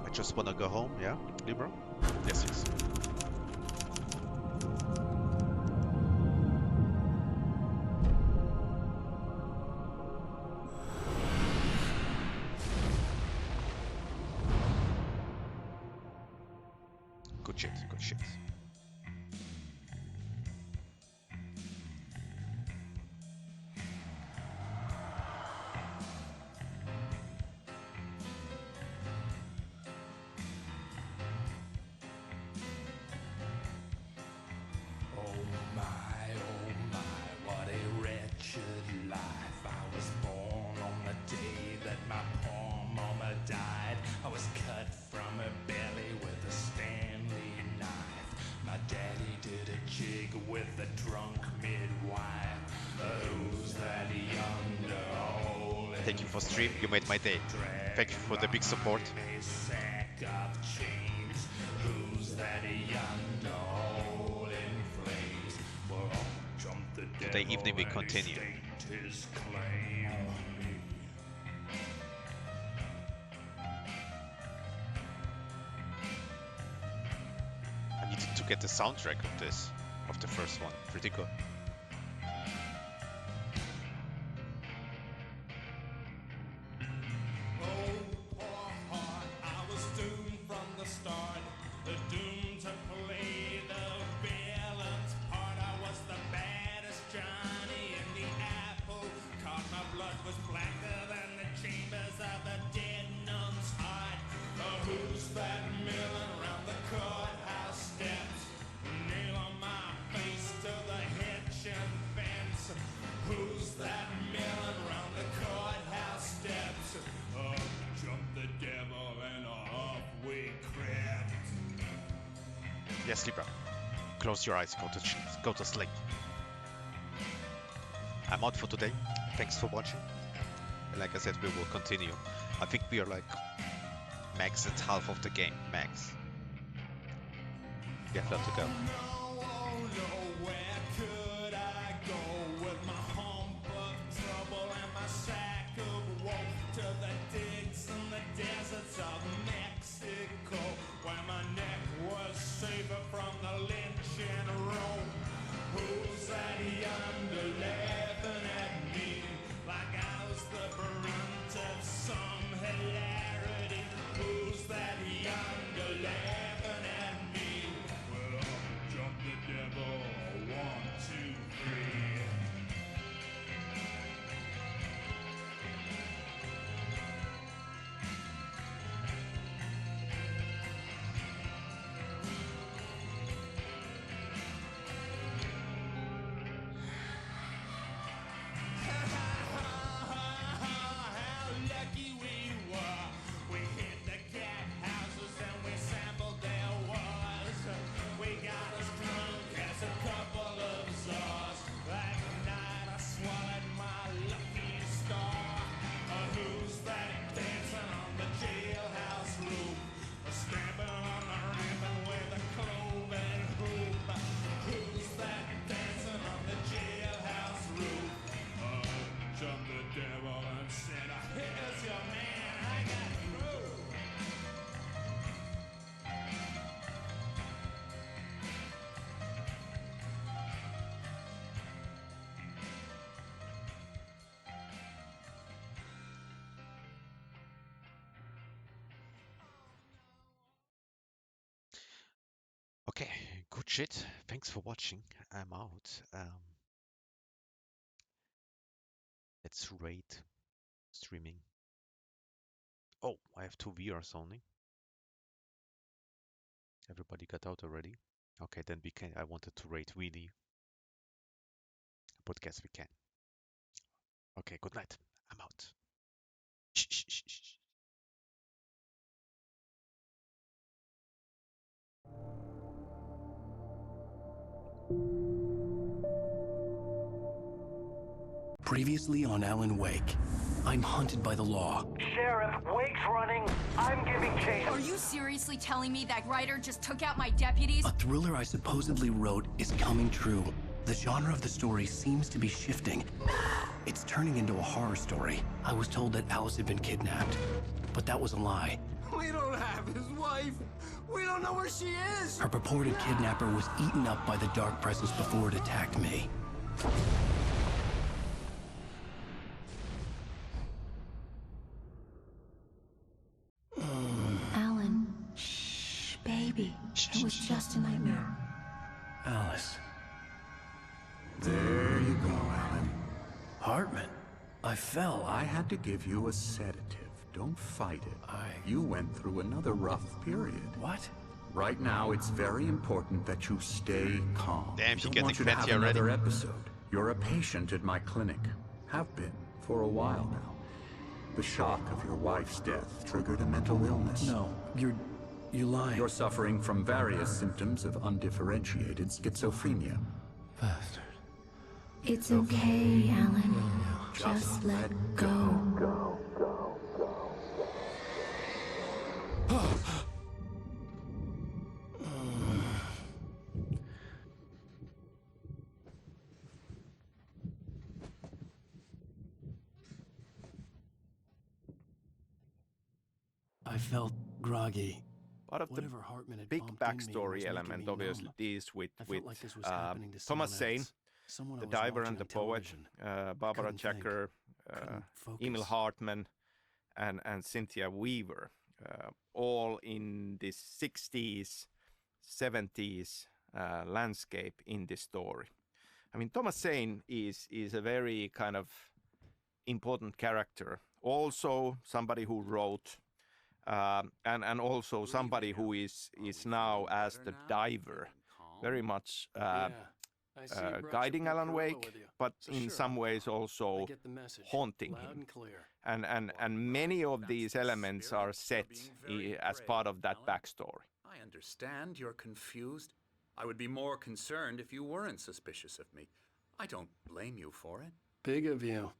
I just wanna go home, yeah, Libra? Yes, yes. Good shit, good shit. Oh my, what a wretched life. I was born on the day that my poor mama died. I was cut from her belly with a Stanley knife. My daddy did a jig with a drunk midwife. Who's that yonder? Thank you for stream, you made my day. Thank you for the big support. Sack of chains. Who's that yonder hole in flames? Well, jump the Today evening we continue. his claim. I needed to get the soundtrack of this, of the first one. Pretty good. I was doomed from the start, doomed to play the villain's part. I was the baddest Johnny in the apple cart. My blood was blacker than the chambers of a dead nun's heart. Who's that milling around the courthouse steps? Nail on my face to the hitch and fence. Yes, Libra. Close your eyes, go to sleep. I'm out for today. Thanks for watching. And like I said, we will continue. I think we are like max at half of the game, max. We have left to go. Okay, good shit. Thanks for watching. I'm out. Let's rate streaming. Oh, I have 2 viewers only. Everybody got out already. Okay, then we can. I wanted to rate really, but guess we can. Okay, good night. I'm out. Shh, shh, shh, shh. Previously on Alan Wake, I'm hunted by the law. Sheriff, Wake's running. I'm giving chase. Are you seriously telling me that writer just took out my deputies? A thriller I supposedly wrote is coming true. The genre of the story seems to be shifting. It's turning into a horror story. I was told that Alice had been kidnapped, but that was a lie. We don't have his wife. We don't know where she is. Her purported kidnapper was eaten up by the dark presence before it attacked me. Alan, shh, baby. It was just a nightmare. Alice. There you go, Alan. Hartman, I fell. I had to give you a sedative. Don't fight it. You went through another rough period. What? Right now, it's very important that you stay calm. Damn, she I don't getting want you to have fancy already. another episode. You're a patient at my clinic. Have been for a while now. The shock of your wife's death triggered a mental illness. No, you're lying. You're suffering from various symptoms of undifferentiated schizophrenia. Bastard. It's okay, Alan. Just let go. I felt groggy. Part of the Hartman had big pumped in me backstory was element making me obviously numb. deals with I felt like this was happening to someone Thomas Zane, else. Someone I the was diver watching and the on poet, television. Barbara Couldn't think. Jacker, Couldn't focus. Emil Hartman, and Cynthia Weaver, all in this 60s, 70s landscape in this story. I mean, Thomas Zane is a very kind of important character. Also, somebody who wrote, and also somebody who is now as the diver, very much guiding Alan Wake, but in some ways also haunting him. And many of these elements are set as part of that backstory. I understand you're confused. I would be more concerned if you weren't suspicious of me. I don't blame you for it. Big of you.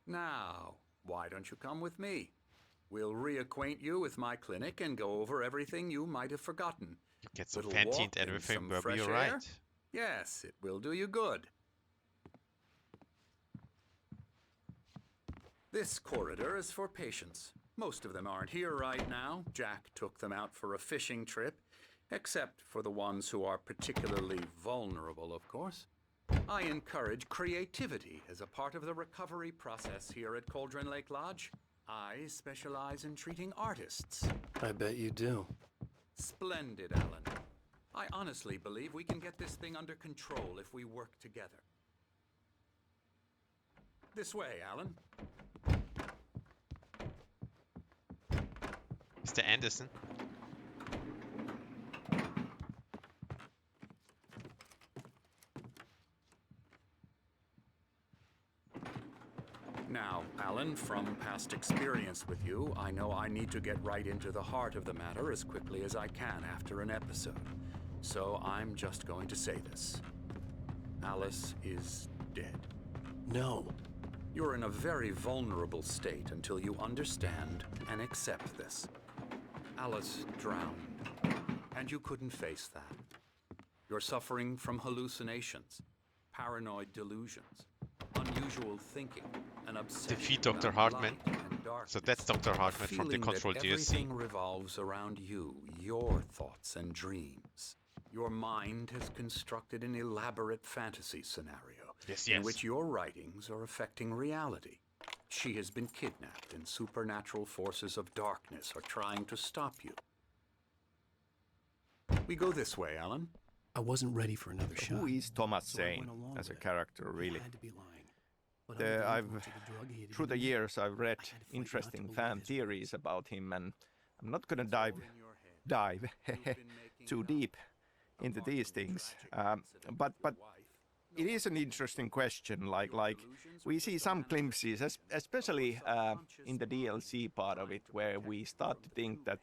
Now, why don't you come with me? We'll reacquaint you with my clinic and go over everything you might have forgotten. You get some Little fancy walk and in everything, some but fresh you're air? right. Yes, it will do you good. This corridor is for patients. Most of them aren't here right now. Jack took them out for a fishing trip, except for the ones who are particularly vulnerable, of course. I encourage creativity as a part of the recovery process here at Cauldron Lake Lodge. I specialize in treating artists. I bet you do. Splendid, Alan. I honestly believe we can get this thing under control if we work together. This way, Alan. Mr. Anderson. Now, Alan, from past experience with you, I know I need to get right into the heart of the matter as quickly as I can after an episode. So I'm just going to say this. Alice is dead. No. You're in a very vulnerable state until you understand and accept this. Alice drowned, and you couldn't face that. You're suffering from hallucinations, paranoid delusions, unusual thinking, an obsession. Defeat Dr. Hartman. So that's Dr. Hartman from the Control DLC. Everything revolves around you, your thoughts and dreams. Your mind has constructed an elaborate fantasy scenario in which your writings are affecting reality. She has been kidnapped, and supernatural forces of darkness are trying to stop you. We go this way, Alan. I wasn't ready for another shot. Who is Thomas so I Zane went along as a with it. character, really? He had to be lying. But under the influence of the drug he had Through the given me, years, I've read I had to fight not to interesting believe fan his theories about him, and I'm not gonna dive too deep into these things. But it is an interesting question. Like we see some glimpses, especially in the DLC part of it, where we start to think that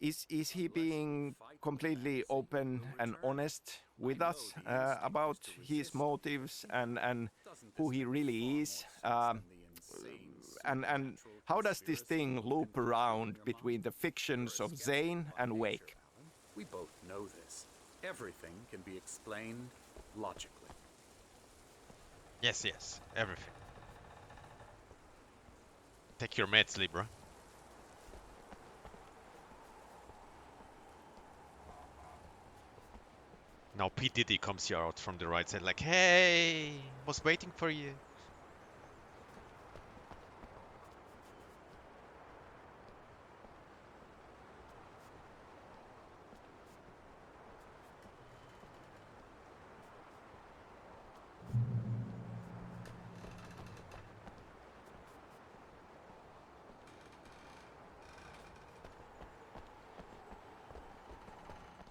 is he being completely open and honest with us about his motives and who he really is, and how does this thing loop around between the fictions of Zane and Wake? We both know this. Everything can be explained logically. Yes, everything. Take your meds, Libra. Now P. Diddy comes here out from the right side like, hey, was waiting for you.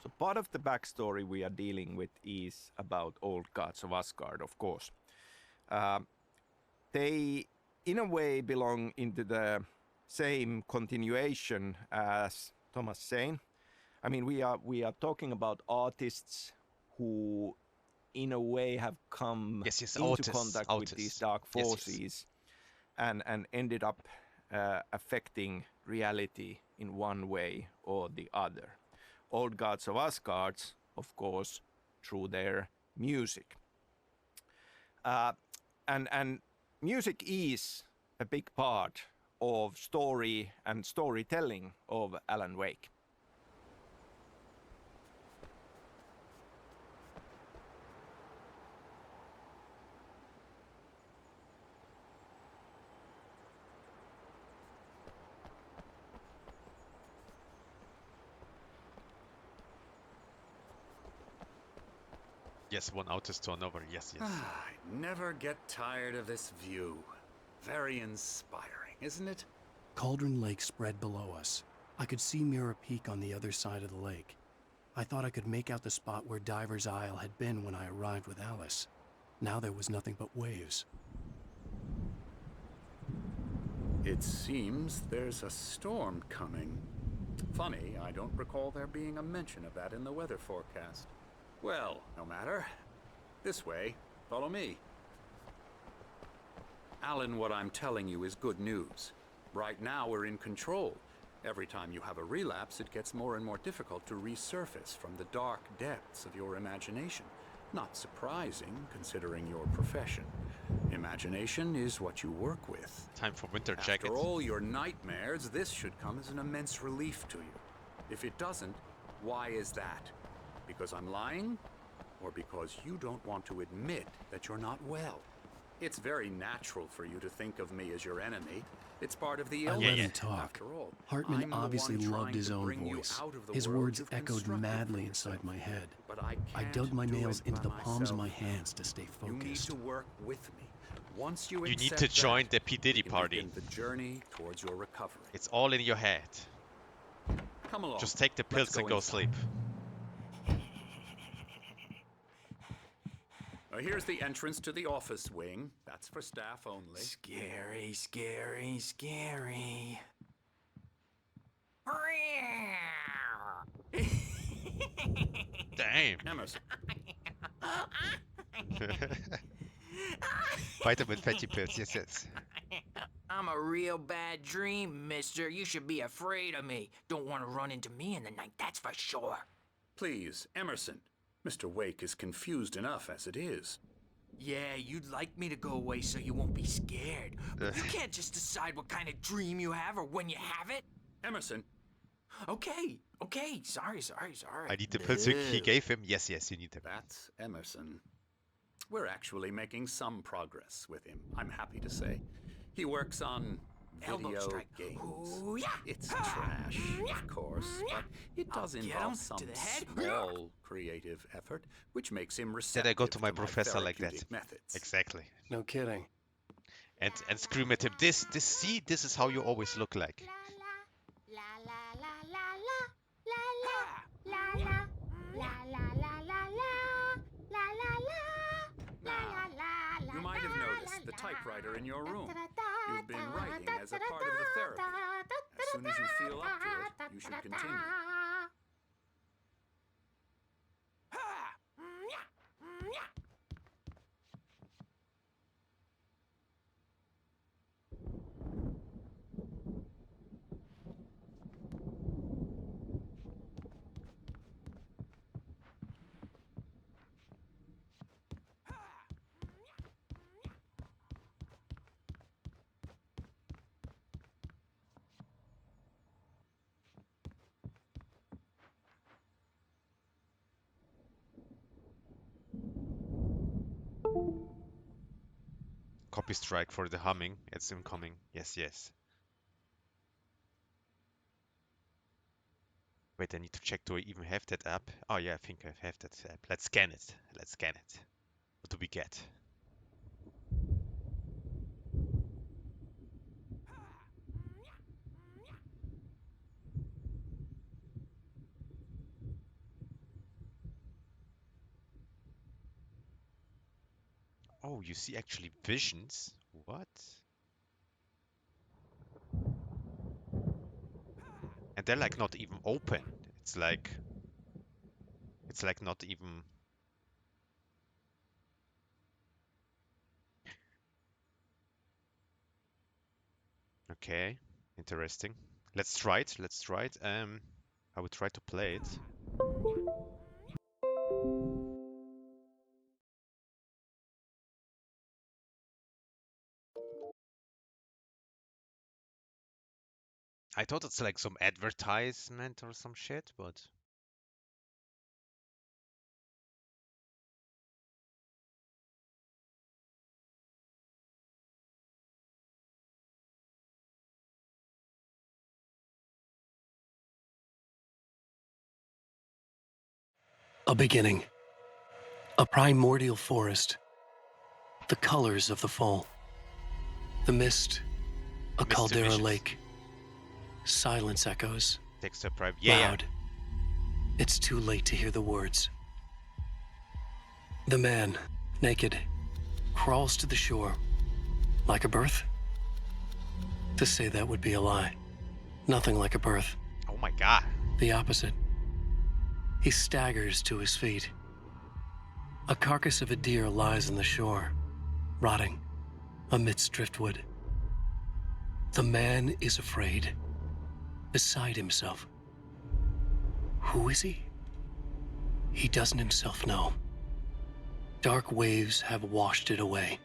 So part of the backstory we are dealing with is about old gods of Asgard, of course. They, in a way, belong into the same continuation as Thomas Zane. I mean, we are talking about artists who, in a way, have come into contact with these dark forces and ended up affecting reality in one way or the other. Old gods of Asgard, of course, through their music. And music is a big part of story and storytelling of Alan Wake. Yes, one artist to another. Yes. I never get tired of this view. Very inspiring, isn't it? Cauldron Lake spread below us. I could see Mirror Peak on the other side of the lake. I thought I could make out the spot where Diver's Isle had been when I arrived with Alice. Now there was nothing but waves. It seems there's a storm coming. Funny, I don't recall there being a mention of that in the weather forecast. Well, no matter. This way. Follow me. Alan, what I'm telling you is good news. Right now, we're in control. Every time you have a relapse, it gets more and more difficult to resurface from the dark depths of your imagination. Not surprising, considering your profession. Imagination is what you work with. Time for winter jacket. After all your nightmares, this should come as an immense relief to you. If it doesn't, why is that? Because I'm lying? Or because you don't want to admit that you're not well? It's very natural for you to think of me as your enemy. It's part of the illness. I let him talk. After all, Hartman I'm the obviously one loved trying his to own bring you voice. out of the His world words you've echoed constructed madly for inside yourself. my head. But I I dug can't my do nails it into by the palms of my myself. hands to stay You need focused. to work with me. Once you You need accept to join that, the P. Diddy we can party. begin the journey towards your recovery. It's all in your head. Come along. Just take the Let's pills and go inside. sleep. Here's the entrance to the office wing. That's for staff only. Scary, scary, scary. Damn. Emerson. Vitamin fatty pills, yes, yes. I'm a real bad dream, mister. You should be afraid of me. Don't want to run into me in the night, that's for sure. Please, Emerson. Mr. Wake is confused enough as it is. Yeah, you'd like me to go away so you won't be scared. But you can't just decide what kind of dream you have or when you have it. Emerson. Okay. Sorry. I need the pills he gave him. Yes, you need them. That's Emerson. We're actually making some progress with him, I'm happy to say. He works on video games. Ooh, yeah. It's trash, of course, but it does involve some small creative effort, which makes him receptive Did I go to my professor like that? therapeutic methods. Exactly. No kidding. And scream at him. This is how you always look like. You might have noticed the typewriter in your room. You've been writing as a part of the therapy. As soon as you feel up to it, you should continue. Copy strike for the humming. It's incoming. Yes. Wait, I need to check. Do I even have that app? Oh yeah, I think I have that app. Let's scan it. What do we get? Oh, you see actually visions? What? And they're like not even open. It's like not even. Okay, interesting. Let's try it. I will try to play it. I thought it's like some advertisement or some shit, but A beginning. A primordial forest. The colors of the fall. The mist. A caldera Visions. lake. Silence echoes. Texture private. Yeah. Loud. It's too late to hear the words. The man, naked, crawls to the shore. Like a birth? To say that would be a lie. Nothing like a birth. Oh my god. The opposite. He staggers to his feet. A carcass of a deer lies on the shore, rotting amidst driftwood. The man is afraid, beside himself. Who is he? He doesn't himself know. Dark waves have washed it away.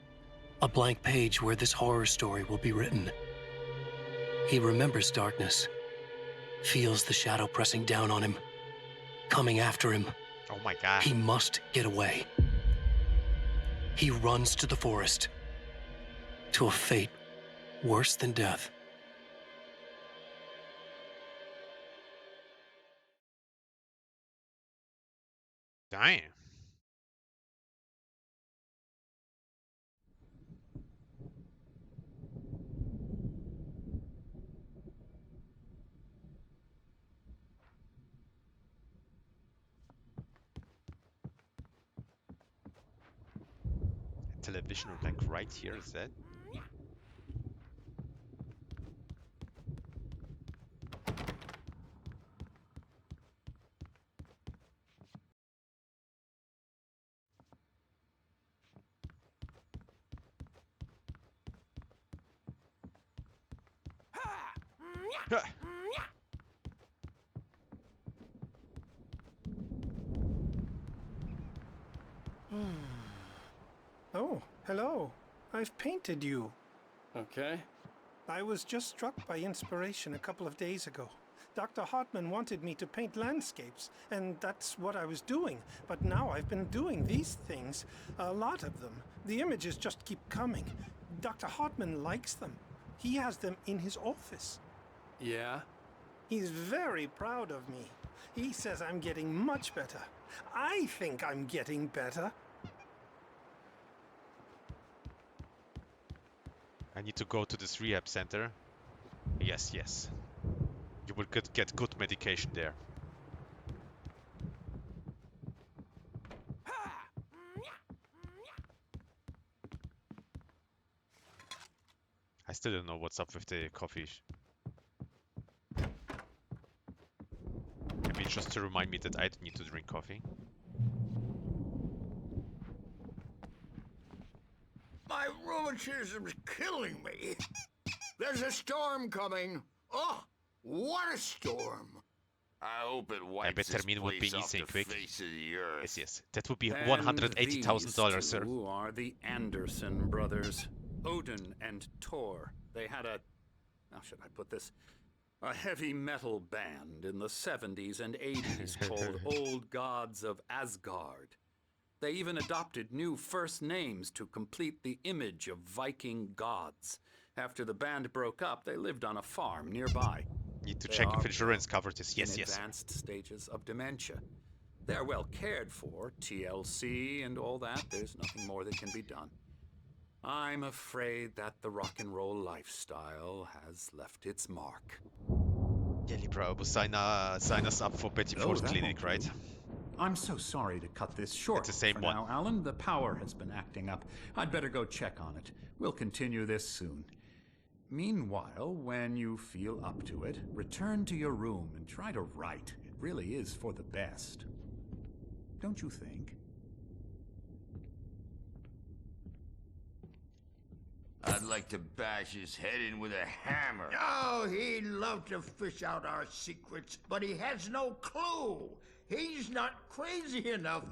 A blank page where this horror story will be written. He remembers darkness, feels the shadow pressing down on him, coming after him. Oh my god. He must get away. He runs to the forest, to a fate worse than death. Damn. Television like right here, is that? Oh, hello. I've painted you. Okay. I was just struck by inspiration a couple of days ago. Dr. Hartman wanted me to paint landscapes, and that's what I was doing. But now I've been doing these things, a lot of them. The images just keep coming. Dr. Hartman likes them. He has them in his office. Yeah? He's very proud of me. He says I'm getting much better. I think I'm getting better. I need to go to this rehab center. Yes, yes. You will get good medication there. I still don't know what's up with the coffee. Maybe just to remind me that I need to drink coffee. My rheumatism's killing me. There's a storm coming. Oh, what a storm. I hope it wipes this termine would be place off easy the and quick. face of the earth. Yes, yes. That would be And $180,000, sir. Who are the Anderson brothers? Odin and Thor. They had a... How should I put this? A heavy metal band in the 70s and 80s called Old Gods of Asgard. They even adopted new first names to complete the image of Viking gods. After the band broke up, they lived on a farm nearby. Need to check if insurance covered this. Yes, in yes. Advanced stages of dementia. They're well cared for, TLC and all that. There's nothing more that can be done. I'm afraid that the rock and roll lifestyle has left its mark. Yeah, Libra, sign us up for Betty Ford's clinic, right? I'm so sorry to cut this short. It's the same for one. Now, Alan, the power has been acting up. I'd better go check on it. We'll continue this soon. Meanwhile, when you feel up to it, return to your room and try to write. It really is for the best. Don't you think? I'd like to bash his head in with a hammer. Oh, he'd love to fish out our secrets, but he has no clue. He's not crazy enough.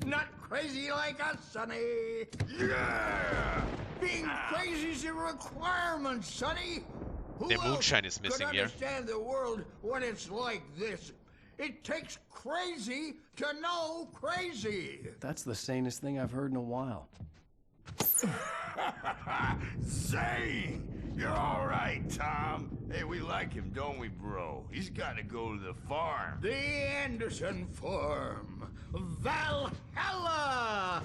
Not crazy like us, Sonny. Yeah! Being crazy's a requirement, Sonny. Who The moonshine is missing could here. understand the world when it's like this? It takes crazy to know crazy. That's the sanest thing I've heard in a while. Zane! You're all right, Tom. Hey, we like him, don't we, bro? He's got to go to the farm. The Anderson farm. Valhalla!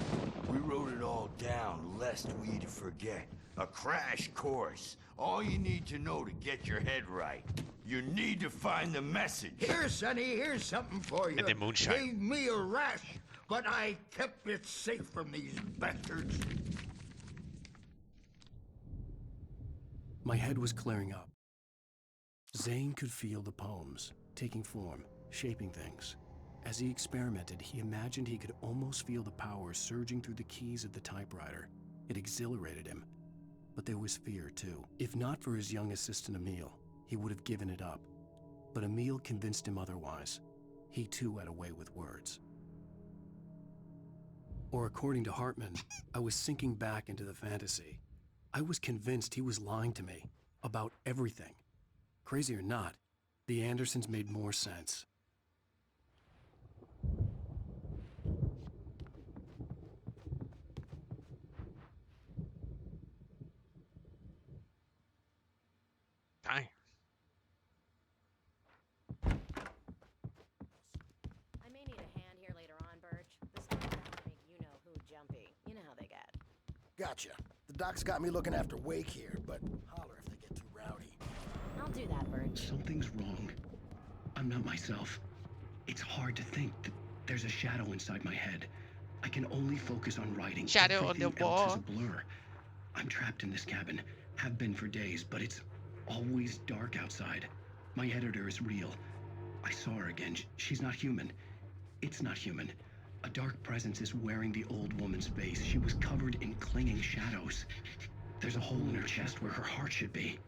We wrote it all down, lest we'd forget. A crash course. All you need to know to get your head right. You need to find the message. Here, Sonny, here's something for you. And the moonshine. Gave me a rash, but I kept it safe from these bastards. My head was clearing up. Zane could feel the poems, taking form, shaping things. As he experimented, he imagined he could almost feel the power surging through the keys of the typewriter. It exhilarated him. But there was fear, too. If not for his young assistant Emil, he would have given it up. But Emil convinced him otherwise. He too had a way with words. Or according to Hartman, I was sinking back into the fantasy. I was convinced he was lying to me about everything. Crazy or not, the Andersons made more sense. Dang. I may need a hand here later on, Birch. This one's about to make you-know-who jumpy. You know how they get. Gotcha. The doc's got me looking after Wake here, but holler if they get too rowdy. I'll do that, Birch. Something's wrong. I'm not myself. It's hard to think that there's a shadow inside my head. I can only focus on writing. Shadow on the Everything wall. else is a blur. I'm trapped in this cabin. Have been for days, but it's always dark outside. My editor is real. I saw her again. She's not human. It's not human. A dark presence is wearing the old woman's face. She was covered in clinging shadows. There's a hole in her chest where her heart should be.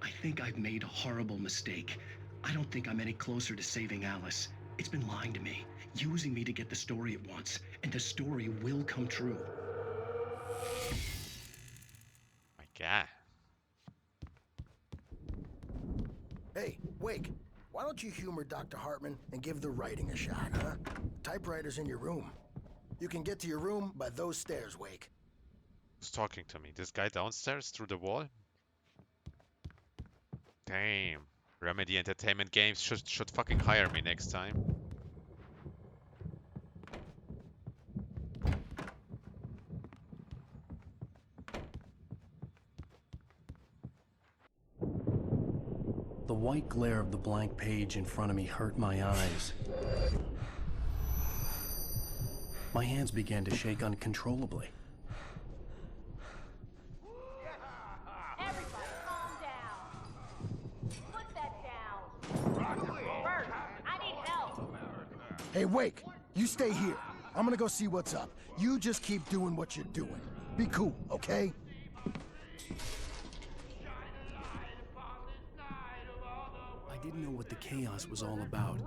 I think I've made a horrible mistake. I don't think I'm any closer to saving Alice. It's been lying to me, using me to get the story it wants, and the story will come true. My God. Hey, Wake, why don't you humor Dr. Hartman and give the writing a shot, huh? Typewriter's in your room. You can get to your room by those stairs, Wake. Who's talking to me? This guy downstairs through the wall? Damn. Remedy Entertainment Games should fucking hire me next time. The white glare of the blank page in front of me hurt my eyes. My hands began to shake uncontrollably. Everybody, calm down. Put that down. Bert, I need help. Hey, Wake, you stay here. I'm gonna go see what's up. You just keep doing what you're doing. Be cool, okay? I didn't know what the chaos was all about,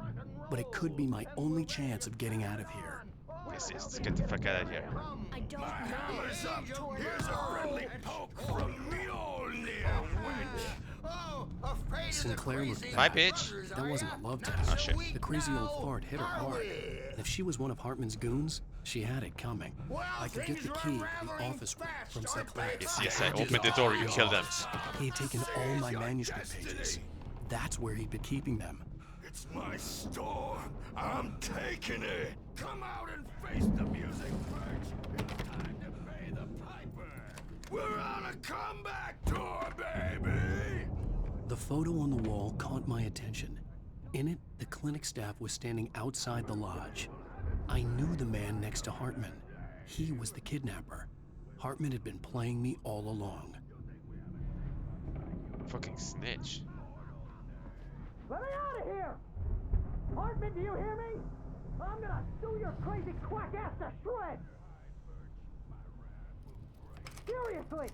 but it could be my only chance of getting out of here. Yes, let's get the fuck out of here. I don't know. Hammer's up. Here's a friendly poke from Mjolnir, wench. Oh, afraid Sinclair looked Bye, back. bitch. That wasn't a love test. Oh, shit. The crazy old fart hit her hard. And if she was one of Hartman's goons, she had it coming. I could get the key to the office room from Sinclair. Yes, I opened the door, you killed them. He had taken all my manuscript pages. That's where he'd been keeping them. It's my store. I'm taking it. Come out and face the music, Birch. It's time to pay the piper. We're on a comeback tour, baby. The photo on the wall caught my attention. In it, the clinic staff was standing outside the lodge. I knew the man next to Hartman. He was the kidnapper. Hartman had been playing me all along. Fucking snitch. Let me out of here! Hartman, do you hear me? I'm gonna sue your crazy quack ass to shreds! Seriously,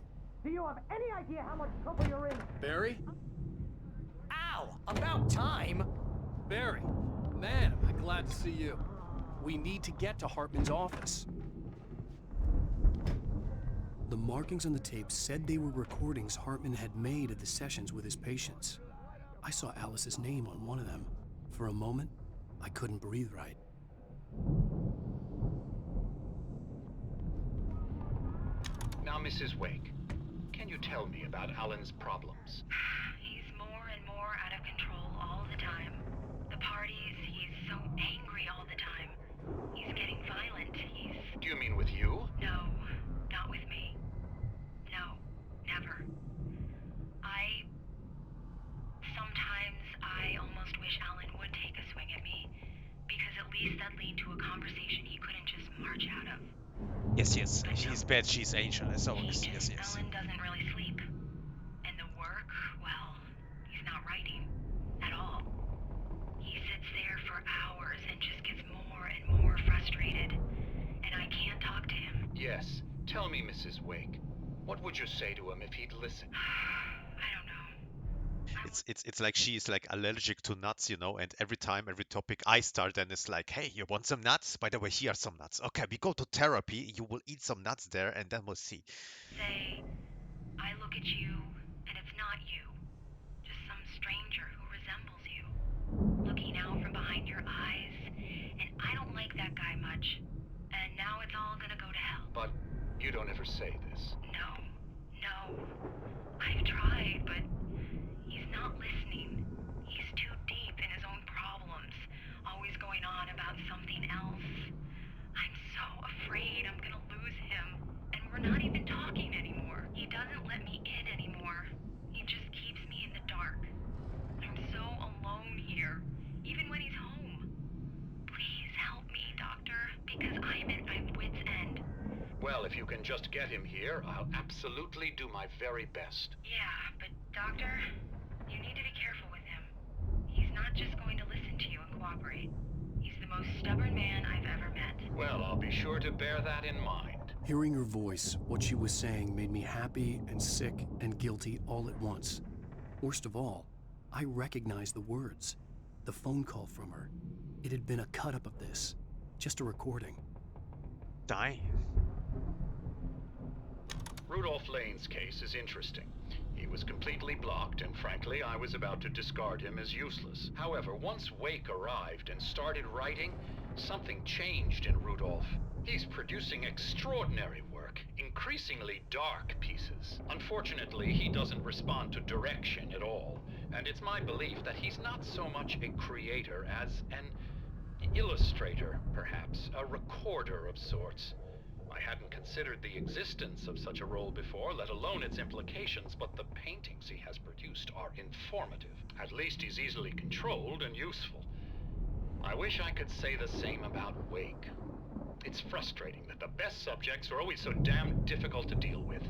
do you have any idea how much trouble you're in? Barry? Ow! About time! Barry, man, am I glad to see you. We need to get to Hartman's office. The markings on the tape said they were recordings Hartman had made at the sessions with his patients. I saw Alice's name on one of them. For a moment, I couldn't breathe right. Now, Mrs. Wake, can you tell me about Alan's problems? He's more and more out of control all the time. The parties, he's so angry all the time. He's getting violent. Do you mean with you? No, not with me. No, never. Sometimes I almost wish Alan would take a swing at me, because at least that'd lead to a conversation he couldn't just march out of. Yes. She's bad, she's ancient. As always. Yes. Alan doesn't really sleep. And the work, me, Mrs. Wake, what would you say to him if he'd listen? It's like she's like allergic to nuts, you know, and every topic I start, then it's like, hey, you want some nuts? By the way, here are some nuts. Okay, we go to therapy, you will eat some nuts there, and then we'll see. Say, I look at you, and it's not you. Just some stranger who resembles you. Looking out from behind your eyes, and I don't like that guy much. And now it's all gonna go to hell. But you don't ever say this. No. I've tried, but he's not listening. He's too deep in his own problems, always going on about something else. I'm so afraid I'm gonna lose him, and we're not even talking anymore. He doesn't let me in anymore. He just keeps me in the dark. I'm so alone here, even when he's home. Please help me, Doctor, because I'm at my wit's end. Well, if you can just get him here, I'll absolutely do my very best. Yeah, but Doctor, you need to be careful with him. He's not just going to listen to you and cooperate. He's the most stubborn man I've ever met. Well, I'll be sure to bear that in mind. Hearing her voice, what she was saying made me happy and sick and guilty all at once. Worst of all, I recognized the words. The phone call from her. It had been a cut-up of this. Just a recording. Dying. Rudolph Lane's case is interesting. He was completely blocked, and frankly, I was about to discard him as useless. However, once Wake arrived and started writing, something changed in Rudolph. He's producing extraordinary work, increasingly dark pieces. Unfortunately, he doesn't respond to direction at all, and it's my belief that he's not so much a creator as an illustrator, perhaps, a recorder of sorts. I hadn't considered the existence of such a role before, let alone its implications, but the paintings he has produced are informative. At least he's easily controlled and useful. I wish I could say the same about Wake. It's frustrating that the best subjects are always so damn difficult to deal with.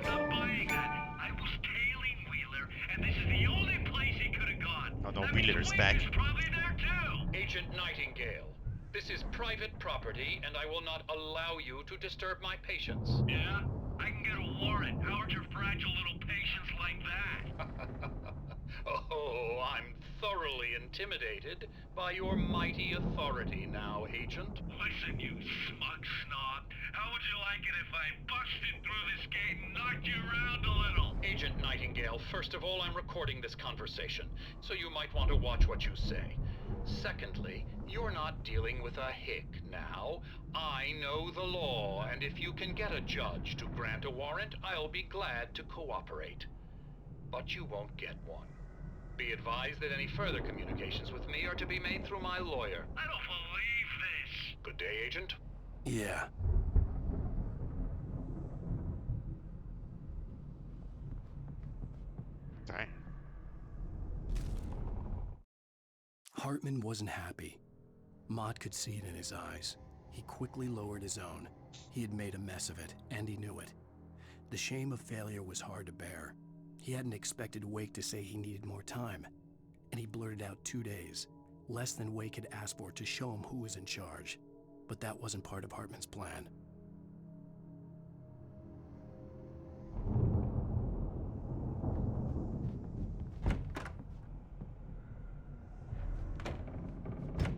Not buying that. I was tailing Wheeler, and this is the only place he could have gone. Oh no, Wheeler is back. Probably there too. Agent Nightingale, this is private property, and I will not allow you to disturb my patients. Yeah? I can get a warrant. How are your fragile little patients like that? Oh, I'm thoroughly intimidated by your mighty authority now, Agent. Listen, you smug snob. How would you like it if I busted through this gate and knocked you around a little? Agent Nightingale, first of all, I'm recording this conversation, so you might want to watch what you say. Secondly, you're not dealing with a hick now. I know the law, and if you can get a judge to grant a warrant, I'll be glad to cooperate. But you won't get one. Be advised that any further communications with me are to be made through my lawyer. I don't believe this. Good day, Agent. Yeah. Dang. Hartman wasn't happy. Mott could see it in his eyes. He quickly lowered his own. He had made a mess of it, and he knew it. The shame of failure was hard to bear. He hadn't expected Wake to say he needed more time, and he blurted out 2 days, less than Wake had asked for to show him who was in charge. But that wasn't part of Hartman's plan.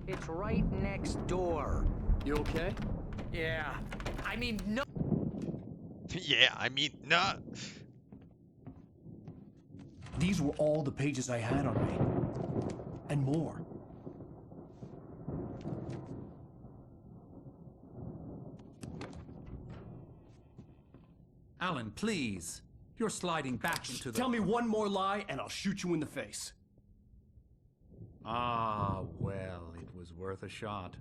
It's right next door. You okay? Yeah. I mean, no. Yeah, I mean, no. These were all the pages I had on me. And more. Alan, please. You're sliding back into the... Tell me one more lie and I'll shoot you in the face. Ah, well, it was worth a shot.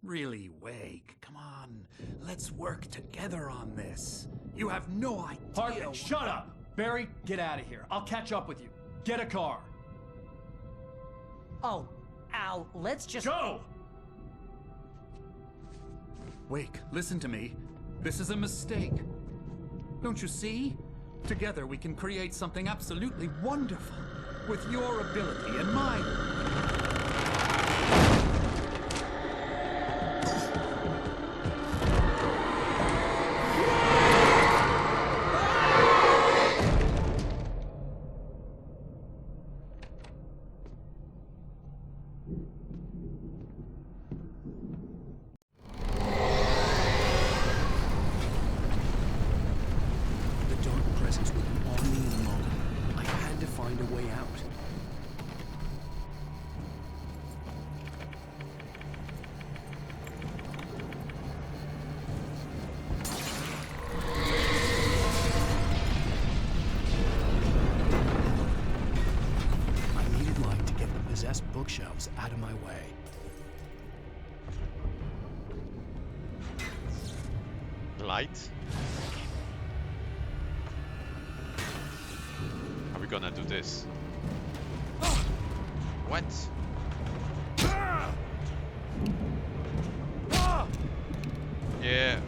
Really, Wake, come on. Let's work together on this. You have no idea... Hartman, shut up! Barry, get out of here. I'll catch up with you. Get a car. Oh, Al, let's just... Go! Wake, listen to me. This is a mistake. Don't you see? Together we can create something absolutely wonderful. With your ability and mine. presence would be on me in a moment. I had to find a way out. I needed light to get the possessed bookshelves out of my way. Light? How are we gonna do this? What? Yeah.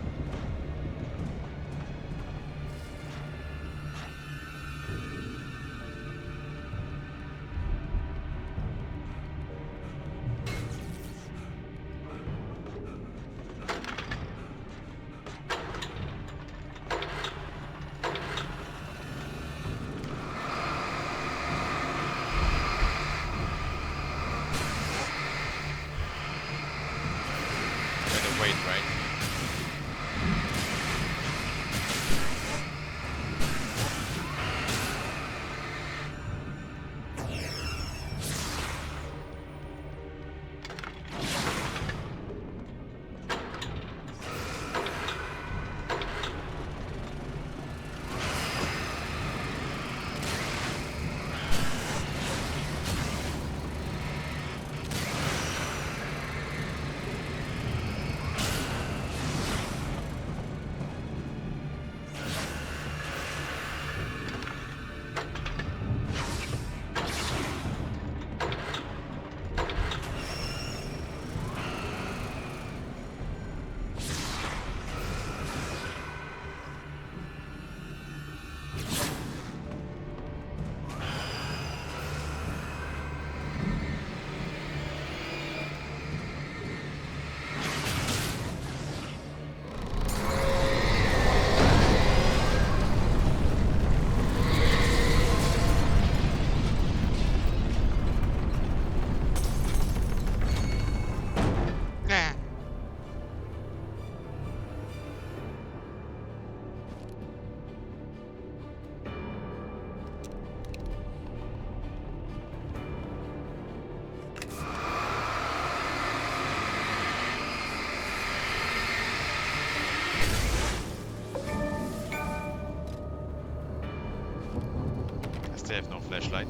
They have no flashlight.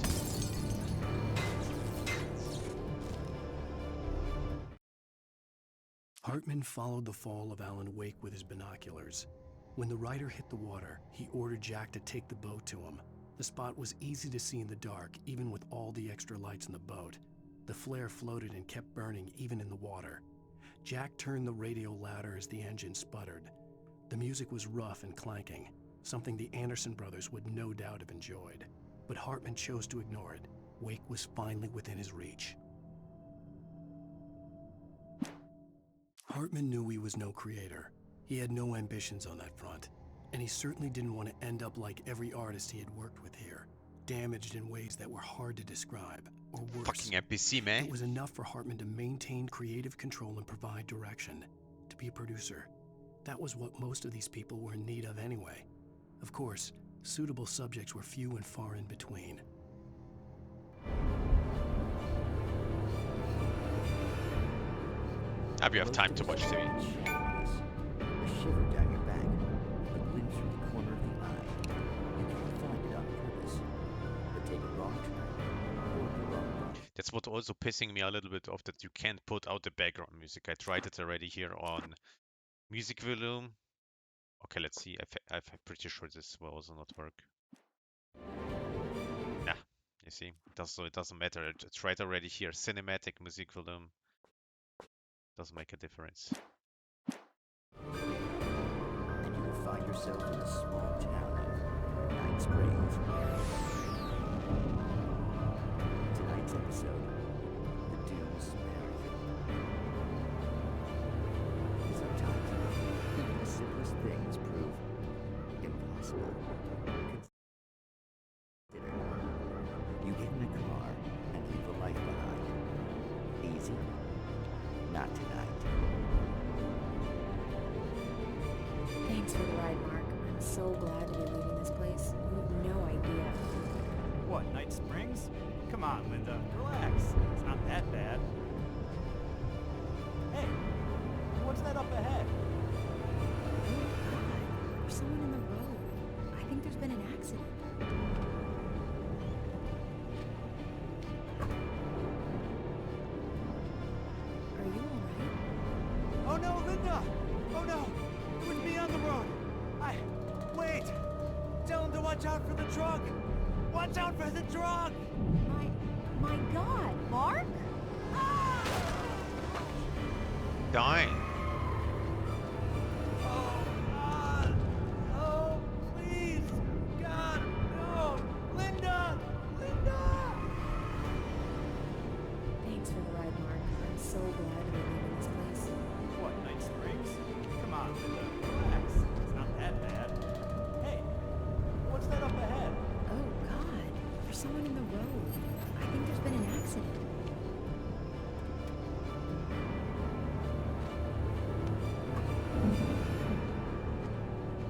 Hartman followed the fall of Alan Wake with his binoculars. When the rider hit the water, he ordered Jack to take the boat to him. The spot was easy to see in the dark, even with all the extra lights in the boat. The flare floated and kept burning even in the water. Jack turned the radio louder as the engine sputtered. The music was rough and clanking, something the Anderson brothers would no doubt have enjoyed. But Hartman chose to ignore it. Wake was finally within his reach. Hartman knew he was no creator. He had no ambitions on that front, and he certainly didn't want to end up like every artist he had worked with here, damaged in ways that were hard to describe, or worse. Fucking NPC, man. It was enough for Hartman to maintain creative control and provide direction, to be a producer. That was what most of these people were in need of anyway. Of course, suitable subjects were few and far in between. Now we have time to watch TV. A shiver down your back, a glint through the corner of the eye. You can't find it on purpose, but take a wrong turn, or the wrong one. That's what also pissing me a little bit off, that you can't put out the background music. I tried it already here on music volume. Okay, let's see. I'm pretty sure this will also not work. Yeah, you see, it doesn't matter. I tried already here. Cinematic music volume doesn't make a difference. And you will find yourself in a small town of Night Springs. Tonight's episode, the Dunes Sometimes, even the simplest things prove impossible. Consider, you get in a car and leave a life behind. Easy? Not tonight. Thanks for the ride, Mark. I'm so glad to be leaving this place. What, Night Springs? Come on, Linda, relax. It's not that bad. Hey, what's that up ahead? There's someone in the road. I think there's been an accident. Are you alright? Oh no, Linda! Oh no! It was me on the road! Wait! Tell him to watch out for the truck! Watch out for the truck! My God, Mark? Dying. Oh, God! Oh, please! God, no! Linda! Linda! Thanks for the ride, Mark. I'm so glad we're leaving this place. What, Night Springs? Come on, Linda, relax. It's not that bad. Hey, what's that up ahead? Oh, God. There's someone in the road. I think there's been an accident.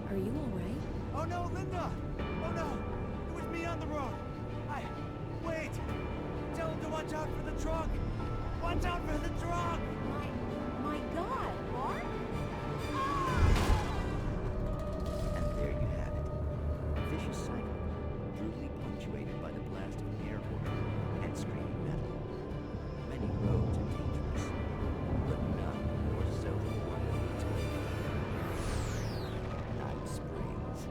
Are you alright? Oh no, Linda! Oh no! It was me on the road! Wait! Tell him to watch out for the truck! Watch out for the truck! My God, Mark? And there you have it. A vicious cycle, brutally punctuated by the blast of an air horn and screaming metal. Many roads are dangerous, but none more so than the one that leads away from Night Springs.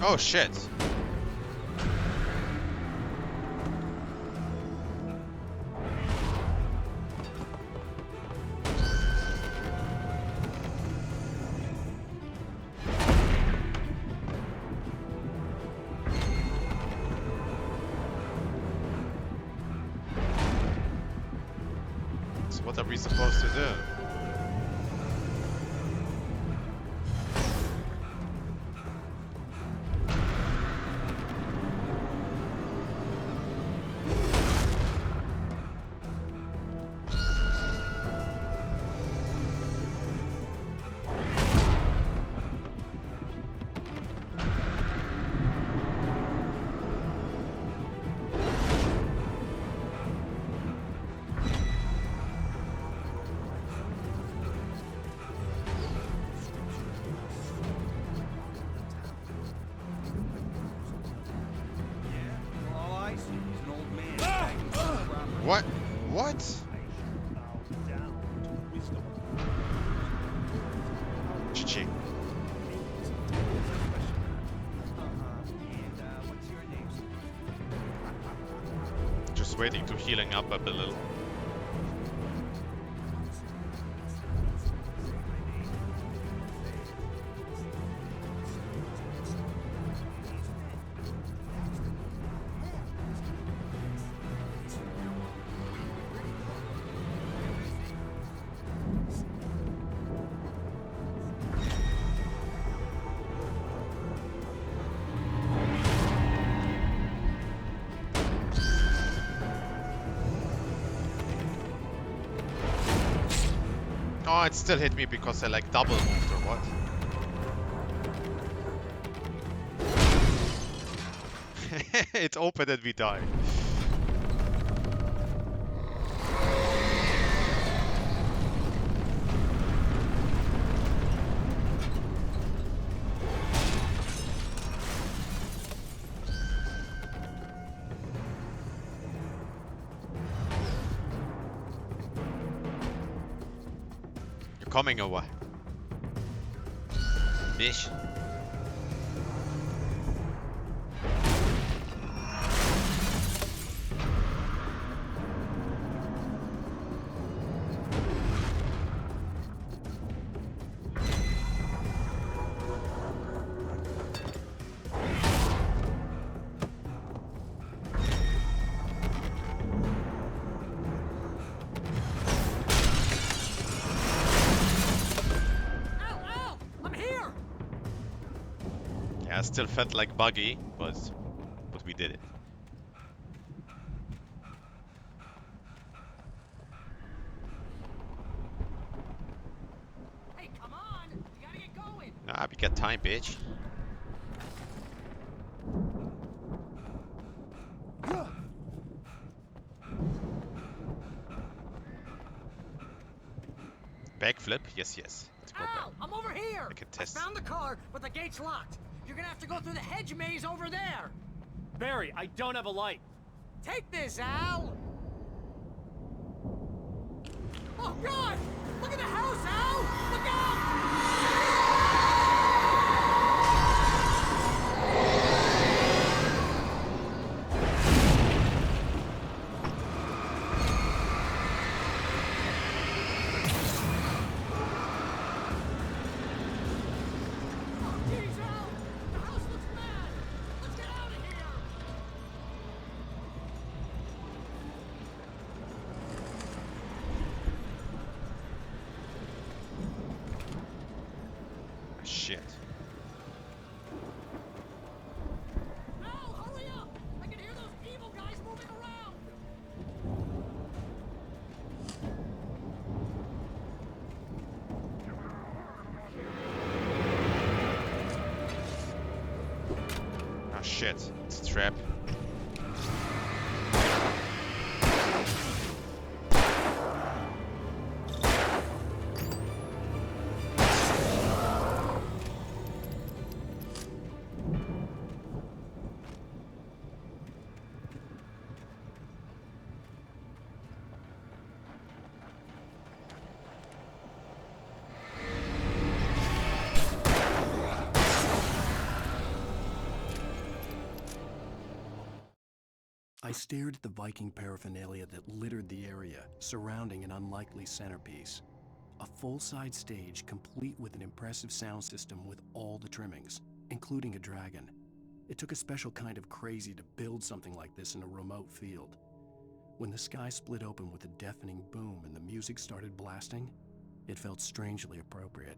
Oh shit. So what are we supposed to do? What? What? Cha-ching. Just waiting to healing up a little. Oh, it still hit me because I like double moved or what? It opened and we died. Coming over. Bish. I still felt like buggy, but we did it. Hey, come on! You gotta get going! Ah, we got time, bitch. Backflip? Yes, yes. Let's go back. Al, I'm over here! I can test. I found the car, but the gate's locked. You're gonna have to go through the hedge maze over there. Barry, I don't have a light. Take this, Al! Oh, God! Look at the house, Al! Look out! Shit. Al, hurry up! I can hear those evil guys moving around! Ah, shit. It's a trap. I stared at the Viking paraphernalia that littered the area, surrounding an unlikely centerpiece. A full-side stage complete with an impressive sound system with all the trimmings, including a dragon. It took a special kind of crazy to build something like this in a remote field. When the sky split open with a deafening boom and the music started blasting, it felt strangely appropriate.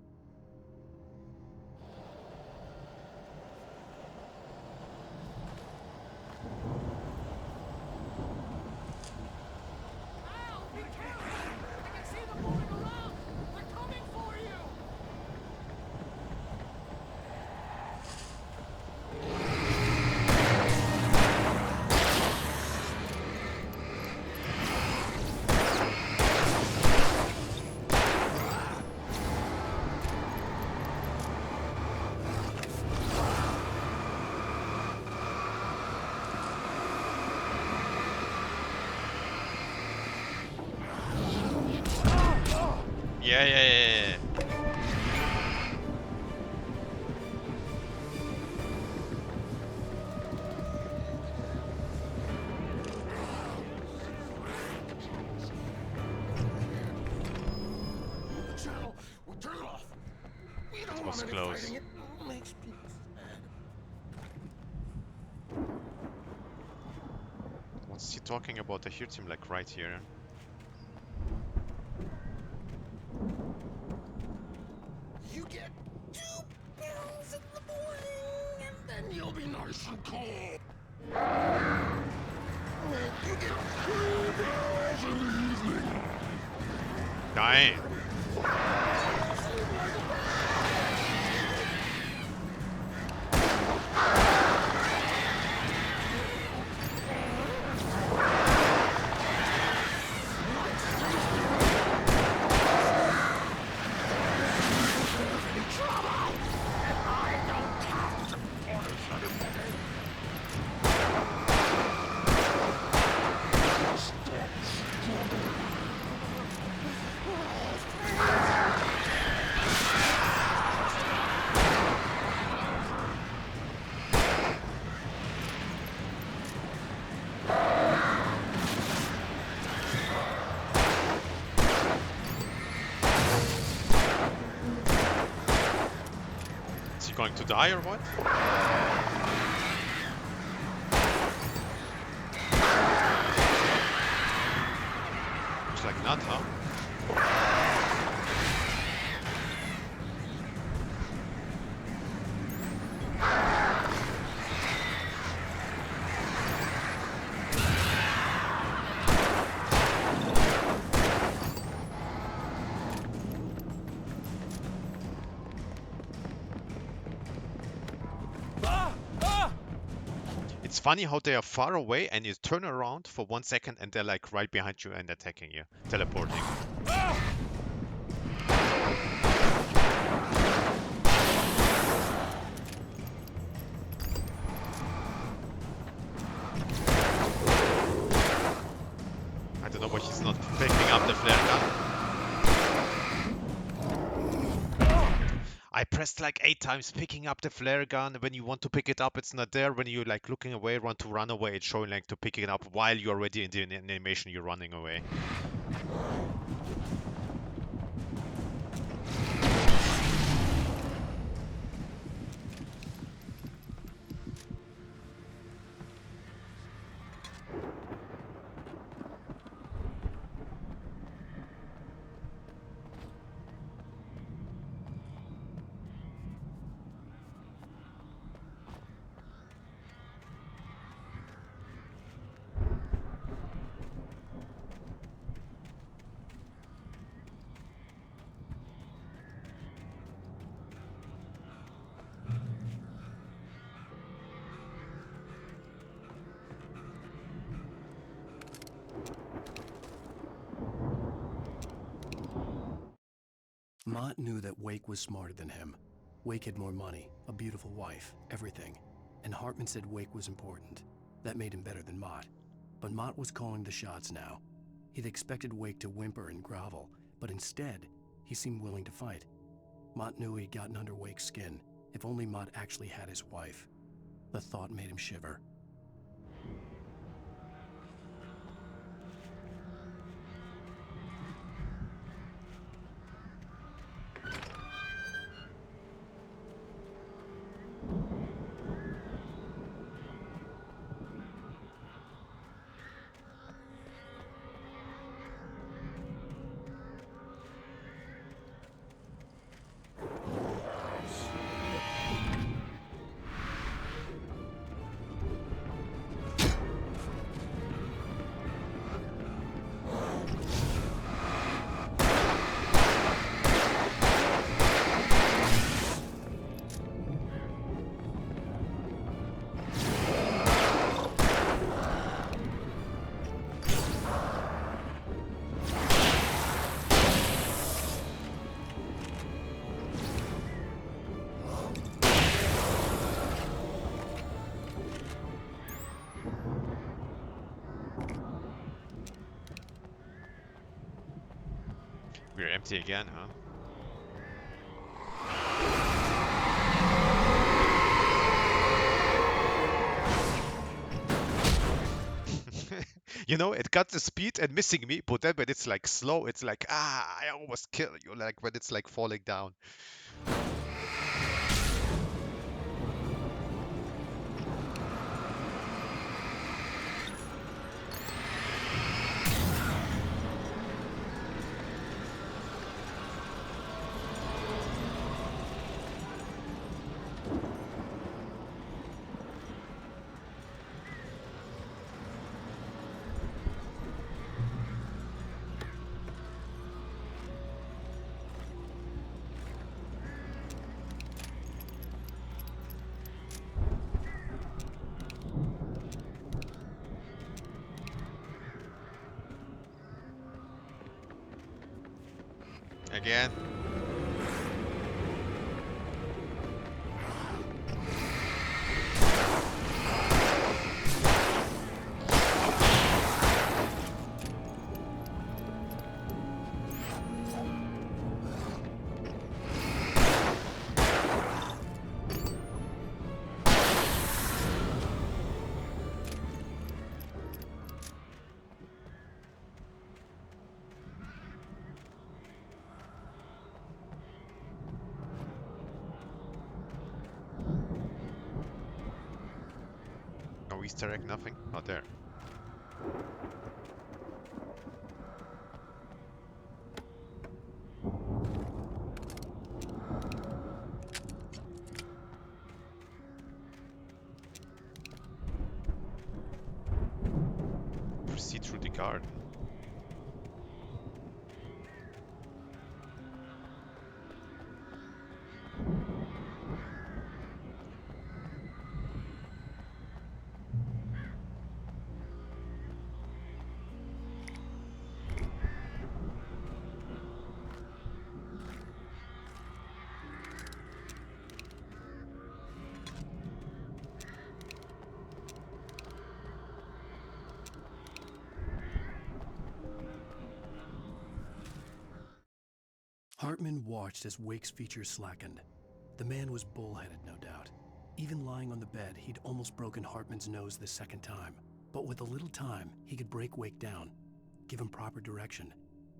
Yeah. The channel. We'll turn it off. We don't It was want any close. fighting. It makes people sad. What's he talking about? I heard him like right here. You get 2 pills in the morning, and then you'll be nice and cold. You get 3 pills in the evening. Dying. Going to die or what? Looks like not, huh? It's funny how they are far away and you turn around for 1 second and they're like right behind you and attacking you, teleporting. I don't know why he's not picking up the flare gun. I pressed like 8 times picking up the flare gun. When you want to pick it up, it's not there. When you're like looking away, want to run away, it's showing like to pick it up while you're already in the animation, you're running away. Mott knew that Wake was smarter than him. Wake had more money, a beautiful wife, everything. And Hartman said Wake was important. That made him better than Mott. But Mott was calling the shots now. He'd expected Wake to whimper and grovel, but instead, he seemed willing to fight. Mott knew he'd gotten under Wake's skin. If only Mott actually had his wife. The thought made him shiver. We're empty again, huh? You know, it got the speed and missing me, but then when it's like slow, it's like, I almost kill you, like when it's like falling down. Again. No Easter egg, nothing? Not there. Proceed through the garden. Hartman watched as Wake's features slackened. The man was bullheaded, no doubt. Even lying on the bed, he'd almost broken Hartman's nose the second time. But with a little time, he could break Wake down, give him proper direction.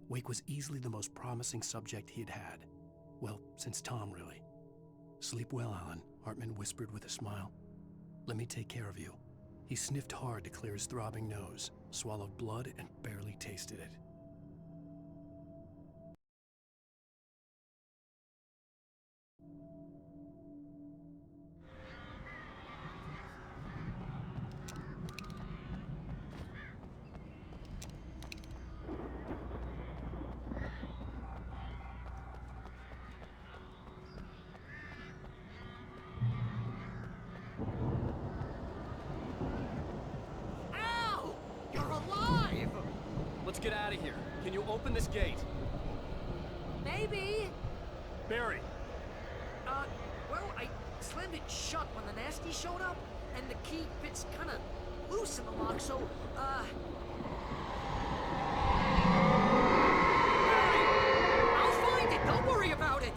Wake was easily the most promising subject he had had. Well, since Tom, really. "Sleep well, Alan," Hartman whispered with a smile. "Let me take care of you." He sniffed hard to clear his throbbing nose, swallowed blood, and barely tasted it. Al! You're alive! Let's get out of here. Can you open this gate? Maybe. Barry! Well, I slammed it shut when the nasty showed up, and the key fits kind of loose in the lock, so, I'll find it! Don't worry about it!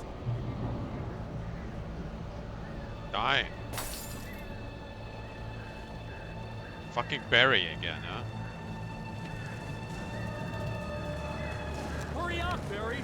Die. Fucking Barry again, huh? Hurry up, Barry!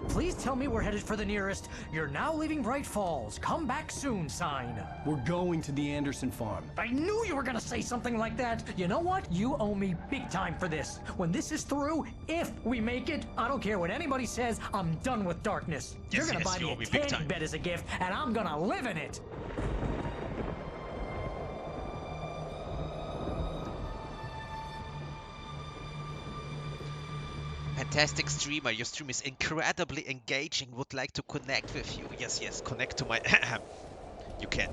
Please tell me we're headed for the nearest "You're now leaving Bright Falls. Come back soon" sign. We're going to the Anderson farm. I knew you were gonna say something like that. You know what? You owe me big time for this. When this is through, if we make it, I don't care what anybody says, I'm done with darkness. You're gonna buy me a tanning bed as a gift, and I'm gonna live in it. Fantastic streamer, your stream is incredibly engaging. Would like to connect with you. Yes, yes, connect to my... You can.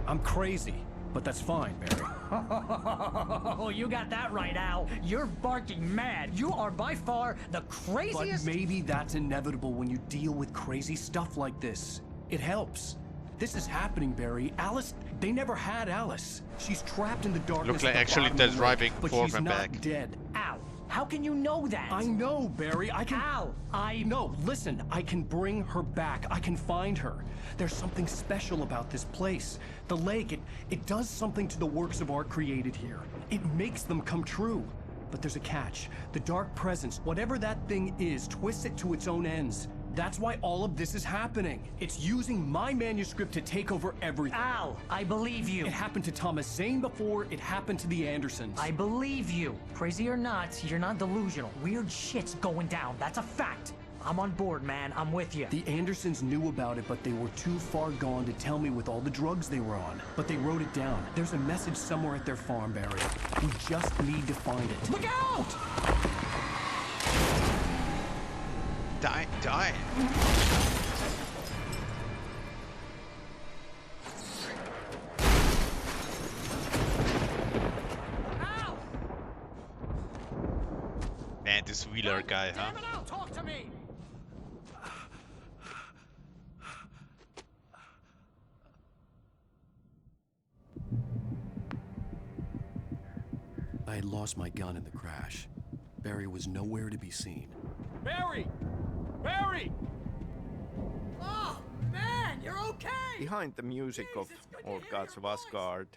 I'm crazy, but that's fine, Barry. Oh, you got that right, Al. You're barking mad. You are by far the craziest... But maybe that's inevitable when you deal with crazy stuff like this. It helps. This is happening, Barry. Alice, they never had Alice. She's trapped in the darkness. Looks like actually they're driving forth and back. But she's not dead. Al, how can you know that? I know, Barry. I can... Al, No, listen. I can bring her back. I can find her. There's something special about this place. The lake, it does something to the works of art created here. It makes them come true. But there's a catch. The dark presence, whatever that thing is, twists it to its own ends. That's why all of this is happening. It's using my manuscript to take over everything. Al, I believe you. It happened to Thomas Zane before, it happened to the Andersons. I believe you. Crazy or not, you're not delusional. Weird shit's going down. That's a fact. I'm on board, man. I'm with you. The Andersons knew about it, but they were too far gone to tell me with all the drugs they were on. But they wrote it down. There's a message somewhere at their farm, Barry. We just need to find it. Look out! Die, die. Ow! Man, this Wheeler guy, huh? Damn it, Al, talk to me! I had lost my gun in the crash. Barry was nowhere to be seen. Barry! Barry! Oh, man, you're okay! Behind the music of Old Gods of Asgard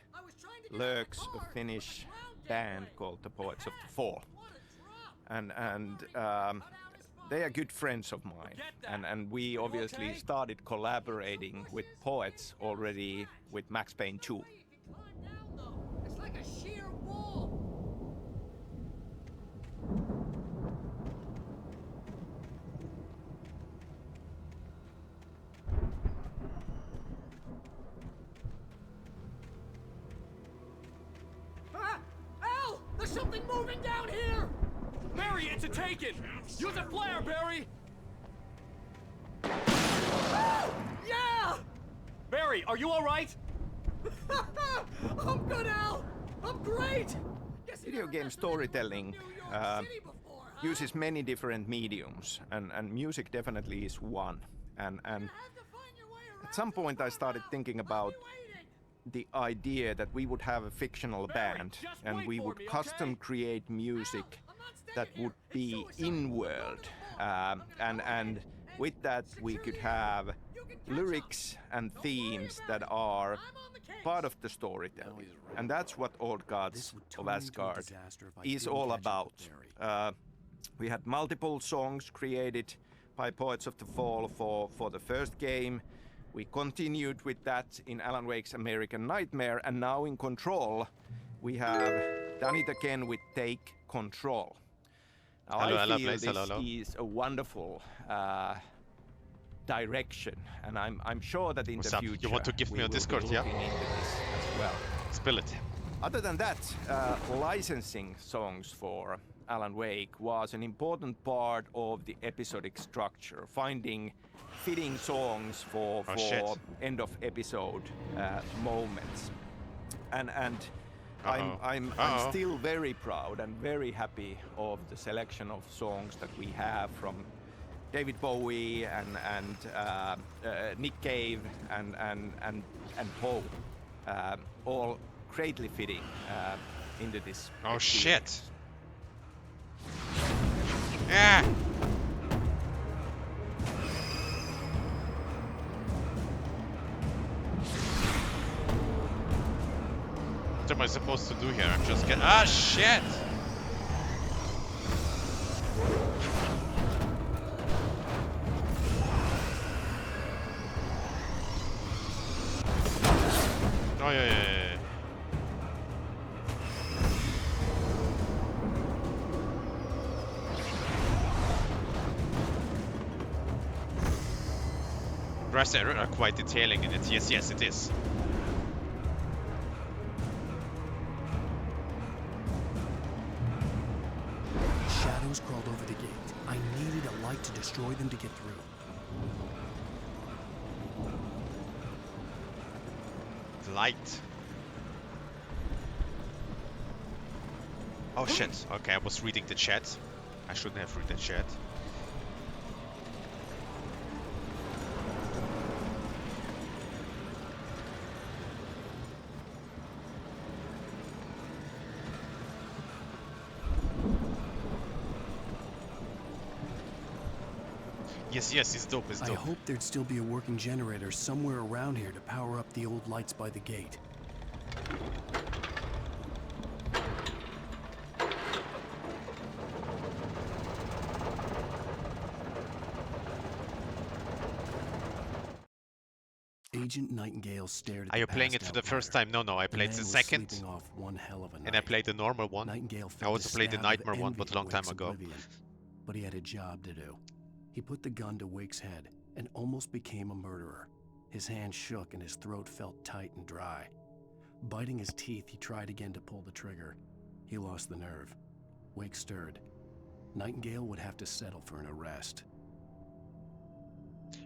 lurks a Finnish band called the Poets of the Fall. And they are good friends of mine. And we obviously started collaborating with Poets already with Max Payne 2. It's like a sheer wall. Al! There's something moving down here! Barry, it's a taken! Use a flare, Barry! Yeah! Barry, are you alright? I'm good, Al! I'm great! Video game storytelling uses many different mediums, and music definitely is one. And at some point I started thinking about the idea that we would have a fictional band and we would custom create music that would be in-world. And with that we could have lyrics and themes that are part of the storytelling. And that's what Old Gods of Asgard is all about. We had multiple songs created by Poets of the Fall for the first game. We continued with that in Alan Wake's American Nightmare, and now in Control we have done it again with Take Control. Now, I feel this is a wonderful direction, and I'm sure that in What's the up? future You want to give me on Discord, yeah? into this as well. Spill it. Other than that, licensing songs for Alan Wake was an important part of the episodic structure, finding fitting songs for end of episode moments. And I'm still very proud and very happy of the selection of songs that we have from David Bowie and Nick Cave and Poe, all greatly fitting into this. Oh experience. shit! Ah! What am I supposed to do here? I'm just getting. Ah shit! Oh yeah. Brass are quite detailing in it. Yes, it is. Shadows crawled over the gate. I needed a light to destroy them to get through. Light. Oh shit. Okay, I was reading the chat. I shouldn't have read the chat. Yes, it's dope, I hoped there'd still be a working generator somewhere around here to power up the old lights by the gate. Agent Nightingale stared at Are you playing it for the first time? No, I played the second. Off one hell of a night. And I played the normal one. I also played the Nightmare one, but a long time ago. But he had a job to do. He put the gun to Wake's head and almost became a murderer. His hand shook and his throat felt tight and dry. Biting his teeth, he tried again to pull the trigger. He lost the nerve. Wake stirred. Nightingale would have to settle for an arrest.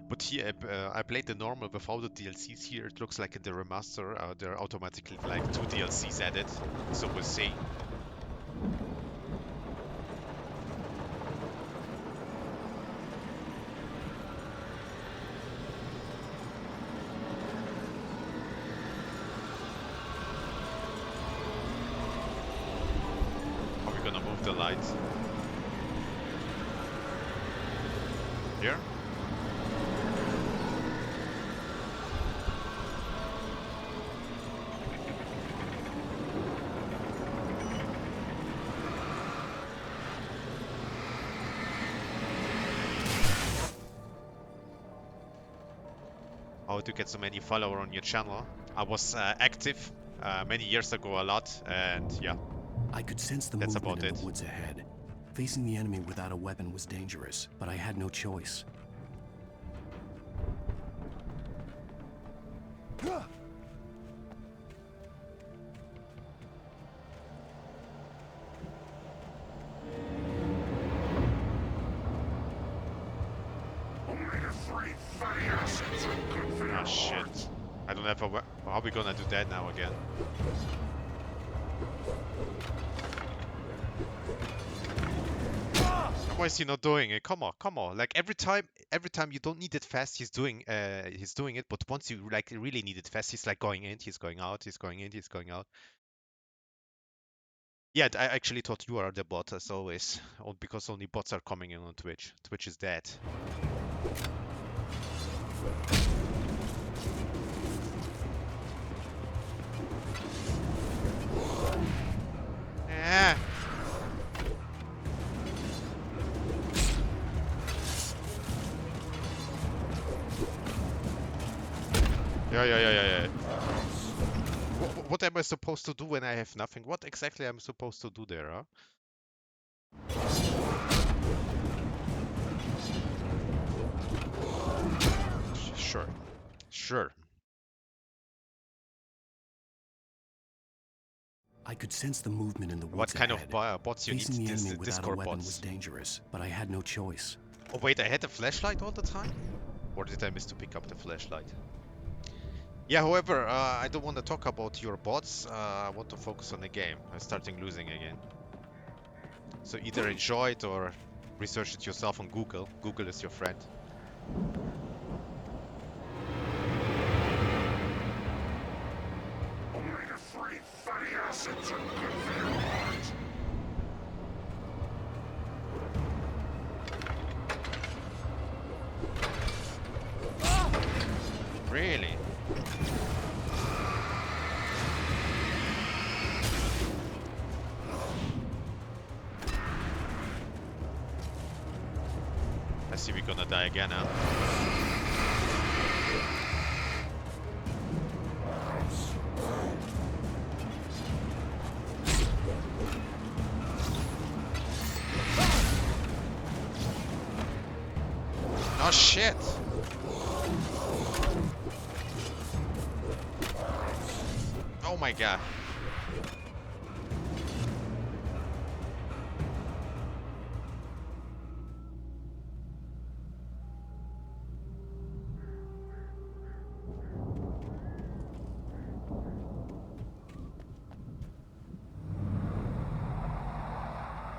But here, I played the normal without the DLCs. Here it looks like in the remaster, there are automatically like 2 DLCs added. So we'll see. Are we gonna move the lights? Here? How to get so many followers on your channel? I was active many years ago a lot, and yeah. I could sense the movement in the woods ahead. Facing the enemy without a weapon was dangerous, but I had no choice. Ah, shit. I don't have a weapon. How are we gonna do that now again? Why is he not doing it? Come on, come on. Like every time you don't need it fast, he's doing it. But once you like really need it fast, he's like going in, he's going out, he's going in, he's going out. Yeah, I actually thought you are the bot as always, because only bots are coming in on Twitch. Twitch is dead. Yeah. Yeah. What am I supposed to do when I have nothing? What exactly am I supposed to do there, huh? Sure. I could sense the movement in the woods What kind ahead. of bots you need? Facing the enemy This without Discord a weapon bots. was dangerous, but I had no choice. Oh wait, I had the flashlight all the time? Or did I miss to pick up the flashlight? Yeah, however, I don't want to talk about your bots. I want to focus on the game. I'm starting losing again. So either enjoy it or research it yourself on Google. Google is your friend. Omega-3 fatty acids are good for your heart. Really? I see we're gonna die again now. Oh shit! Oh my god.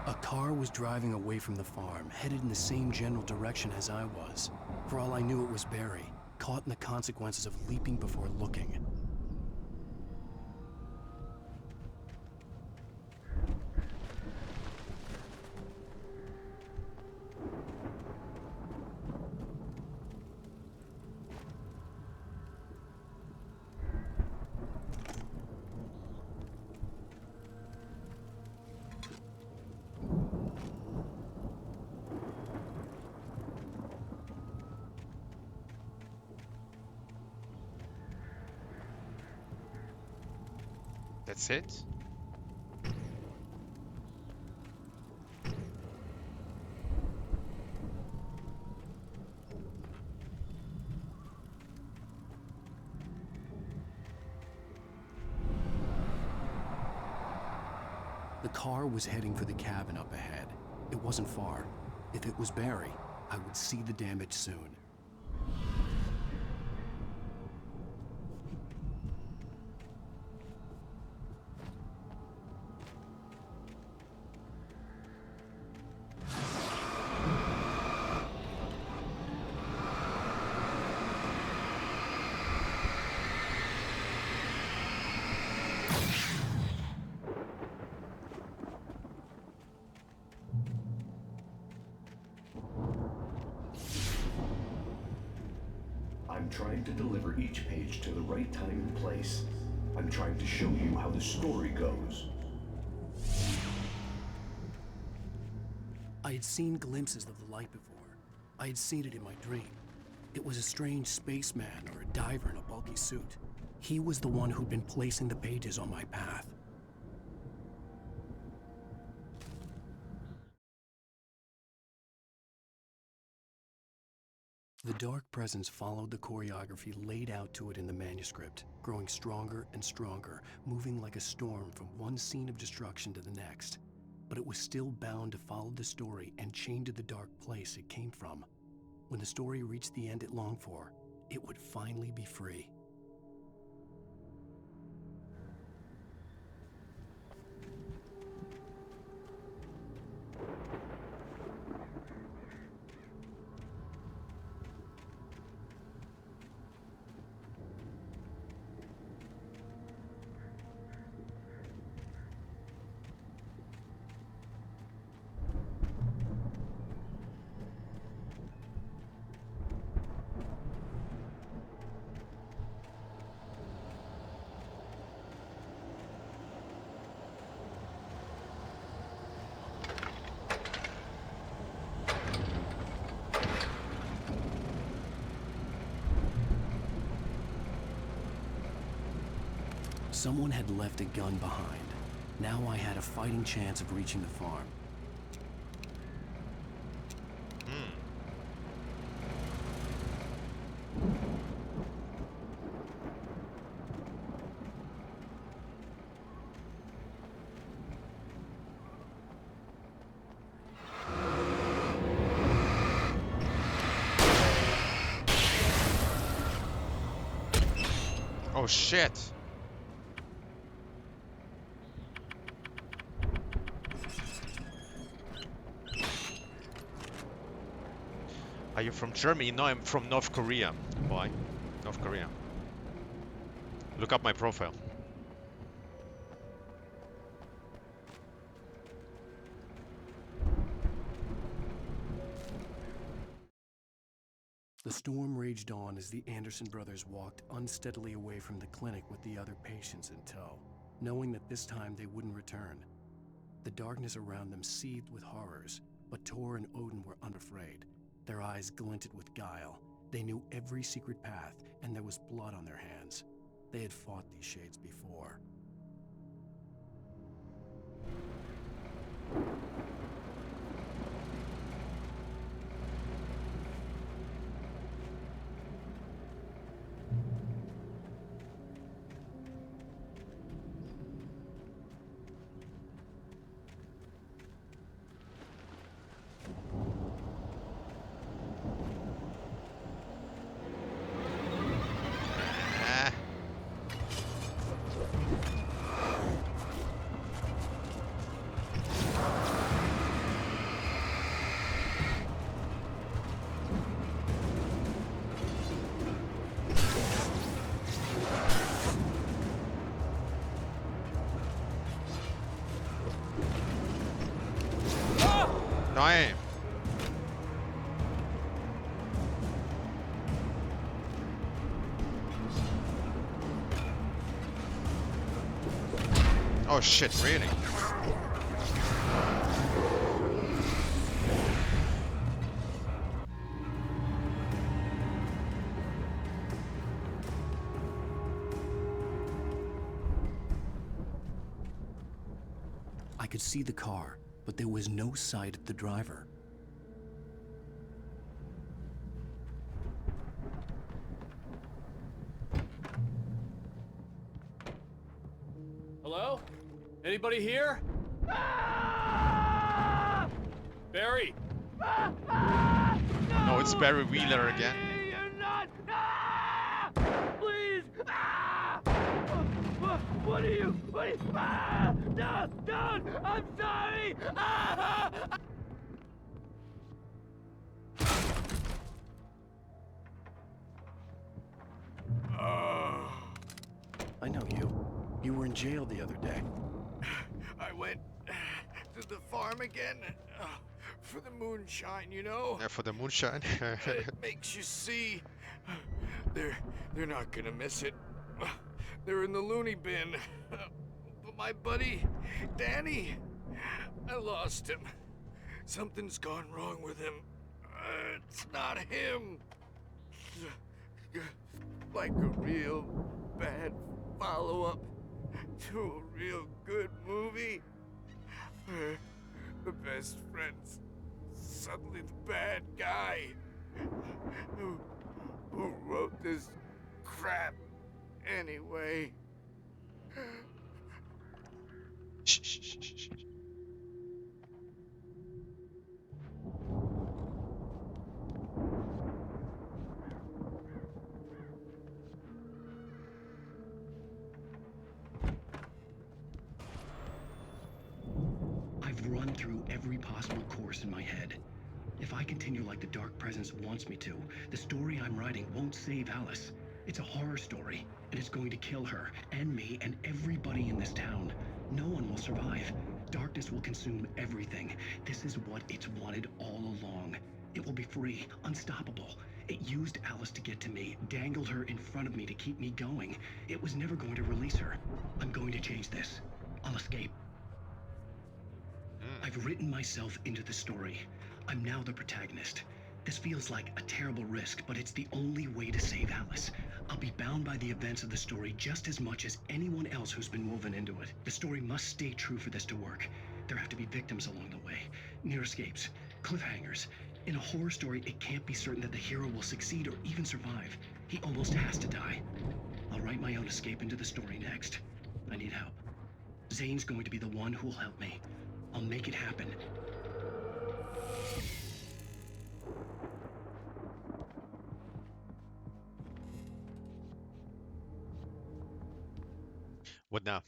A car was driving away from the farm, headed in the same general direction as I was. For all I knew, it was Barry, caught in the consequences of leaping before looking. That's it? The car was heading for the cabin up ahead. It wasn't far. If it was Barry, I would see the damage soon. I'm trying to deliver each page to the right time and place. I'm trying to show you how the story goes. I had seen glimpses of the light before. I had seen it in my dream. It was a strange spaceman or a diver in a bulky suit. He was the one who'd been placing the pages on my path. The dark presence followed the choreography laid out to it in the manuscript, growing stronger and stronger, moving like a storm from one scene of destruction to the next. But it was still bound to follow the story and chain to the dark place it came from. When the story reached the end it longed for, it would finally be free. Someone had left a gun behind. Now I had a fighting chance of reaching the farm. Oh shit! Are you from Germany? No, I'm from North Korea. Why? North Korea. Look up my profile. The storm raged on as the Anderson brothers walked unsteadily away from the clinic with the other patients in tow, knowing that this time they wouldn't return. The darkness around them seethed with horrors, but Tor and Odin were unafraid. Their eyes glinted with guile. They knew every secret path, and there was blood on their hands. They had fought these shades before. Damn. Oh shit, really? I could see the car, but there was no sight of the driver. Hello? Anybody here? Barry! No, it's Barry Wheeler again. You're not! Please! What are you? No! Don't! I'm sorry! I know you. You were in jail the other day. I went to the farm again for the moonshine, you know? Yeah, for the moonshine. It makes you see They're not gonna miss it. They're in the loony bin. But my buddy, Danny, I lost him. Something's gone wrong with him. It's not him. Like a real bad follow-up to a real good movie. The best friend's suddenly the bad guy. Who wrote this crap anyway? Shh. I've run through every possible course in my head. If I continue like the Dark Presence wants me to, the story I'm writing won't save Alice. It's a horror story, and it's going to kill her, and me, and everybody in this town. No one will survive. Darkness will consume everything. This is what it's wanted all along. It will be free, unstoppable. It used Alice to get to me, dangled her in front of me to keep me going. It was never going to release her. I'm going to change this. I'll escape. I've written myself into the story. I'm now the protagonist. This feels like a terrible risk, but it's the only way to save Alice. I'll be bound by the events of the story just as much as anyone else who's been woven into it. The story must stay true for this to work. There have to be victims along the way, near escapes, cliffhangers. In a horror story, it can't be certain that the hero will succeed or even survive. He almost has to die. I'll write my own escape into the story next. I need help. Zane's going to be the one who will help me. I'll make it happen. What now?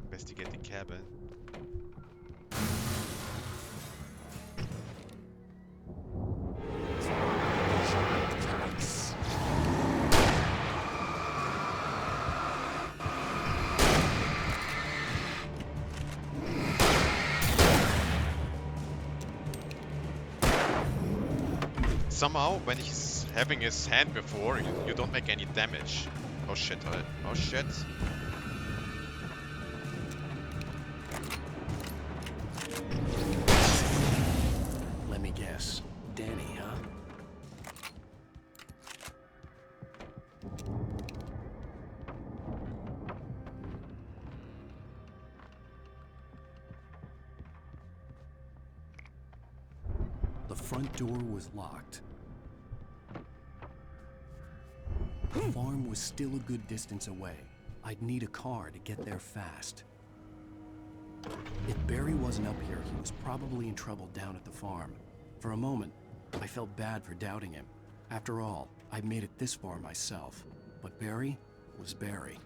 Investigate the cabin. Somehow, when he's having his hand before, you don't make any damage. Oh shit, oh shit. Let me guess. Danny, huh? The front door was locked. The farm was still a good distance away. I'd need a car to get there fast. If Barry wasn't up here, he was probably in trouble down at the farm. For a moment, I felt bad for doubting him. After all, I'd made it this far myself. But Barry was Barry.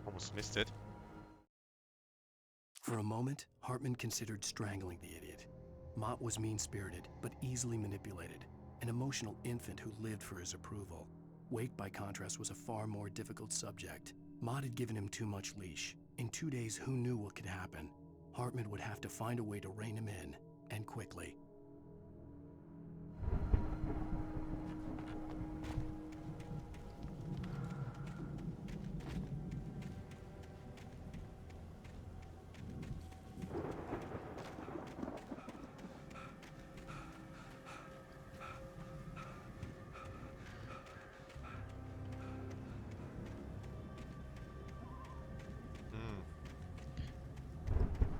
Almost missed it. For a moment, Hartman considered strangling the idiot. Mott was mean-spirited, but easily manipulated. An emotional infant who lived for his approval. Wake, by contrast, was a far more difficult subject. Mott had given him too much leash. In 2 days, who knew what could happen? Hartman would have to find a way to rein him in, and quickly.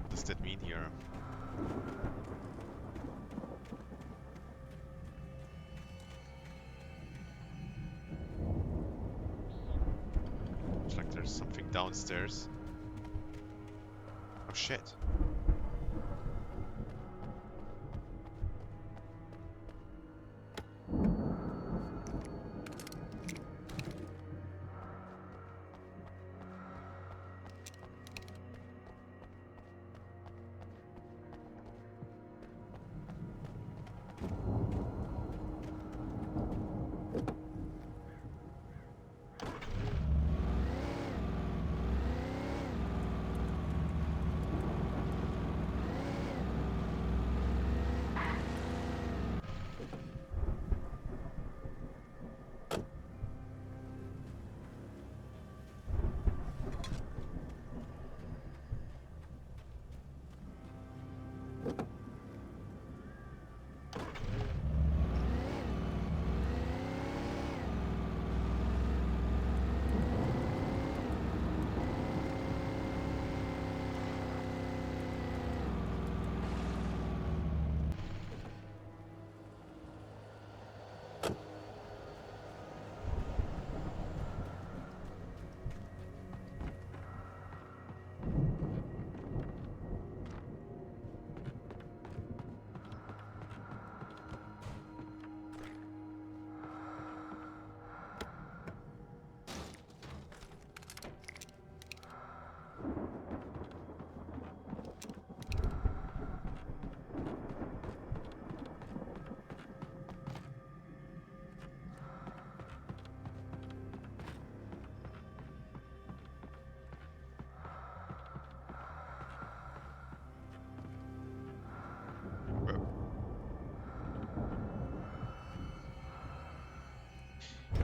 What does that mean here? Looks like there's something downstairs. Oh shit.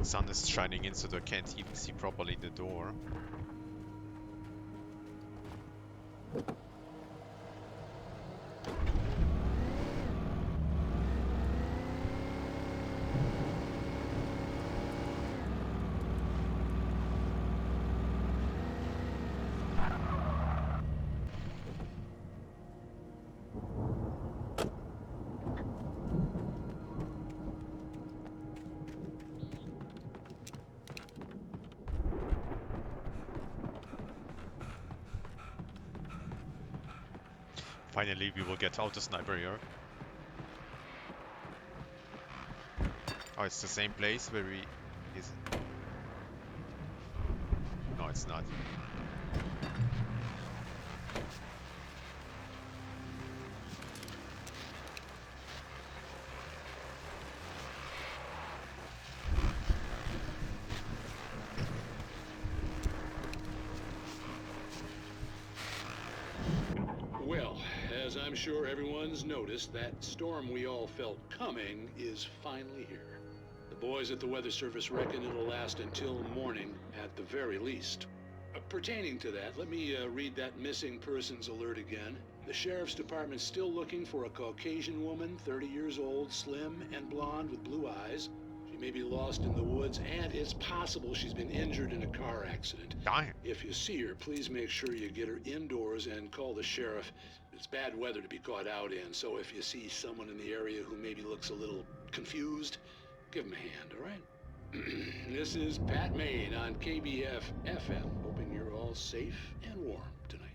Sun is shining in, so they can't even see properly the door. Finally, we will get out the sniper here. Oh, it's the same place where we... Is it? No, it's not. Well, as I'm sure everyone's noticed, that storm we all felt coming is finally here. The boys at the Weather Service reckon it'll last until morning at the very least. Pertaining to that, let me read that missing persons alert again. The Sheriff's Department's still looking for a Caucasian woman, 30 years old, slim and blonde with blue eyes. She may be lost in the woods, and it's possible she's been injured in a car accident. Damn. If you see her, please make sure you get her indoors and call the sheriff. It's bad weather to be caught out in, so if you see someone in the area who maybe looks a little confused, give him a hand, all right? This is Pat Maine on KBF FM, hoping you're all safe and warm tonight.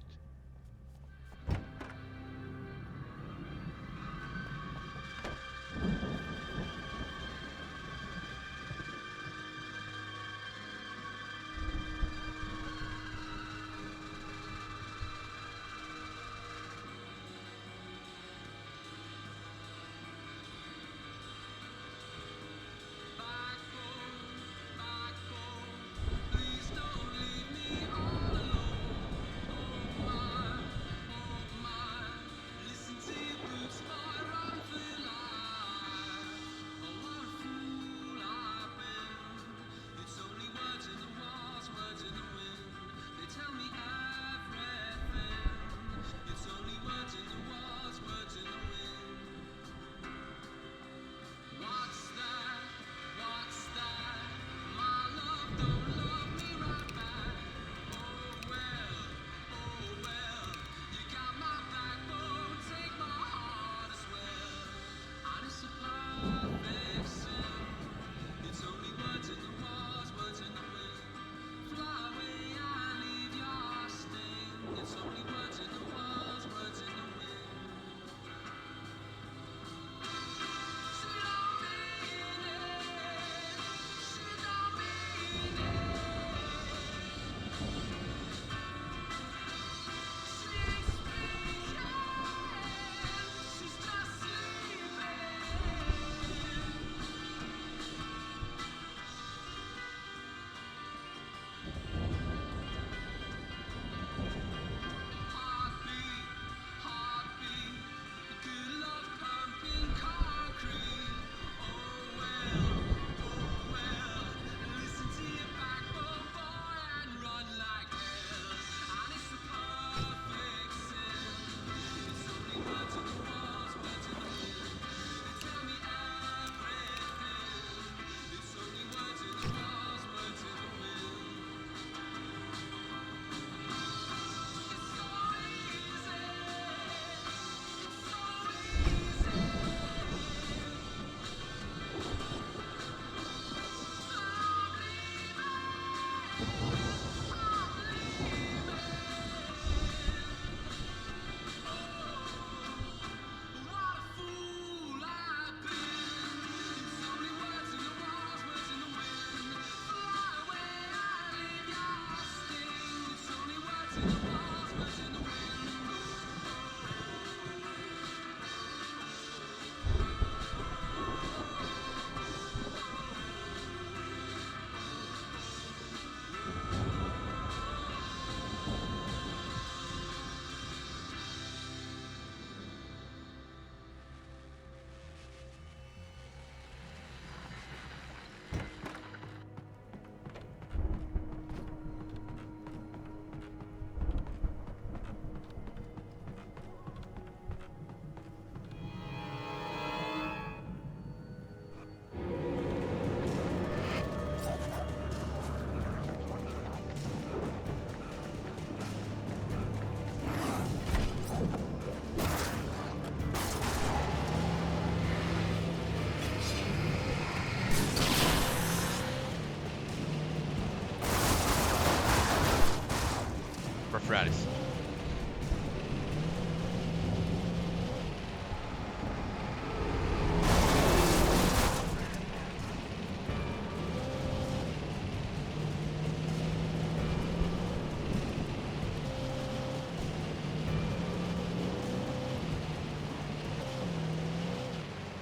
Fratis.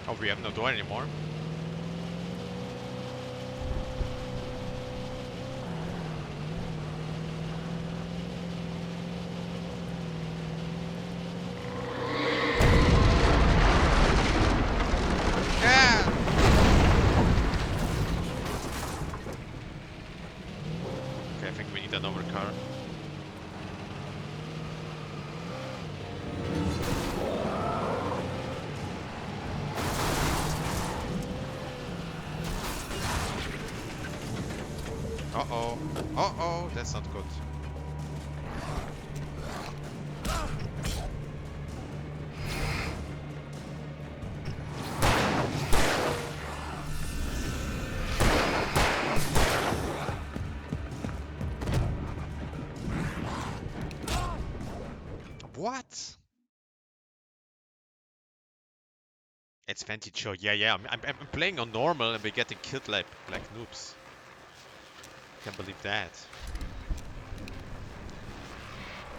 Oh, we have no door anymore. Okay, I think we need another car. Uh-oh. Uh-oh, that's not good. What? It's Vantage Show. Yeah. I'm playing on normal and we're getting killed like noobs. Can't believe that.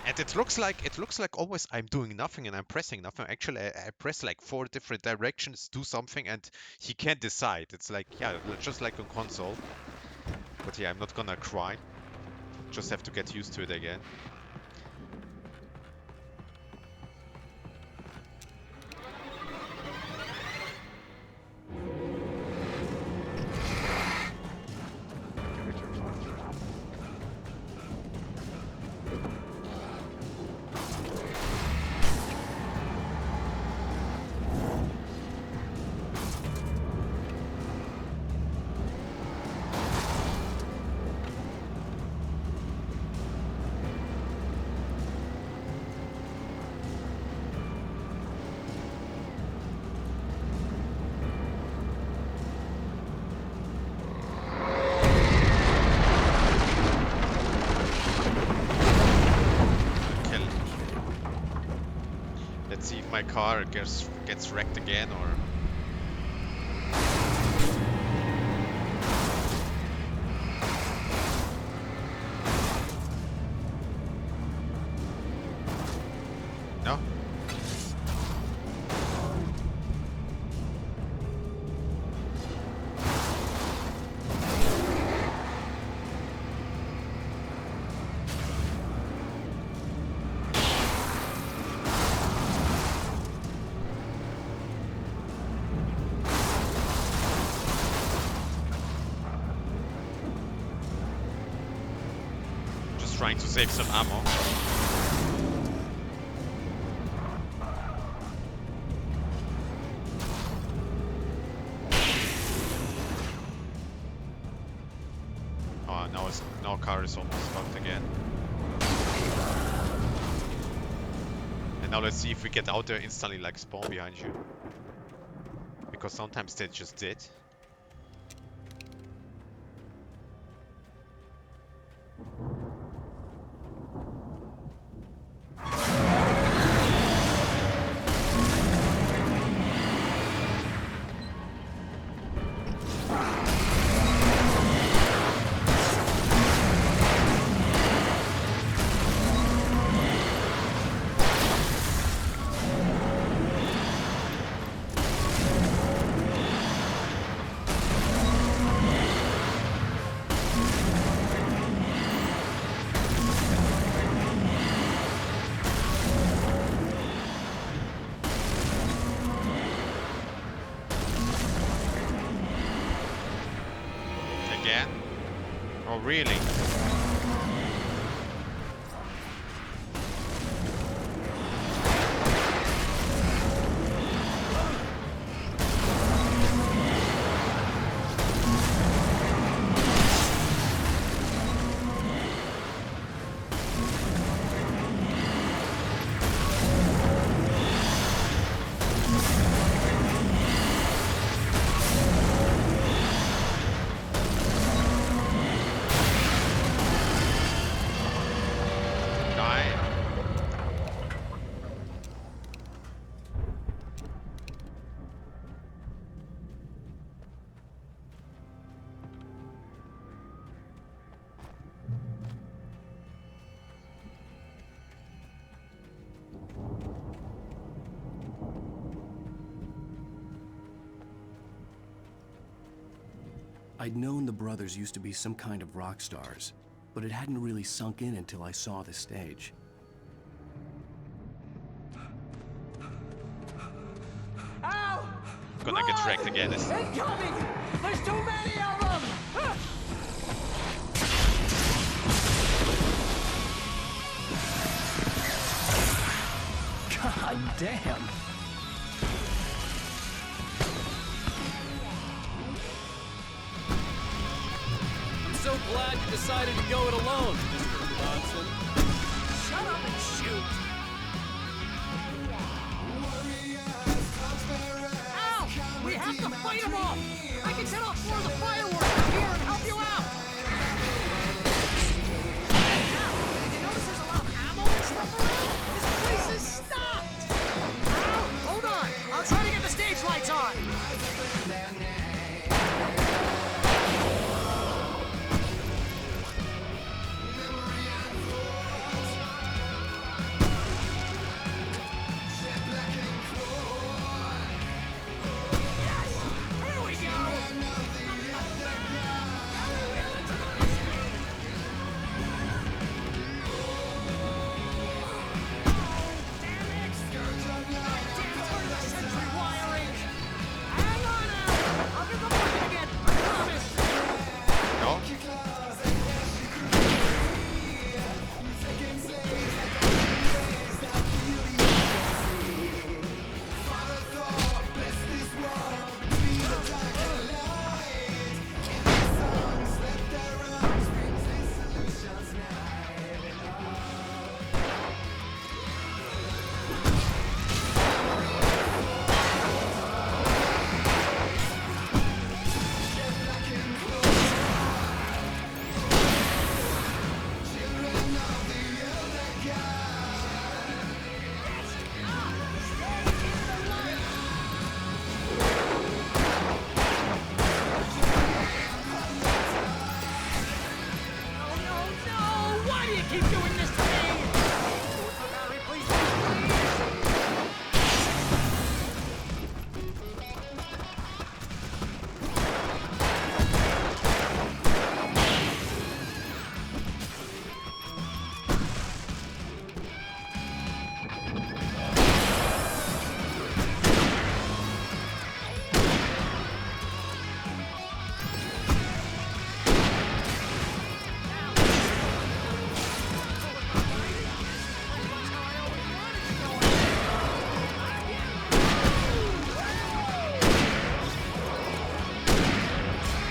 And it looks like always I'm doing nothing and I'm pressing nothing. Actually, I press like 4 different directions, do something, and he can't decide. It's like, yeah, just like on console. But yeah, I'm not gonna cry. Just have to get used to it again. Let's see if my car gets wrecked again or... No? Trying to save some ammo. Oh, now car is almost fucked again. And now let's see if we get out there instantly like spawn behind you. Because sometimes they just did. Oh, really? I'd known the brothers used to be some kind of rock stars, but it hadn't really sunk in until I saw the stage. Ow! Gonna get wrecked again. Incoming! There's too many of them! God damn! I'm so glad you decided to go it alone, Mr. Johnson. Shut up and shoot! Ow! We have to fight them off! I can set off more of the fireworks out here and help you out! Ow! Did you notice there's a lot of ammo and stuff around? This place is stocked! Ow! Hold on! I'll try to get the stage lights on!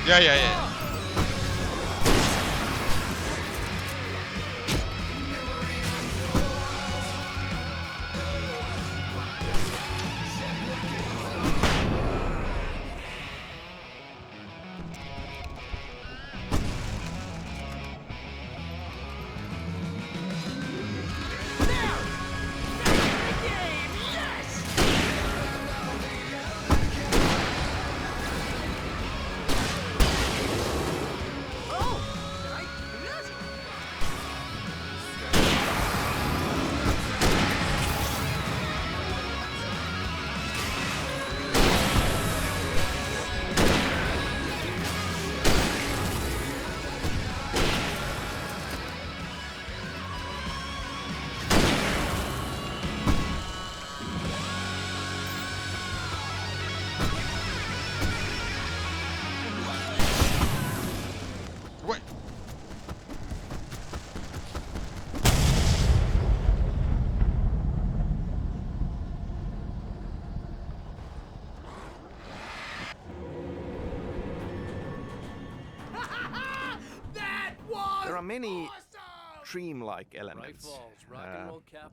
Yeah. There are many dreamlike elements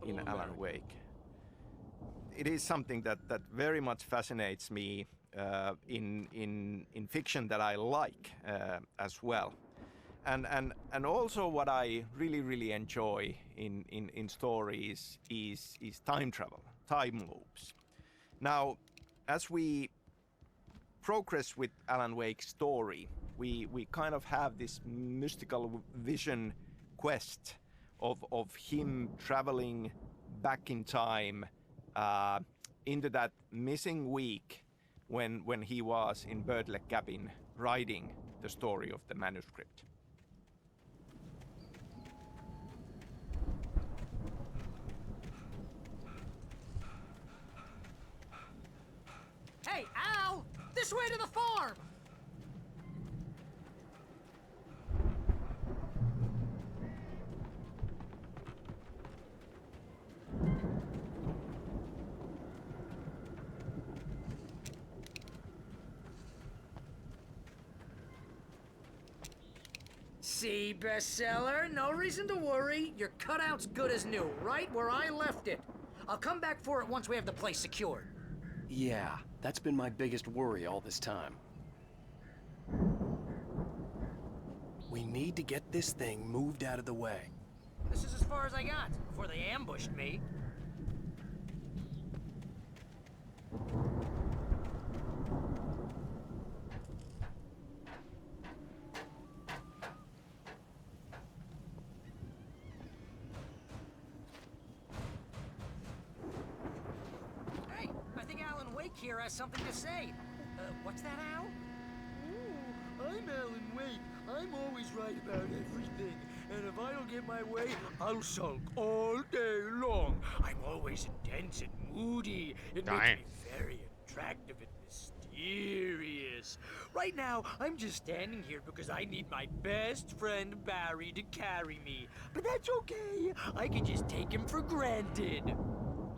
in Alan Wake. It is something that very much fascinates me in fiction that I like as well. And also what I really enjoy in stories is time travel, time loops. Now, as we progress with Alan Wake's story, we kind of have this mystical vision quest of him traveling back in time into that missing week when he was in Birdleg cabin riding the story of the manuscript. Hey, Al! This way to the farm! See, bestseller? No reason to worry. Your cutout's good as new, right where I left it. I'll come back for it once we have the place secured. Yeah, that's been my biggest worry all this time. We need to get this thing moved out of the way. This is as far as I got before they ambushed me. Hey, I think Alan Wake here has something to say. What's that, Al? Ooh, I'm Alan Wake. I'm always right about everything. And if I don't get my way, I'll sulk all day long. I'm always intense and moody. It makes me very attractive and mysterious. Right now, I'm just standing here because I need my best friend Barry to carry me. But that's okay. I can just take him for granted.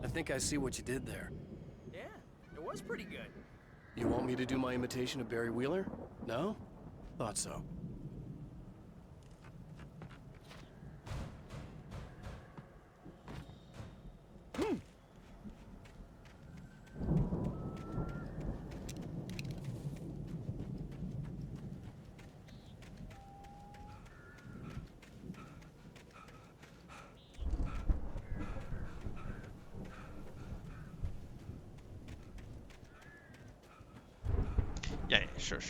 I think I see what you did there. Yeah, it was pretty good. You want me to do my imitation of Barry Wheeler? No? Thought so. Yeah, sure.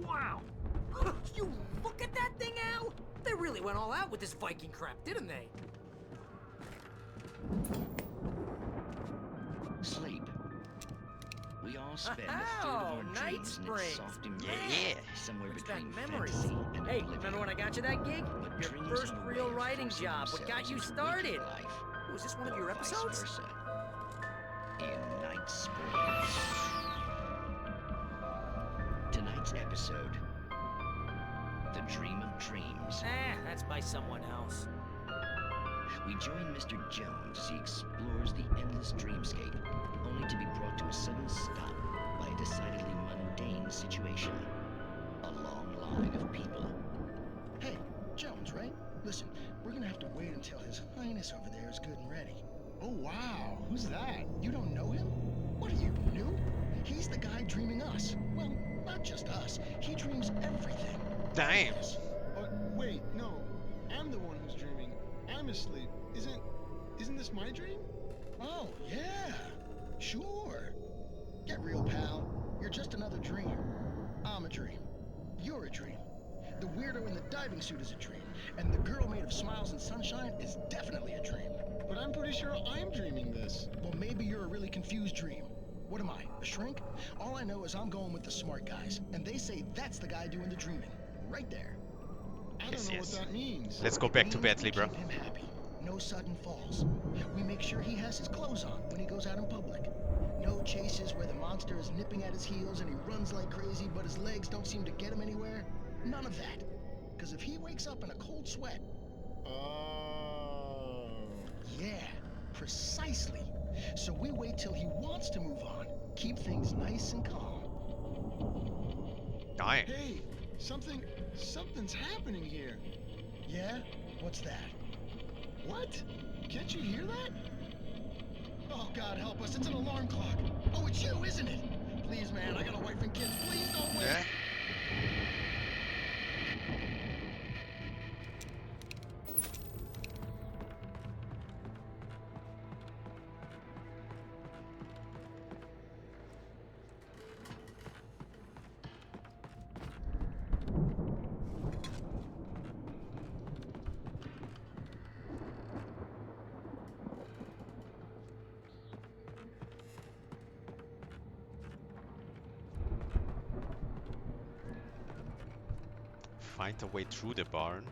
Wow! You look at that thing, Al! They really went all out with this Viking crap, didn't they? Sleep. We all spend a third of our dreams in its soft embrace, somewhere between fantasy and Hey, oblivion. remember when I got you that gig? But Your dreams first have a way real of writing forcing job. What got themselves you into started? waking life, Was this one of your or vice episodes? versa. In Night Springs. Tonight's episode, The Dream of Dreams. That's by someone else. We join Mr. Jones as he explores the endless dreamscape, only to be brought to a sudden stop by a decidedly mundane situation. A long line of people. Hey, Jones, right? Listen, we're gonna have to wait until His Highness over there is good and ready. Oh, wow. Who's that? You don't know him? What are you, new? He's the guy dreaming us. Well, not just us. He dreams everything. Damn. Wait, no. I'm the one who's dreaming. I'm asleep. Isn't this my dream? Oh, yeah. Sure. Get real, pal. You're just another dream. I'm a dream. You're a dream. The weirdo in the diving suit is a dream. And the girl made of smiles and sunshine is definitely a dream. But I'm pretty sure I'm dreaming this. Well, maybe you're a really confused dream. What am I, a shrink? All I know is I'm going with the smart guys. And they say that's the guy doing the dreaming. Right there. I don't know what that means. Let's go back to Bentley, bro. Keep him happy. No sudden falls. We make sure he has his clothes on when he goes out in public. No chases where the monster is nipping at his heels and he runs like crazy, but his legs don't seem to get him anywhere. None of that. Because if he wakes up in a cold sweat... Oh. Yeah, precisely. So we wait till he wants to move on. Keep things nice and calm. Dying. Hey, something's happening here. Yeah? What's that? What? Can't you hear that? Oh, God help us, it's an alarm clock. Oh, it's you, isn't it? Please, man, I got a wife and kids. Please don't wait. Yeah. find a way through the barn.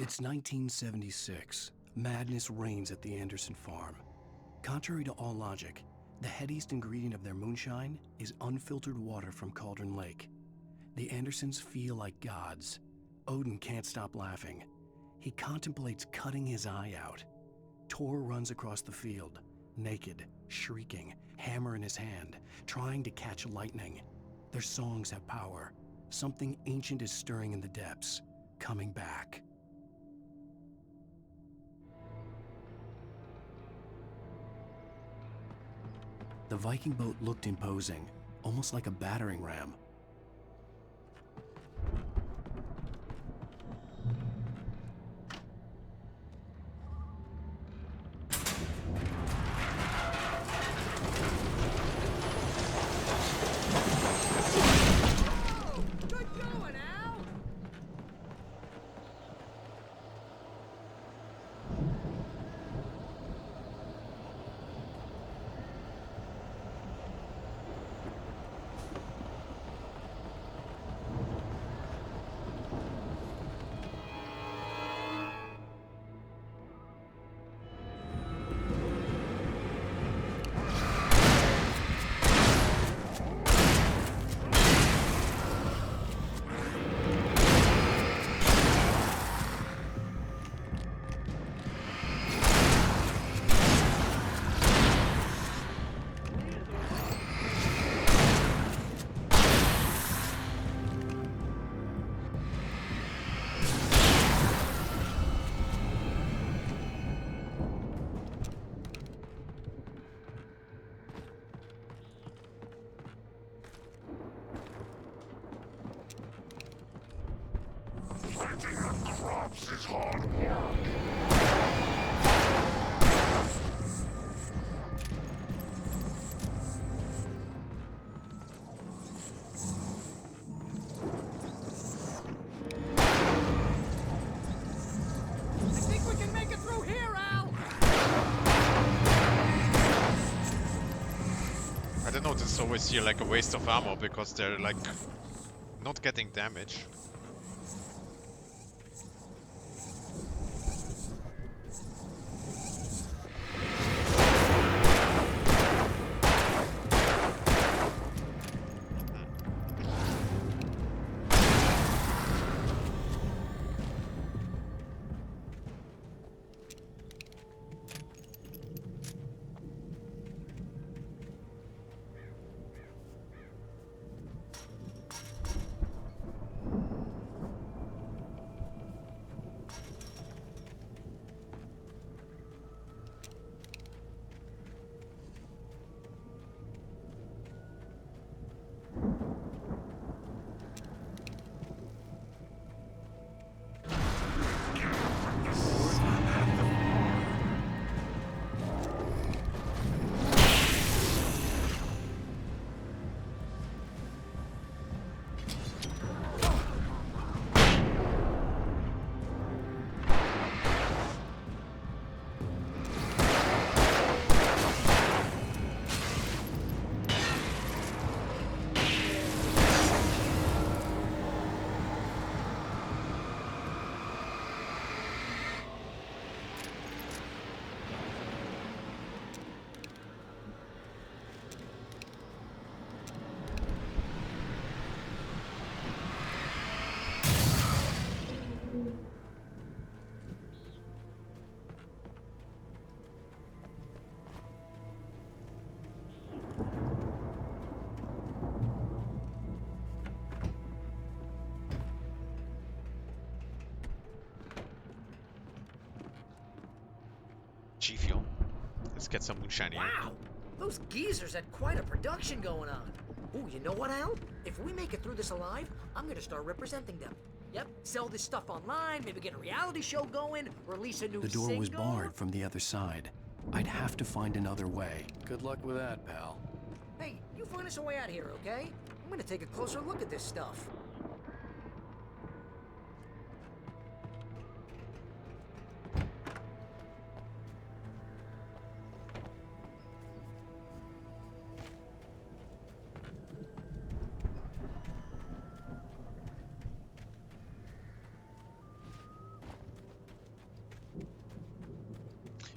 It's 1976. Madness reigns at the Anderson farm. Contrary to all logic, the headiest ingredient of their moonshine is unfiltered water from Cauldron Lake. The Andersons feel like gods. Odin can't stop laughing. He contemplates cutting his eye out. Tor runs across the field, naked, shrieking, hammer in his hand, trying to catch lightning. Their songs have power. Something ancient is stirring in the depths, coming back. The Viking boat looked imposing, almost like a battering ram. Is hard work. I think we can make it through here, Al! I don't know, this always feel like a waste of ammo because they're like not getting damage. Let's get some moonshine here. Wow, those geezers had quite a production going on. Ooh, you know what, Al? If we make it through this alive, I'm gonna start representing them. Yep, sell this stuff online, maybe get a reality show going, release a new The door single. was barred from the other side. I'd have to find another way. Good luck with that, pal. Hey, you find us a way out of here, okay? I'm gonna take a closer look at this stuff.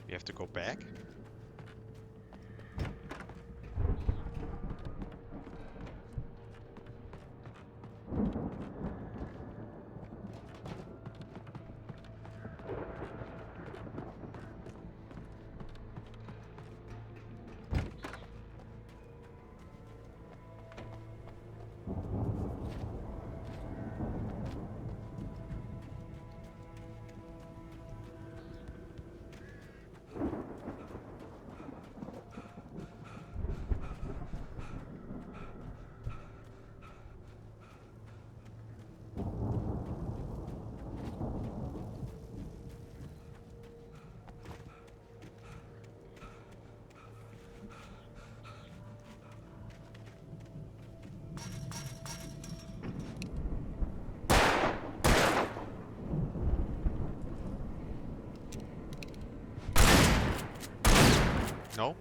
You have to go back. No?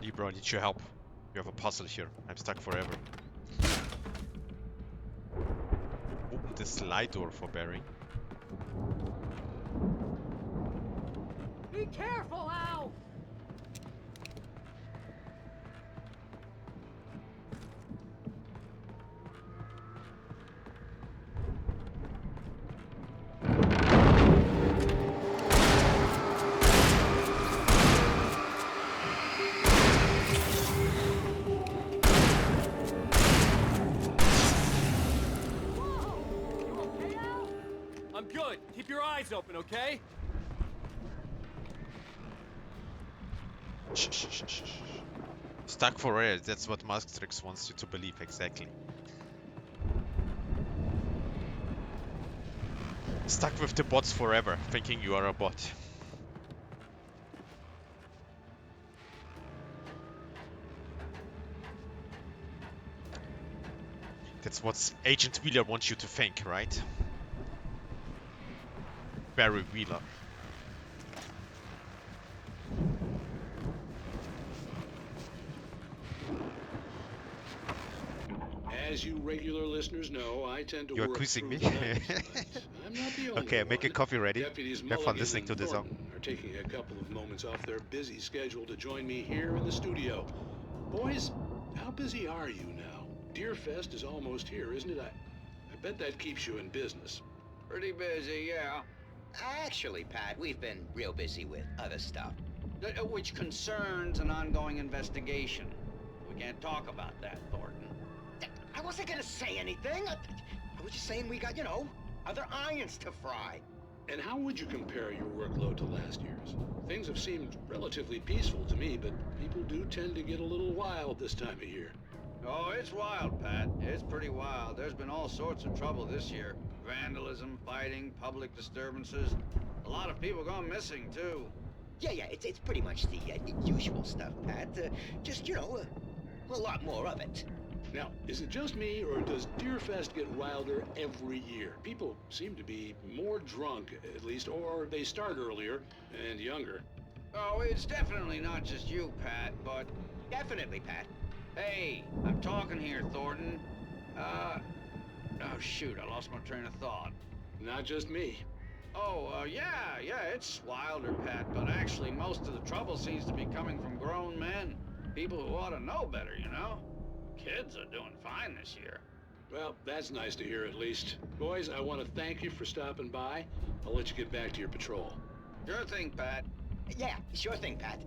Libra, I need your help. You have a puzzle here. I'm stuck forever. Open the slide door for Barry. Be careful, Al! I'm good. Keep your eyes open, okay? Shh, shh, shh, shh, shh. Stuck forever. That's what Masktrix wants you to believe, exactly. Stuck with the bots forever, thinking you are a bot. That's what Agent Wheeler wants you to think, right? Barry Wheeler. As you regular listeners know, I tend to You're work accusing me? through the night tonight. I'm not the only Okay, one. make a coffee ready. Deputies Have fun Mulligan listening and to this song. Thornton are taking a couple of moments off their busy schedule to join me here in the studio. Boys, how busy are you now? Deerfest is almost here, isn't it? I bet that keeps you in business. Pretty busy, yeah. Actually, Pat, we've been real busy with other stuff, which concerns an ongoing investigation. We can't talk about that, Thornton. I wasn't gonna say anything. I was just saying we got, other irons to fry. And how would you compare your workload to last year's? Things have seemed relatively peaceful to me, but people do tend to get a little wild this time of year. Oh, it's wild, Pat. It's pretty wild. There's been all sorts of trouble this year. Vandalism, fighting, public disturbances. A lot of people gone missing, too. Yeah, it's pretty much the usual stuff, Pat. Just, a lot more of it. Now, is it just me, or does Deerfest get wilder every year? People seem to be more drunk, at least, or they start earlier and younger. Oh, it's definitely not just you, Pat, but... Definitely, Pat. Hey, I'm talking here, Thornton. Oh, shoot, I lost my train of thought. Not just me. Oh, yeah, it's wilder, Pat, but actually most of the trouble seems to be coming from grown men. People who ought to know better, you know? Kids are doing fine this year. Well, that's nice to hear at least. Boys, I want to thank you for stopping by. I'll let you get back to your patrol. Sure thing, Pat. Yeah, sure thing, Pat.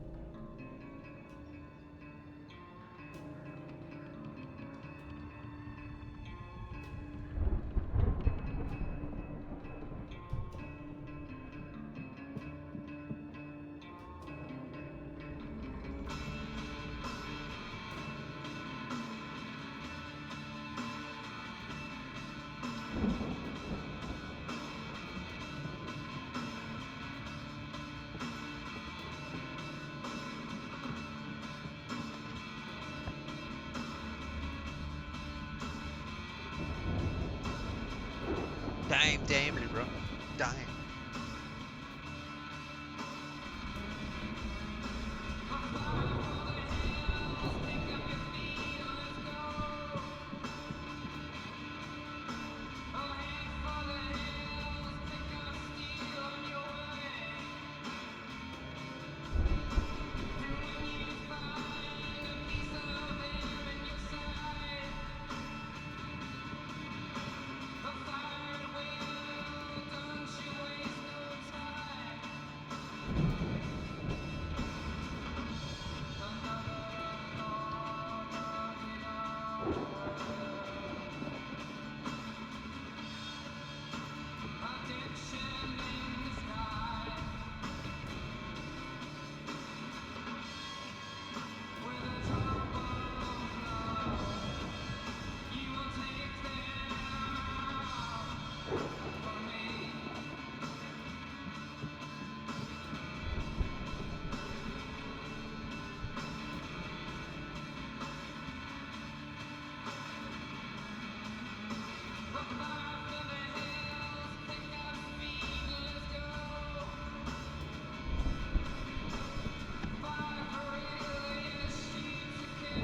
Damn, bro. Damn.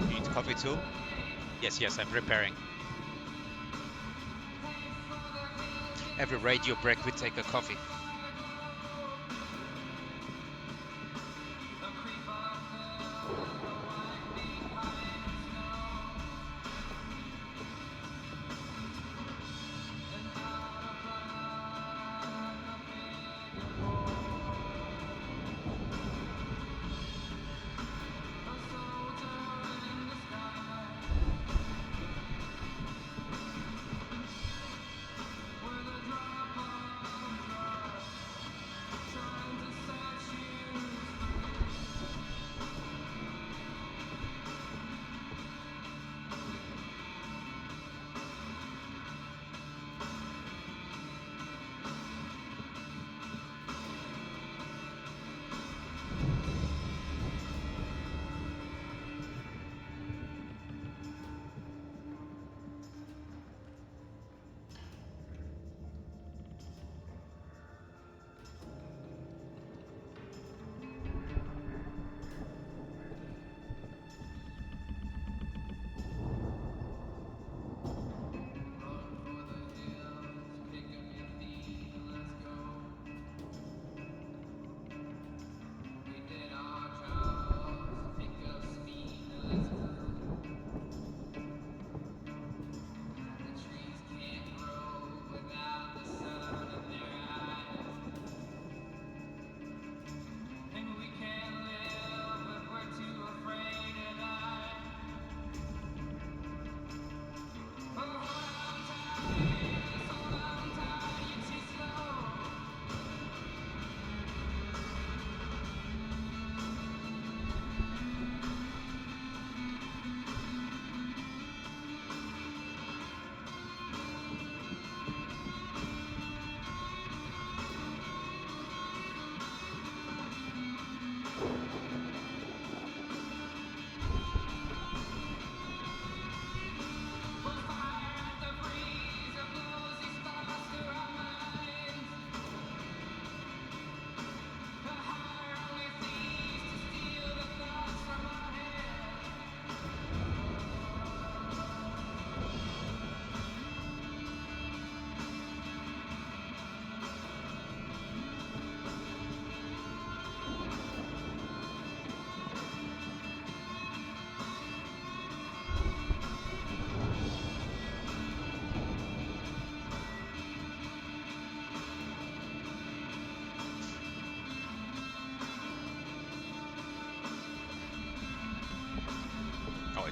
Need coffee too? Yes, I'm preparing. Every radio break we take a coffee.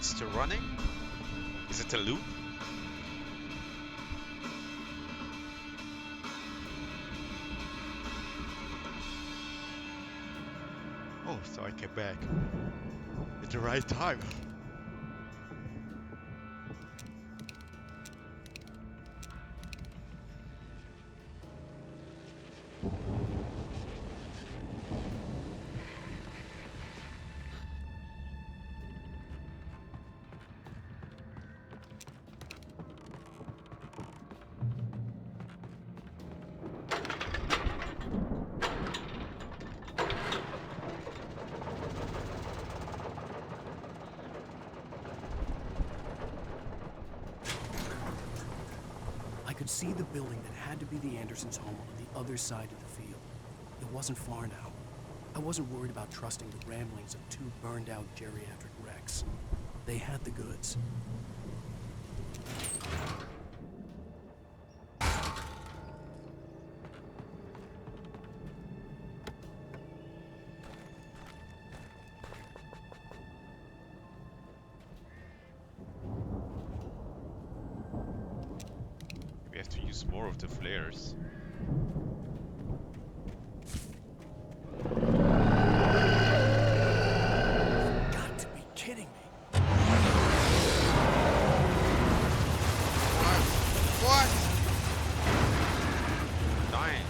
it's still running? Is it a loop? Oh, so I came back at the right time. I could see the building that had to be the Andersons' home on the other side of the field. It wasn't far now. I wasn't worried about trusting the ramblings of two burned-out geriatric wrecks. They had the goods. We have to use more of the flares. Got to be kidding me. What? Dying.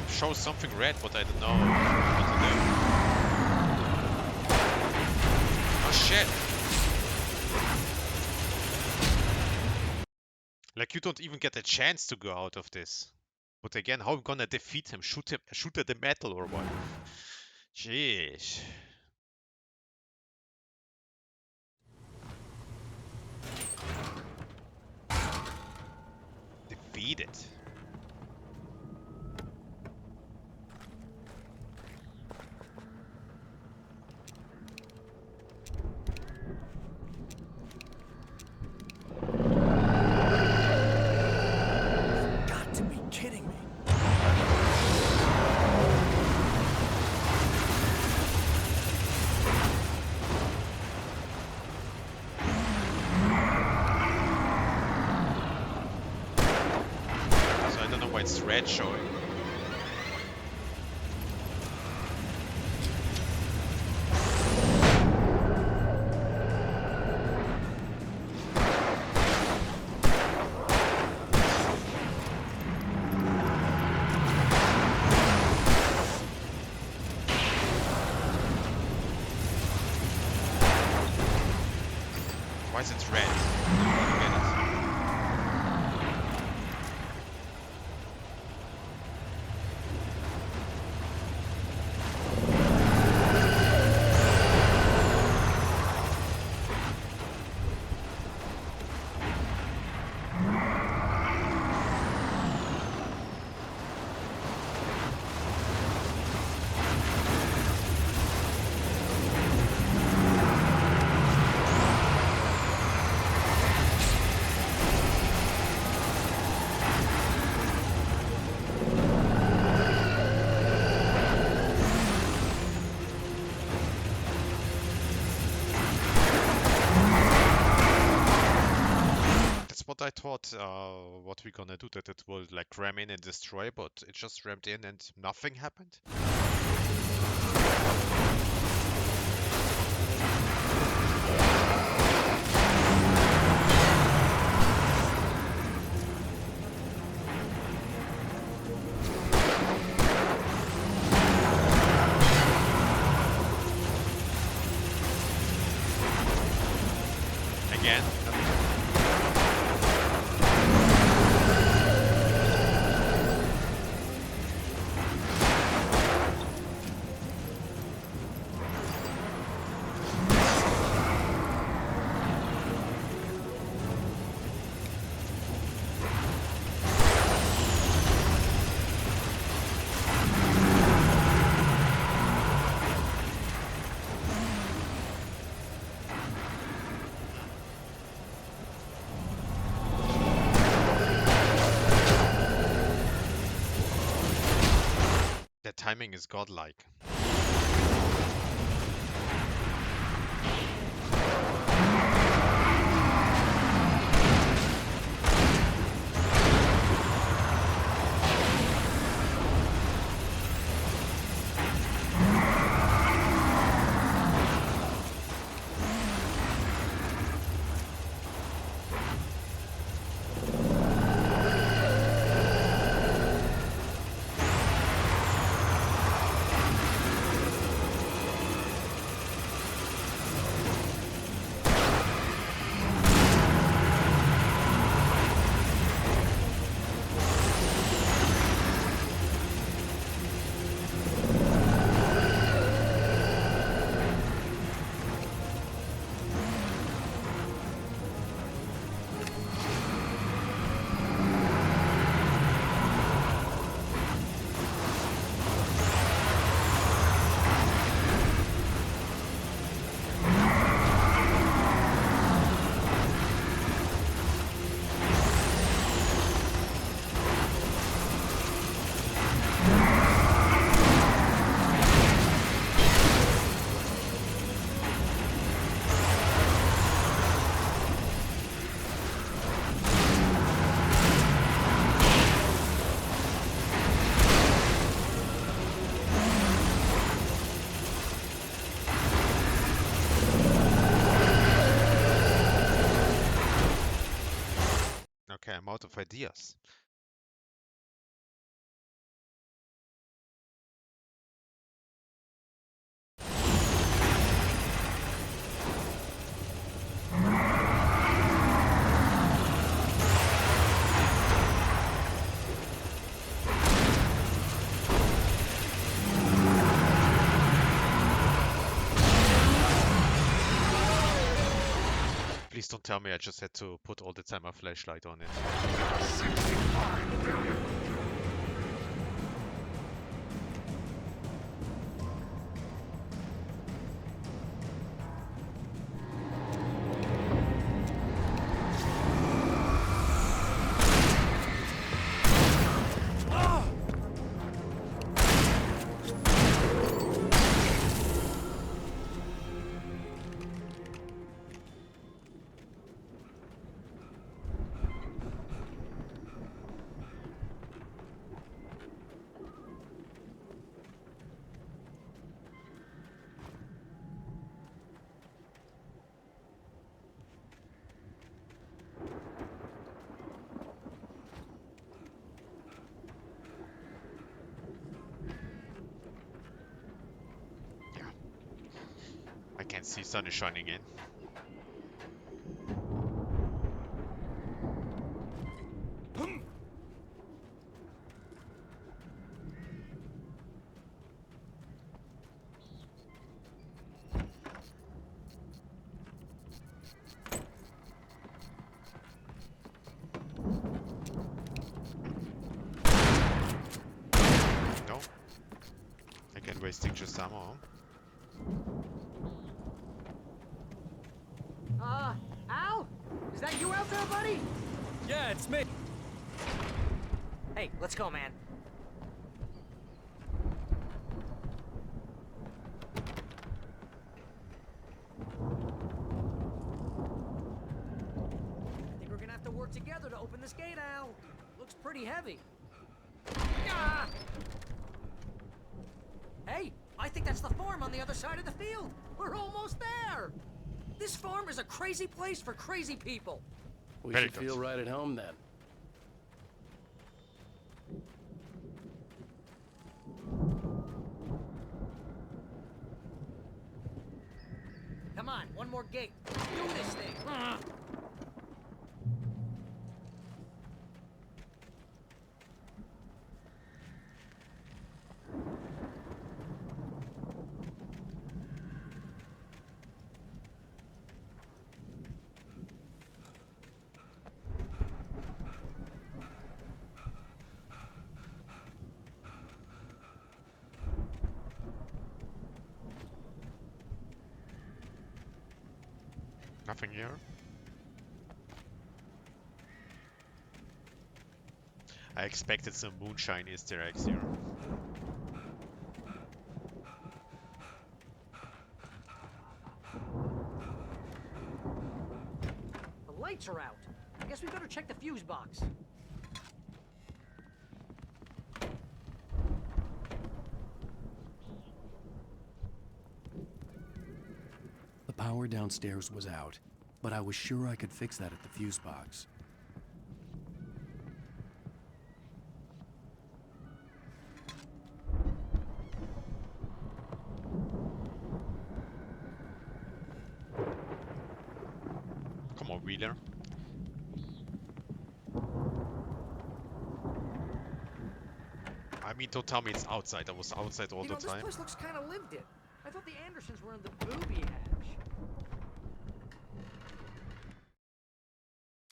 Shows something red, but I don't know what to do. Oh shit! Like you don't even get a chance to go out of this. But again, how am I gonna defeat him? Shoot at the metal or what? Jeez. Defeat it. It's red showing. Why is it red? I don't get it. I thought what we're gonna do, that it will like ram in and destroy, but it just rammed in and nothing happened. Again. timing is godlike. Okay, I'm out of ideas. Please don't tell me I just had to put all the time a flashlight on it. 65 billion. I can see sun is shining in. No. Again, wasting just ammo. Al? Is that you out there, buddy? Yeah, it's me. Hey, let's go, man. I think we're gonna have to work together to open this gate, Al. Looks pretty heavy. Ah! Hey, I think that's the farm on the other side of the field. We're almost there. This farm is a crazy place for crazy people. We should feel right at home then. Come on, one more gate. Let's do this thing. Nothing here. I expected some moonshine Easter eggs here. lights are out. I guess we better check the fuse box. The power downstairs was out, but I was sure I could fix that at the fuse box. Come on, Wheeler. I mean, don't tell me it's outside. I was outside all the This time. place looks kind of lived in. I thought the Andersons were in the booby hatch.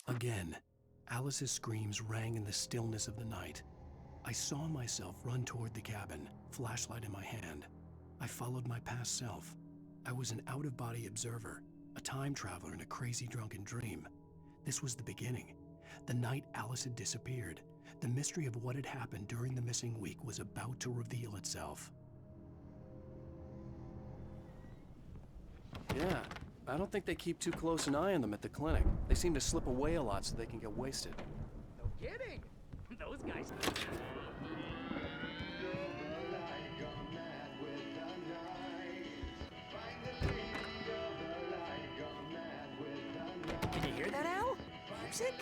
Again, Alice's screams rang in the stillness of the night. I saw myself run toward the cabin, flashlight in my hand. I followed my past self. I was an out-of-body observer, a time traveler in a crazy drunken dream. This was the beginning. The night Alice had disappeared. The mystery of what had happened during the missing week was about to reveal itself. Yeah, I don't think they keep too close an eye on them at the clinic. They seem to slip away a lot so they can get wasted. No kidding. Those guys. Can you hear that, Al? Music?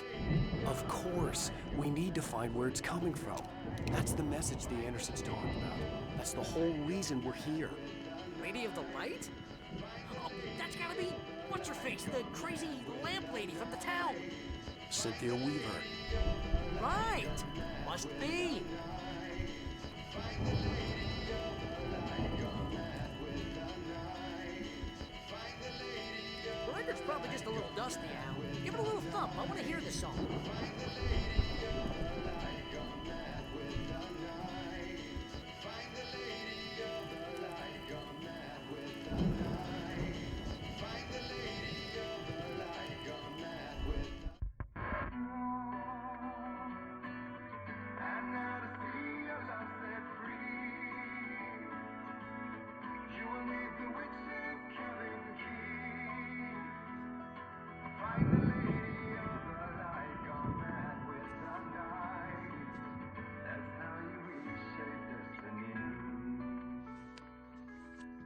Of course. We need to find where it's coming from. That's the message the Andersons talked about. That's the whole reason we're here. Lady of the Light? Oh, that's gotta be what's-her-face, the crazy lamp lady from the town. Cynthia Weaver. Right. Must be. The record's probably just a little dusty, Al. Give it a little thump. I want to hear this song.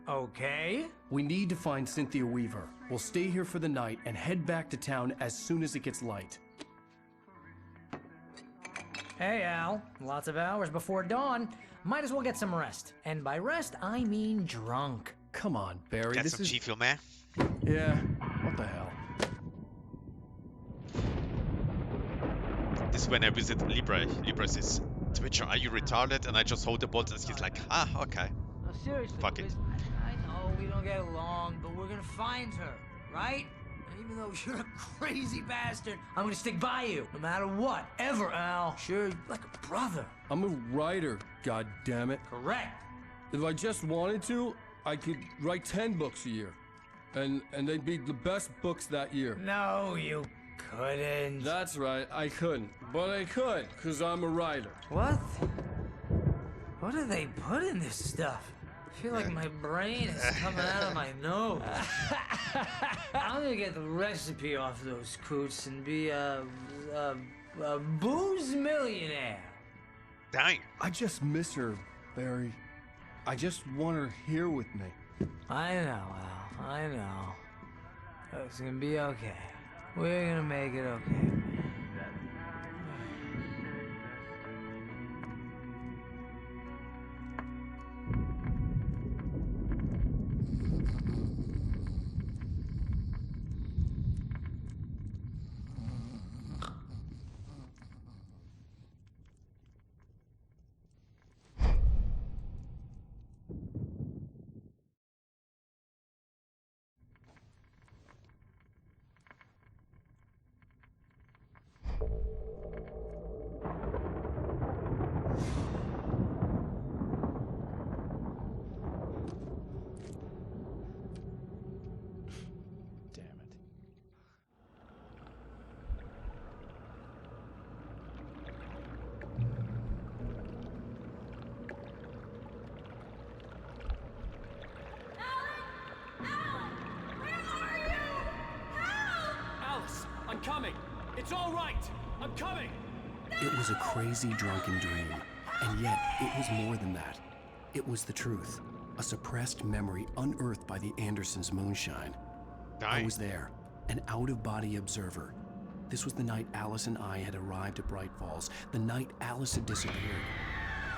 Okay. We need to find Cynthia Weaver. We'll stay here for the night and head back to town as soon as it gets light. Hey, Al. Lots of hours before dawn. Might as well get some rest. And by rest, I mean drunk. Come on, Barry. Got this some is... G Fuel, man. Yeah. What the hell? This is when I visit Libra. Libra says, Twitcher, are you retarded? And I just hold the button and he's like, ah, okay. No, seriously, Fuck it. I know we don't get along, but we're gonna find her, right? And even though you're a crazy bastard, I'm gonna stick by you, no matter what, ever, Al. Sure, like a brother. I'm a writer, god damn it. Correct. If I just wanted to, I could write 10 books a year. And they'd be the best books that year. No, you couldn't. That's right, I couldn't. But I could, because I'm a writer. What? What do they put in this stuff? I feel like my brain is coming out of my nose. I'm gonna get the recipe off those coots and be a booze millionaire. Dang. I just miss her, Barry. I just want her here with me. I know, Al. I know. It's gonna be okay. We're gonna make it okay. coming! It's all right! I'm coming! It was a crazy, drunken dream, and yet it was more than that. It was the truth, a suppressed memory unearthed by the Andersons' moonshine. I was there, an out-of-body observer. This was the night Alice and I had arrived at Bright Falls, the night Alice had disappeared.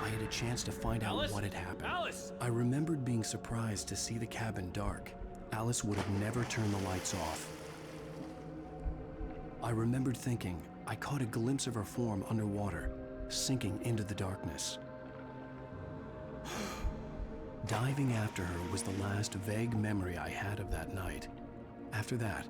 I had a chance to find out what had happened. Alice! I remembered being surprised to see the cabin dark. Alice would have never turned the lights off. I remembered thinking I caught a glimpse of her form underwater, sinking into the darkness. Diving after her was the last vague memory I had of that night. After that,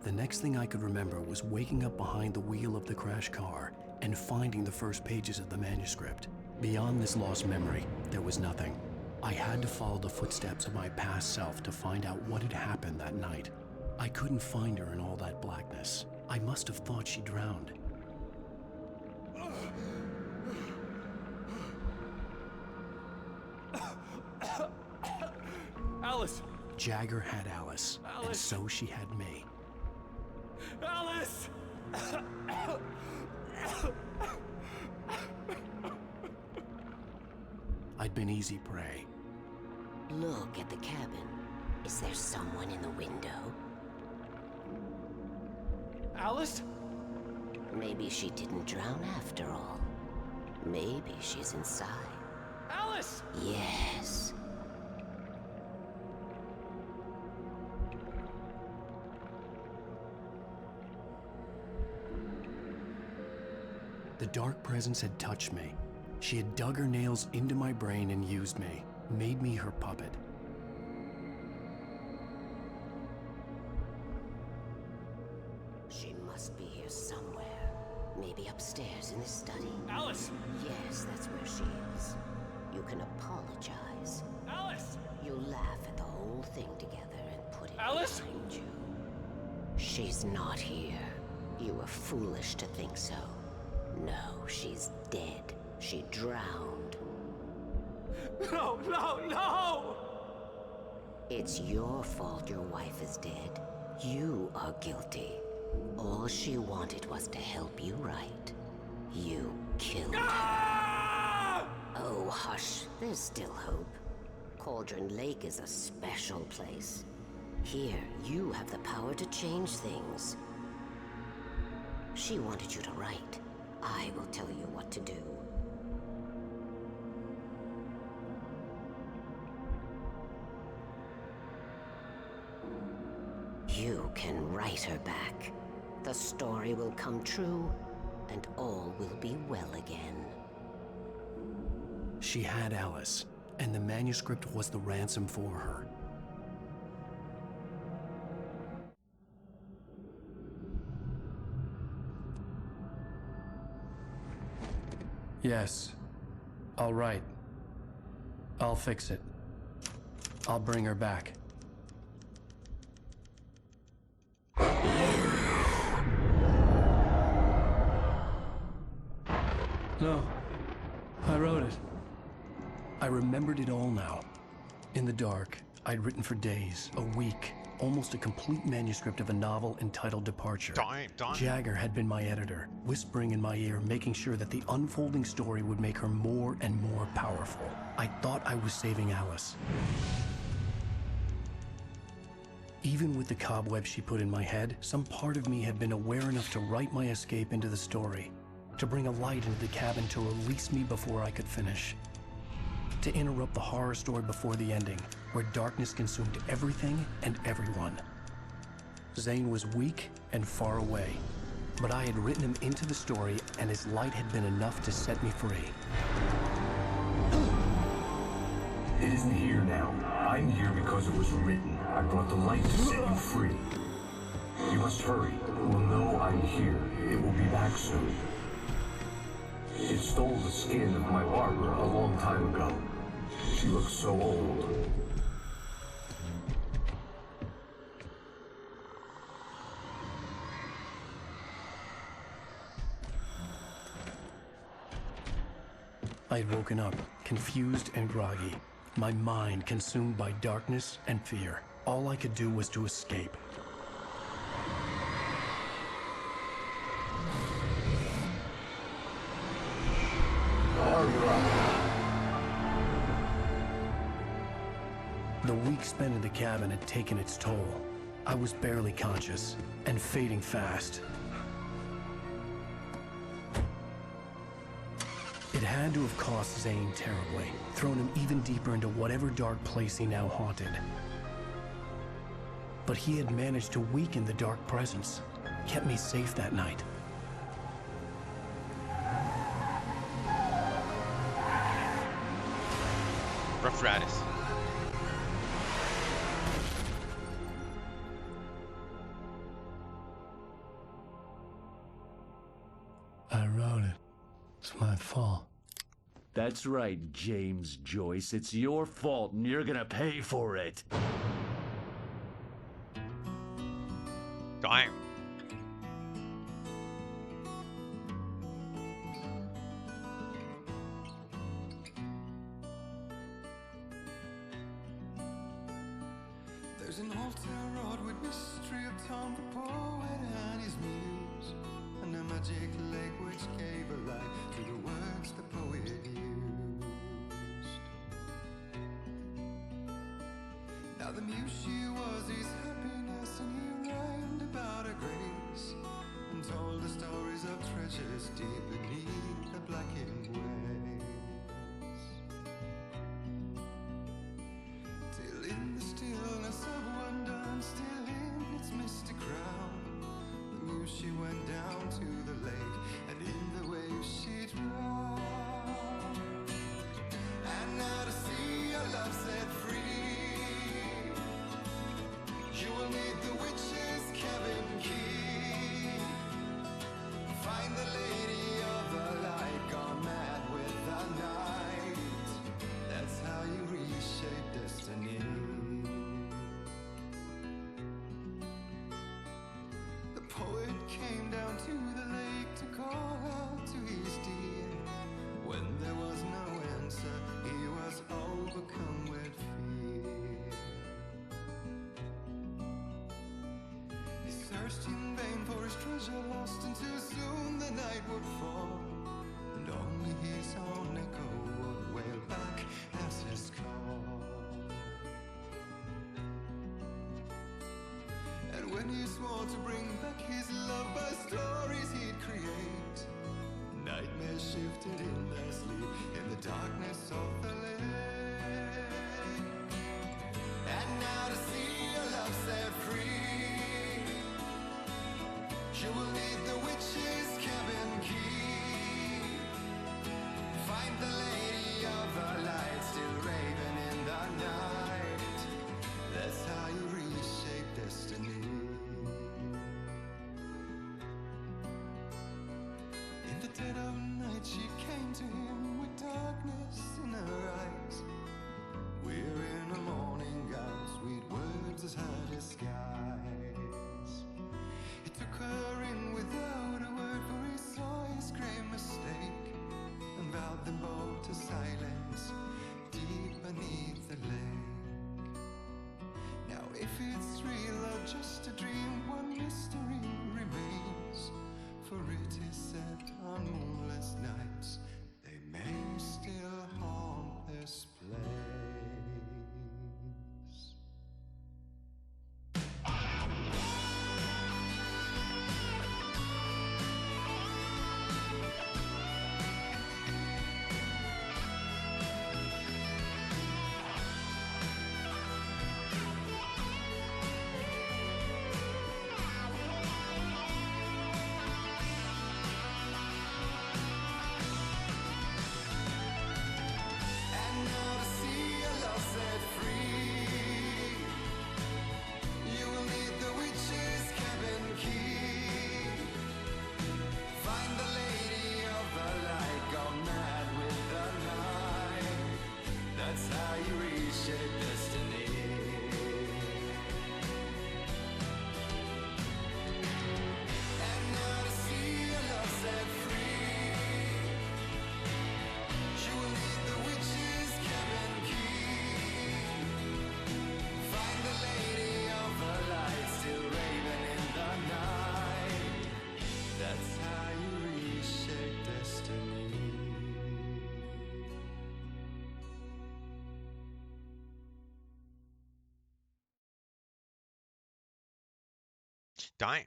the next thing I could remember was waking up behind the wheel of the crashed car and finding the first pages of the manuscript. Beyond this lost memory, there was nothing. I had to follow the footsteps of my past self to find out what had happened that night. I couldn't find her in all that blackness. I must have thought she drowned. Alice! Jagger had Alice, and so she had me. Alice! I'd been easy prey. Look at the cabin. Is there someone in the window? Alice? Maybe she didn't drown after all. Maybe she's inside. Alice! Yes. The dark presence had touched me. She had dug her nails into my brain and used me, made me her puppet. She must be here somewhere. Maybe upstairs in the study. Alice! Yes, that's where she is. You can apologize. Alice! You laugh at the whole thing together and put it Alice? behind you. She's not here. You were foolish to think so. No, she's dead. She drowned. No, no, no! It's your fault your wife is dead. You are guilty. All she wanted was to help you right. You killed her. Oh, hush. There's still hope. Cauldron Lake is a special place. Here, you have the power to change things. She wanted you to write. I will tell you what to do. You can write her back. The story will come true, and all will be well again. She had Alice, and the manuscript was the ransom for her. Yes. All right. I'll fix it. I'll bring her back. No. I wrote it. I remembered it all now. In the dark, I'd written for days, a week, almost a complete manuscript of a novel entitled Departure. Jagger had been my editor, whispering in my ear, making sure that the unfolding story would make her more and more powerful. I thought I was saving Alice. Even with the cobwebs she put in my head, some part of me had been aware enough to write my escape into the story, to bring a light into the cabin to release me before I could finish, to interrupt the horror story before the ending, where darkness consumed everything and everyone. Zane was weak and far away, but I had written him into the story, and his light had been enough to set me free. It isn't here now. I'm here because it was written. I brought the light to set you free. You must hurry. We'll know I'm here. It will be back soon. It stole the skin of my barber a long time ago. She looks so old. I'd woken up, confused and groggy, my mind consumed by darkness and fear. All I could do was to escape. your eyes. The week spent in the cabin had taken its toll. I was barely conscious, and fading fast. It had to have cost Zane terribly, thrown him even deeper into whatever dark place he now haunted. But he had managed to weaken the dark presence, kept me safe that night. Rough Riders. I wrote it. It's my fault. That's right, James Joyce. It's your fault, and you're gonna pay for it. Damn. There's an old town road with mystery of Tom the poet and his muse, and a magic lake which gave a life to the words the poet used. Now the muse she was his happiness, and he rhymed about her grace, and told the stories of treasures deep beneath the blackened waves. Till in the stillness of wonder, and still in its misty crown, the muse she went down to the lake, and in the waves she drowned. And now to see your love set free, you will need the witch's cabin key. Find the lady of the light, gone mad with the night. That's how you reshape destiny. The poet came down to the lake to call out to his dear. When there was no answer, he was overcome with fear. He searched in vain for his treasure lost, and too soon the night would fall, and only his own echo would wail back as his call. And when he swore to bring back his love by stories he'd create, nightmares shifted in their sleep in the darkness of the lake. And now to see your love set free, you will need the witch's cabin key. Find the lady of the light, still raving in the night. That's how you reshape destiny. In the dead of night she came to him with darkness in her eyes. We're in a morning gown, sweet words as her disguise. He took her in without a word, for he saw his grave mistake, and vowed them both to silence deep beneath the lake. Now if it's real or just a dream, one mystery remains, for it is said on moonless nights they may still haunt this place. Die.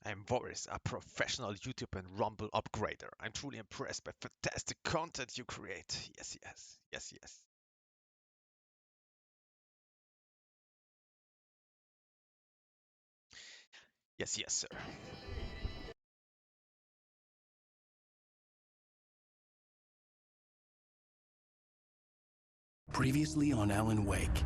I'm Boris, a professional YouTube and Rumble upgrader. I'm truly impressed by fantastic content you create. Yes, yes, yes, yes. Yes, yes, sir. Previously on Alan Wake.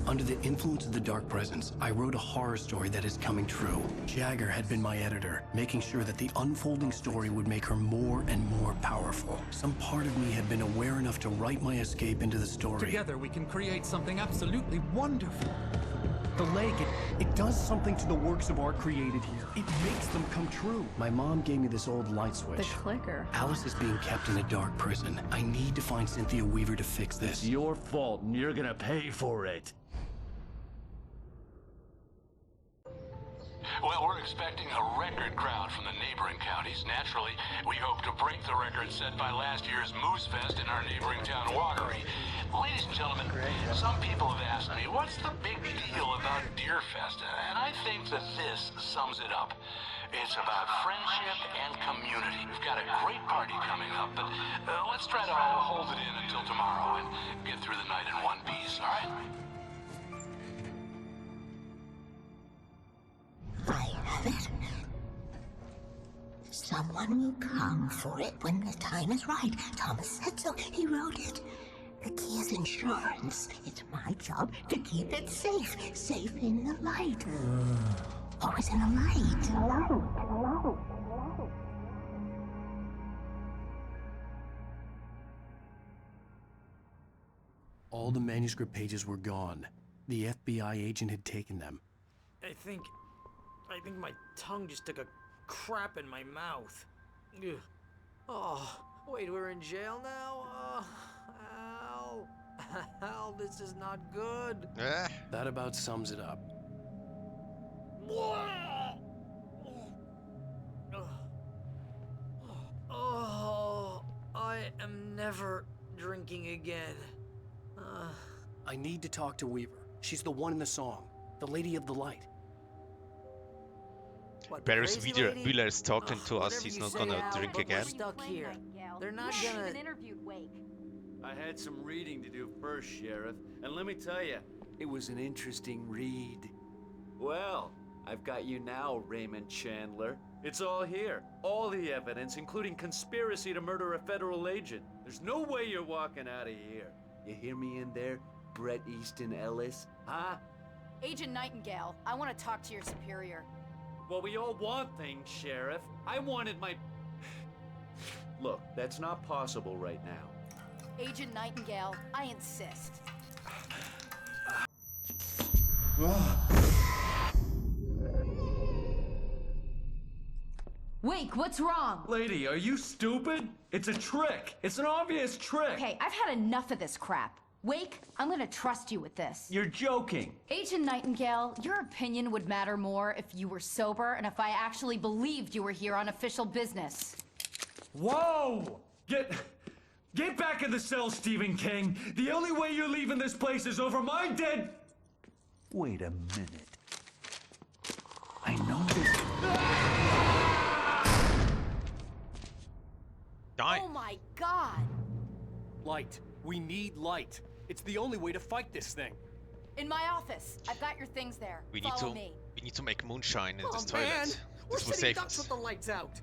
Under the influence of the Dark Presence, I wrote a horror story that is coming true. Jagger had been my editor, making sure that the unfolding story would make her more and more powerful. Some part of me had been aware enough to write my escape into the story. Together we can create something absolutely wonderful. The lake, it does something to the works of art created here. It makes them come true. My mom gave me this old light switch. The clicker. Alice is being kept in a dark prison. I need to find Cynthia Weaver to fix this. It's your fault, and you're gonna pay for it. Well, we're expecting a record crowd from the neighboring counties. Naturally, we hope to break the record set by last year's Moose Fest in our neighboring town, Watery. Ladies and gentlemen, some people have asked me, what's the big deal about Deer Fest? And I think that this sums it up. It's about friendship and community. We've got a great party coming up, but let's try to hold it in until tomorrow and get through the night in one piece, all right? I have it. Someone will come for it when the time is right. Thomas said so. He wrote it. The key is insurance. It's my job to keep it safe. Safe in the light. Always in the light. All the manuscript pages were gone. The FBI agent had taken them. I think my tongue just took a crap in my mouth. Ugh. Oh, wait, we're in jail now? Al. Al, this is not good. That about sums it up. Oh, I am never drinking again. I need to talk to Weaver. She's the one in the song. The Lady of the Light. Barris Wheeler is talking to us. He's not gonna drink again. We're stuck here. They're not You gonna. even interviewed Wake. I had some reading to do first, Sheriff, and let me tell you, it was an interesting read. Well, I've got you now, Raymond Chandler. It's all here. All the evidence, including conspiracy to murder a federal agent. There's no way you're walking out of here. You hear me in there, Bret Easton Ellis? Huh? Agent Nightingale, I want to talk to your superior. Well, we all want things, Sheriff. I wanted my... Look, that's not possible right now. Agent Nightingale, I insist. Wake, what's wrong? Lady, are you stupid? It's a trick. It's an obvious trick. Okay, I've had enough of this crap. Wake, I'm gonna trust you with this. You're joking. Agent Nightingale, your opinion would matter more if you were sober and if I actually believed you were here on official business. Whoa! Get back in the cell, Stephen King. The only way you're leaving this place is over my dead... Wait a minute. I know this... Die. Oh my god! Light. We need light. It's the only way to fight this thing. In my office. I've got your things there. We need Follow to me. make moonshine in Oh this man, toilet. we're This will sitting save ducks with us. the lights out.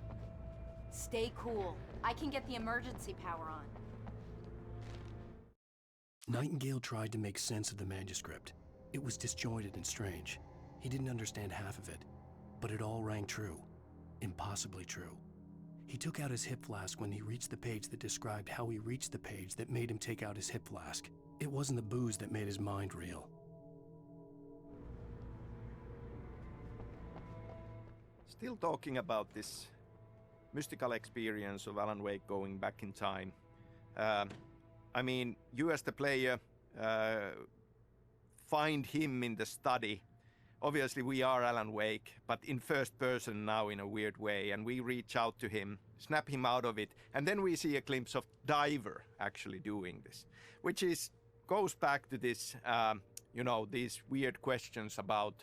Stay cool. I can get the emergency power on. Nightingale tried to make sense of the manuscript. It was disjointed and strange. He didn't understand half of it, but it all rang true. Impossibly true. He took out his hip flask when he reached the page that described how he reached the page that made him take out his hip flask. It wasn't the booze that made his mind reel. Still talking about this mystical experience of Alan Wake going back in time. I mean, you as the player find him in the study. Obviously, we are Alan Wake, but in first person now in a weird way, and we reach out to him, snap him out of it, and then we see a glimpse of Diver actually doing this, which goes back to this, you know, these weird questions about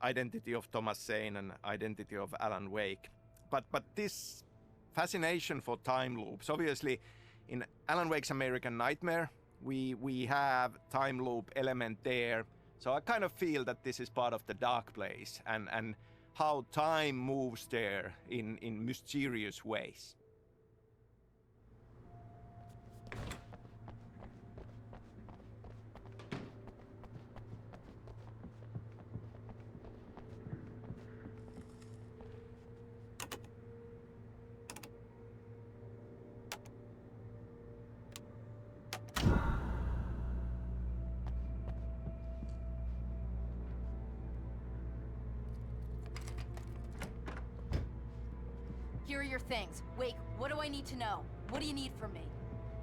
identity of Thomas Zane and identity of Alan Wake. But this fascination for time loops, obviously, in Alan Wake's American Nightmare, we have time loop element there. So I kind of feel that this is part of the dark place and how time moves there in mysterious ways. Here are your things. Wake, what do I need to know? What do you need from me?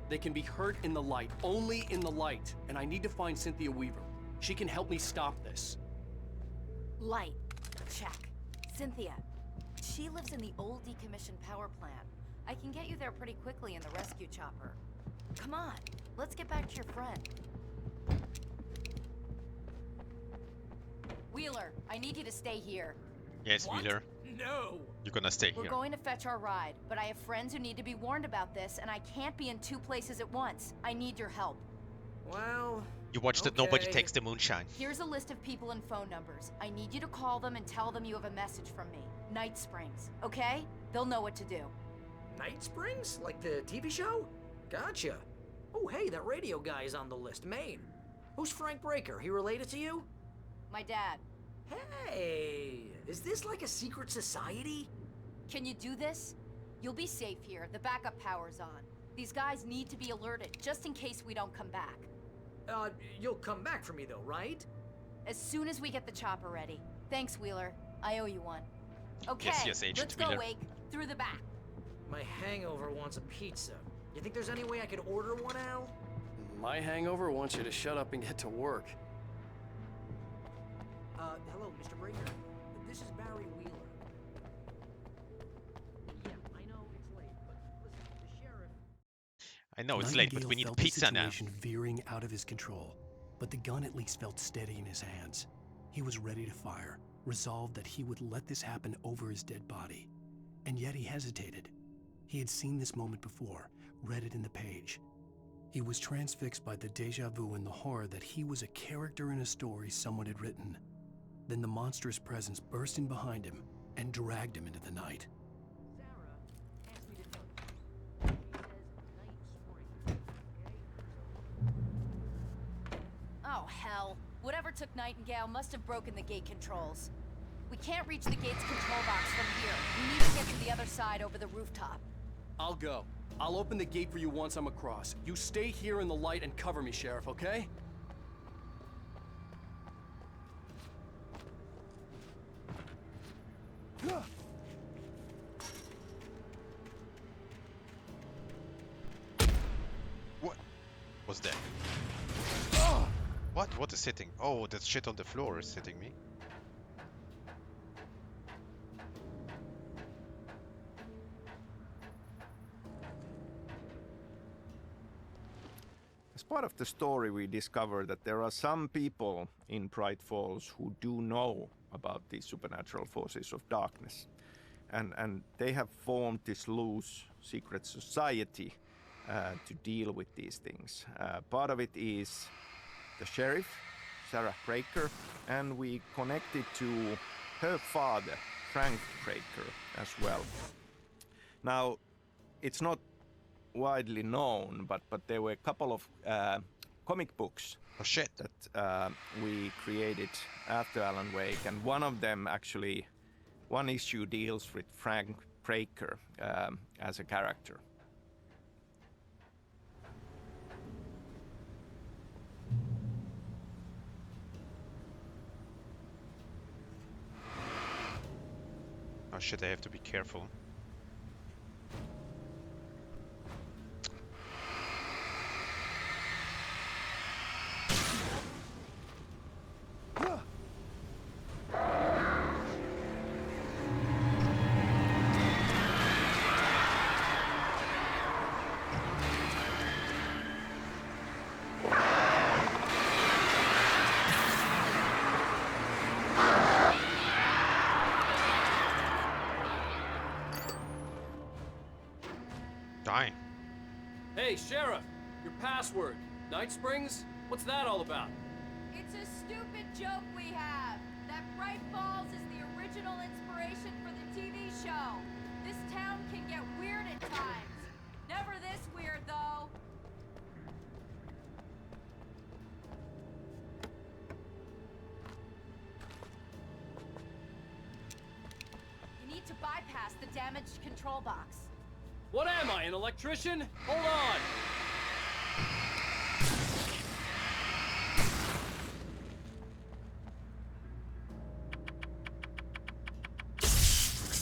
They can be hurt in the light, only in the light. And I need to find Cynthia Weaver. She can help me stop this. Light. Check. Cynthia. She lives in the old decommissioned power plant. I can get you there pretty quickly in the rescue chopper. Come on, let's get back to your friend. Wheeler, I need you to stay here. Yes, What? Wheeler. No! You're gonna stay We're here. going to fetch our ride, but I have friends who need to be warned about this, and I can't be in two places at once. I need your help. Well... You watch that nobody takes the moonshine. Here's a list of people and phone numbers. I need you to call them and tell them you have a message from me. Night Springs, okay? They'll know what to do. Night Springs? Like the TV show? Gotcha. Oh, hey, that radio guy is on the list, Maine. Who's Frank Breaker? He related to you? My dad. Hey, is this like a secret society? Can you do this? You'll be safe here. The backup power's on. These guys need to be alerted, just in case we don't come back. You'll come back for me though, right? As soon as we get the chopper ready. Thanks, Wheeler. I owe you one. Okay, Yes, Agent let's go, Wheeler. Wake. Through the back. My hangover wants a pizza. You think there's any way I could order one, Al? My hangover wants you to shut up and get to work. Hello, Mr. Breaker. This is Barry Wheeler. Yeah, I know it's late, but listen, the sheriff... I know it's late, but Nightingale we need felt pizza the now. situation veering out of his control, but the gun at least felt steady in his hands. He was ready to fire, resolved that he would let this happen over his dead body. And yet he hesitated. He had seen this moment before, read it in the page. He was transfixed by the deja vu and the horror that he was a character in a story someone had written. Then the monstrous presence burst in behind him and dragged him into the night. Oh, hell. Whatever took Nightingale must have broken the gate controls. We can't reach the gate's control box from here. We need to get to the other side over the rooftop. I'll go. I'll open the gate for you once I'm across. You stay here in the light and cover me, Sheriff, okay? What was that? What? What is hitting? Oh, that shit on the floor is hitting me. As part of the story, we discover that there are some people in Bright Falls who do know about these supernatural forces of darkness. And they have formed this loose secret society to deal with these things. Part of it is the sheriff, Sarah Breaker, and we connected to her father, Frank Breaker, as well. Now, it's not widely known, but there were a couple of comic books that we created after Alan Wake, and one of them actually, one issue deals with Frank Breaker as a character. Oh shit, I have to be careful. Hey, Sheriff! Your password. Night Springs? What's that all about? It's a stupid joke we have. That Bright Falls is the original inspiration for the TV show. This town can get weird at times. Never this weird, though. You need to bypass the damaged control box. What am I, an electrician? Hold on!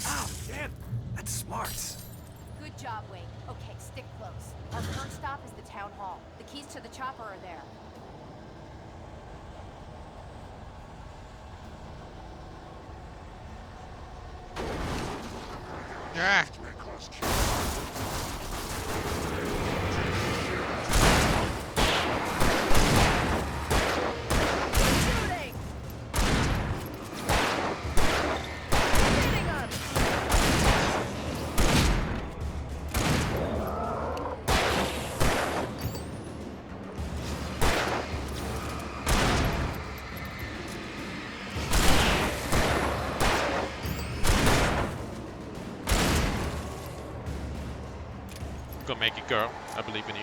Oh, damn! That's smart. Good job, Wake. Okay, stick close. Our first stop is the town hall. The keys to the chopper are there. Yeah. Shooting! Hitting us! Go make it, girl. I believe in you.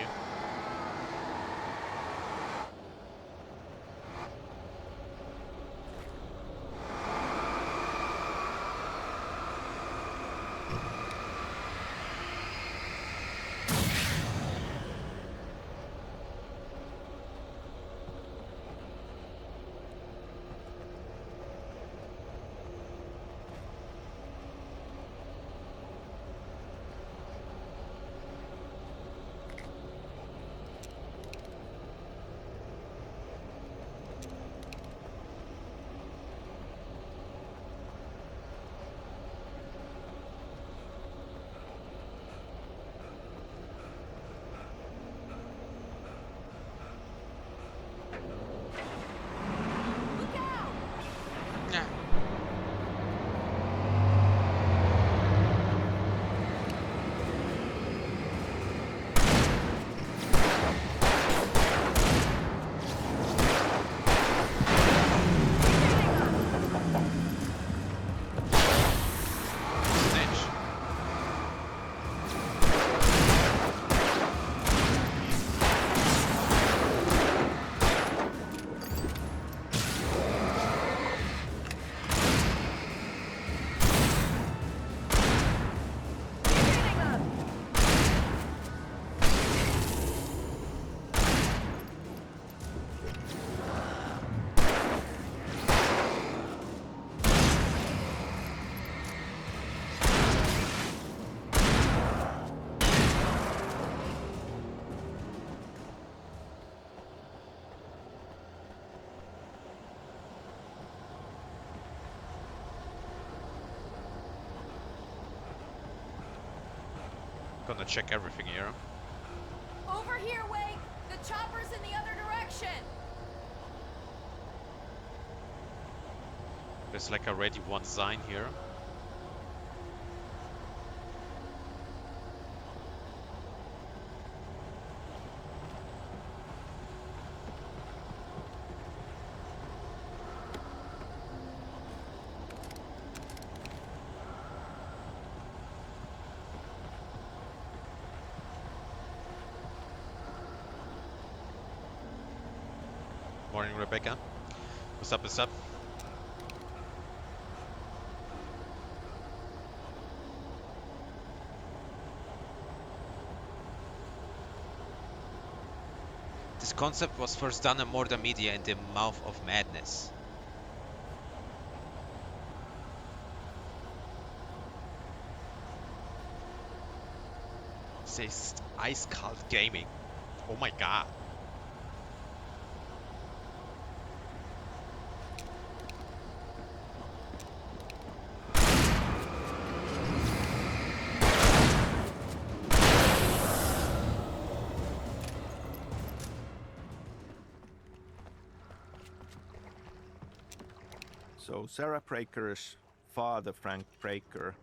Gonna check everything here. Over here, Wake! The chopper's in the other direction! There's like already one sign here. Morning, Rebecca. What's up, what's up? This concept was first done in modern media in the Mouth of Madness. It says Ice Cold Gaming. Oh my god. So Sarah Breaker's father, Frank Breaker,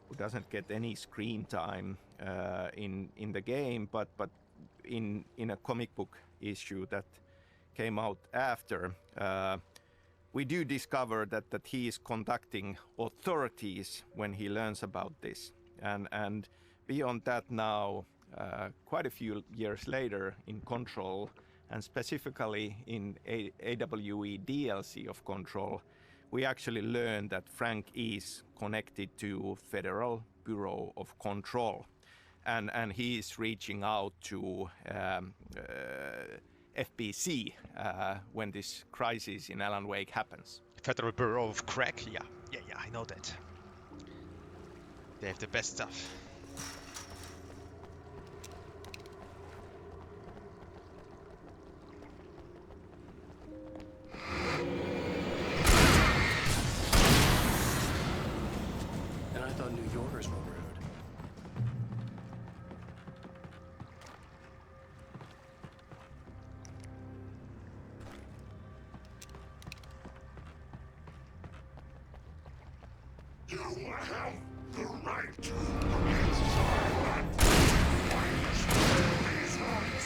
who doesn't get any screen time in the game, but in a comic book issue that came out after, we do discover that he is contacting authorities when he learns about this. And beyond that now, quite a few years later in Control, and specifically in AWE DLC of Control, we actually learn that Frank is connected to Federal Bureau of Control. And he is reaching out to FBC when this crisis in Alan Wake happens. Federal Bureau of Crack? Yeah, I know that. They have the best stuff. And I thought New Yorkers were rude. You have the right to commit silence. I must know these rights.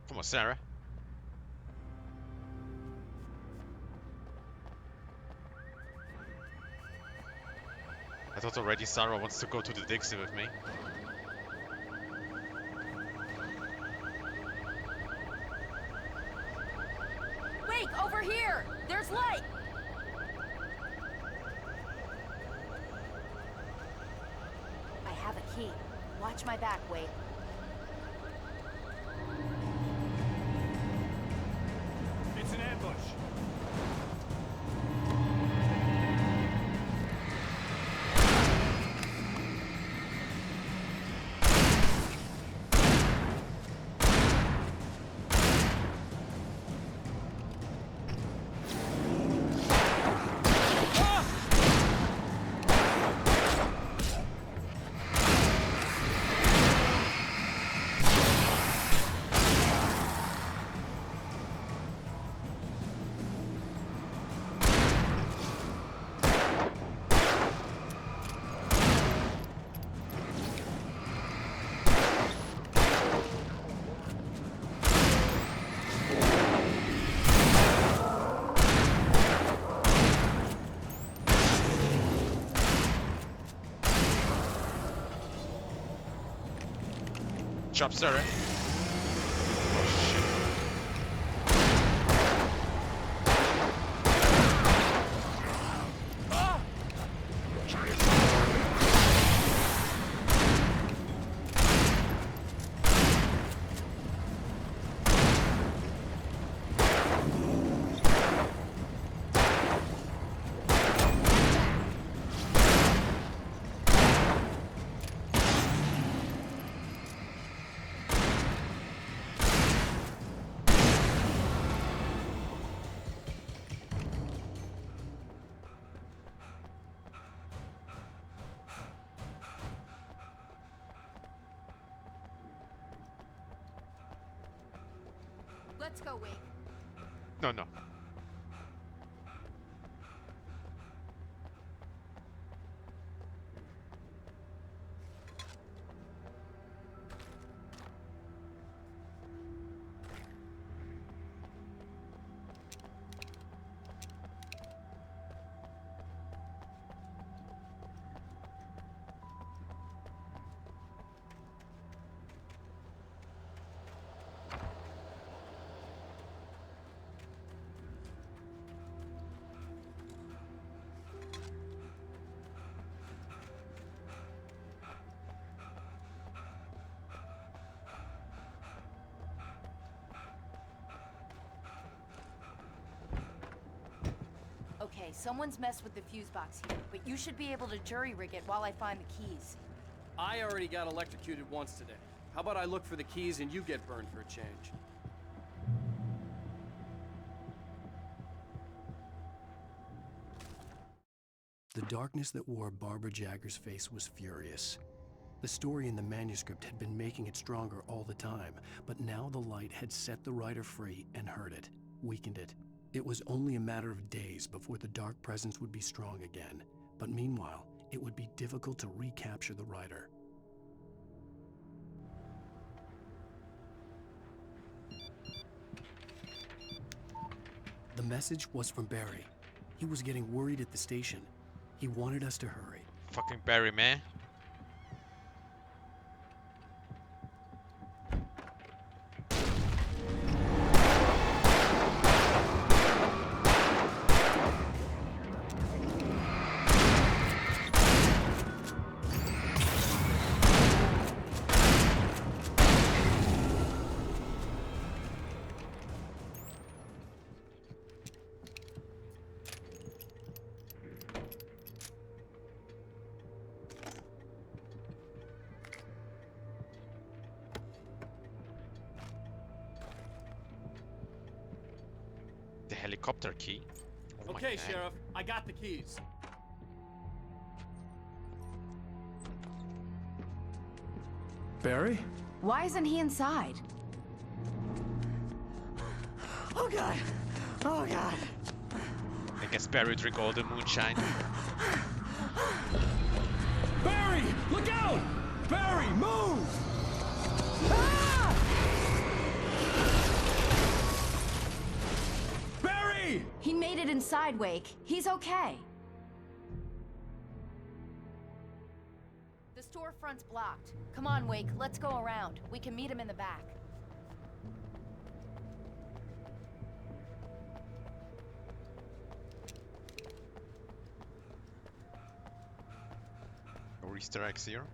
Come on, Sarah. I thought already Sarah wants to go to the Dixie with me. Wake, over here! There's light! I have a key. Watch my back, Wake. It's an ambush. Chop, Sarah. Let's go, Wake. No, no. Okay, someone's messed with the fuse box here, but you should be able to jury rig it while I find the keys. I already got electrocuted once today. How about I look for the keys and you get burned for a change? The darkness that wore Barbara Jagger's face was furious. The story in the manuscript had been making it stronger all the time, but now the light had set the writer free and hurt it, weakened it. It was only a matter of days before the dark presence would be strong again, but meanwhile, it would be difficult to recapture the writer. The message was from Barry. He was getting worried at the station. He wanted us to hurry. Fucking Barry, man. The helicopter key? Oh my Okay, God. Sheriff, I got the keys. Barry? Why isn't he inside? Oh God! Oh God! I guess Barry drink all the moonshine. Barry! Look out! Barry, move! Barry! He made it inside, Wake. He's okay. The storefront's blocked. Come on, Wake, let's go around. We can meet him in the back. No Easter eggs here.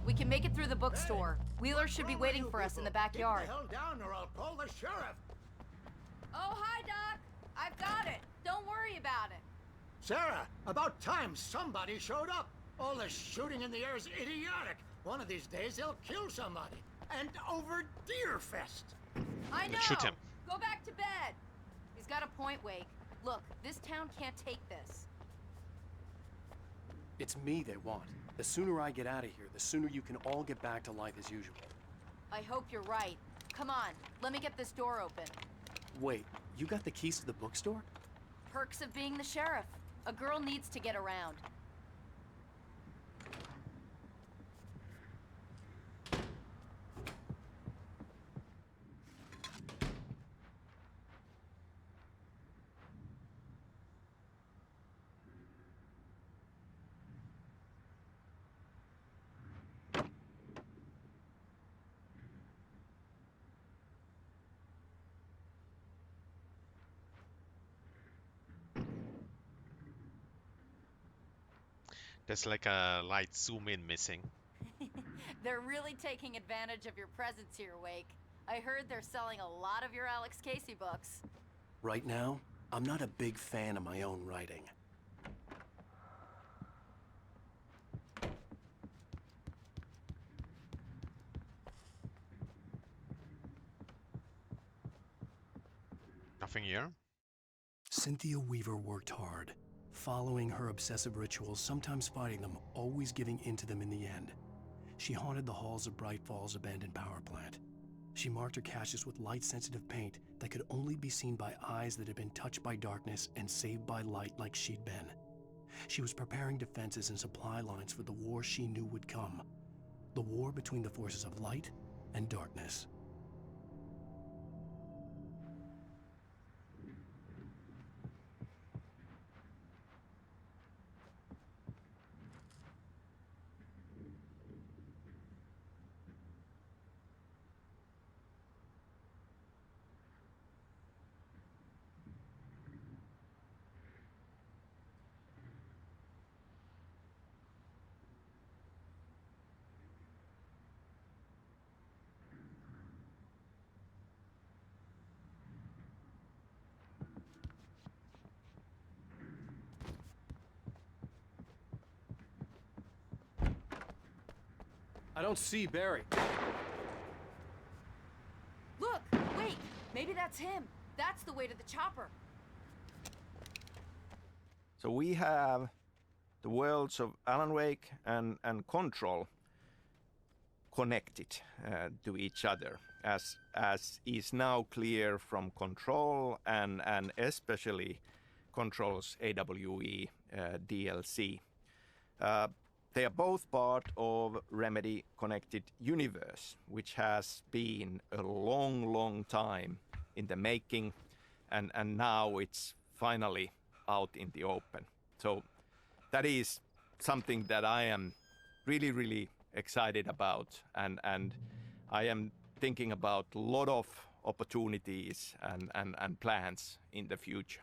We can make it through the bookstore. Wheeler should be waiting for us in the backyard. Get the hell down or I'll call the sheriff. Oh, hi, Doc. I've got it. Don't worry about it. Sarah, about time somebody showed up. All this shooting in the air is idiotic. One of these days they'll kill somebody. And over Deerfest. I know. Let's shoot him. Go back to bed. He's got a point, Wake. Look, this town can't take this. It's me they want. The sooner I get out of here, the sooner you can all get back to life as usual. I hope you're right. Come on, let me get this door open. Wait, you got the keys to the bookstore? Perks of being the sheriff. A girl needs to get around. There's like a light zoom in missing. They're really taking advantage of your presence here, Wake. I heard they're selling a lot of your Alex Casey books. Right now, I'm not a big fan of my own writing. Nothing here? Cynthia Weaver worked hard, following her obsessive rituals, sometimes fighting them, always giving in to them in the end. She haunted the halls of Bright Falls' abandoned power plant. She marked her caches with light-sensitive paint that could only be seen by eyes that had been touched by darkness and saved by light like she'd been. She was preparing defenses and supply lines for the war she knew would come. The war between the forces of light and darkness. I don't see Barry. Look! Wait! Maybe that's him. That's the way to the chopper. So we have the worlds of Alan Wake and Control connected to each other, as is now clear from Control and especially Control's AWE DLC. They are both part of Remedy Connected Universe, which has been a long time in the making, and now it's finally out in the open. So that is something that I am really excited about, and I am thinking about a lot of opportunities and plans in the future.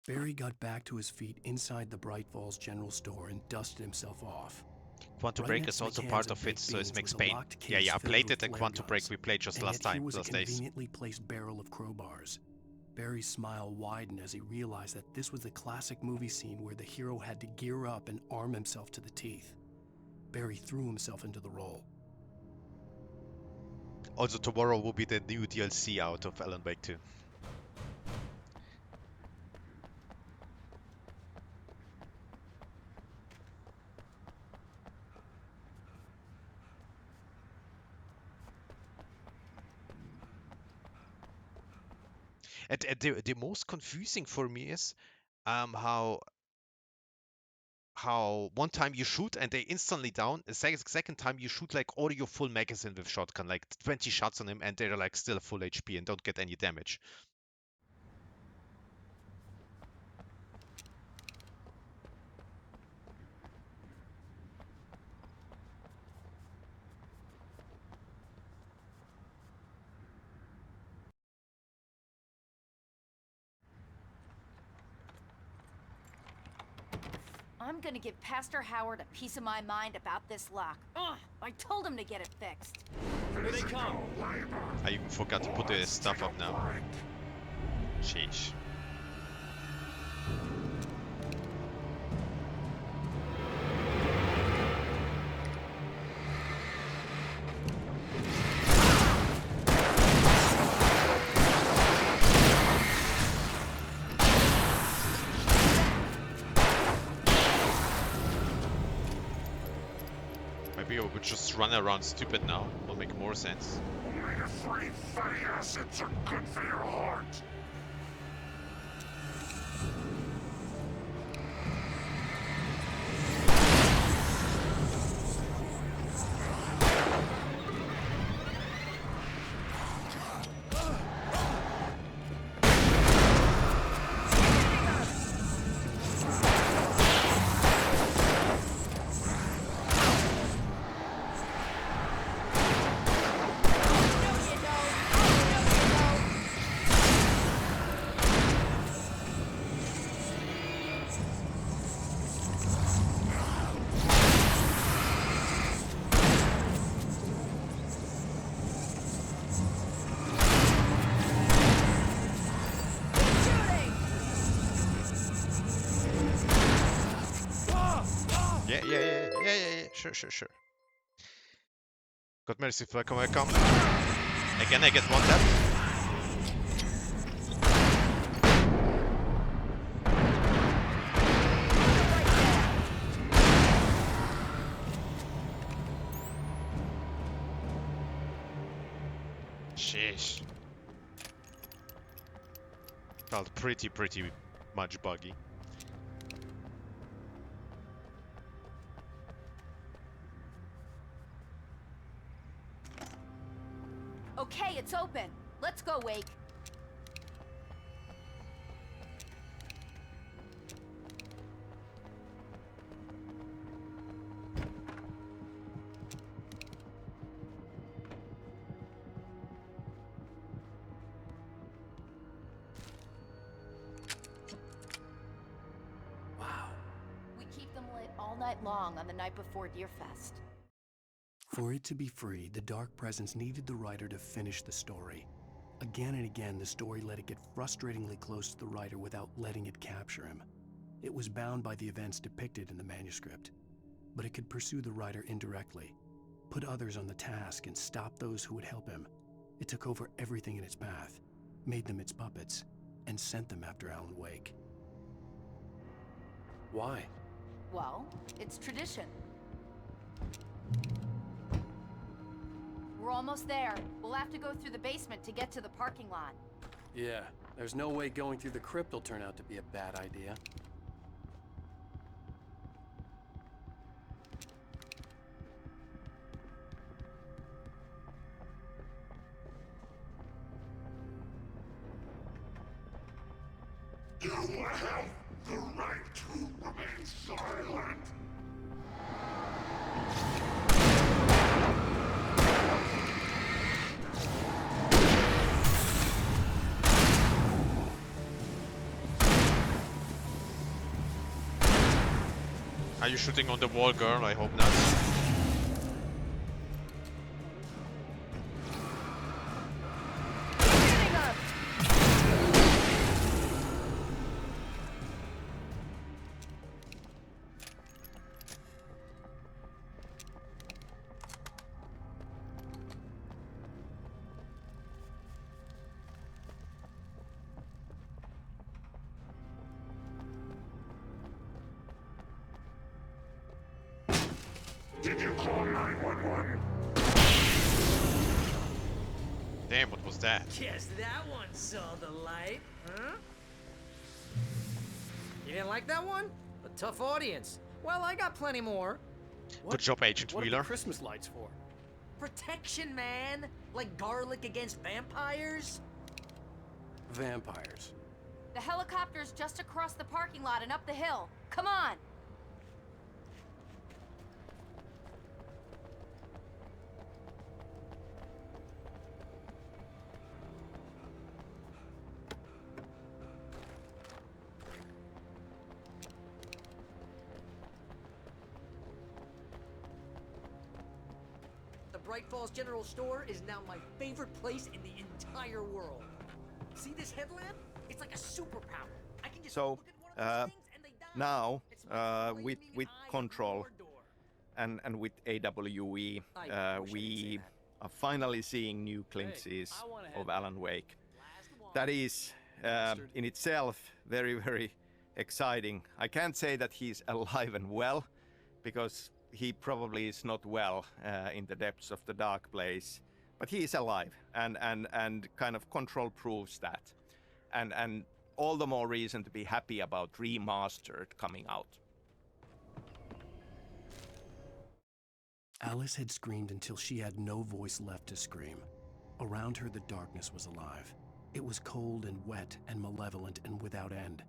Barry got back to his feet inside the Bright Falls General Store and dusted himself off. Quantum Break is also part of it, so it makes pain. Yeah, I played it, and Quantum Break we played just last time, was those a days. conveniently placed barrel of crowbars. Barry's smile widened as he realized that this was the classic movie scene where the hero had to gear up and arm himself to the teeth. Barry threw himself into the role. Also, tomorrow will be the new DLC out of Alan Wake 2. And the most confusing for me is how one time you shoot and they instantly down, the second time you shoot like all your full magazine with shotgun, like 20 shots on him, and they're like still full HP and don't get any damage. I'm gonna give Pastor Howard a piece of my mind about this lock. Ugh! I told him to get it fixed. Here they come. I even forgot to put the stuff up now. Sheesh. Maybe we would just run around stupid now. Will make more sense. Omega-3 fatty acids are good for your heart. Yeah. Sure. God mercy, welcome. Again, I get one tap. Sheesh. Felt pretty much buggy. Okay, it's open. Let's go, Wake. Wow. We keep them lit all night long on the night before Deerfest. For it to be free, the Dark Presence needed the writer to finish the story. Again and again, the story let it get frustratingly close to the writer without letting it capture him. It was bound by the events depicted in the manuscript, but it could pursue the writer indirectly, put others on the task, and stop those who would help him. It took over everything in its path, made them its puppets, and sent them after Alan Wake. Why? Well, it's tradition. We're almost there. We'll have to go through the basement to get to the parking lot. Yeah, there's no way going through the crypt will turn out to be a bad idea. You have the right to remain silent. Are you shooting on the wall, girl? I hope not. Did you call 911? Damn, what was that? Guess that one saw the light, huh? You didn't like that one? A tough audience. Well, I got plenty more. Good job, Agent What are Wheeler. the Christmas lights for? Protection, man. Like garlic against vampires. Vampires. The helicopter's just across the parking lot and up the hill. Come on! The Bright Falls General Store is now my favorite place in the entire world. See this headlamp? It's like a superpower. I can just So, look at one of these things and they die. now, It's my with flaming eye Control Mordor. and with AWE, wish I didn't say we that. are finally seeing new glimpses I wanna of head Alan Wake. That is, in itself, very exciting. I can't say that he's alive and well, because he probably is not well in the depths of the dark place, but he is alive, and kind of Control proves that, and all the more reason to be happy about Remastered coming out. Alice had screamed until she had no voice left to scream. Around her, the darkness was alive. It was cold and wet and malevolent and without end.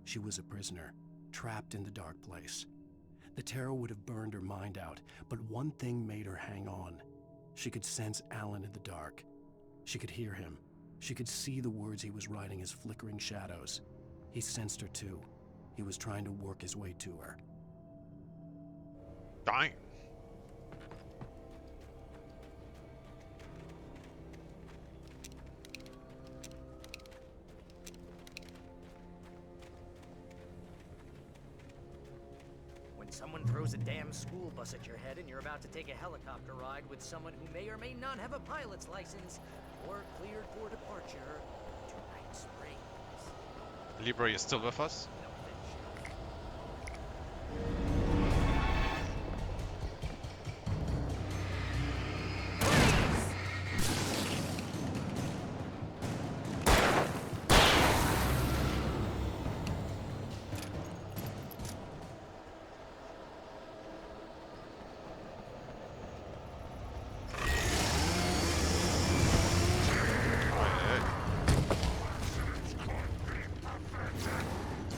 She was a prisoner, trapped in the dark place. The terror would have burned her mind out, but one thing made her hang on. She could sense Alan in the dark. She could hear him. She could see the words he was writing as flickering shadows. He sensed her too. He was trying to work his way to her. Dying. When when someone throws a damn school bus at your head and you're about to take a helicopter ride with someone who may or may not have a pilot's license or cleared for departure to Night Springs. Libra, you still with us?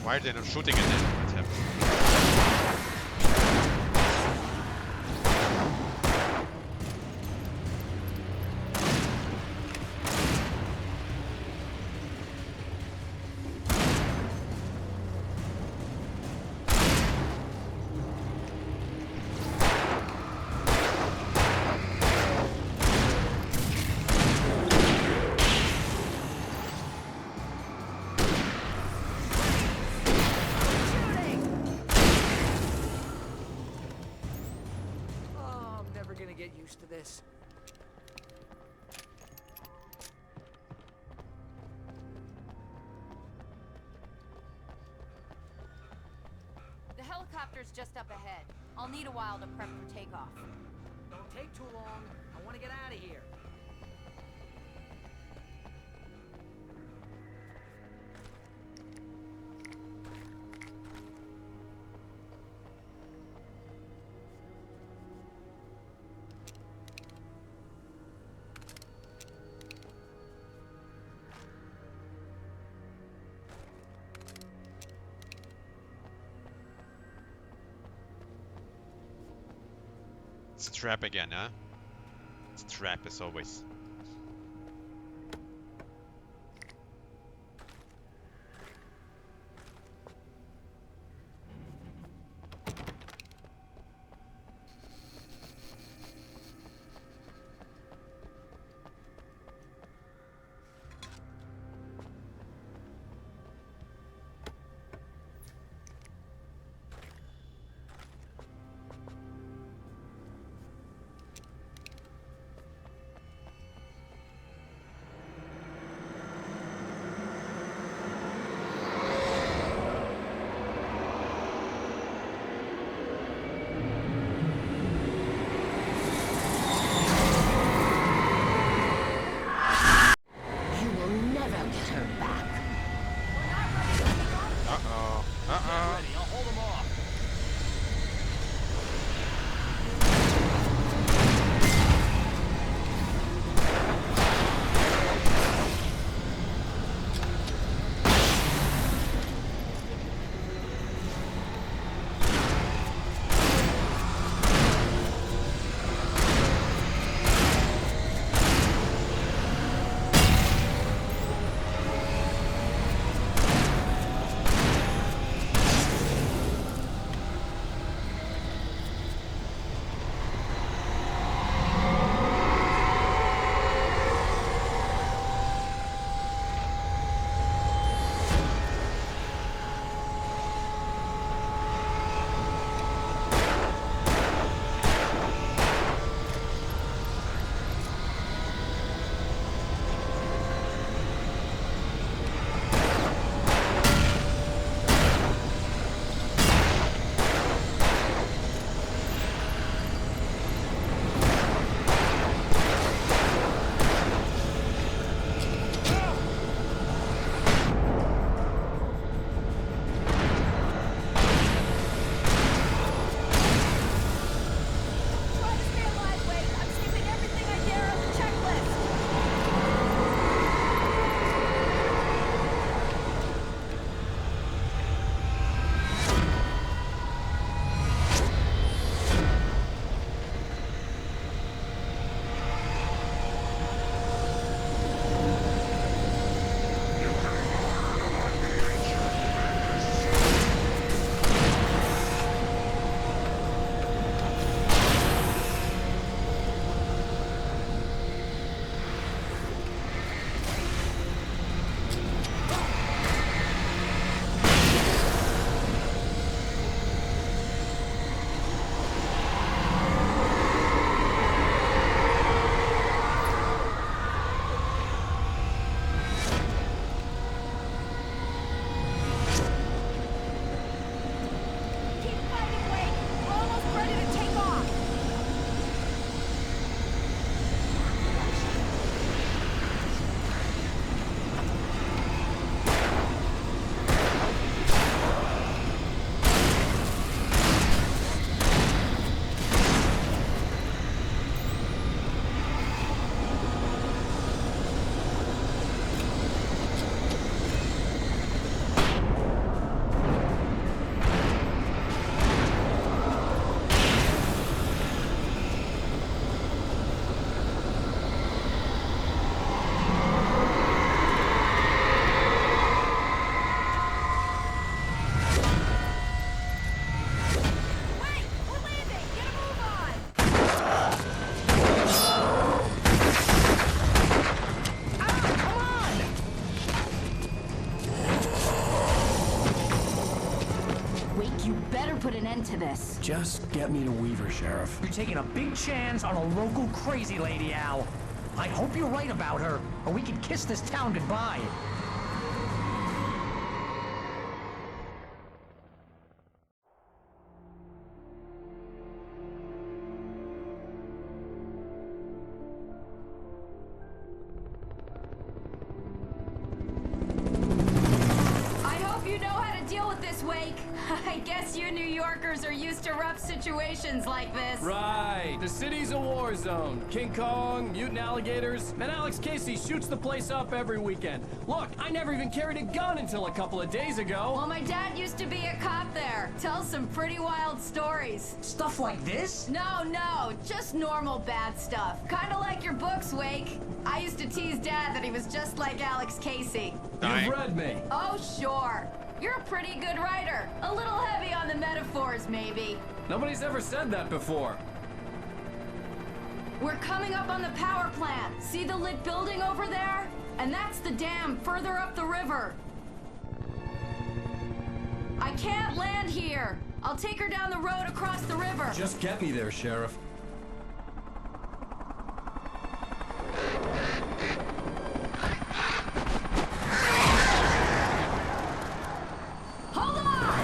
Why are they not shooting at them? What's happening? Used to this. The helicopter's just up ahead. I'll need a while to prep for takeoff. Don't take too long. I want to get out of here. It's a trap again, huh? It's a trap as always. You better put an end to this. Just get me to Weaver, Sheriff. You're taking a big chance on a local crazy lady, Al. I hope you're right about her, or we can kiss this town goodbye. Wake. I guess you New Yorkers are used to rough situations like this. Right. The city's a war zone. King Kong, mutant alligators, and Alex Casey shoots the place up every weekend. Look, I never even carried a gun until a couple of days ago. Well, my dad used to be a cop there. Tells some pretty wild stories. Stuff like this? No, just normal bad stuff. Kinda like your books, Wake. I used to tease Dad that he was just like Alex Casey. You've read me. Oh, sure. You're a pretty good writer. A little heavy on the metaphors, maybe. Nobody's ever said that before. We're coming up on the power plant. See the lit building over there? And that's the dam further up the river. I can't land here. I'll take her down the road across the river. Just get me there, Sheriff. Hold on!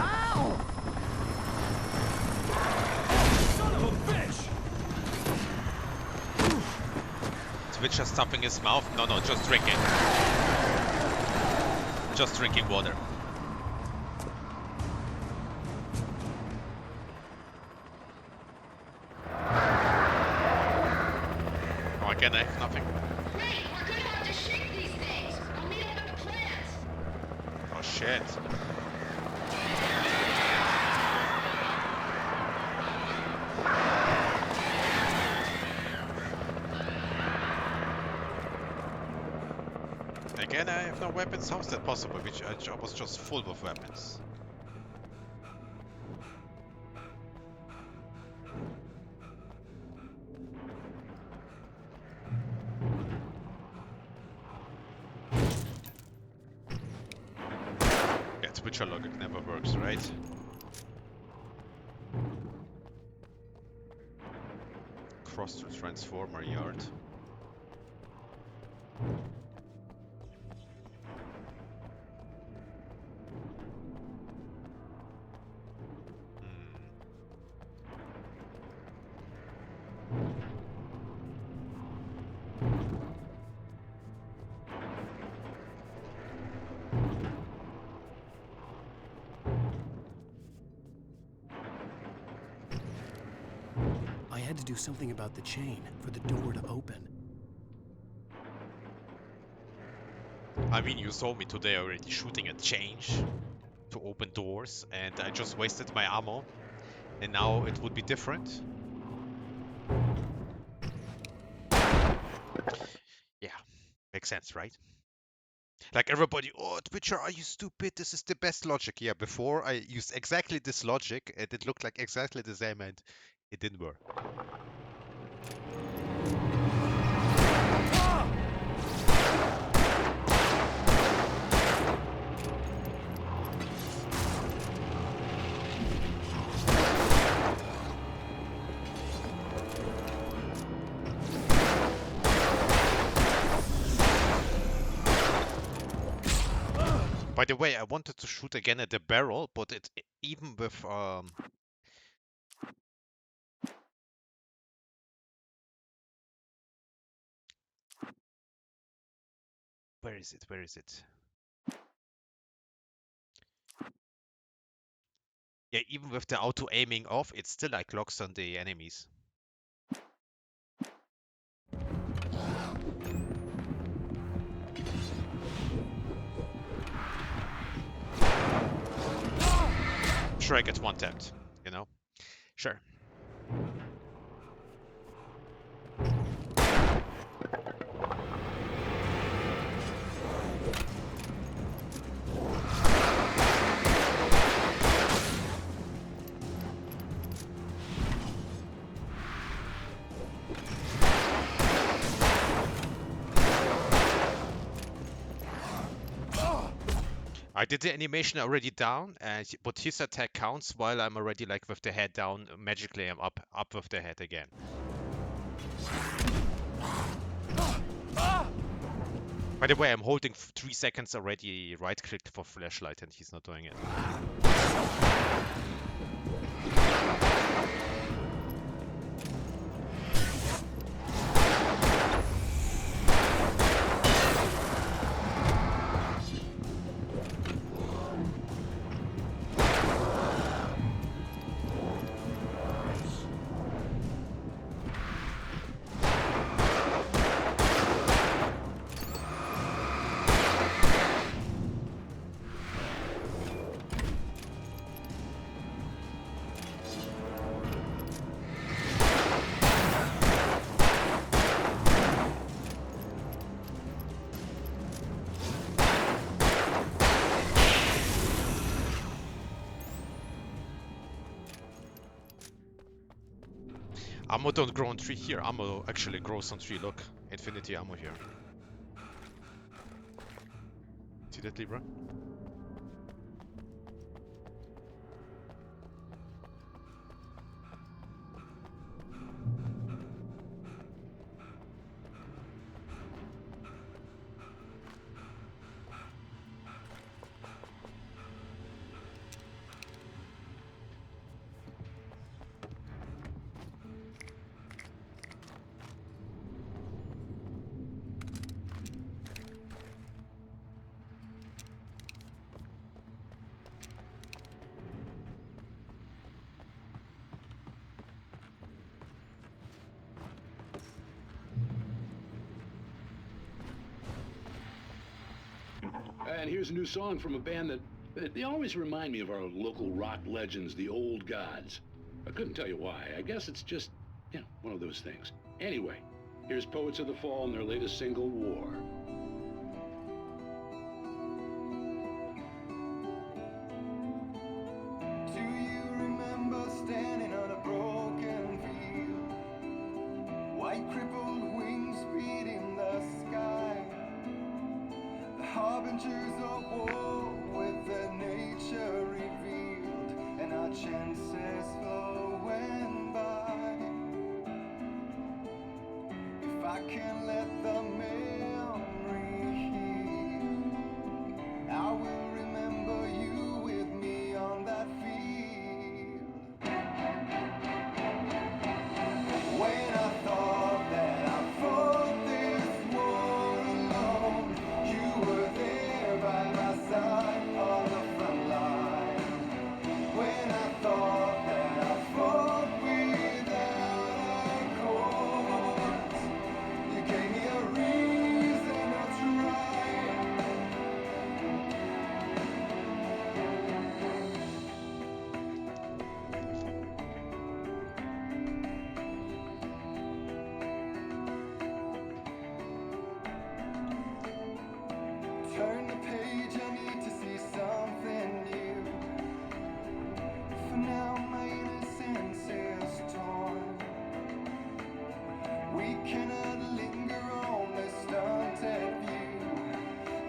Ow! Son of a bitch! Twitcher stuffing his mouth? No, just drinking. Just drinking water. Oh, again, I have nothing. Wait, we're gonna have to shake these things. I'll meet up at the plants. Oh shit. Again, I have no weapons. How is that possible? Which I was just full of weapons. Yeah, Twitcher logic never works, right? Cross the transformer yard. I had to do something about the chain for the door to open. I mean, you saw me today already shooting a change to open doors, and I just wasted my ammo, and now it would be different. Yeah, makes sense, right? Like everybody, oh, Twitcher, are you stupid? This is the best logic. Yeah, before I used exactly this logic, and it looked like exactly the same, and it didn't work. By the way, I wanted to shoot again at the barrel, but it even with where is it? Where is it? Yeah, even with the auto aiming off, it still like locks on the enemies. Sure, I get one tapped, you know? Sure. I did the animation already down, but his attack counts while I'm already like with the head down. Magically, I'm up with the head again. By the way, I'm holding 3 seconds already. Right-clicked for flashlight, and he's not doing it. Ammo don't grow on tree here. Ammo actually grows on tree. Look, infinity ammo here. See that, Libra? And here's a new song from a band that they always remind me of our local rock legends, the Old Gods. I couldn't tell you why. I guess it's just, you know, one of those things. Anyway, here's Poets of the Fall and their latest single, War. Do you remember standing on a broken field? White crippled wings beating the sky. The harbingers of war with their nature revealed, and our chances flowing by. If I can let the memory heal, I will remember you with me on that field. When I thought that I fought this war alone, you were there by my side on the front line. When I thought that I fought without a cause, you gave me a reason to try. Turn the page, I need to see something new. For now my innocence is torn. We cannot linger on this stunted view,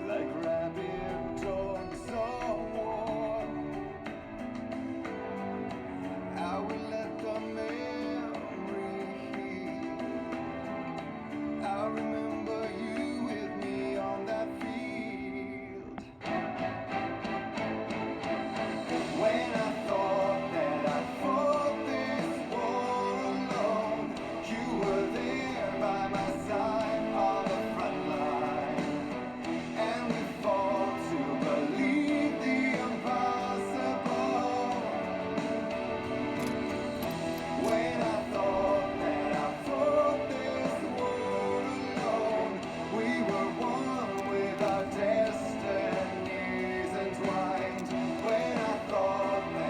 like rabid dogs of war. I will let the memory heal. I remember you with me on that field. When I thought that I fought this war alone, you were there by my side on the front line. And we fought to believe the impossible. When I thought that I fought this war alone, we were one with our destinies entwined. When I thought that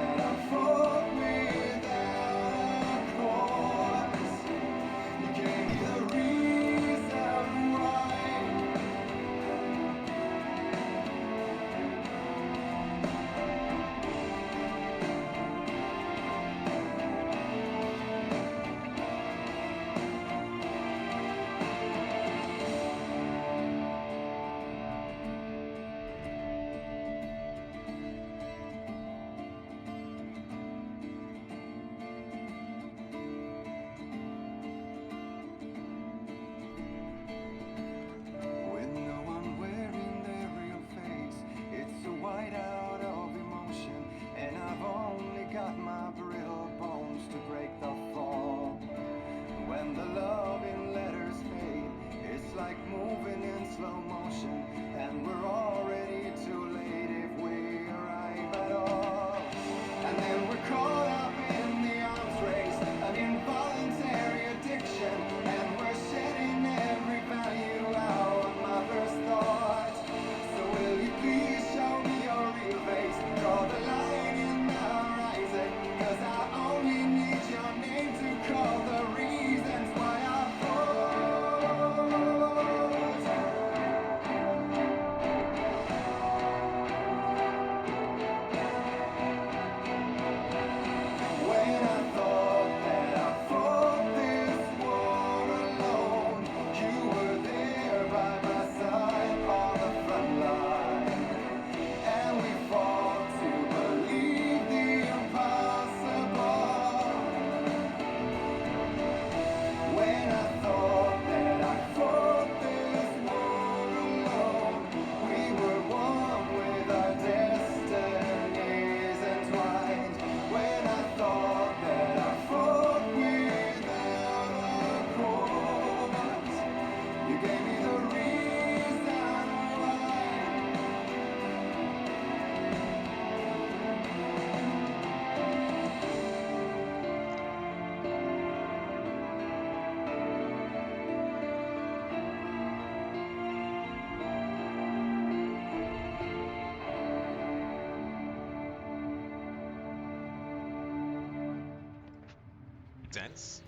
sense.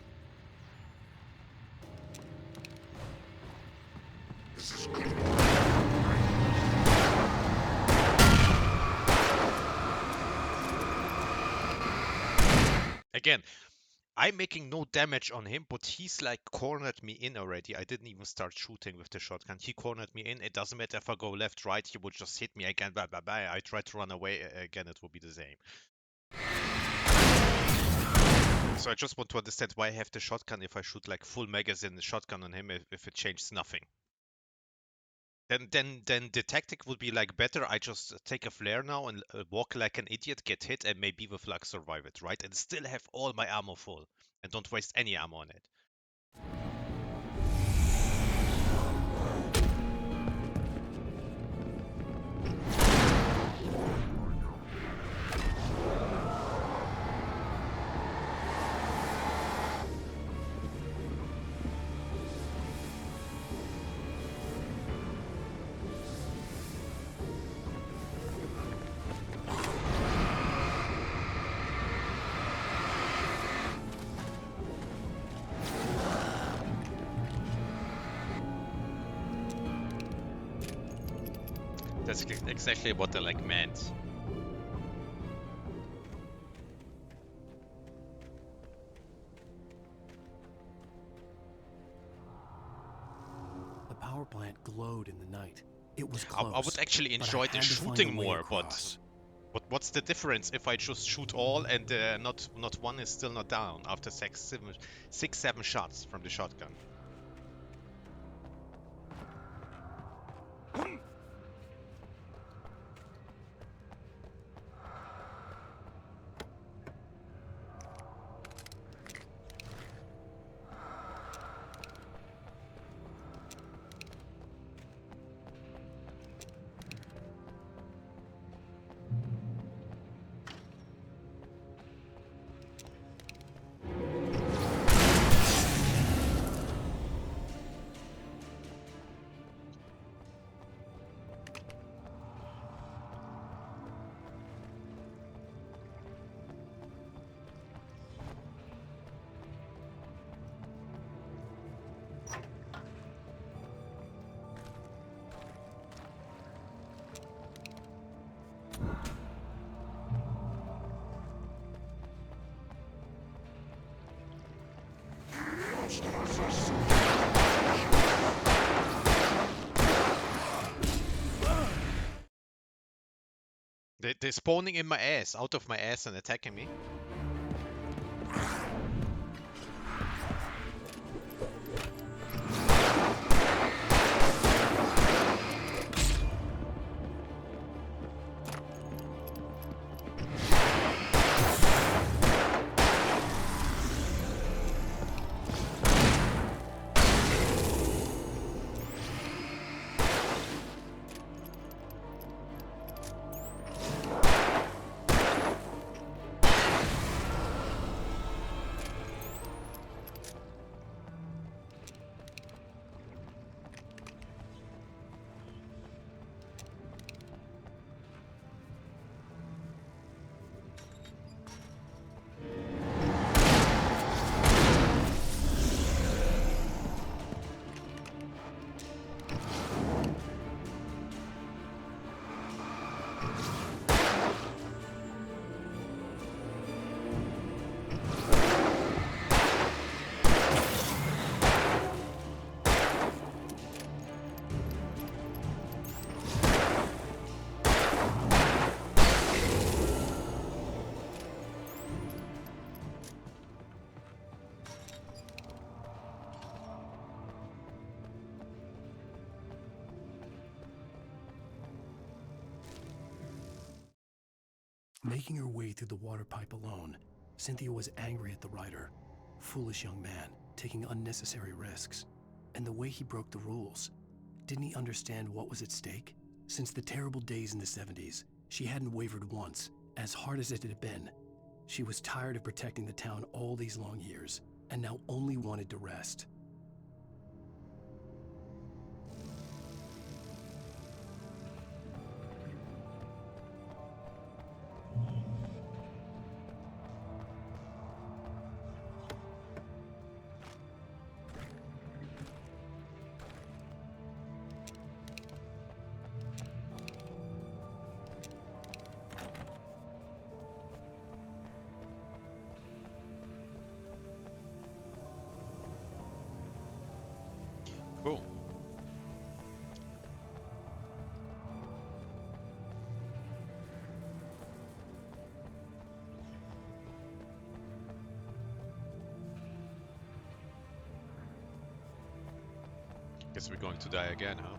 Again, I'm making no damage on him, but he's like cornered me in already. I didn't even start shooting with the shotgun. He cornered me in. It doesn't matter if I go left, right, he would just hit me again. Bye, bye, bye. I try to run away again, it will be the same. So I just want to understand why I have the shotgun if I shoot like full magazine the shotgun on him if it changes nothing. Then the tactic would be like better. I just take a flare now and walk like an idiot, get hit, and maybe with luck survive it, right? And still have all my ammo full and don't waste any ammo on it. That's exactly what I like meant. The power plant glowed in the night. It was close. I would actually enjoy the shooting more, but what's the difference if I just shoot all and not one is still not down after 6-7 shots from the shotgun? They're spawning in my ass, out of my ass and attacking me. Making her way through the water pipe alone, Cynthia was angry at the rider. Foolish young man, taking unnecessary risks. And the way he broke the rules. Didn't he understand what was at stake? Since the terrible days in the 70s, she hadn't wavered once, as hard as it had been. She was tired of protecting the town all these long years, and now only wanted to rest. Guess we're going to die again, huh?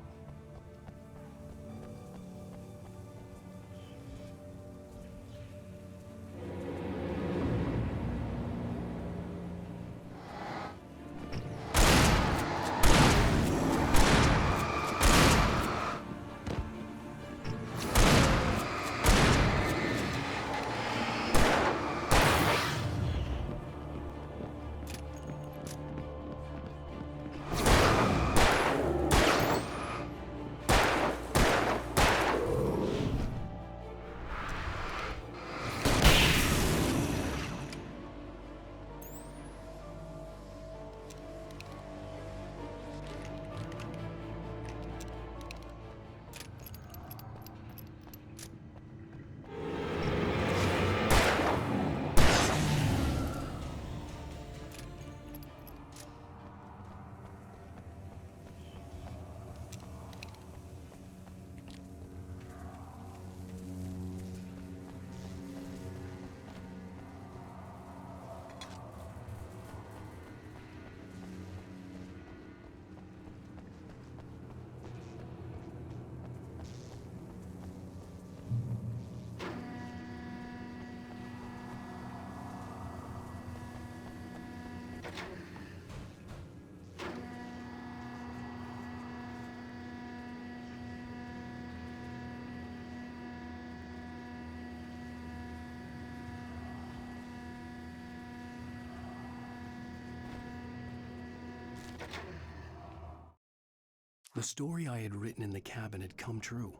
The story I had written in the cabin had come true.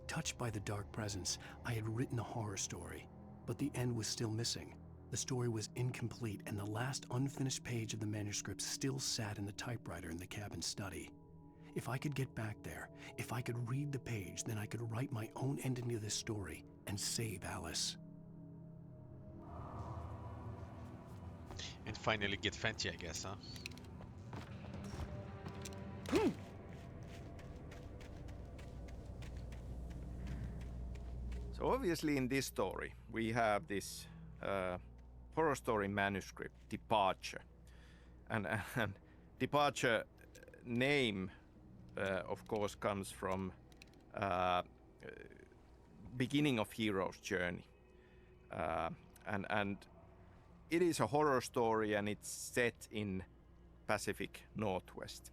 Touched by the dark presence, I had written a horror story, but the end was still missing. The story was incomplete, and the last unfinished page of the manuscript still sat in the typewriter in the cabin study. If I could get back there, if I could read the page, then I could write my own ending to this story and save Alice. And finally get Fenty, I guess, huh? So obviously in this story, we have this horror story manuscript, Departure. And Departure name, of course, comes from beginning of hero's journey. And it is a horror story, and it's set in Pacific Northwest.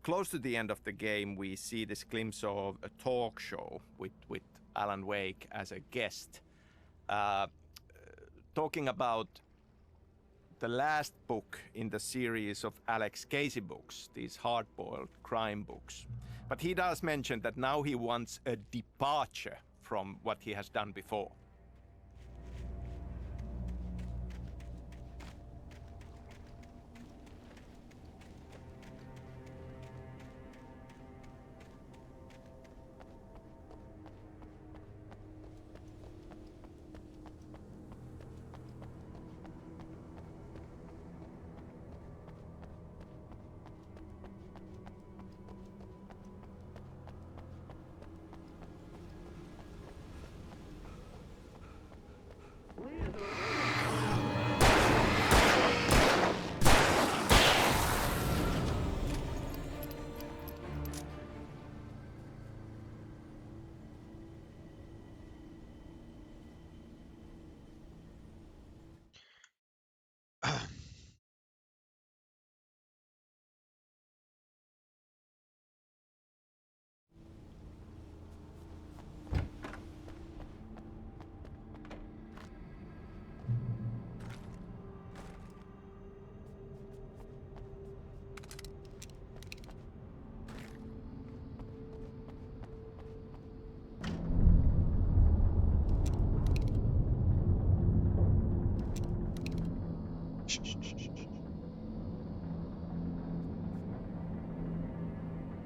Close to the end of the game, we see this glimpse of a talk show with Alan Wake as a guest, talking about the last book in the series of Alex Casey books, these hard-boiled crime books. But he does mention that now he wants a departure from what he has done before.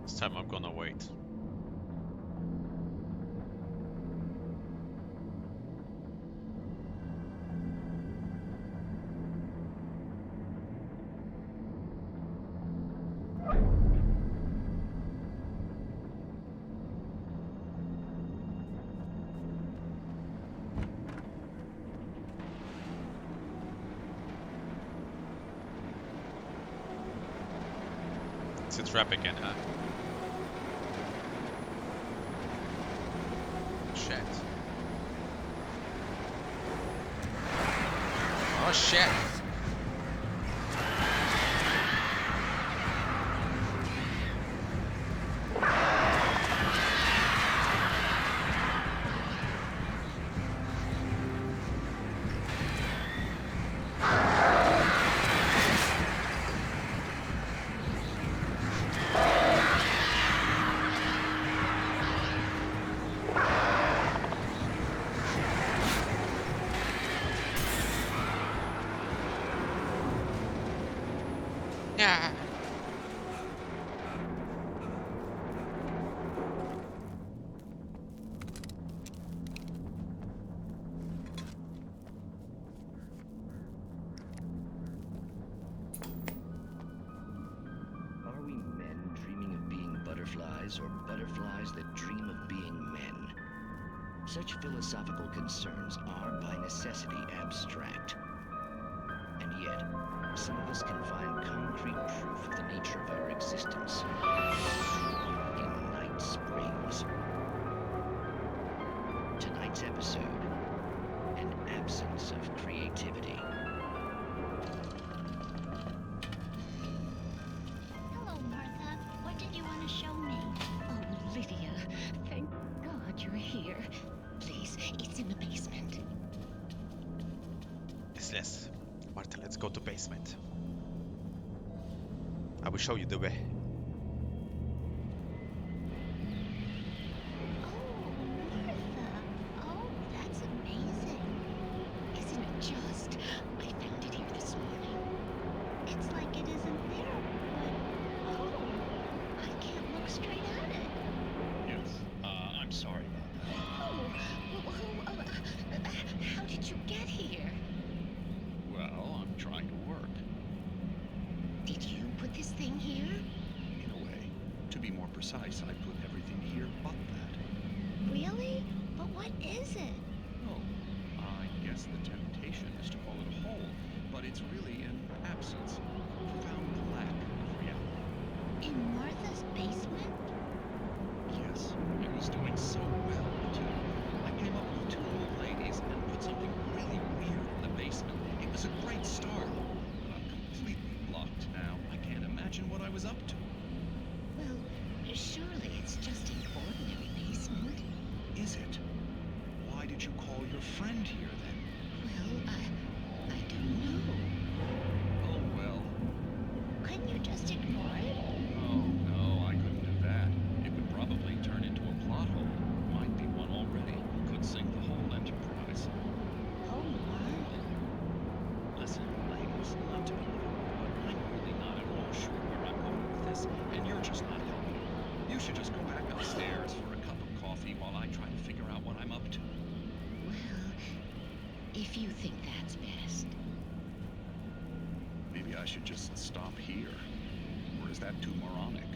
This time I'm gonna wait. It's a trap again, huh? Shit. Oh shit! Yeah. Are we men dreaming of being butterflies, or butterflies that dream of being men? Such philosophical concerns are, by necessity, abstract. And yet, some of us can find concrete proof of the nature of our existence in Night Springs. Tonight's episode, an absence of creativity. Hello, Martha. What did you want to show me? Oh, Lydia, thank God you're here. Please, it's in the basement. Yes. Martha, let's go to basement. I will show you the way. Oh, that's amazing. Isn't it just? I found it here this morning. It's like it isn't there, but oh, I can't look straight at it. Yes. I'm sorry about that. How did you get here? Well, I'm trying to work. Did you put this thing here? In a way. To be more precise, I put everything here but that. Really? But what is it? Oh, I guess the temptation is to call it a hole, but it's really an absence, a profound lack of reality. In Martha's basement? Yes, it was doing so well, too. I came up with 2 old ladies and put something really weird in the basement. It was a great start, but I'm completely blocked now. I can't imagine what I was up to. Well, surely it's just an ordinary basement. Is it? Why did you call your friend here, then? Well, I don't know. Oh, well. Couldn't you just ignore it? Oh, no, I couldn't do that. It would probably turn into a plot hole. Might be one already. Could sink the whole enterprise. Oh, my. Listen, ladies, not to be rude, but I'm really not at all sure where I'm going with this, and you're just not helping. You should just go back upstairs for a cup of coffee while I try to figure out what I'm up to. Well, if you think that's best. Maybe I should just stop here. Or is that too moronic?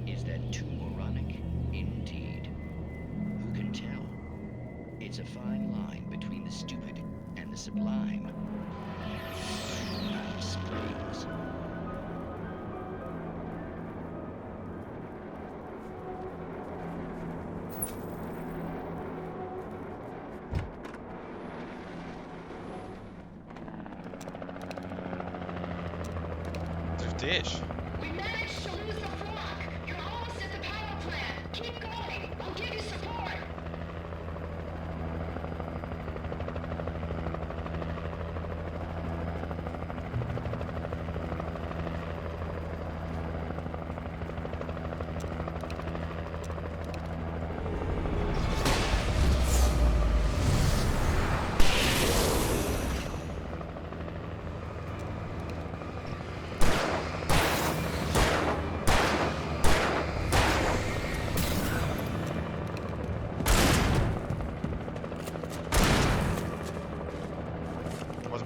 Is that too moronic? Indeed. Who can tell? It's a fine line between the stupid and the sublime. Night Springs. Dish. We managed to lose the flock. You're almost at the power plant. Keep going. I'll give you support.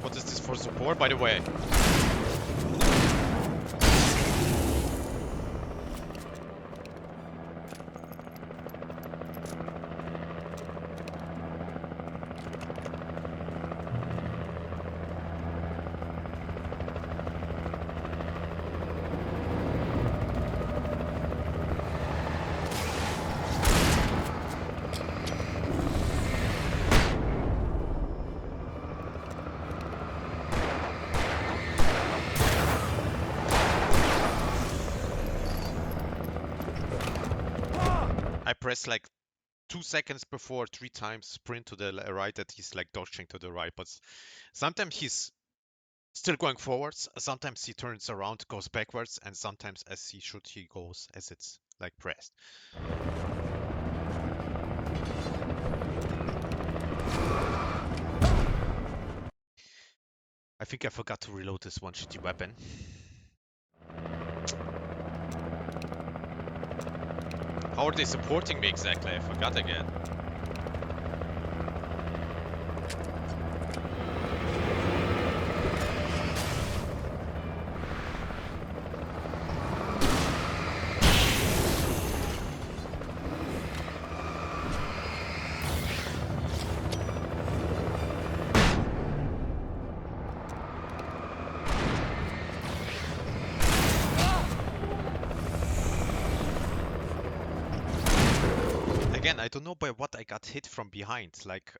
What is this for support, by the way? press like 2 seconds before 3 times sprint to the right that he's like dodging to the right. But sometimes he's still going forwards. Sometimes he turns around, goes backwards, and sometimes as he should, he goes as it's like pressed. I think I forgot to reload this one shitty weapon. How are they supporting me exactly? I forgot again. Again, I don't know by what I got hit from behind. Like,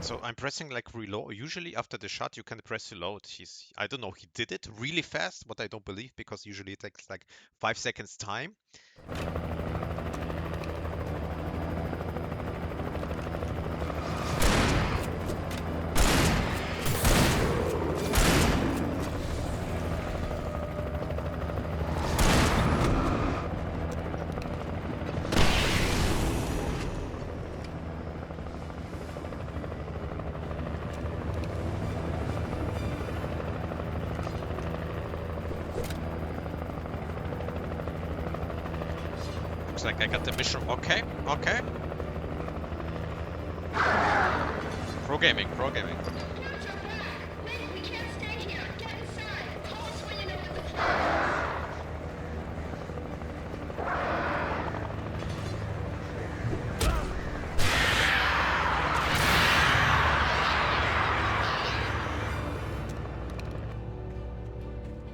so I'm pressing like reload. Usually after the shot, you can press reload. I don't know, he did it really fast, what I don't believe, because usually it takes like 5 seconds time. Looks like I got the mission. Okay, okay. Pro gaming, pro gaming.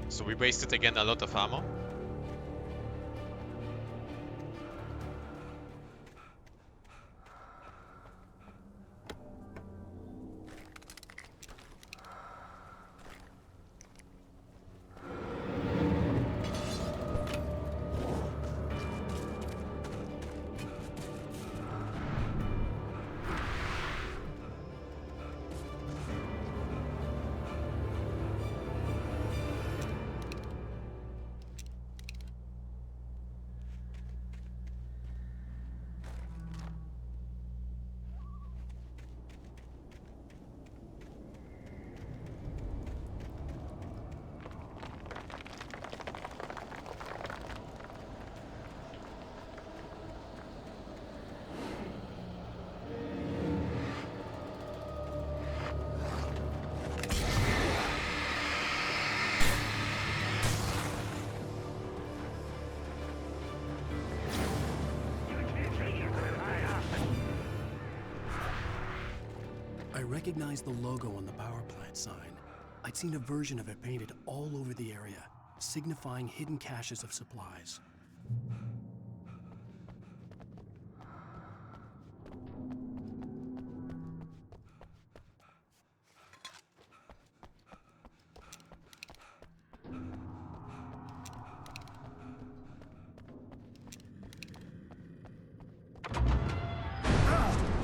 So we wasted again a lot of ammo. I recognized the logo on the power plant sign. I'd seen a version of it painted all over the area, signifying hidden caches of supplies.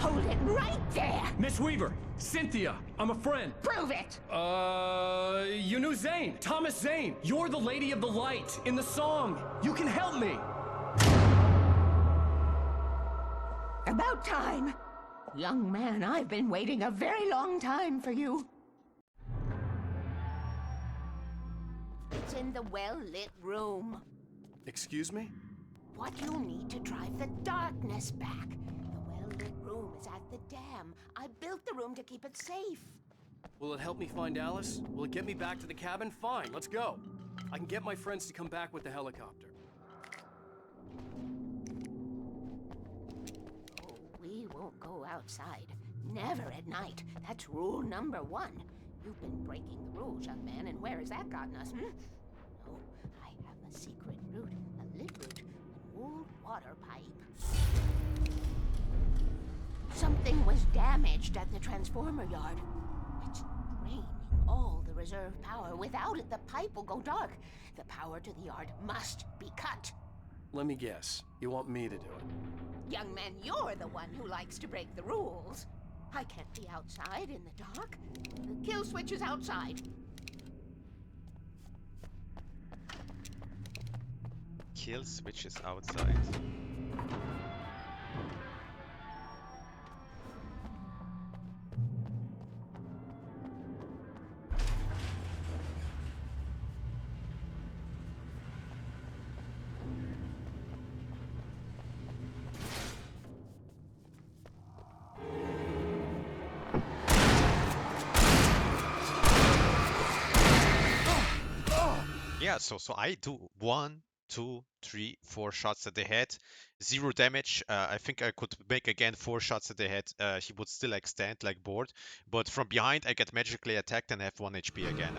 Hold it right there! Miss Weaver, Cynthia, I'm a friend. Prove it! You knew Zane, Thomas Zane. You're the Lady of the Light in the song. You can help me. About time. Young man, I've been waiting a very long time for you. It's in the well-lit room. Excuse me? What you need to drive the darkness back. The well-lit room was at the dam. I built the room to keep it safe. Will it help me find Alice? Will it get me back to the cabin? Fine, let's go. I can get my friends to come back with the helicopter. Oh, we won't go outside. Never at night. That's rule number 1. You've been breaking the rules, young man, and where has that gotten us, No, I have a secret route, a lit route, an old water pipe. Something was damaged at the transformer yard. It's draining all the reserve power. Without it, the pipe will go dark. The power to the yard must be cut. Let me guess. You want me to do it? Young man, you're the one who likes to break the rules. I can't be outside in the dark. The kill switch is outside. Kill switch is outside. Yeah, so I do 1, 2, 3, 4 shots at the head, 0 damage. I think I could make again 4 shots at the head. He would still like stand like bored, but from behind I get magically attacked and have 1 HP again.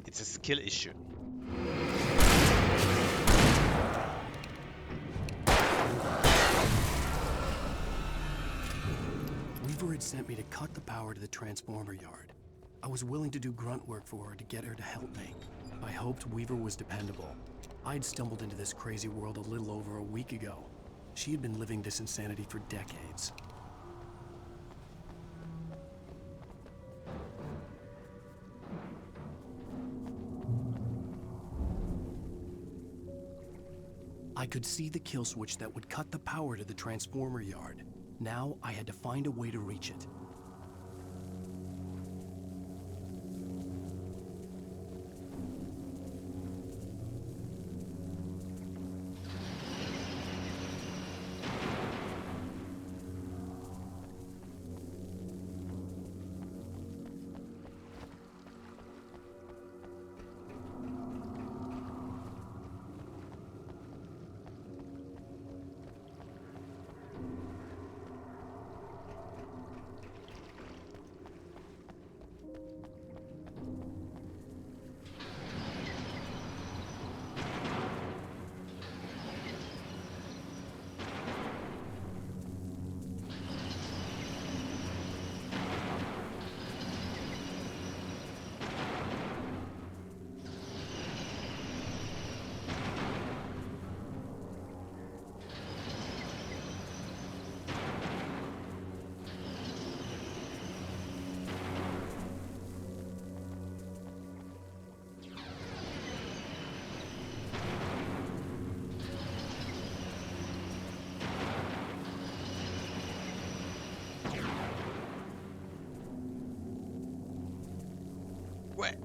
It's a skill issue. Weaver had sent me to cut the power to the transformer yard. I was willing to do grunt work for her to get her to help me. I hoped Weaver was dependable. I'd stumbled into this crazy world a little over a week ago. She had been living this insanity for decades. I could see the kill switch that would cut the power to the transformer yard. Now I had to find a way to reach it. What?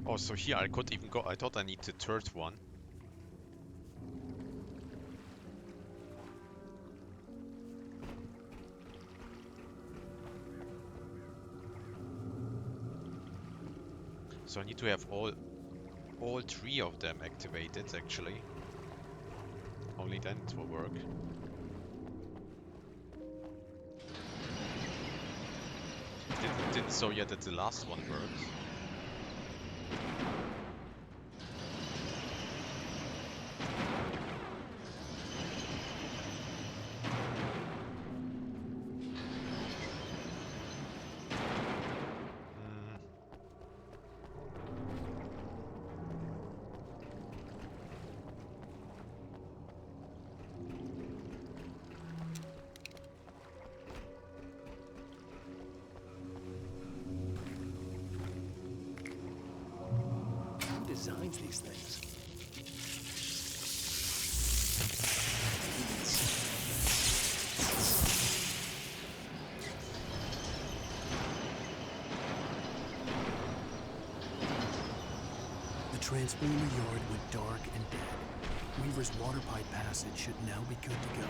Oh, so here I could even go. I thought I need the third one. So I need to have all 3 of them activated, actually. Only then it will work. Didn't show yet that the last one works. designs these things. The transformer yard went dark and dead. Weaver's water pipe passage should now be good to go.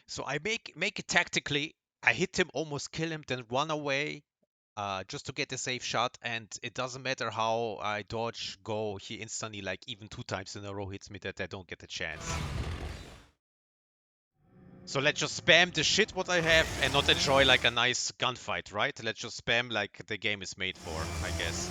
So I make it tactically. I hit him, almost kill him, then run away, just to get a safe shot. And it doesn't matter how I dodge, go, he instantly, like even 2 times in a row, hits me that I don't get a chance. So let's just spam the shit what I have and not enjoy like a nice gunfight, right? Let's just spam like the game is made for, I guess.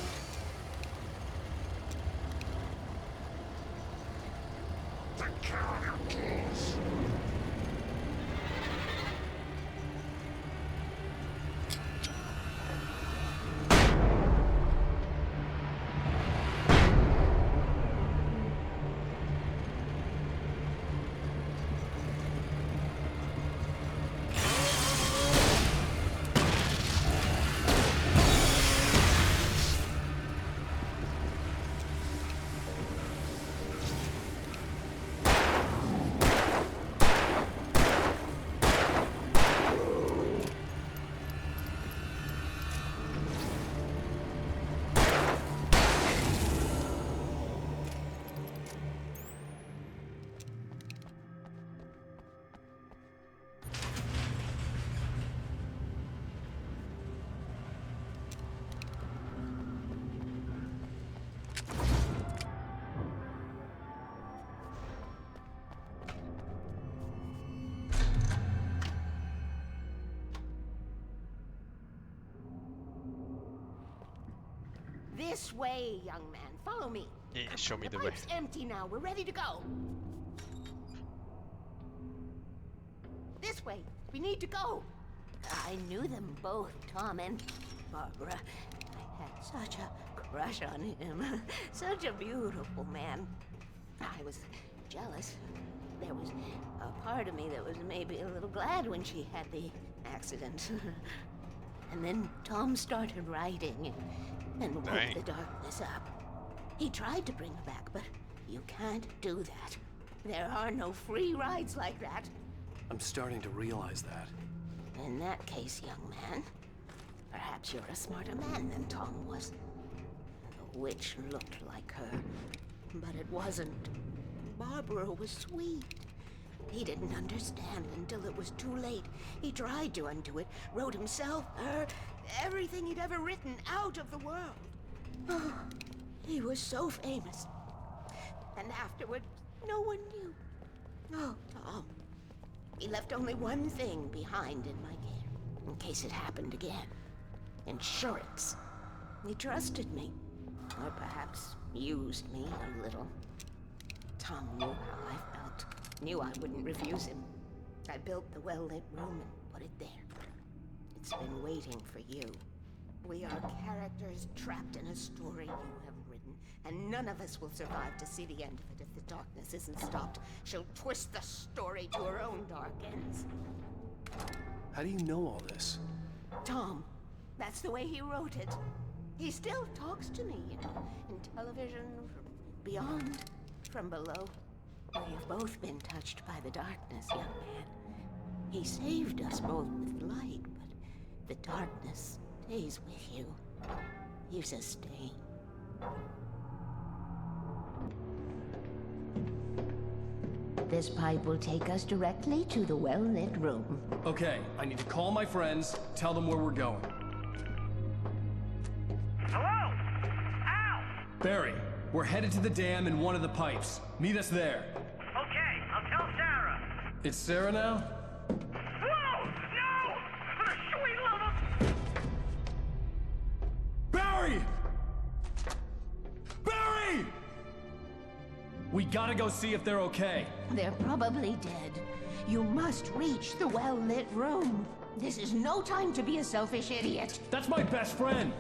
This way, young man. Follow me. Yeah, show me the way. The pipe's empty now. We're ready to go. This way. We need to go. I knew them both, Tom and Barbara. I had such a crush on him. Such a beautiful man. I was jealous. There was a part of me that was maybe a little glad when she had the accident. And then Tom started writing and woke the darkness up. He tried to bring her back, but you can't do that. There are no free rides like that. I'm starting to realize that. In that case, young man, perhaps you're a smarter man than Tom was. The witch looked like her, but it wasn't. Barbara was sweet. He didn't understand until it was too late. He tried to undo it, wrote himself, her, everything he'd ever written out of the world. Oh, he was so famous. And afterward, no one knew. Oh, Tom. He left only one thing behind in my care, in case it happened again. Insurance. He trusted me. Or perhaps used me a little. Tom knew how I felt. Knew I wouldn't refuse him. I built the well-lit room and put it there. It's been waiting for you. We are characters trapped in a story you have written, and none of us will survive to see the end of it if the darkness isn't stopped. She'll twist the story to her own dark ends. How do you know all this? Tom, That's the way he wrote it. He still talks to me, you know, in television, from beyond, from below. We have both been touched by the darkness, young man. He saved us both with light, but the darkness stays with you. Leaves a stain. This pipe will take us directly to the well-lit room. Okay, I need to call my friends, tell them where we're going. Hello? Al! Barry, we're headed to the dam in one of the pipes. Meet us there. Okay, I'll tell Sarah. It's Sarah now? Whoa! No! For the sweet love of... Barry! Barry! We gotta go see if they're okay. They're probably dead. You must reach the well-lit room. This is no time to be a selfish idiot. That's my best friend.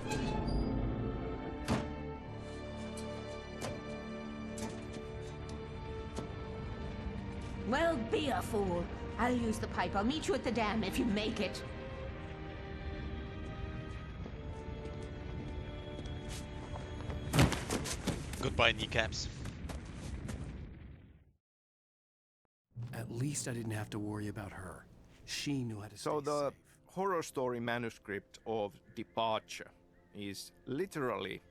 Well, be a fool. I'll use the pipe. I'll meet you at the dam if you make it. Goodbye, kneecaps. At least I didn't have to worry about her. She knew how to So stay the safe. horror story manuscript of Departure is literally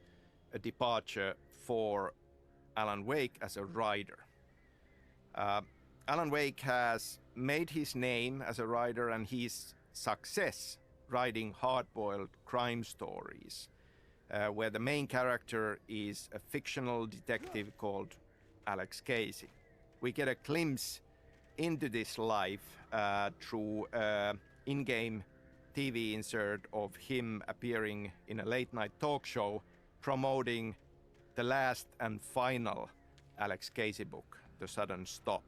a departure for Alan Wake as a writer. Alan Wake has made his name as a writer and his success writing hard-boiled crime stories, where the main character is a fictional detective called Alex Casey. We get a glimpse into this life through an in-game TV insert of him appearing in a late-night talk show promoting the last and final Alex Casey book, The Sudden Stop.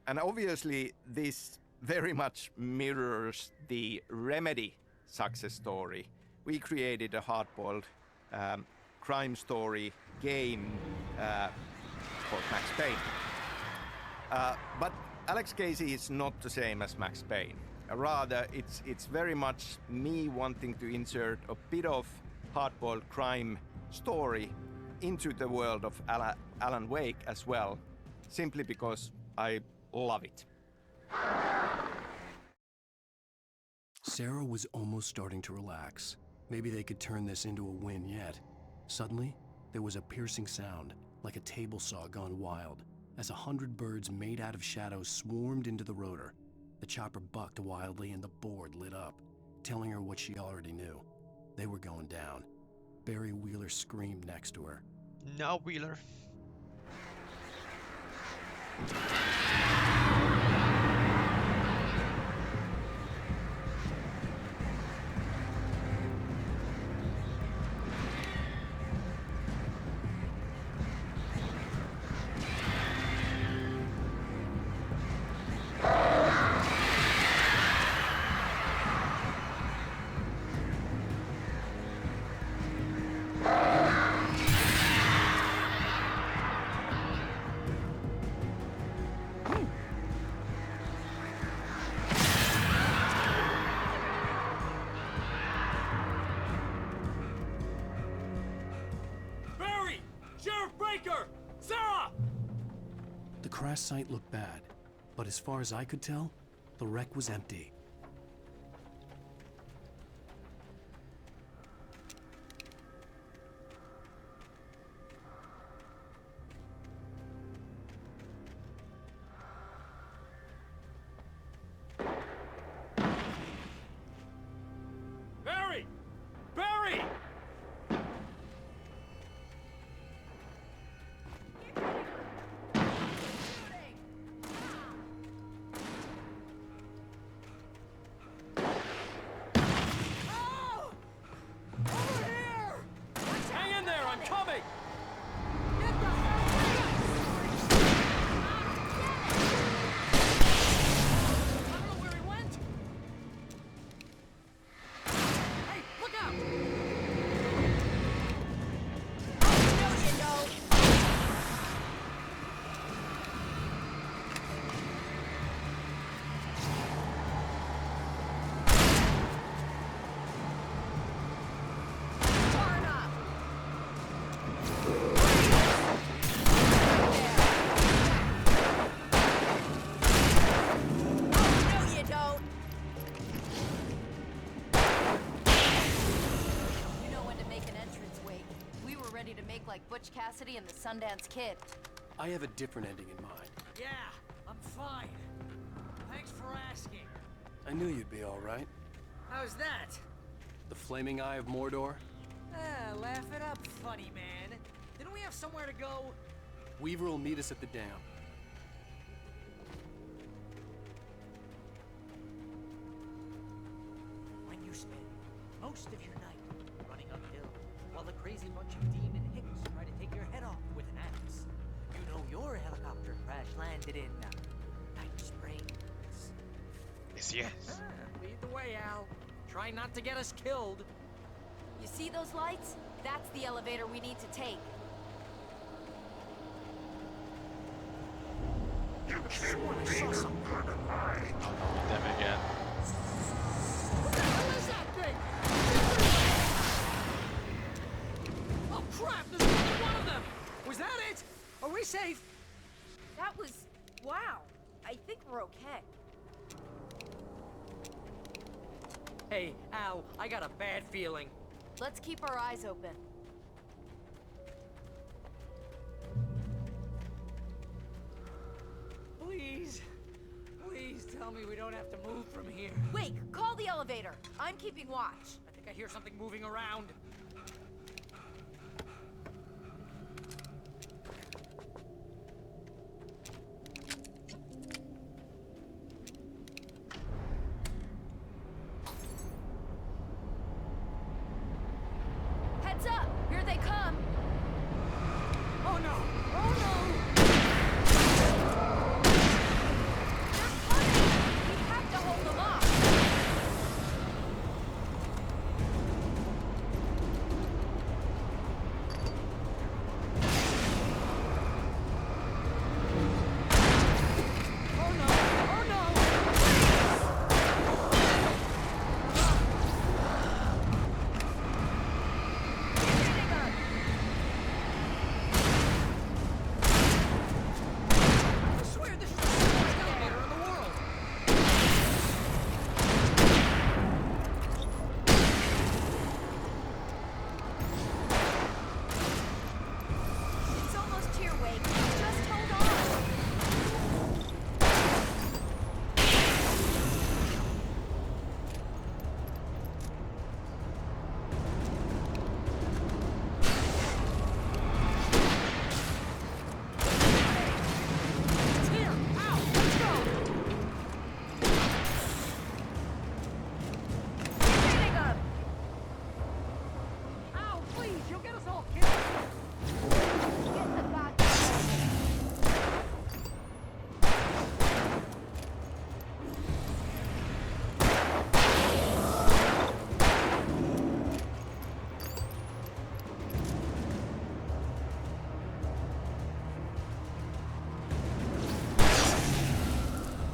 And obviously this very much mirrors the Remedy success story. We created a hard-boiled crime story game called Max Payne. But Alex Casey is not the same as Max Payne. Rather, it's very much me wanting to insert a bit of hard-boiled crime story into the world of Alan Wake as well, simply because I love it. Sarah was almost starting to relax. Maybe they could turn this into a win yet. Suddenly, there was a piercing sound, like a table saw gone wild, as 100 birds made out of shadows swarmed into the rotor. The chopper bucked wildly and the board lit up, telling her what she already knew. They were going down. Barry Wheeler screamed next to her. No, Wheeler. The crash site looked bad, but as far as I could tell, the wreck was empty. Barry! Barry! fake like Butch Cassidy and the Sundance Kid. I have a different ending in mind. Yeah, I'm fine. Thanks for asking. I knew you'd be all right. How's that? The Flaming Eye of Mordor? Laugh it up, funny man. Didn't we have somewhere to go? Weaver will meet us at the dam. When you spend most of your night running uphill while the crazy bunch of demon hicks try to take your head off with an axe, you know your helicopter crash landed in Night Springs. Yes. Lead the way, Al. Try not to get us killed. You see those lights? That's the elevator we need to take. I swear I saw something. Them again. What the hell is that thing? Oh crap, there's only one of them! Was that it? Are we safe? That was... wow. I think we're okay. Hey, Al, I got a bad feeling. Let's keep our eyes open. Please. Please tell me we don't have to move from here. Wake, call the elevator. I'm keeping watch. I think I hear something moving around. Heads up! Here they come! Oh no! Oh no! They're coming! We have to hold them off! Oh no! Oh no! I swear this is the slowest elevator in the world! It's almost here, Wake. Just hold on! It's here! Ow! Let's go! Hitting them! Ow, please! You'll get us all killed! Get the goddamn...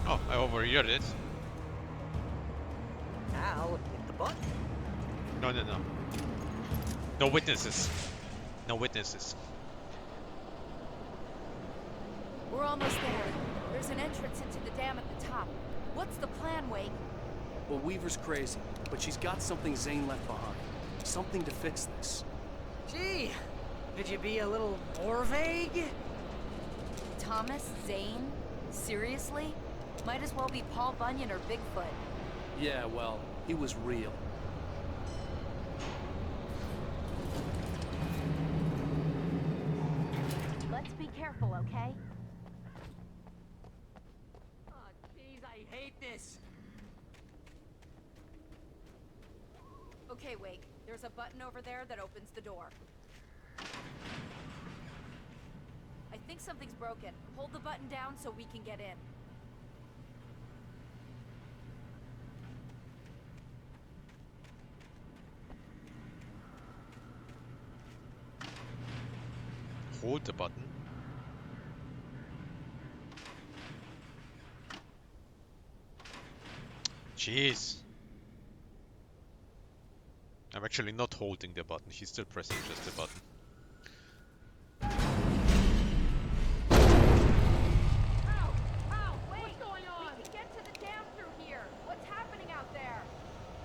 Oh, I overheard it. Al, hit the button. No. No witnesses. No witnesses. We're almost there. There's an entrance into the dam at the top. What's the plan, Wake? Well, Weaver's crazy, but she's got something Zane left behind. Something to fix this. Gee, could you be a little more vague? Thomas? Zane? Seriously? Might as well be Paul Bunyan or Bigfoot. Yeah, well, he was real. Let's be careful, okay? Oh, jeez, I hate this. Okay, Wake. There's a button over there that opens the door. I think something's broken. Hold the button down so we can get in. Hold the button. Jeez. I'm actually not holding the button, he's still pressing just the button.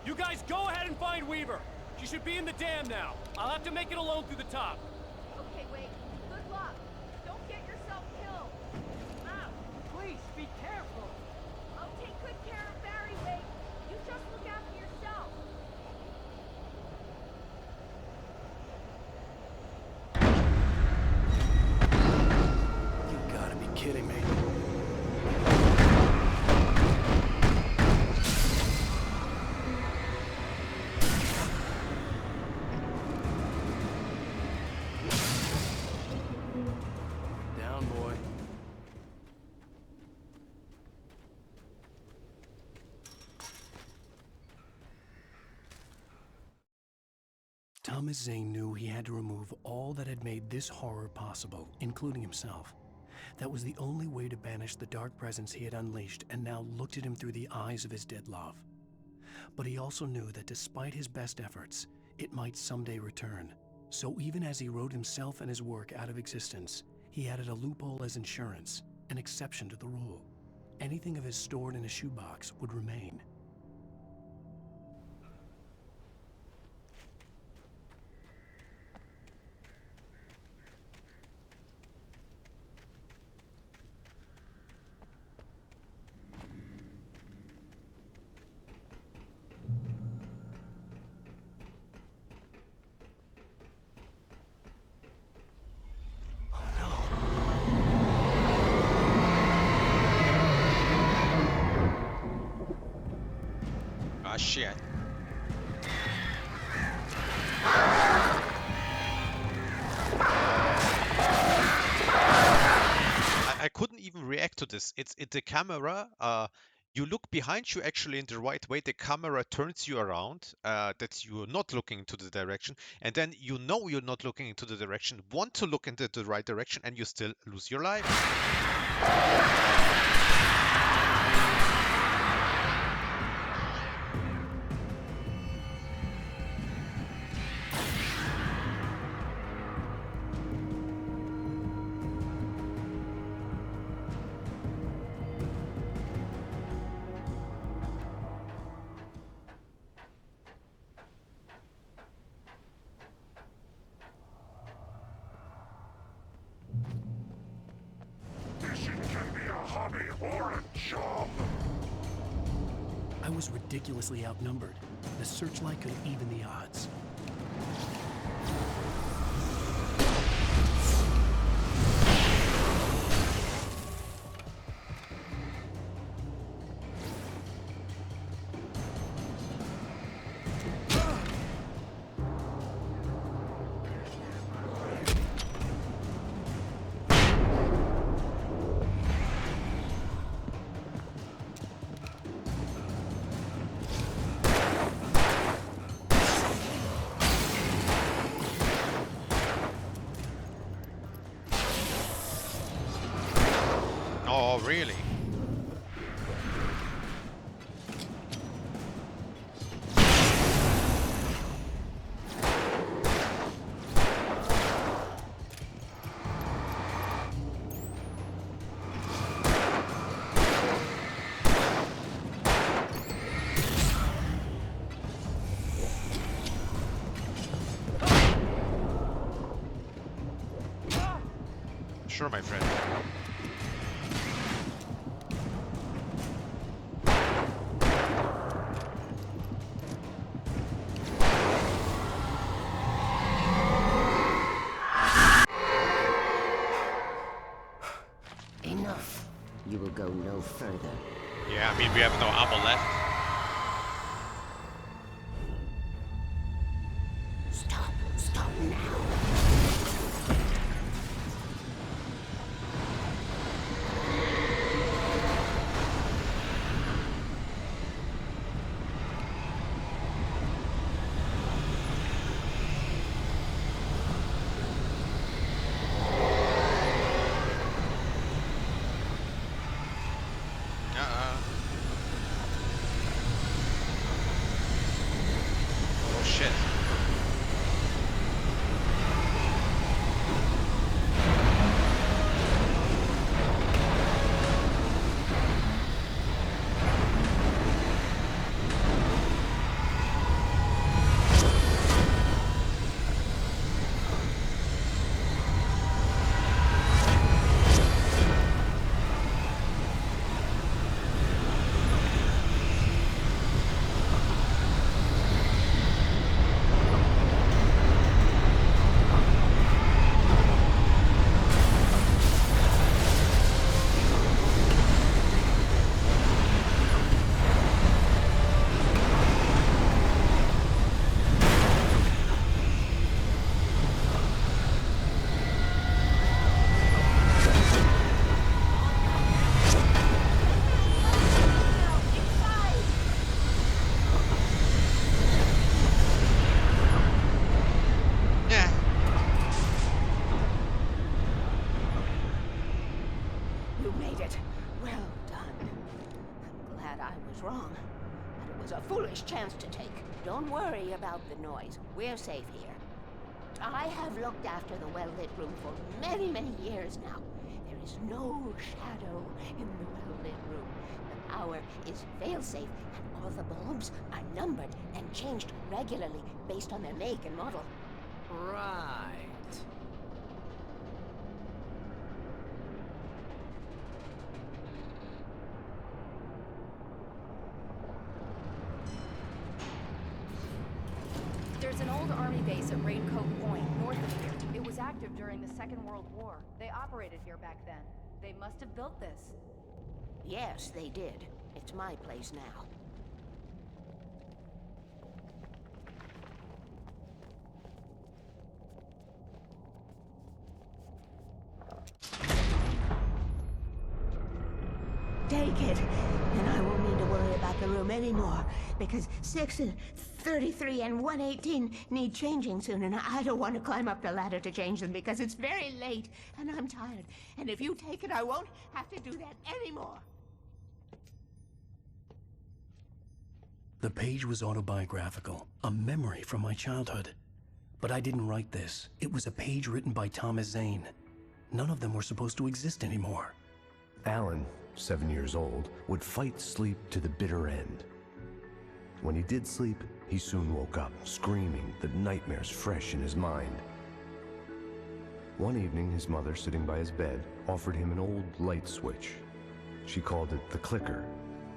You guys go ahead and find Weaver. She should be in the dam now. I'll have to make it alone through the top. Please, be careful. I'll take good care of Barry, Wake. You just look after yourself. You gotta be kidding me. Down, boy. Thomas Zane knew he had to remove all that had made this horror possible, including himself. That was the only way to banish the dark presence he had unleashed and now looked at him through the eyes of his dead love. But he also knew that despite his best efforts, it might someday return. So even as he wrote himself and his work out of existence, he added a loophole as insurance, an exception to the rule. Anything of his stored in a shoebox would remain. Ah, shit. I couldn't even react to this. It's the camera. You look behind you actually in the right way. The camera turns you around, that you're not looking into the direction, and then you know you're not looking into the direction, want to look into the right direction, and you still lose your life. Fishing can be a hobby or a job. I was ridiculously outnumbered. The searchlight could even the odds. Oh, really? Sure, my friend. Enough. You will go no further. Yeah, I mean, we have no ammo left. Stop. Stop now. was a foolish chance to take. Don't worry about the noise. We're safe here. I have looked after the well-lit room for many, many years now. There is no shadow in the well-lit room. The power is fail-safe, and all the bulbs are numbered and changed regularly based on their make and model. Right. There's an old army base at Raincoat Point, north of here. It was active during the Second World War. They operated here back then. They must have built this. Yes, they did. It's my place now. Take it, and I won't need to worry about the room anymore, because 6 and 33 and 118 need changing soon, and I don't want to climb up the ladder to change them because it's very late, and I'm tired. And if you take it, I won't have to do that anymore. The page was autobiographical, a memory from my childhood. But I didn't write this. It was a page written by Thomas Zane. None of them were supposed to exist anymore. Alan, 7 years old, would fight sleep to the bitter end. When he did sleep, he soon woke up, screaming, the nightmares fresh in his mind. One evening, his mother, sitting by his bed, offered him an old light switch. She called it the clicker,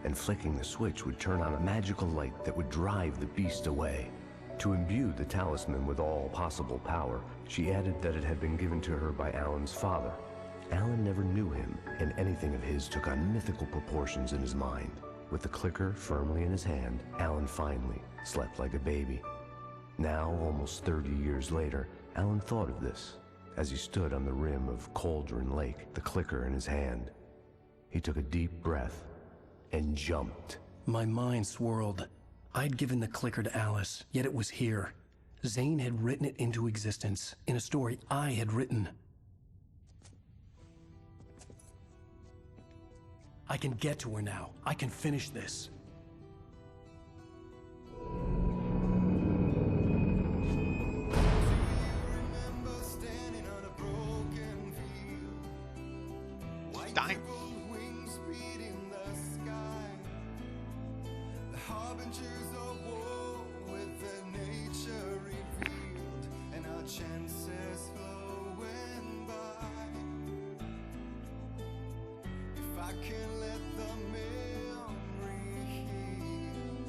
and flicking the switch would turn on a magical light that would drive the beast away. To imbue the talisman with all possible power, she added that it had been given to her by Alan's father. Alan never knew him, and anything of his took on mythical proportions in his mind. With the clicker firmly in his hand, Alan finally slept like a baby. Now, almost 30 years later, Alan thought of this as he stood on the rim of Cauldron Lake, the clicker in his hand. He took a deep breath and jumped. My mind swirled. I'd given the clicker to Alice, yet it was here. Zane had written it into existence in a story I had written. I can get to her now. I can finish this. Dying. Chances flowing by. If I can let the memory heal,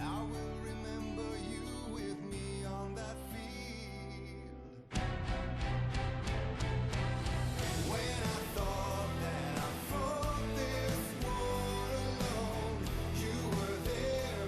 I will remember you with me on that field. When I thought that I fought this war alone, you were there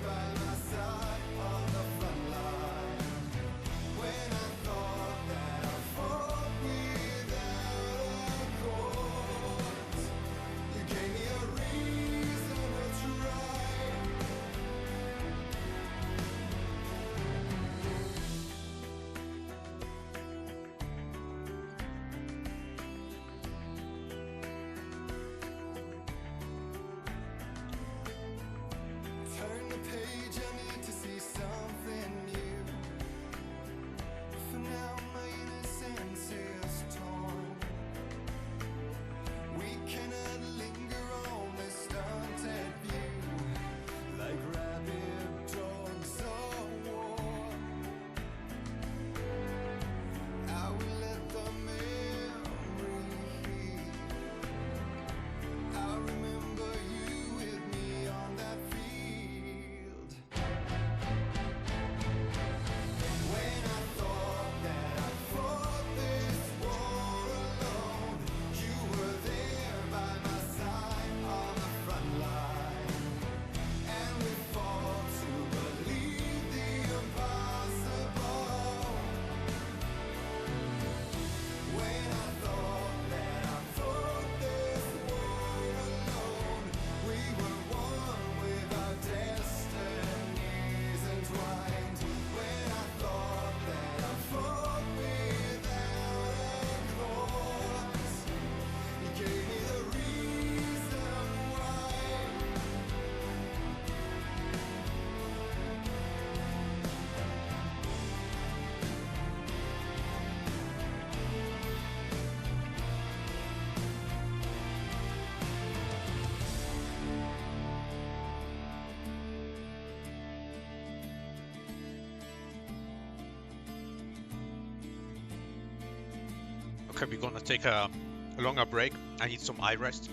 Okay, we're gonna take a longer break. I need some eye rest.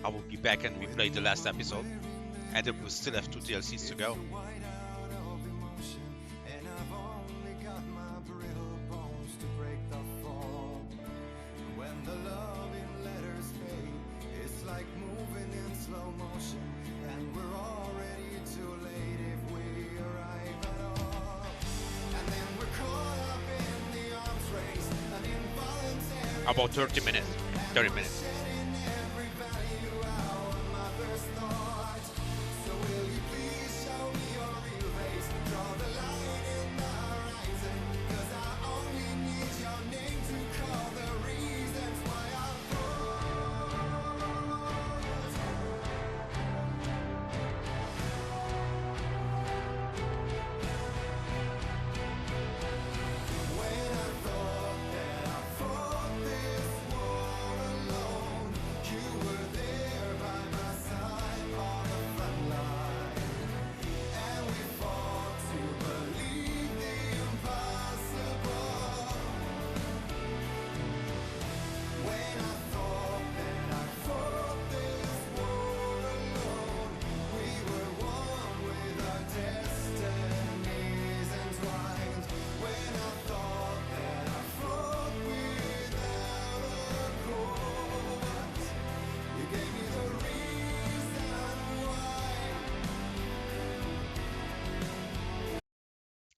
I will be back and we play the last episode. And then we'll still have 2 DLCs to go. About 30 minutes. 30 minutes.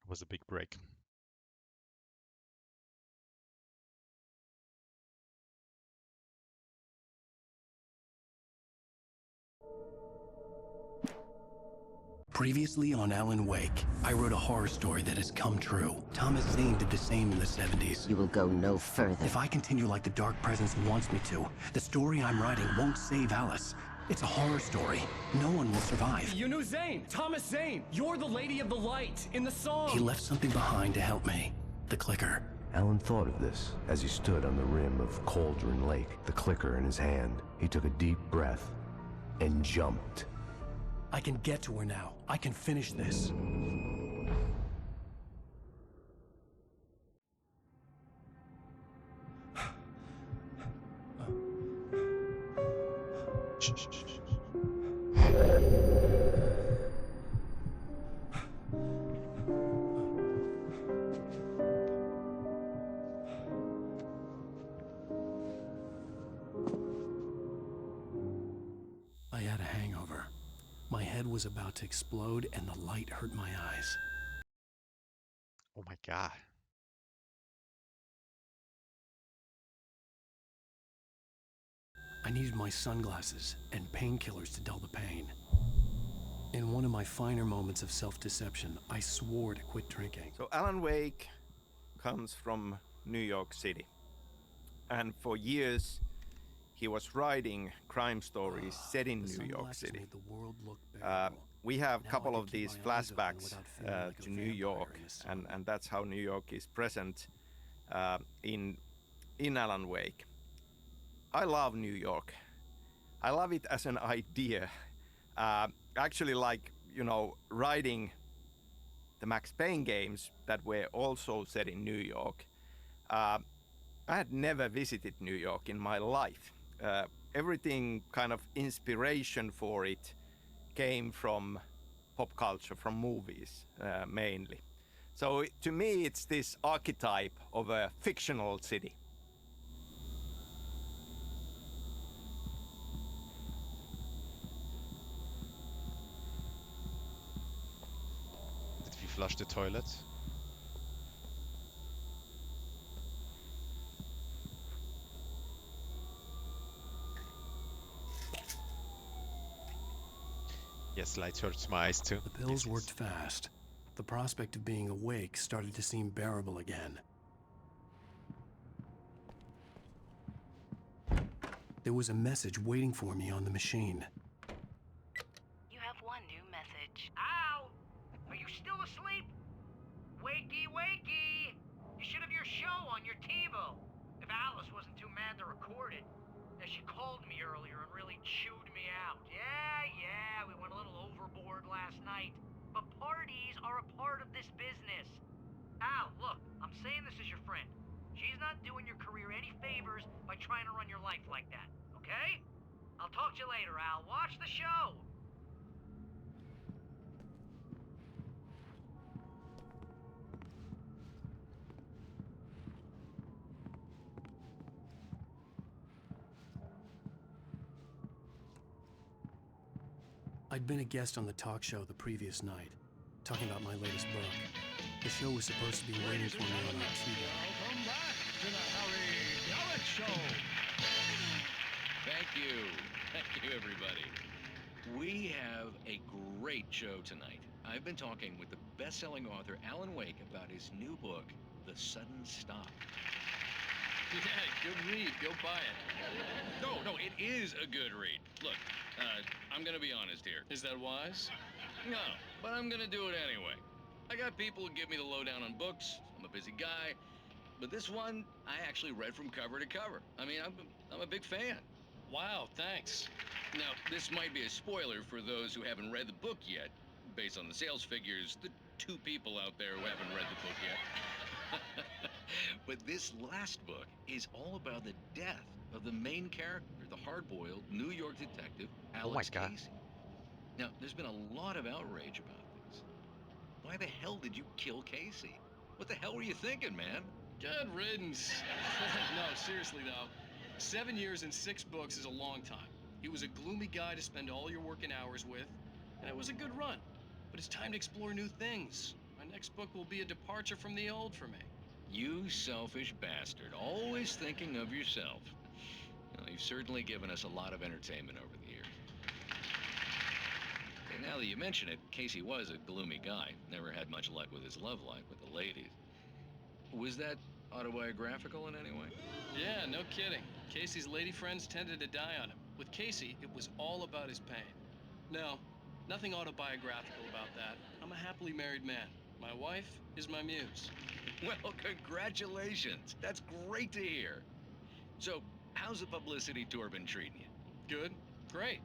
Was a big break. Previously on Alan Wake, I wrote a horror story that has come true. Thomas Zane did the same in the 70s. You will go no further. If I continue like the Dark Presence wants me to, the story I'm writing won't save Alice. It's a horror story. No one will survive. You knew Zane! Thomas Zane! You're the Lady of the Light in the song! He left something behind to help me. The clicker. Alan thought of this as he stood on the rim of Cauldron Lake, the clicker in his hand. He took a deep breath and jumped. I can get to her now. I can finish this. I had a hangover. My head was about to explode and the light hurt my eyes. Oh my god. I needed my sunglasses and painkillers to dull the pain. In one of my finer moments of self-deception, I swore to quit drinking. So Alan Wake comes from New York City. And for years, he was writing crime stories set in New York City. We have a couple of these flashbacks to New York, and that's how New York is present in Alan Wake. I love New York. I love it as an idea. Actually, like, you know, writing the Max Payne games that were also set in New York. I had never visited New York in my life. Everything kind of inspiration for it came from pop culture, from movies mainly. So to me, it's this archetype of a fictional city. Did we flush the toilet? Yes, light hurts my eyes too. The pills worked fast. The prospect of being awake started to seem bearable again. There was a message waiting for me on the machine. You have one new message. Al! Are you still asleep? Wakey, wakey! You should have your show on your TiVo. If Alice wasn't too mad to record it. Yeah, she called me earlier and really chewed me out. Yeah, we went a little overboard last night. But parties are a part of this business. Al, look, I'm saying this as your friend. She's not doing your career any favors by trying to run your life like that, okay? I'll talk to you later, Al. Watch the show! I'd been a guest on the talk show the previous night, talking about my latest book. The show was supposed to be waiting for me on our TV. Welcome back to the Harry Garrett Show. Thank you. Thank you, everybody. We have a great show tonight. I've been talking with the best-selling author Alan Wake about his new book, The Sudden Stop. Yeah, good read. Go buy it. No, it is a good read. Look, I'm gonna be honest here. Is that wise? No, but I'm gonna do it anyway. I got people who give me the lowdown on books. I'm a busy guy. But this one, I actually read from cover to cover. I mean, I'm a big fan. Wow, thanks. Now, this might be a spoiler for those who haven't read the book yet. Based on the sales figures, the 2 people out there who haven't read the book yet. But this last book is all about the death of the main character, the hard-boiled New York detective, Alex Casey. Now, there's been a lot of outrage about this. Why the hell did you kill Casey? What the hell were you thinking, man? Good riddance. No, seriously though. 7 years and 6 books is a long time. He was a gloomy guy to spend all your working hours with, and it was a good run. But it's time to explore new things. My next book will be a departure from the old for me. You selfish bastard, always thinking of yourself. Well, you've certainly given us a lot of entertainment over the years. And now that you mention it, Casey was a gloomy guy. Never had much luck with his love life with the ladies. Was that autobiographical in any way? Yeah, no kidding. Casey's lady friends tended to die on him. With Casey, it was all about his pain. No, nothing autobiographical about that. I'm a happily married man. My wife is my muse. Well, congratulations. That's great to hear. So, how's the publicity tour been treating you? Good, great.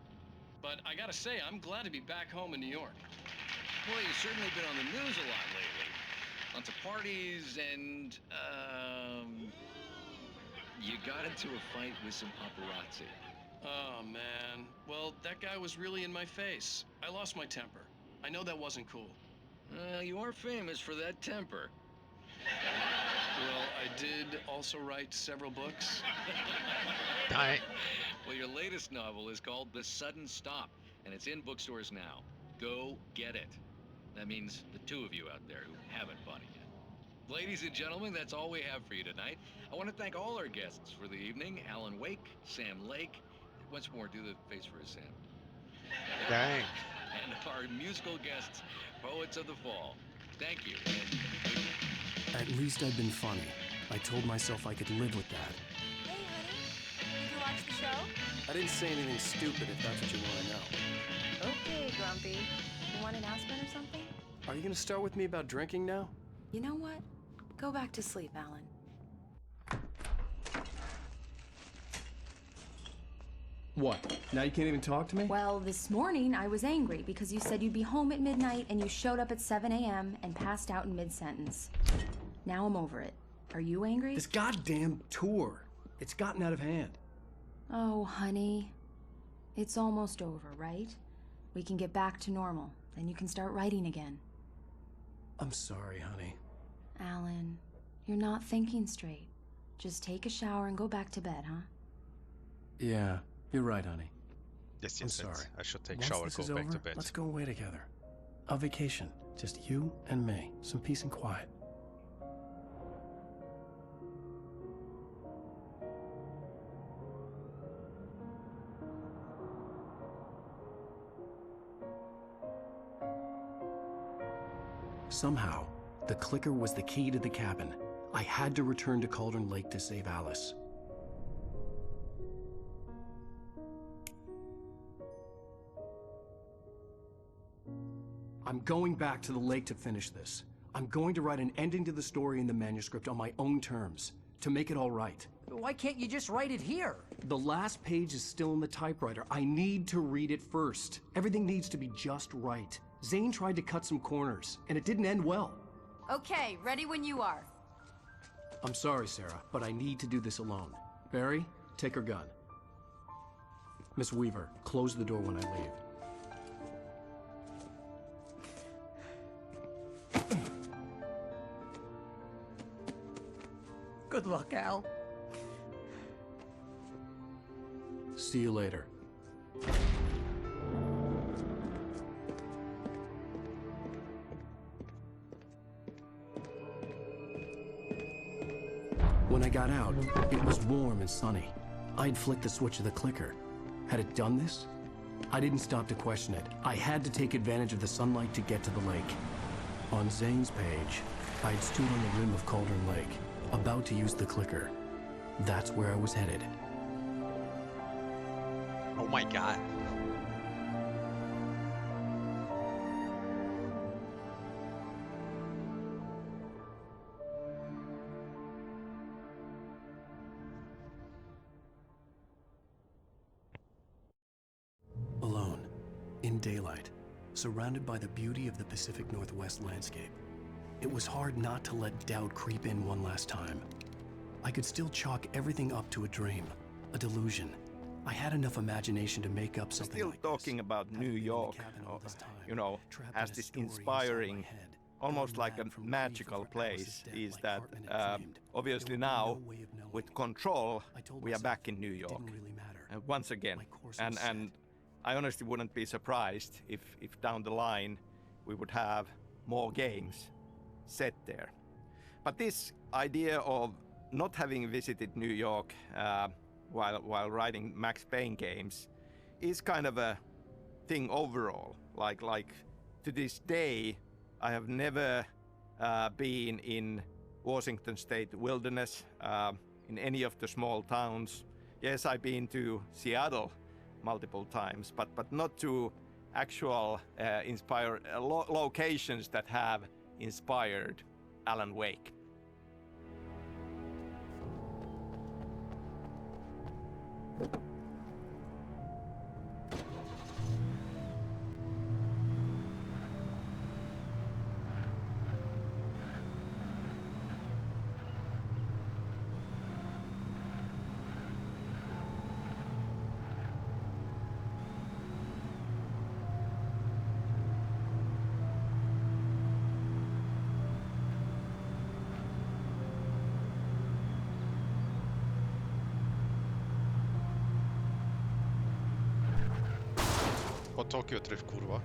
But I gotta say, I'm glad to be back home in New York. Well, you've certainly been on the news a lot lately. Lots of parties and, you got into a fight with some paparazzi. Oh, man. Well, that guy was really in my face. I lost my temper. I know that wasn't cool. You are famous for that temper. Well, I did also write several books. Well, your latest novel is called The Sudden Stop, and it's in bookstores now. Go get it. That means the 2 of you out there who haven't bought it yet. Ladies and gentlemen, that's all we have for you tonight. I want to thank all our guests for the evening. Alan Wake, Sam Lake. Once more, do the face for a Sam. Dang. And our musical guests, Poets of the Fall. Thank you. At least I'd been funny. I told myself I could live with that. Hey, honey. Did you watch the show? I didn't say anything stupid if that's what you want to know. Okay, Grumpy. You want an aspirin or something? Are you going to start with me about drinking now? You know what? Go back to sleep, Alan. What? Now you can't even talk to me? Well, this morning I was angry because you said you'd be home at midnight and you showed up at 7 a.m. and passed out in mid-sentence. Now I'm over it. Are you angry? This goddamn tour. It's gotten out of hand. Oh, honey. It's almost over, right? We can get back to normal. Then you can start writing again. I'm sorry, honey. Alan, you're not thinking straight. Just take a shower and go back to bed, huh? Yeah, you're right, honey. Yes, I'm sorry. I should take Once shower, this go is back over, to bed. let's go away together. A vacation. Just you and me. Some peace and quiet. Somehow, the clicker was the key to the cabin. I had to return to Cauldron Lake to save Alice. I'm going back to the lake to finish this. I'm going to write an ending to the story in the manuscript on my own terms, to make it all right. Why can't you just write it here? The last page is still in the typewriter. I need to read it first. Everything needs to be just right. Zane tried to cut some corners, and it didn't end well. Okay, ready when you are. I'm sorry, Sarah, but I need to do this alone. Barry, take her gun. Miss Weaver, close the door when I leave. Good luck, Al. See you later. When I got out, it was warm and sunny. I'd flicked the switch of the clicker. Had it done this? I didn't stop to question it. I had to take advantage of the sunlight to get to the lake. On Zane's page, I'd stood on the rim of Cauldron Lake, about to use the clicker. That's where I was headed. Oh my god. Alone, in daylight, surrounded by the beauty of the Pacific Northwest landscape. It was hard not to let doubt creep in one last time. I could still chalk everything up to a dream, a delusion. I had enough imagination to make up something Still like talking about New York, you know, as this inspiring, almost like a magical place, is that obviously now, with Control, we are back in New York. Once again. And I honestly wouldn't be surprised if down the line we would have more games set there. But this idea of not having visited New York while writing Max Payne games is kind of a thing overall. Like to this day, I have never been in Washington State wilderness, in any of the small towns. Yes, I've been to Seattle multiple times, but not to actual locations that have inspired Alan Wake. O Tokyo Drift, kurwa.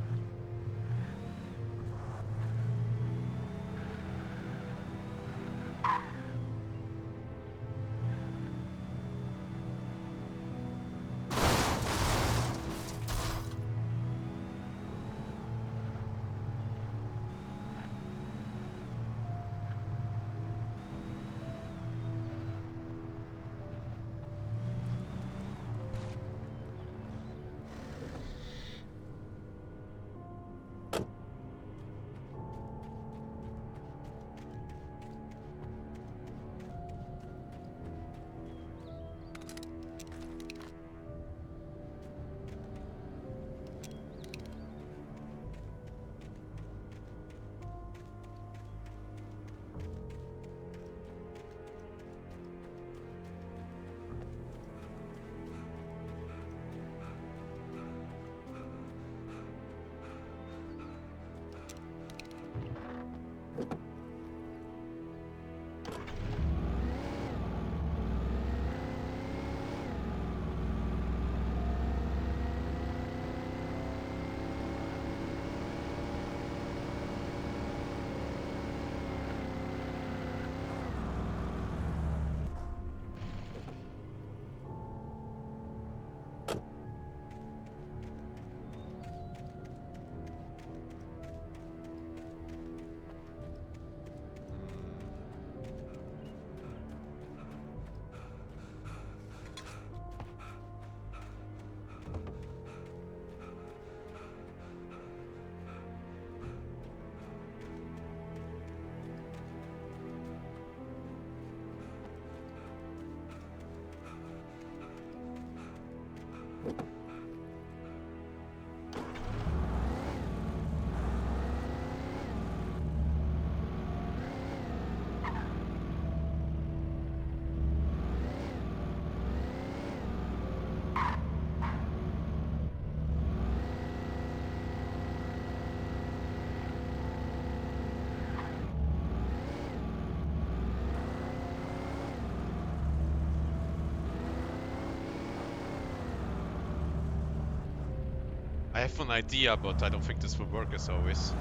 I have an idea, but I don't think this will work as always.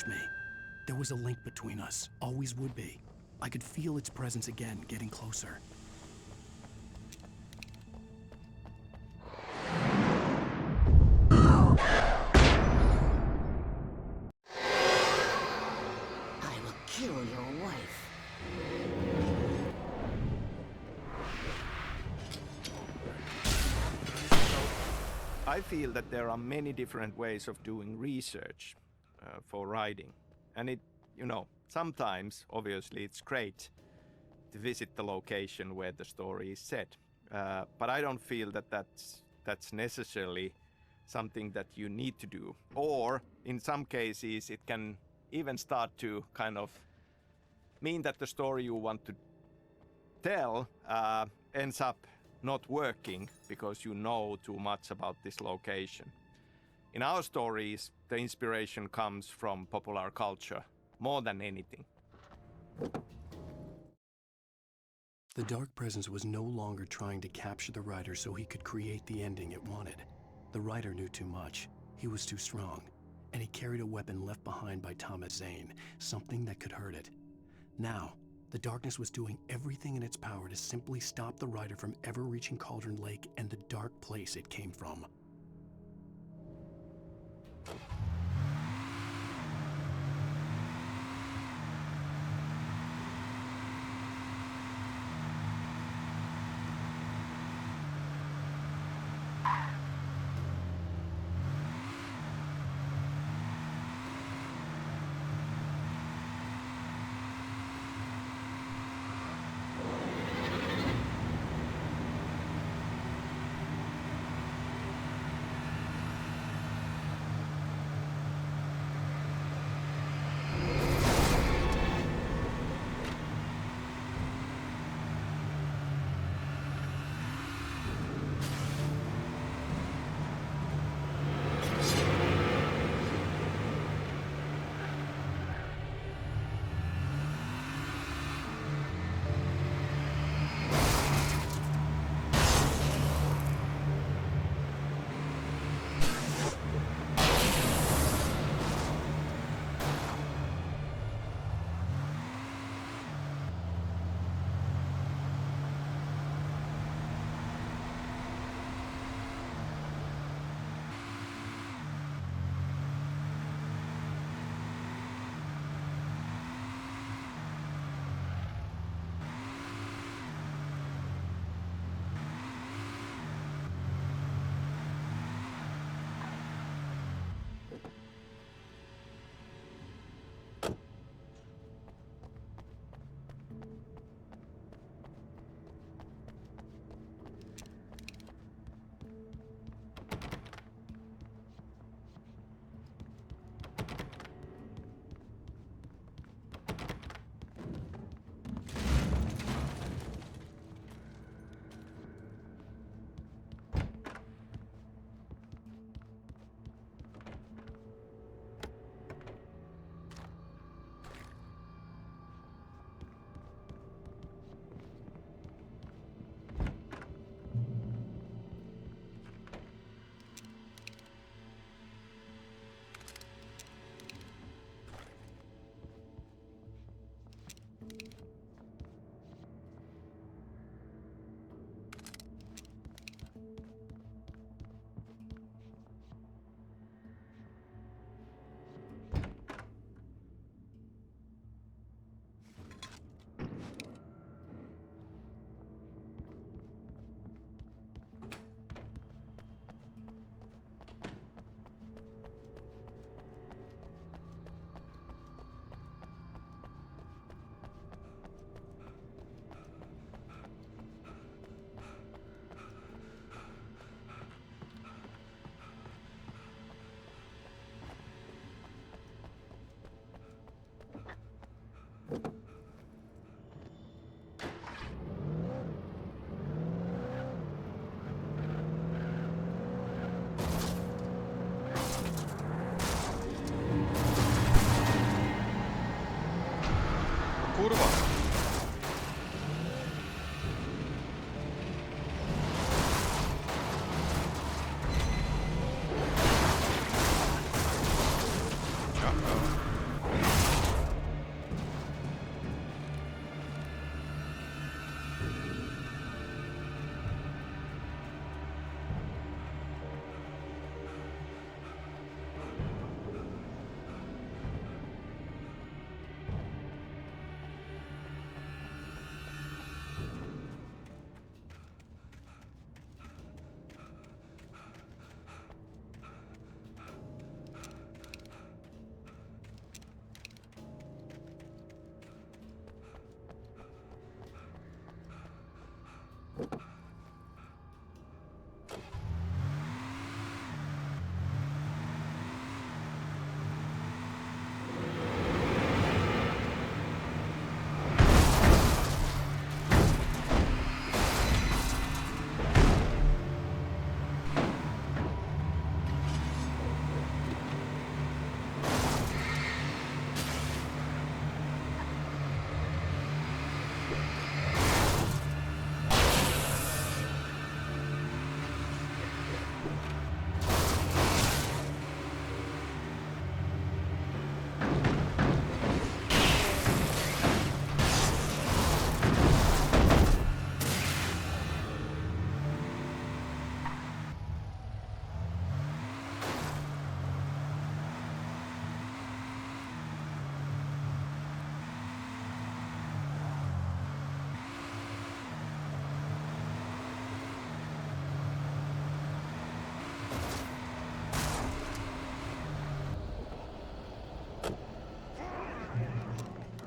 Me. There was a link between us, always would be. I could feel its presence again, getting closer. I will kill your wife. I feel that there are many different ways of doing research for writing. And it, you know, sometimes, obviously, it's great to visit the location where the story is set. But I don't feel that that's necessarily something that you need to do. Or, in some cases, it can even start to kind of mean that the story you want to tell ends up not working because you know too much about this location. In our stories, the inspiration comes from popular culture, more than anything. The Dark Presence was no longer trying to capture the writer so he could create the ending it wanted. The writer knew too much. He was too strong. And he carried a weapon left behind by Thomas Zane, something that could hurt it. Now, the darkness was doing everything in its power to simply stop the writer from ever reaching Cauldron Lake and the dark place it came from.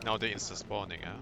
Now they're insta-spawning, huh?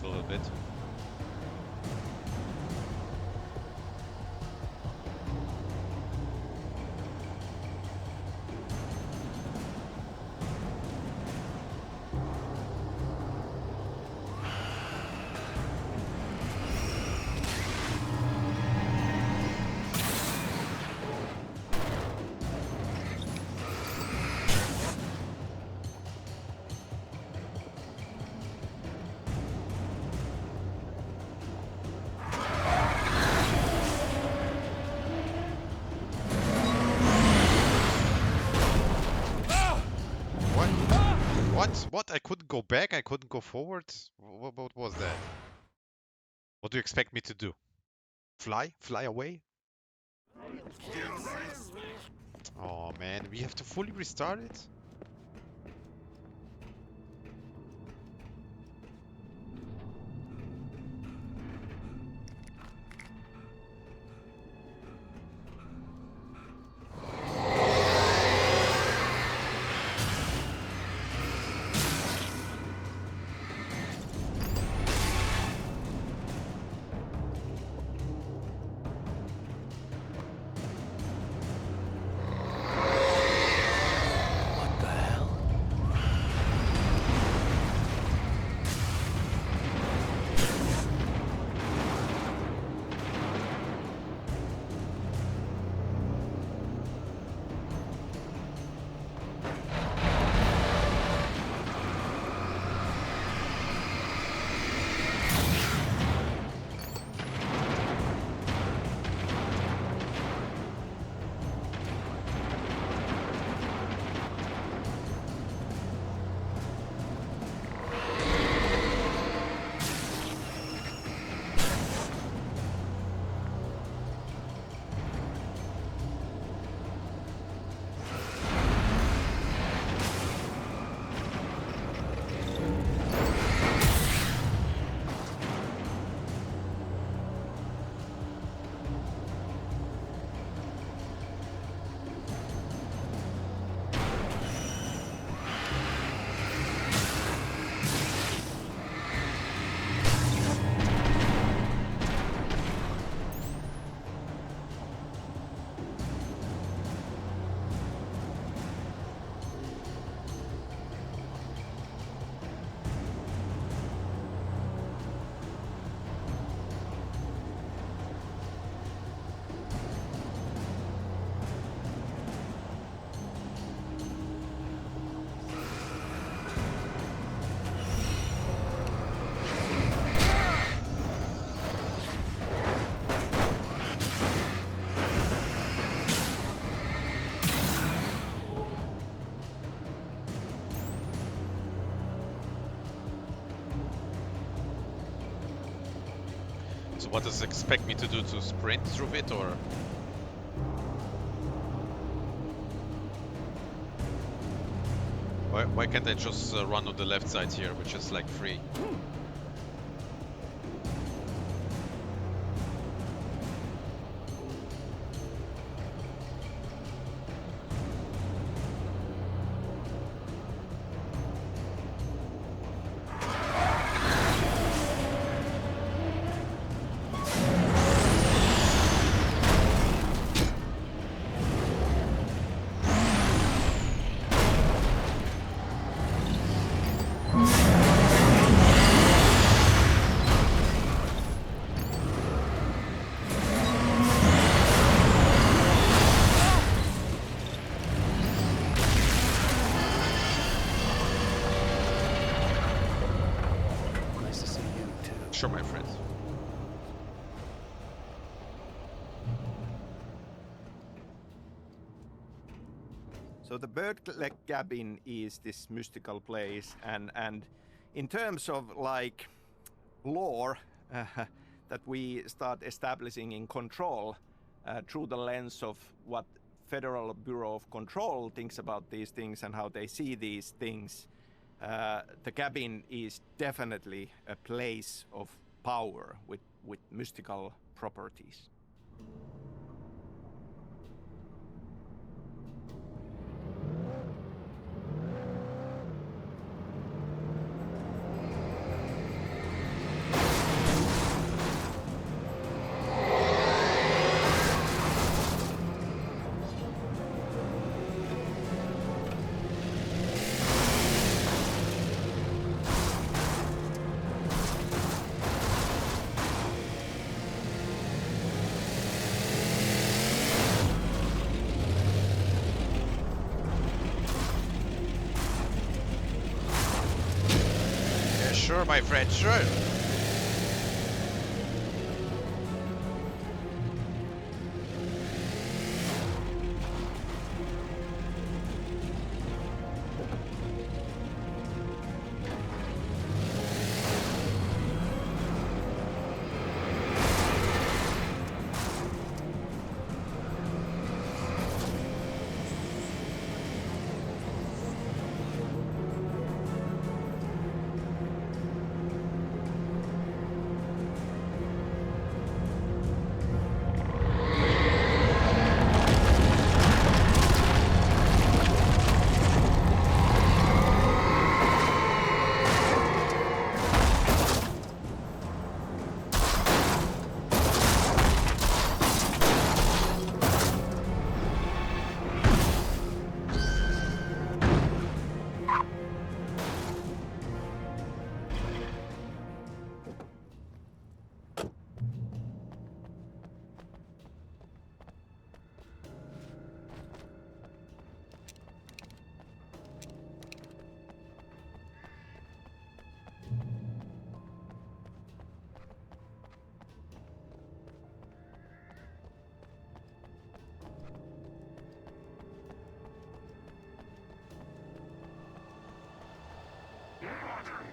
A little bit. What? I couldn't go back? I couldn't go forward? What was that? What do you expect me to do? Fly? Fly away? Oh man, we have to fully restart it? So what does it expect me to do? To sprint through it, or? Why can't I just run on the left side here, which is like free? Sure, my friend. So the Birdleg Cabin is this mystical place, and in terms of like lore that we start establishing in Control through the lens of what Federal Bureau of Control thinks about these things and how they see these things, the cabin is definitely a place of power with mystical properties. Sure, my friend, sure.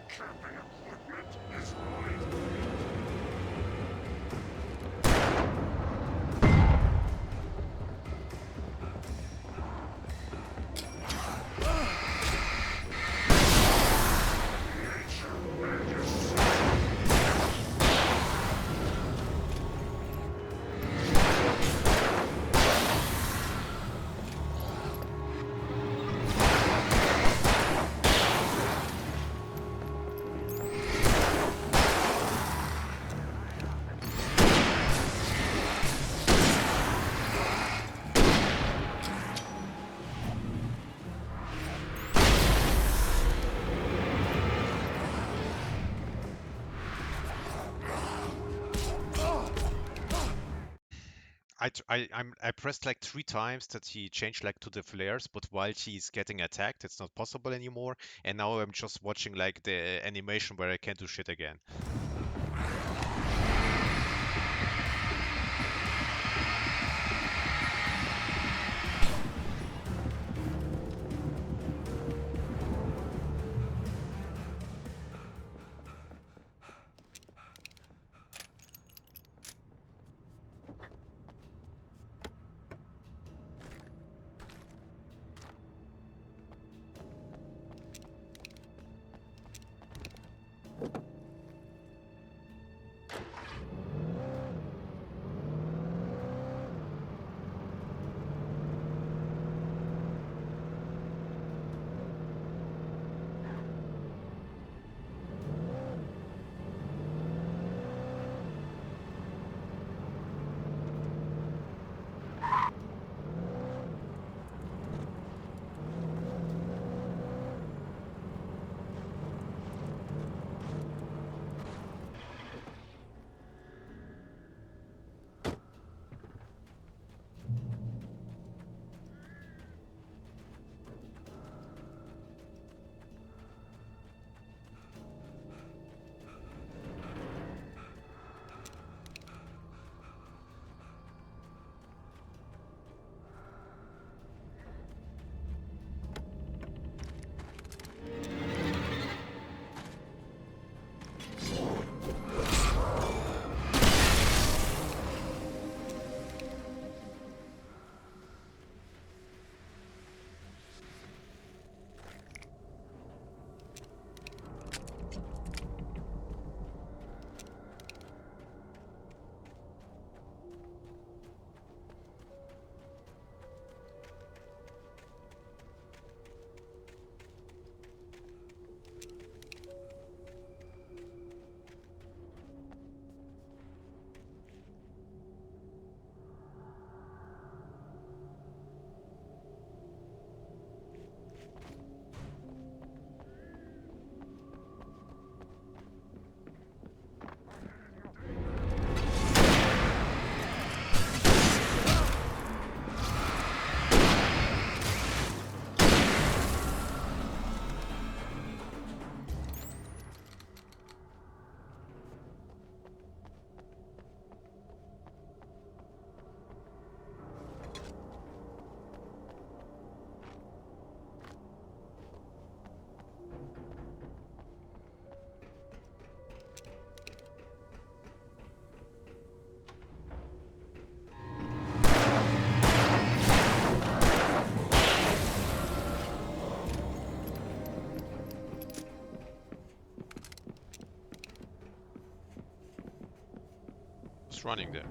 Camping equipment is right. I pressed like 3 times that he changed like to the flares, but while he's getting attacked, it's not possible anymore. And now I'm just watching like the animation where I can't do shit again. Who's running there?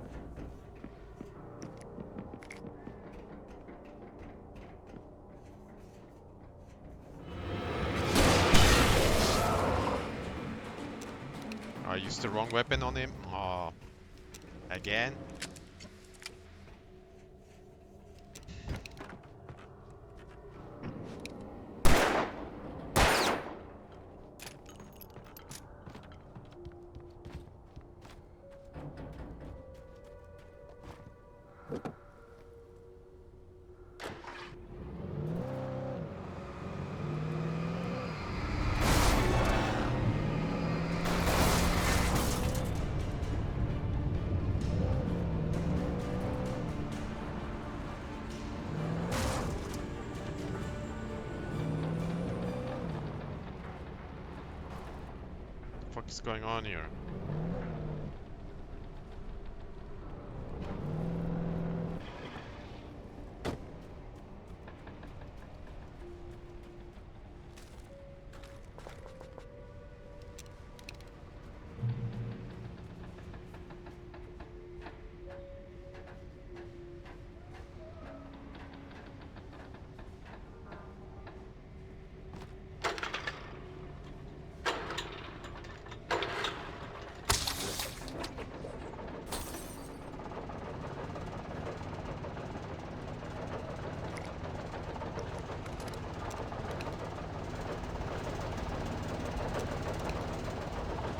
I used the wrong weapon on him. Oh, again? What the fuck is going on here?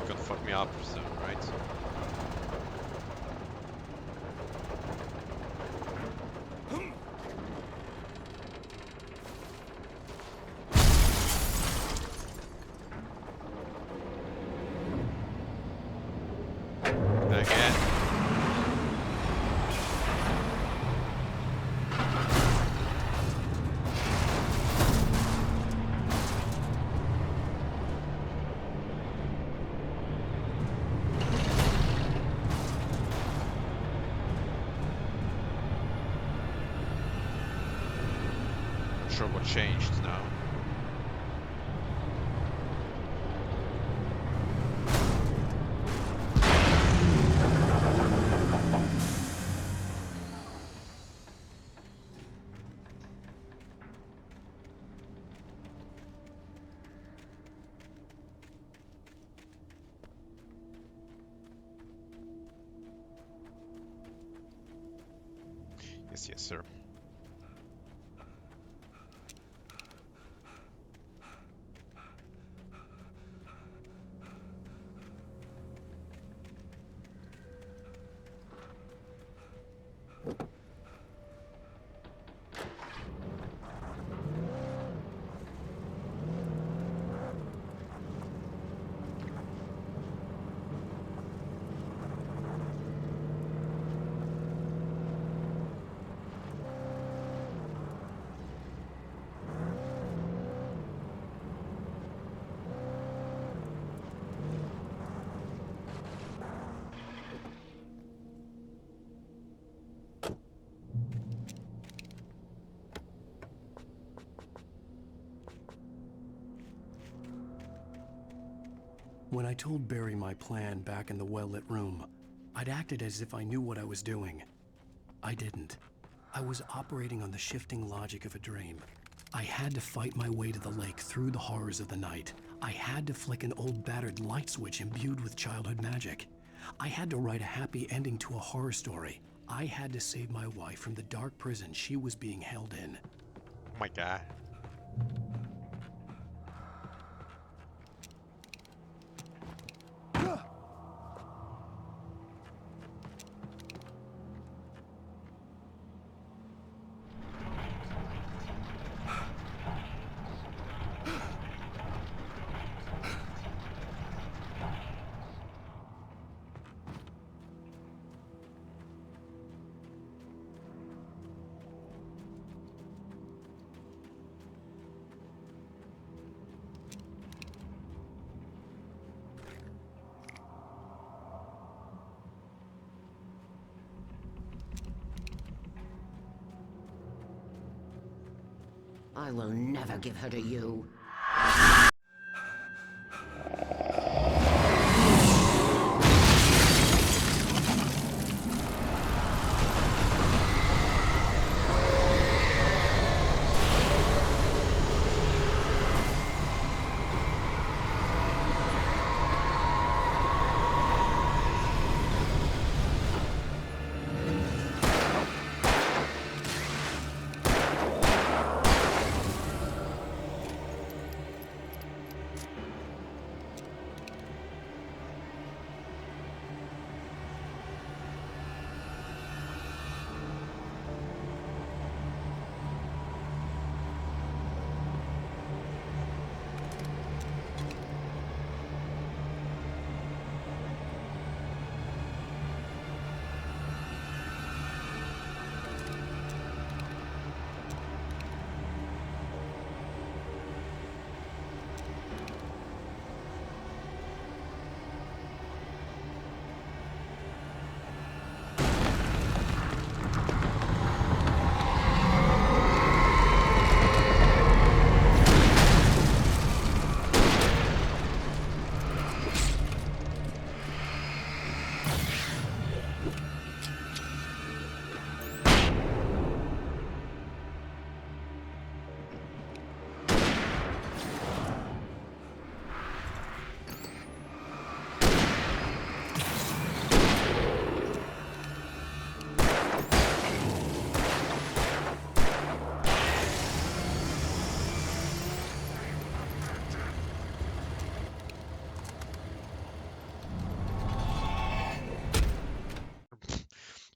Gonna fuck me up soon, right? Again. Not sure what changed now. Yes, yes, sir. When I told Barry my plan back in the well-lit room, I'd acted as if I knew what I was doing. I didn't. I was operating on the shifting logic of a dream. I had to fight my way to the lake through the horrors of the night. I had to flick an old battered light switch imbued with childhood magic. I had to write a happy ending to a horror story. I had to save my wife from the dark prison she was being held in. Oh my god. I will never give her to you.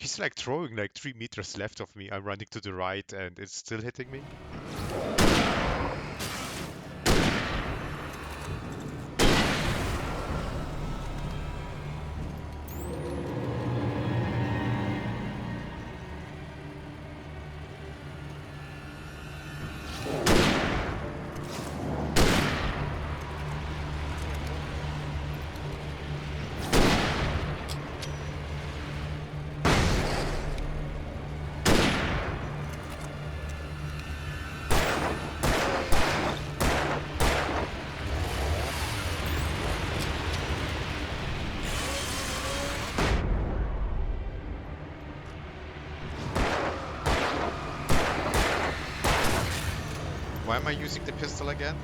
he's like throwing like 3 meters left of me, I'm running to the right and it's still hitting me. Why am I using the pistol again?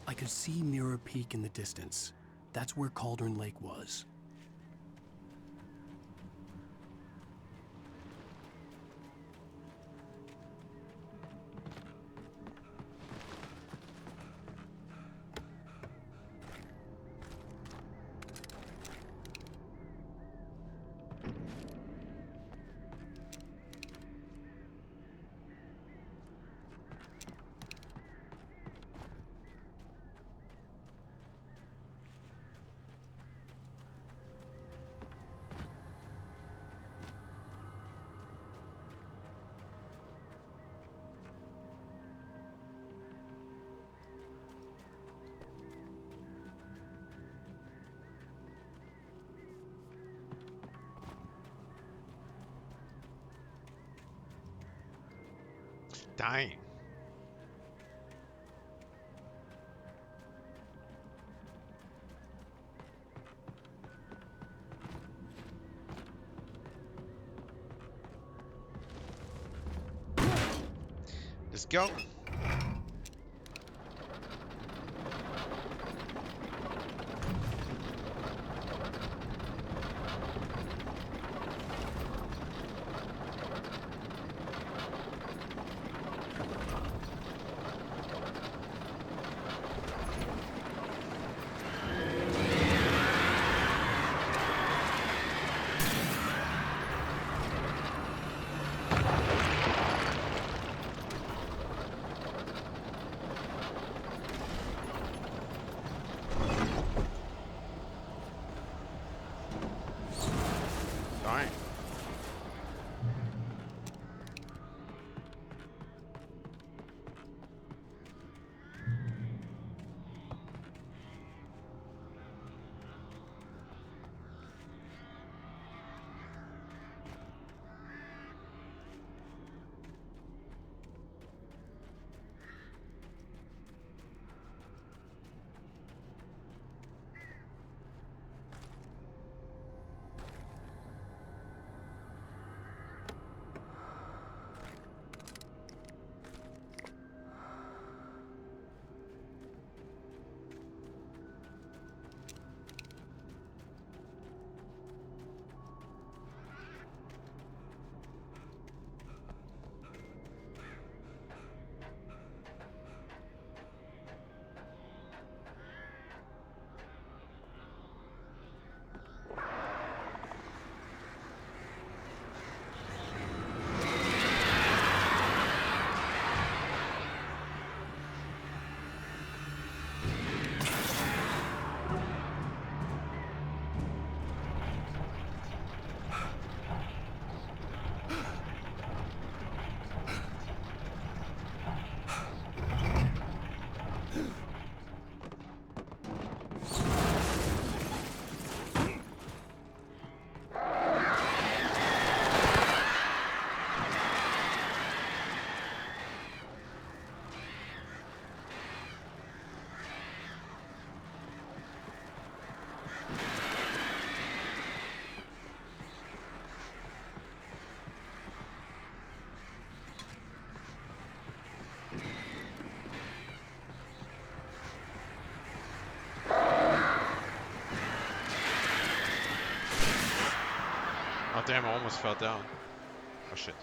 I could see Mirror Peak in the distance. That's where Cauldron Lake was. Dang. Let's go. Damn, I almost fell down. Oh shit.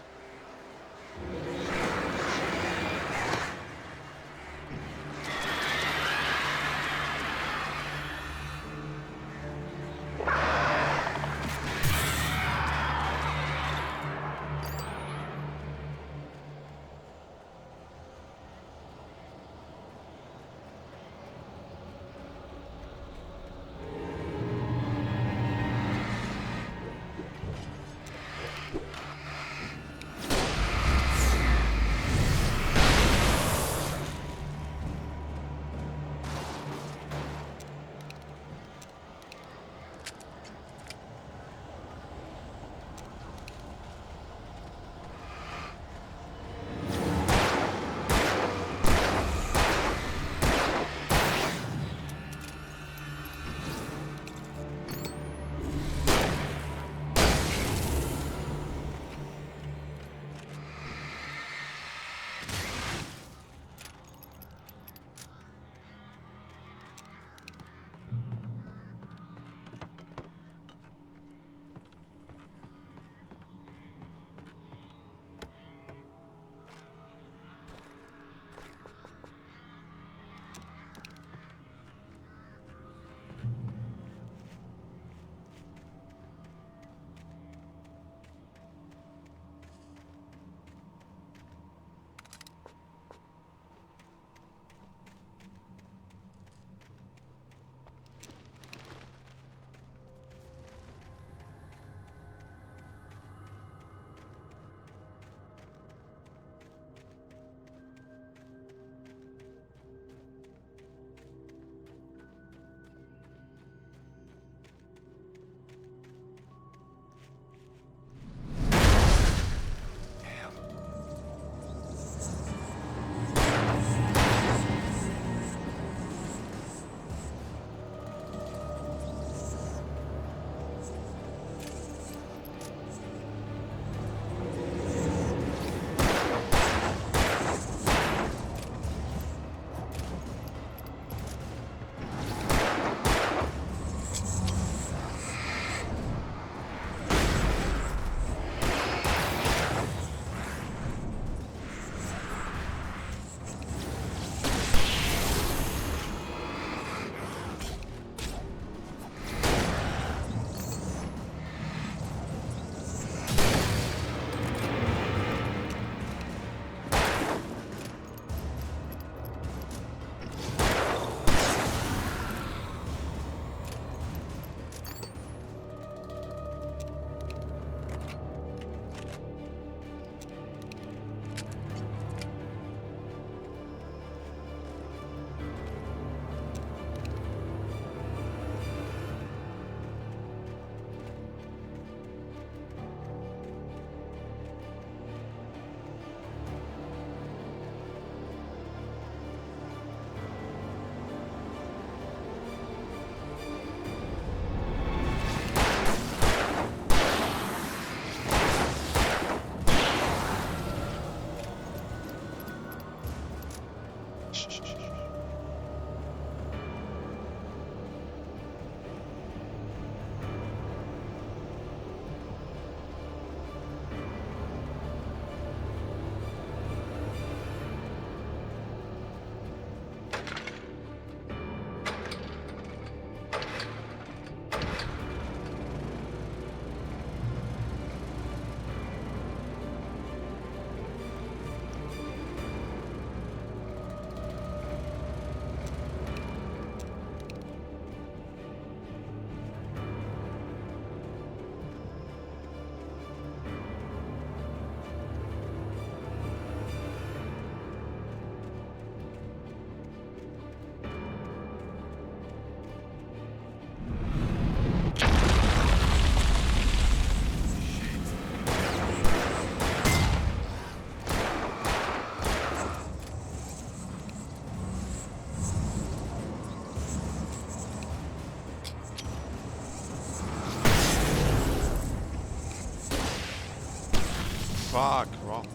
Fuck, wrong.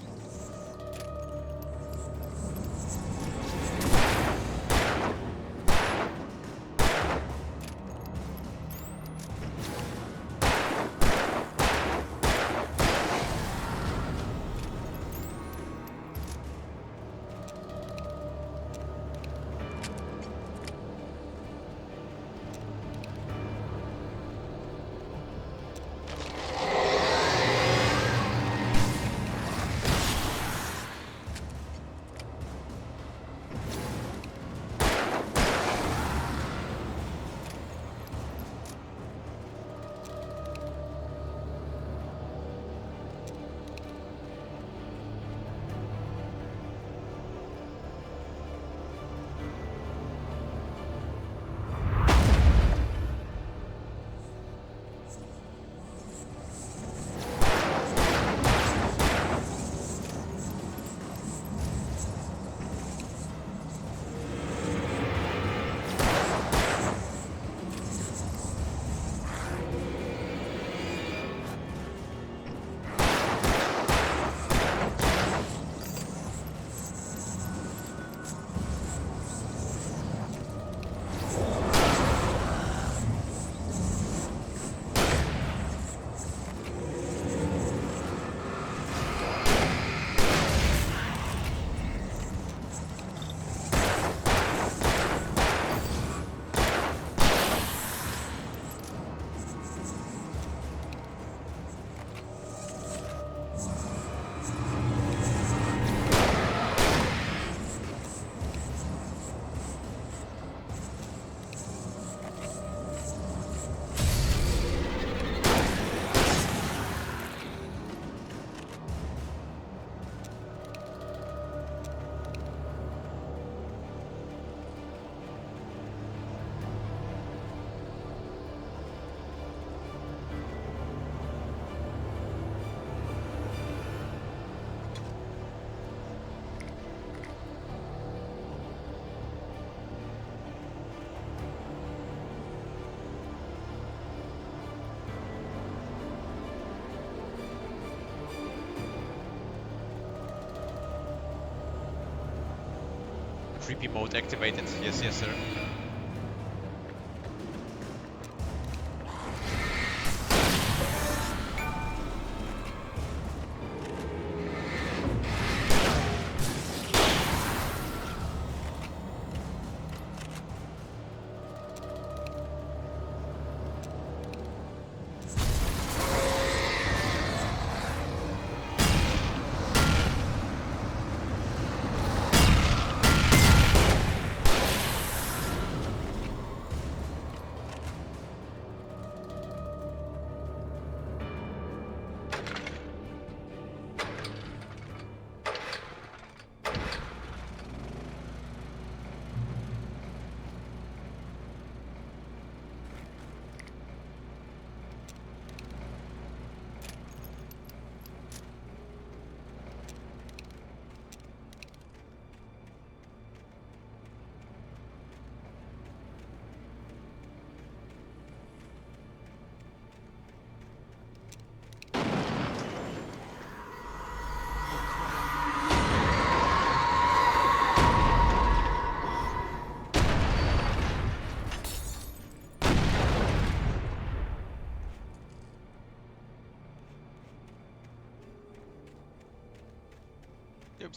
creepy mode activated. Yes, yes, sir.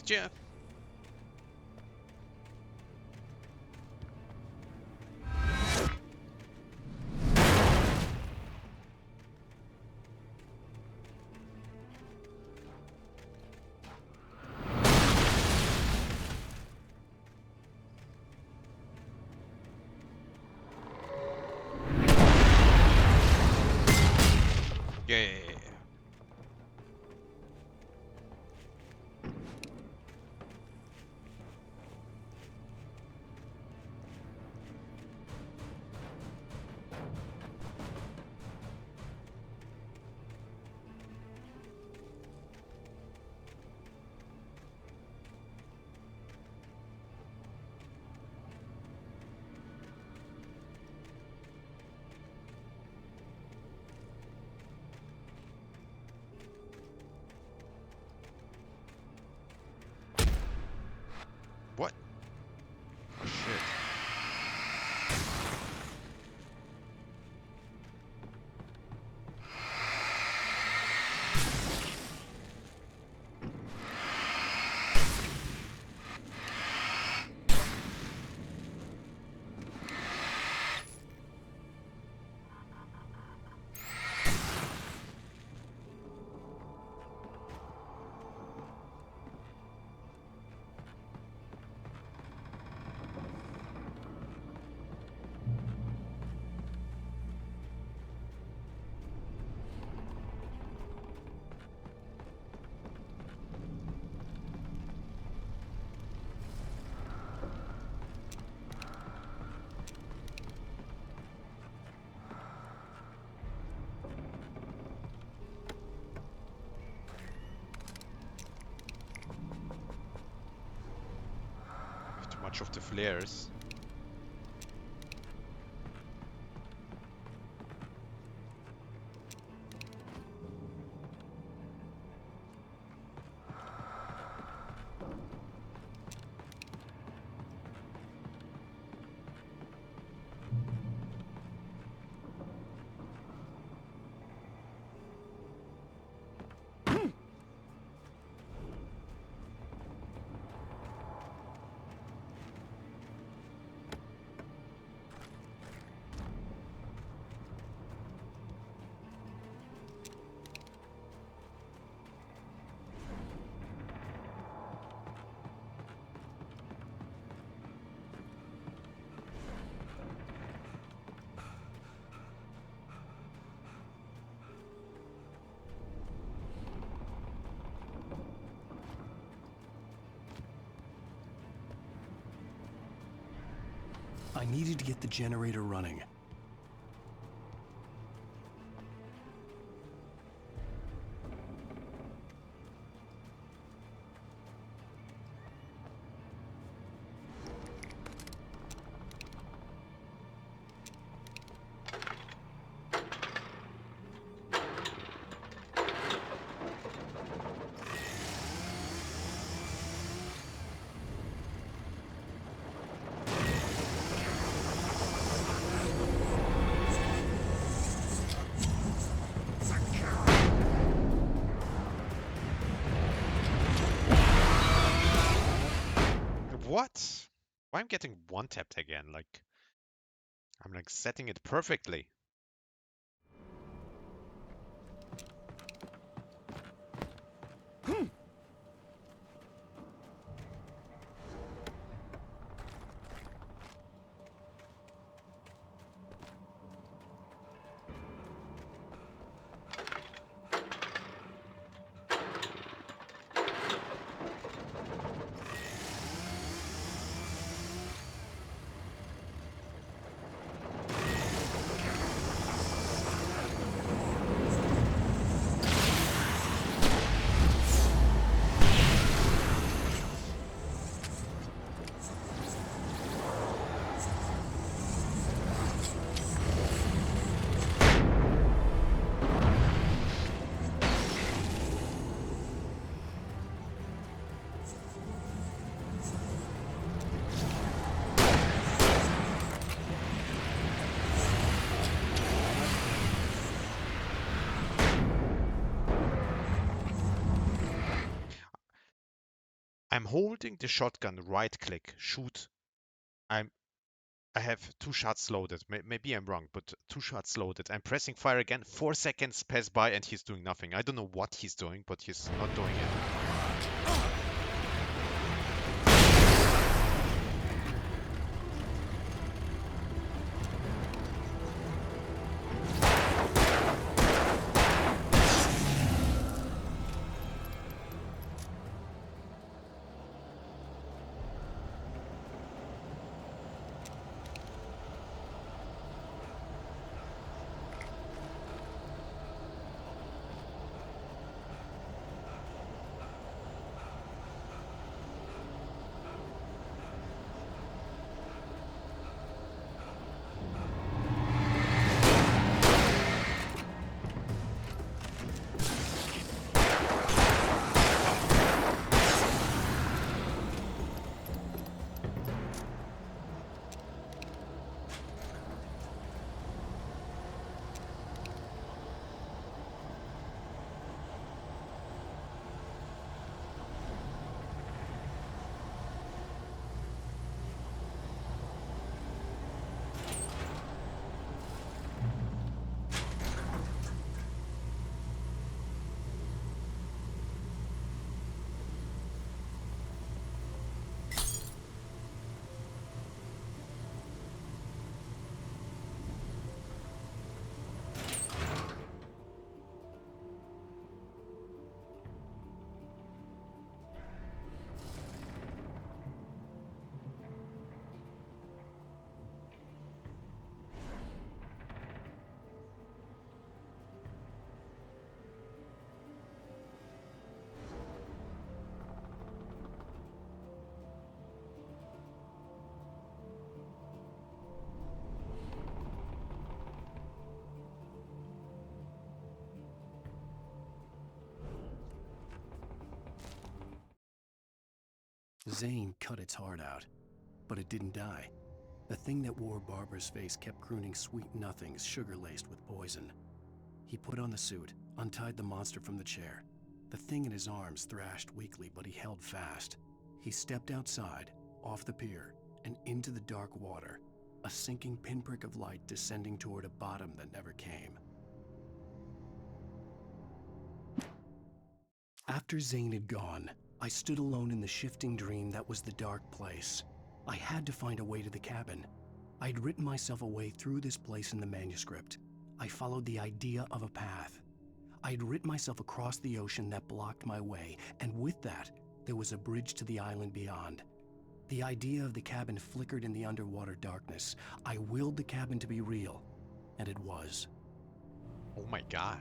Jeff. Yeah. What? Oh shit. Too much of the flares. I needed to get the generator running. What? Why I'm getting one-tapped again? Like, I'm like setting it perfectly. I'm holding the shotgun, right click, shoot. I have 2 shots loaded. Maybe I'm wrong, but 2 shots loaded. I'm pressing fire again. 4 seconds pass by and he's doing nothing. I don't know what he's doing, but he's not doing it. Zane cut its heart out, but it didn't die. The thing that wore Barbara's face kept crooning sweet nothings sugar-laced with poison. He put on the suit, untied the monster from the chair. The thing in his arms thrashed weakly, but he held fast. He stepped outside, off the pier, and into the dark water, a sinking pinprick of light descending toward a bottom that never came. After Zane had gone, I stood alone in the shifting dream that was the dark place. I had to find a way to the cabin. I'd written myself a way through this place in the manuscript. I followed the idea of a path. I'd written myself across the ocean that blocked my way, and with that, there was a bridge to the island beyond. The idea of the cabin flickered in the underwater darkness. I willed the cabin to be real, and it was. Oh my god.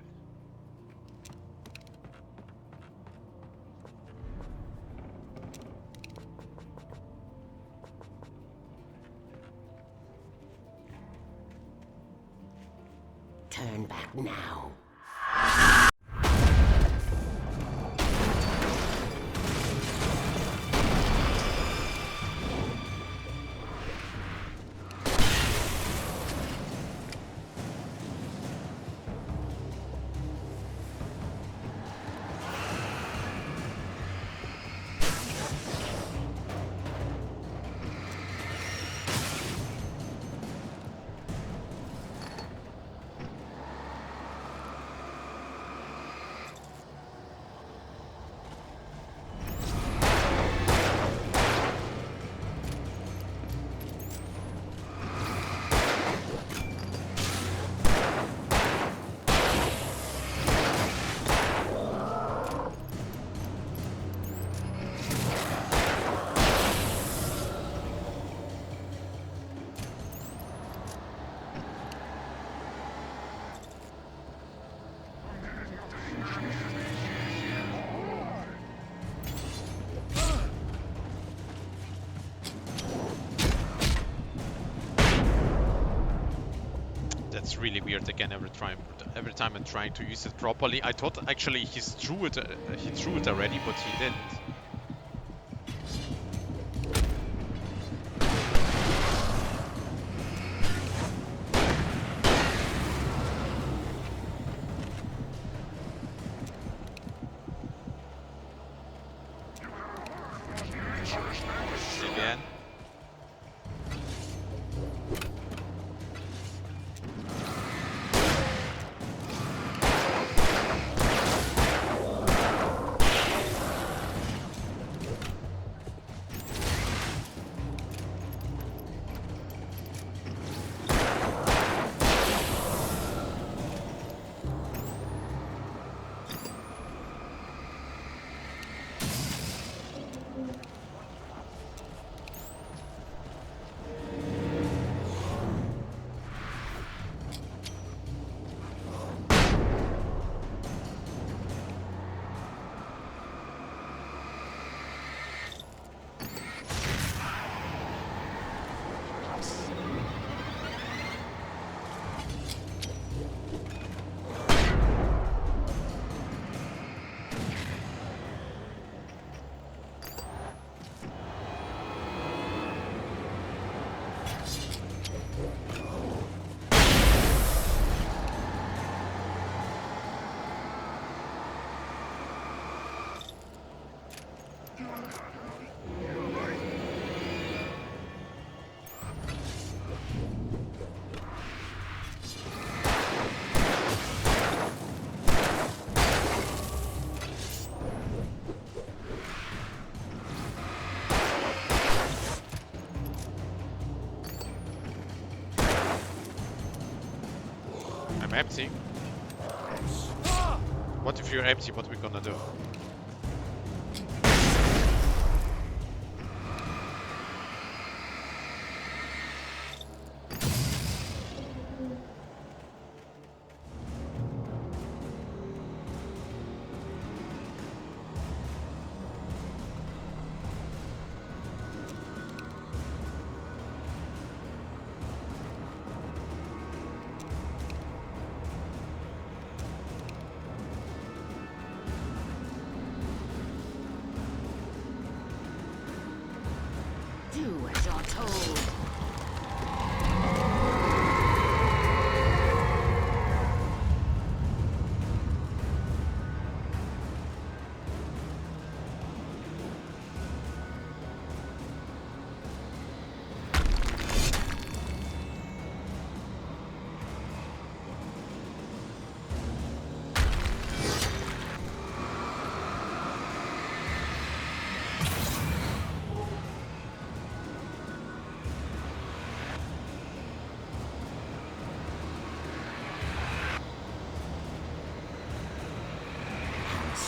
Turn back now. That's really weird again every time I'm trying to use it properly. I thought actually he threw it already, but he didn't. Again. I'm empty. What if you're empty? What are we gonna do? Do as you're told.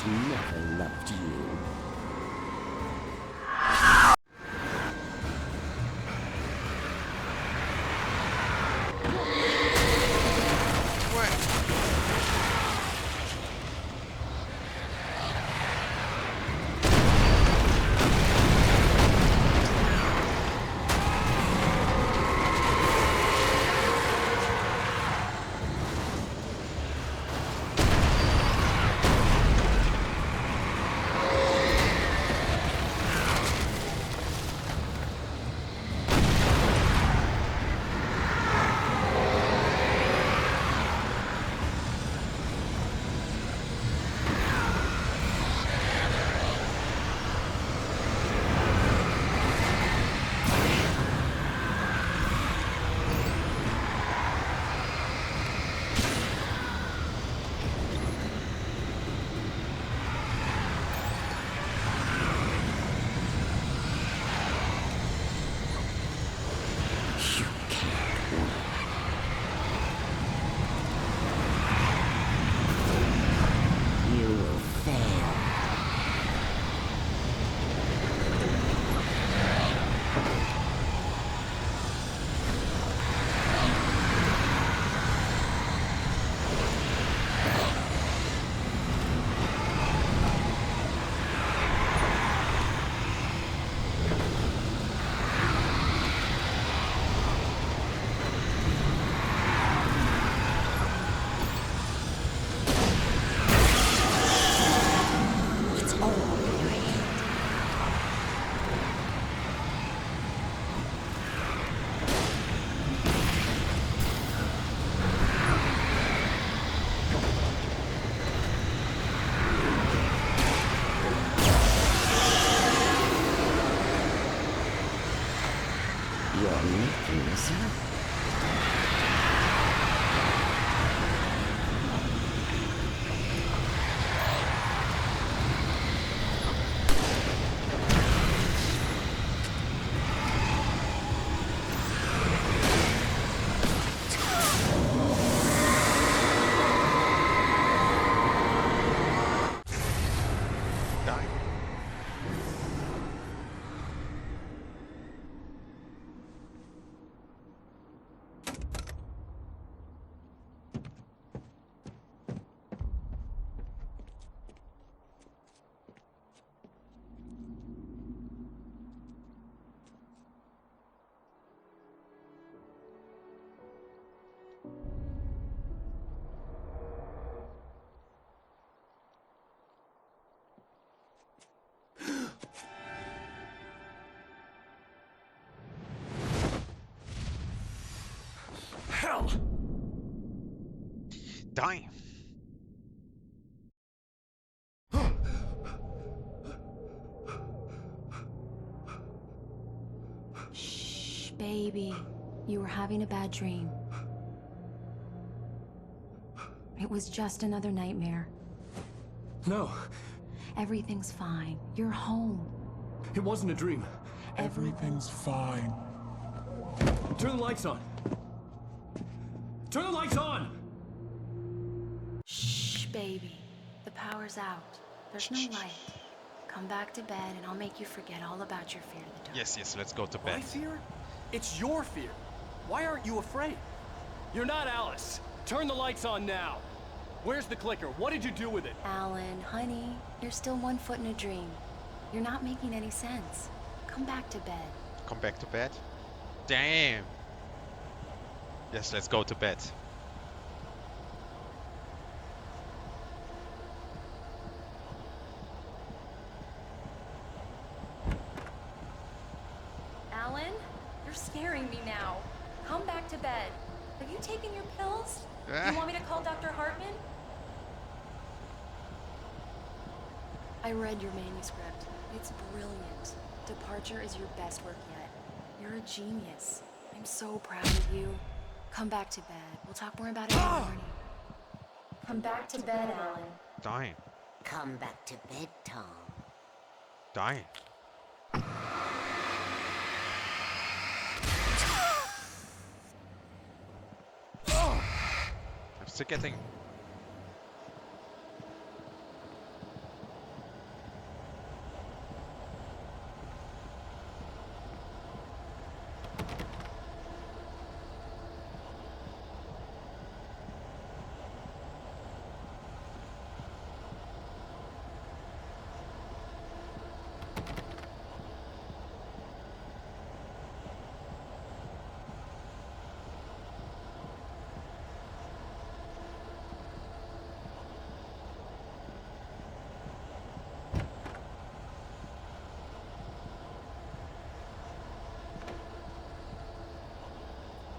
Never loved you. sir. Hell! Die! Shh, baby. You were having a bad dream. It was just another nightmare. No. Everything's fine. You're home. It wasn't a dream. Everything's fine. Turn the lights on. Turn the lights on! Shh, baby. The power's out. There's no light. Come back to bed and I'll make you forget all about your fear of the dark. Yes, let's go to bed. My fear? It's your fear. Why aren't you afraid? You're not Alice. Turn the lights on now. Where's the clicker? What did you do with it? Alan, honey, you're still 1 foot in a dream. You're not making any sense. Come back to bed. Come back to bed? Damn! Yes, let's go to bed. Alan, you're scaring me now. Come back to bed. Have you taken your pills? Ah. You want me to call Dr. Hartman? I read your manuscript. It's brilliant. Departure is your best work yet. You're a genius. I'm so proud of you. Come back to bed. We'll talk more about it in the morning. Come back to bed, Alan. Dying. Come back to bed, Tom. Dying. I'm still getting...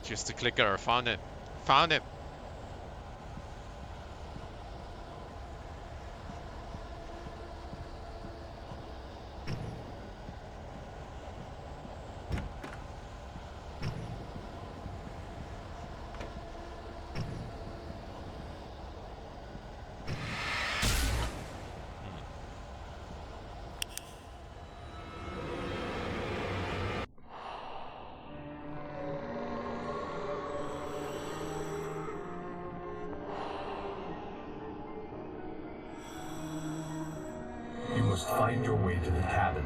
Just the clicker, I found it. Found it! You must find your way to the cabin.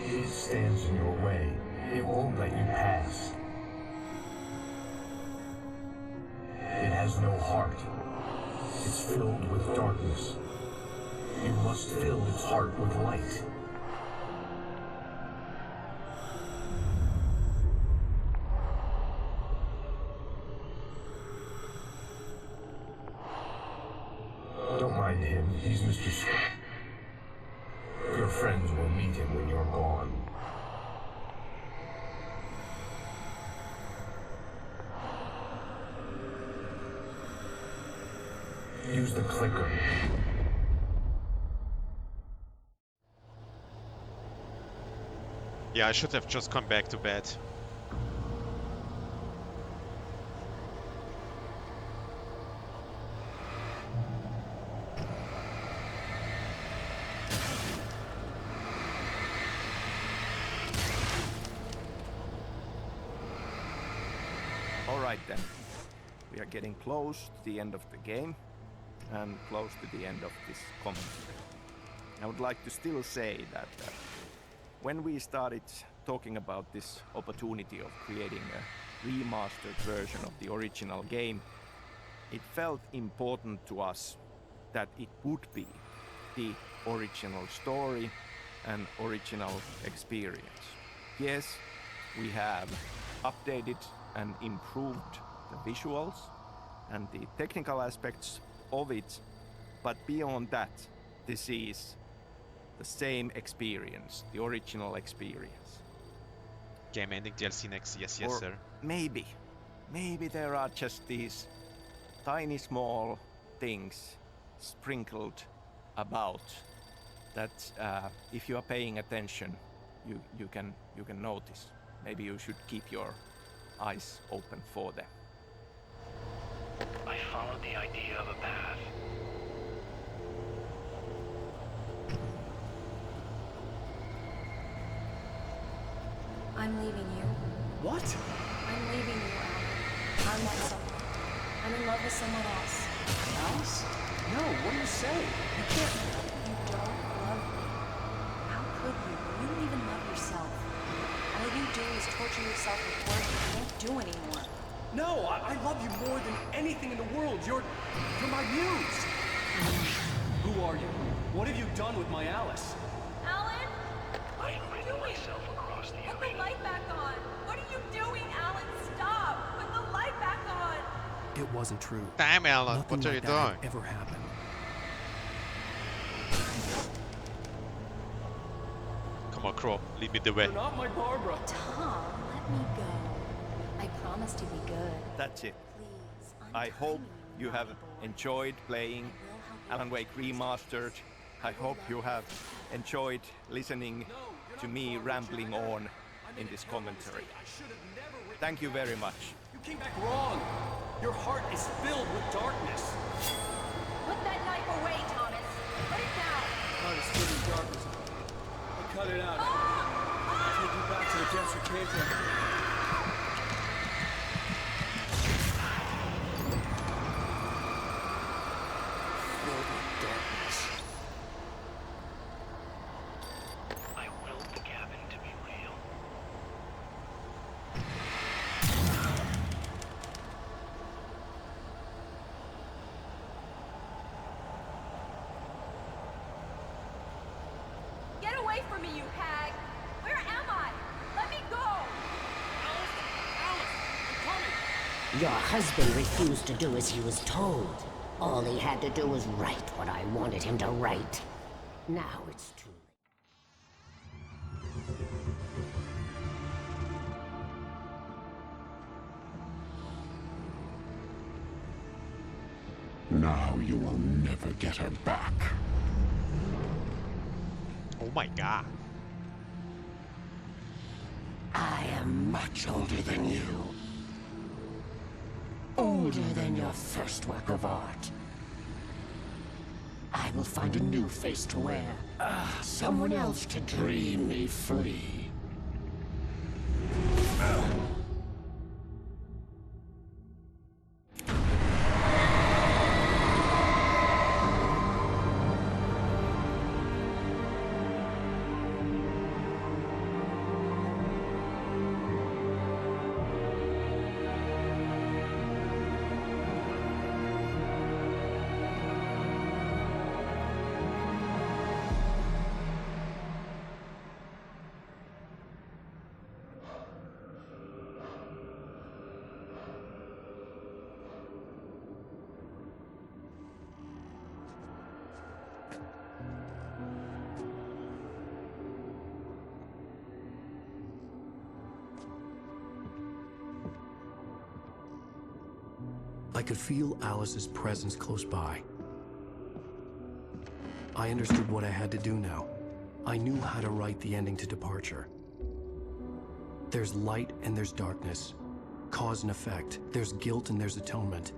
It stands in your way. It won't let you pass. It has no heart. It's filled with darkness. You must fill its heart with light. Don't mind him. He's Mr. Scott. Your friends will meet him when you're gone. Use the clicker. Yeah, I should have just come back to bed. Alright then. We are getting close to the end of the game and close to the end of this commentary. I would like to still say that when we started talking about this opportunity of creating a remastered version of the original game, it felt important to us that it would be the original story and original experience. Yes, we have updated and improved the visuals and the technical aspects of it, but beyond that, this is the same experience, the original experience. Game ending DLC next, yes, Or sir. Maybe there are just these tiny small things sprinkled about that if you are paying attention, you can notice. Maybe you should keep your eyes open for them. I followed the idea of a path. I'm leaving you. What? I'm leaving you, Alan. I'm not someone. I'm in love with someone else. Alice? No, what are you saying? You can't. You don't love me. How could you? You don't even love yourself. All you do is torture yourself with work you can't do anymore. No, I love you more than anything in the world. You're my muse. Who are you? What have you done with my Alice? Alan? I am riding myself across the Put the ocean. light back on! What are you doing, Alan? Stop! Put the light back on! It wasn't true. Damn, Alan, Nothing what are you like that doing? had ever happened. Come on, Crow, lead me the way. You're not my Barbara. Tom, let me go. I promise to be good. That's it. Please, I hope you have enjoyed playing Alan Wake Remastered. I hope you have enjoyed listening to me rambling on in this commentary. Thank you very much. You came back wrong. Your heart is filled with darkness. Put that knife away, Thomas! Put it down! Heart is filled with darkness. I cut it out. I'll take you back to the depths you came from. I willed the cabin to be real. Get away from me, you hag! Where am I? Let me go! Your husband refused to do as he was told. All he had to do was write what I wanted him to write. Now it's too Now you will never get her back. Oh my god. I am much older than you. Older than your first work of art. I will find a new face to wear. Someone else to dream me free. I could feel Alice's presence close by. I understood what I had to do now. I knew how to write the ending to Departure. There's light and there's darkness. Cause and effect. There's guilt and there's atonement.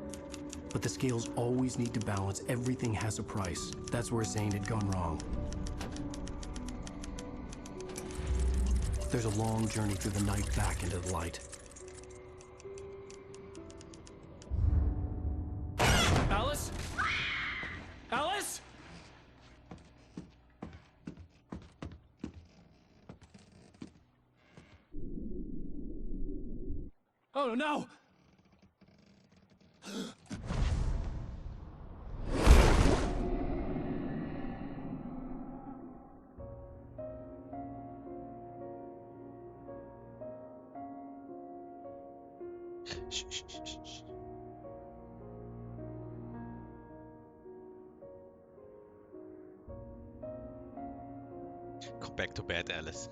But the scales always need to balance. Everything has a price. That's where Zane had gone wrong. There's a long journey through the night back into the light. Oh no! Shh, shh, shh, shh, shh. Go back to bed, Alice.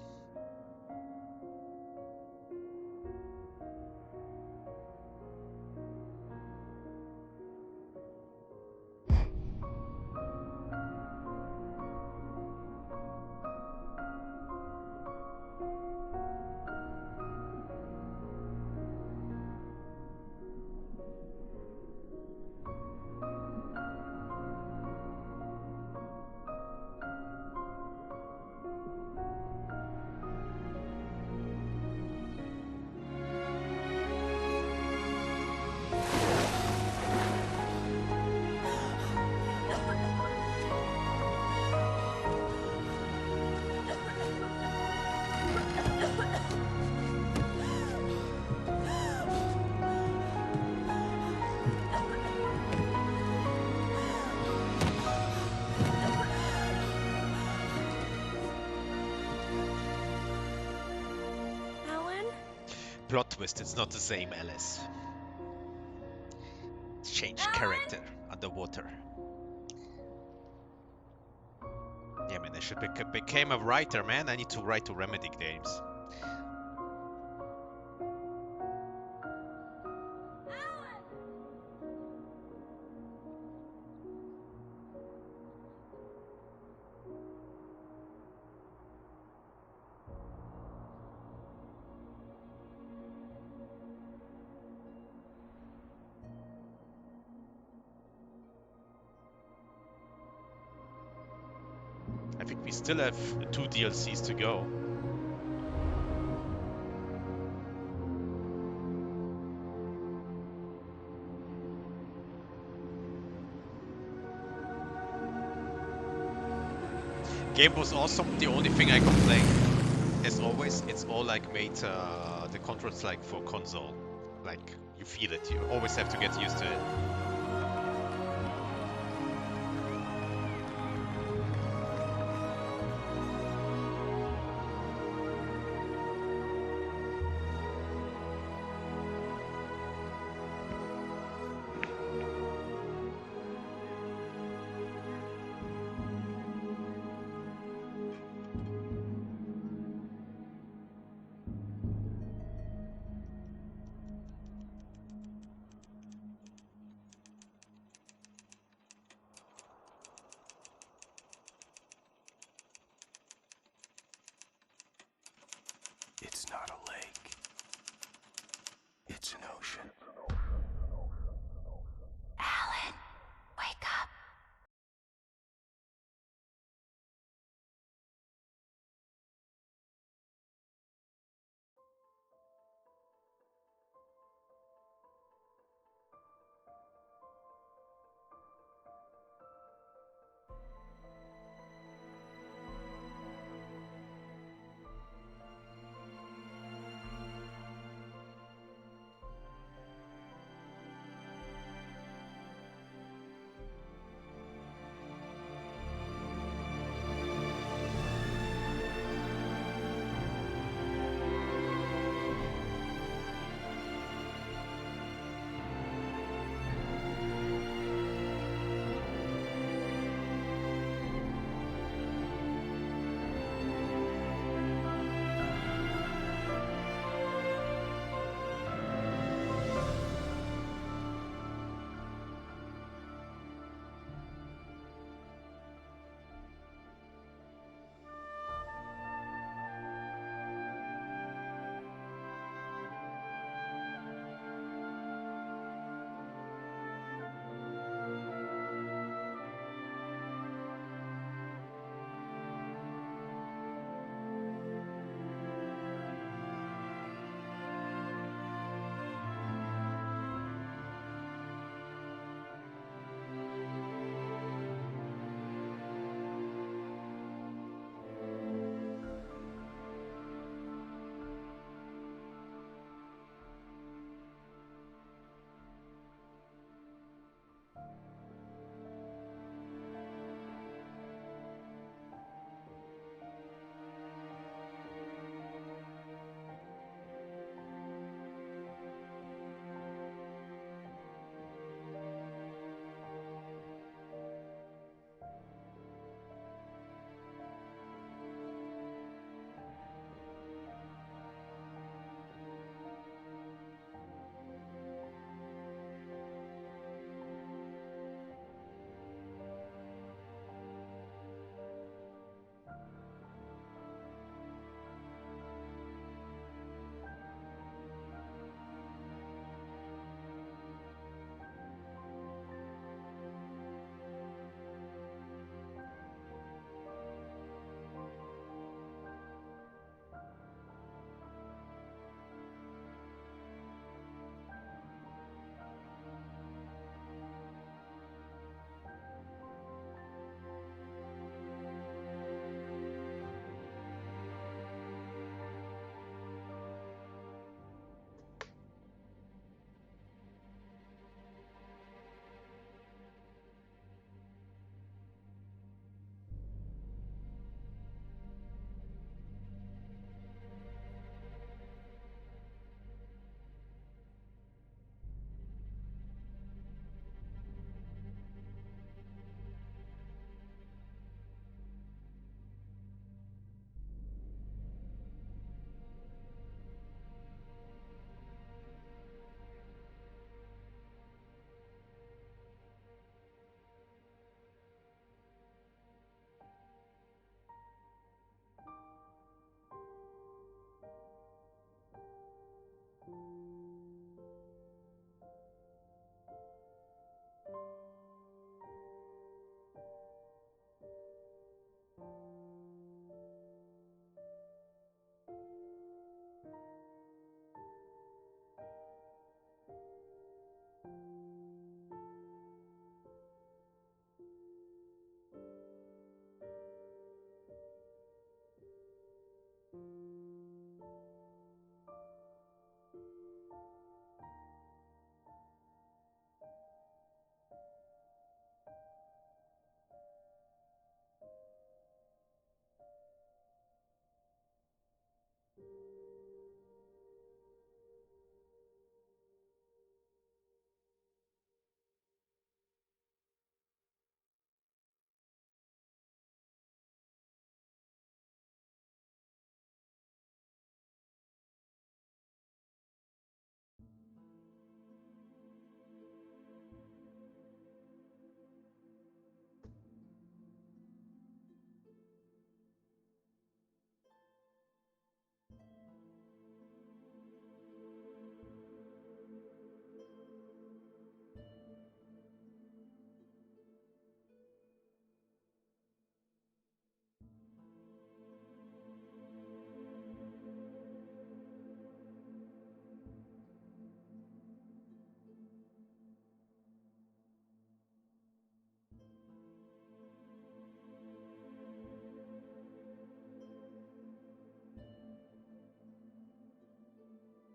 Alan? Plot twist, it's not the same Alice. Change character underwater. Yeah, man, I should became a writer, man. I need to write to Remedy games. I think we still have 2 DLCs to go. Game was awesome. The only thing I complain, as always, it's all like made the controls like for console. Like you feel it. You always have to get used to it.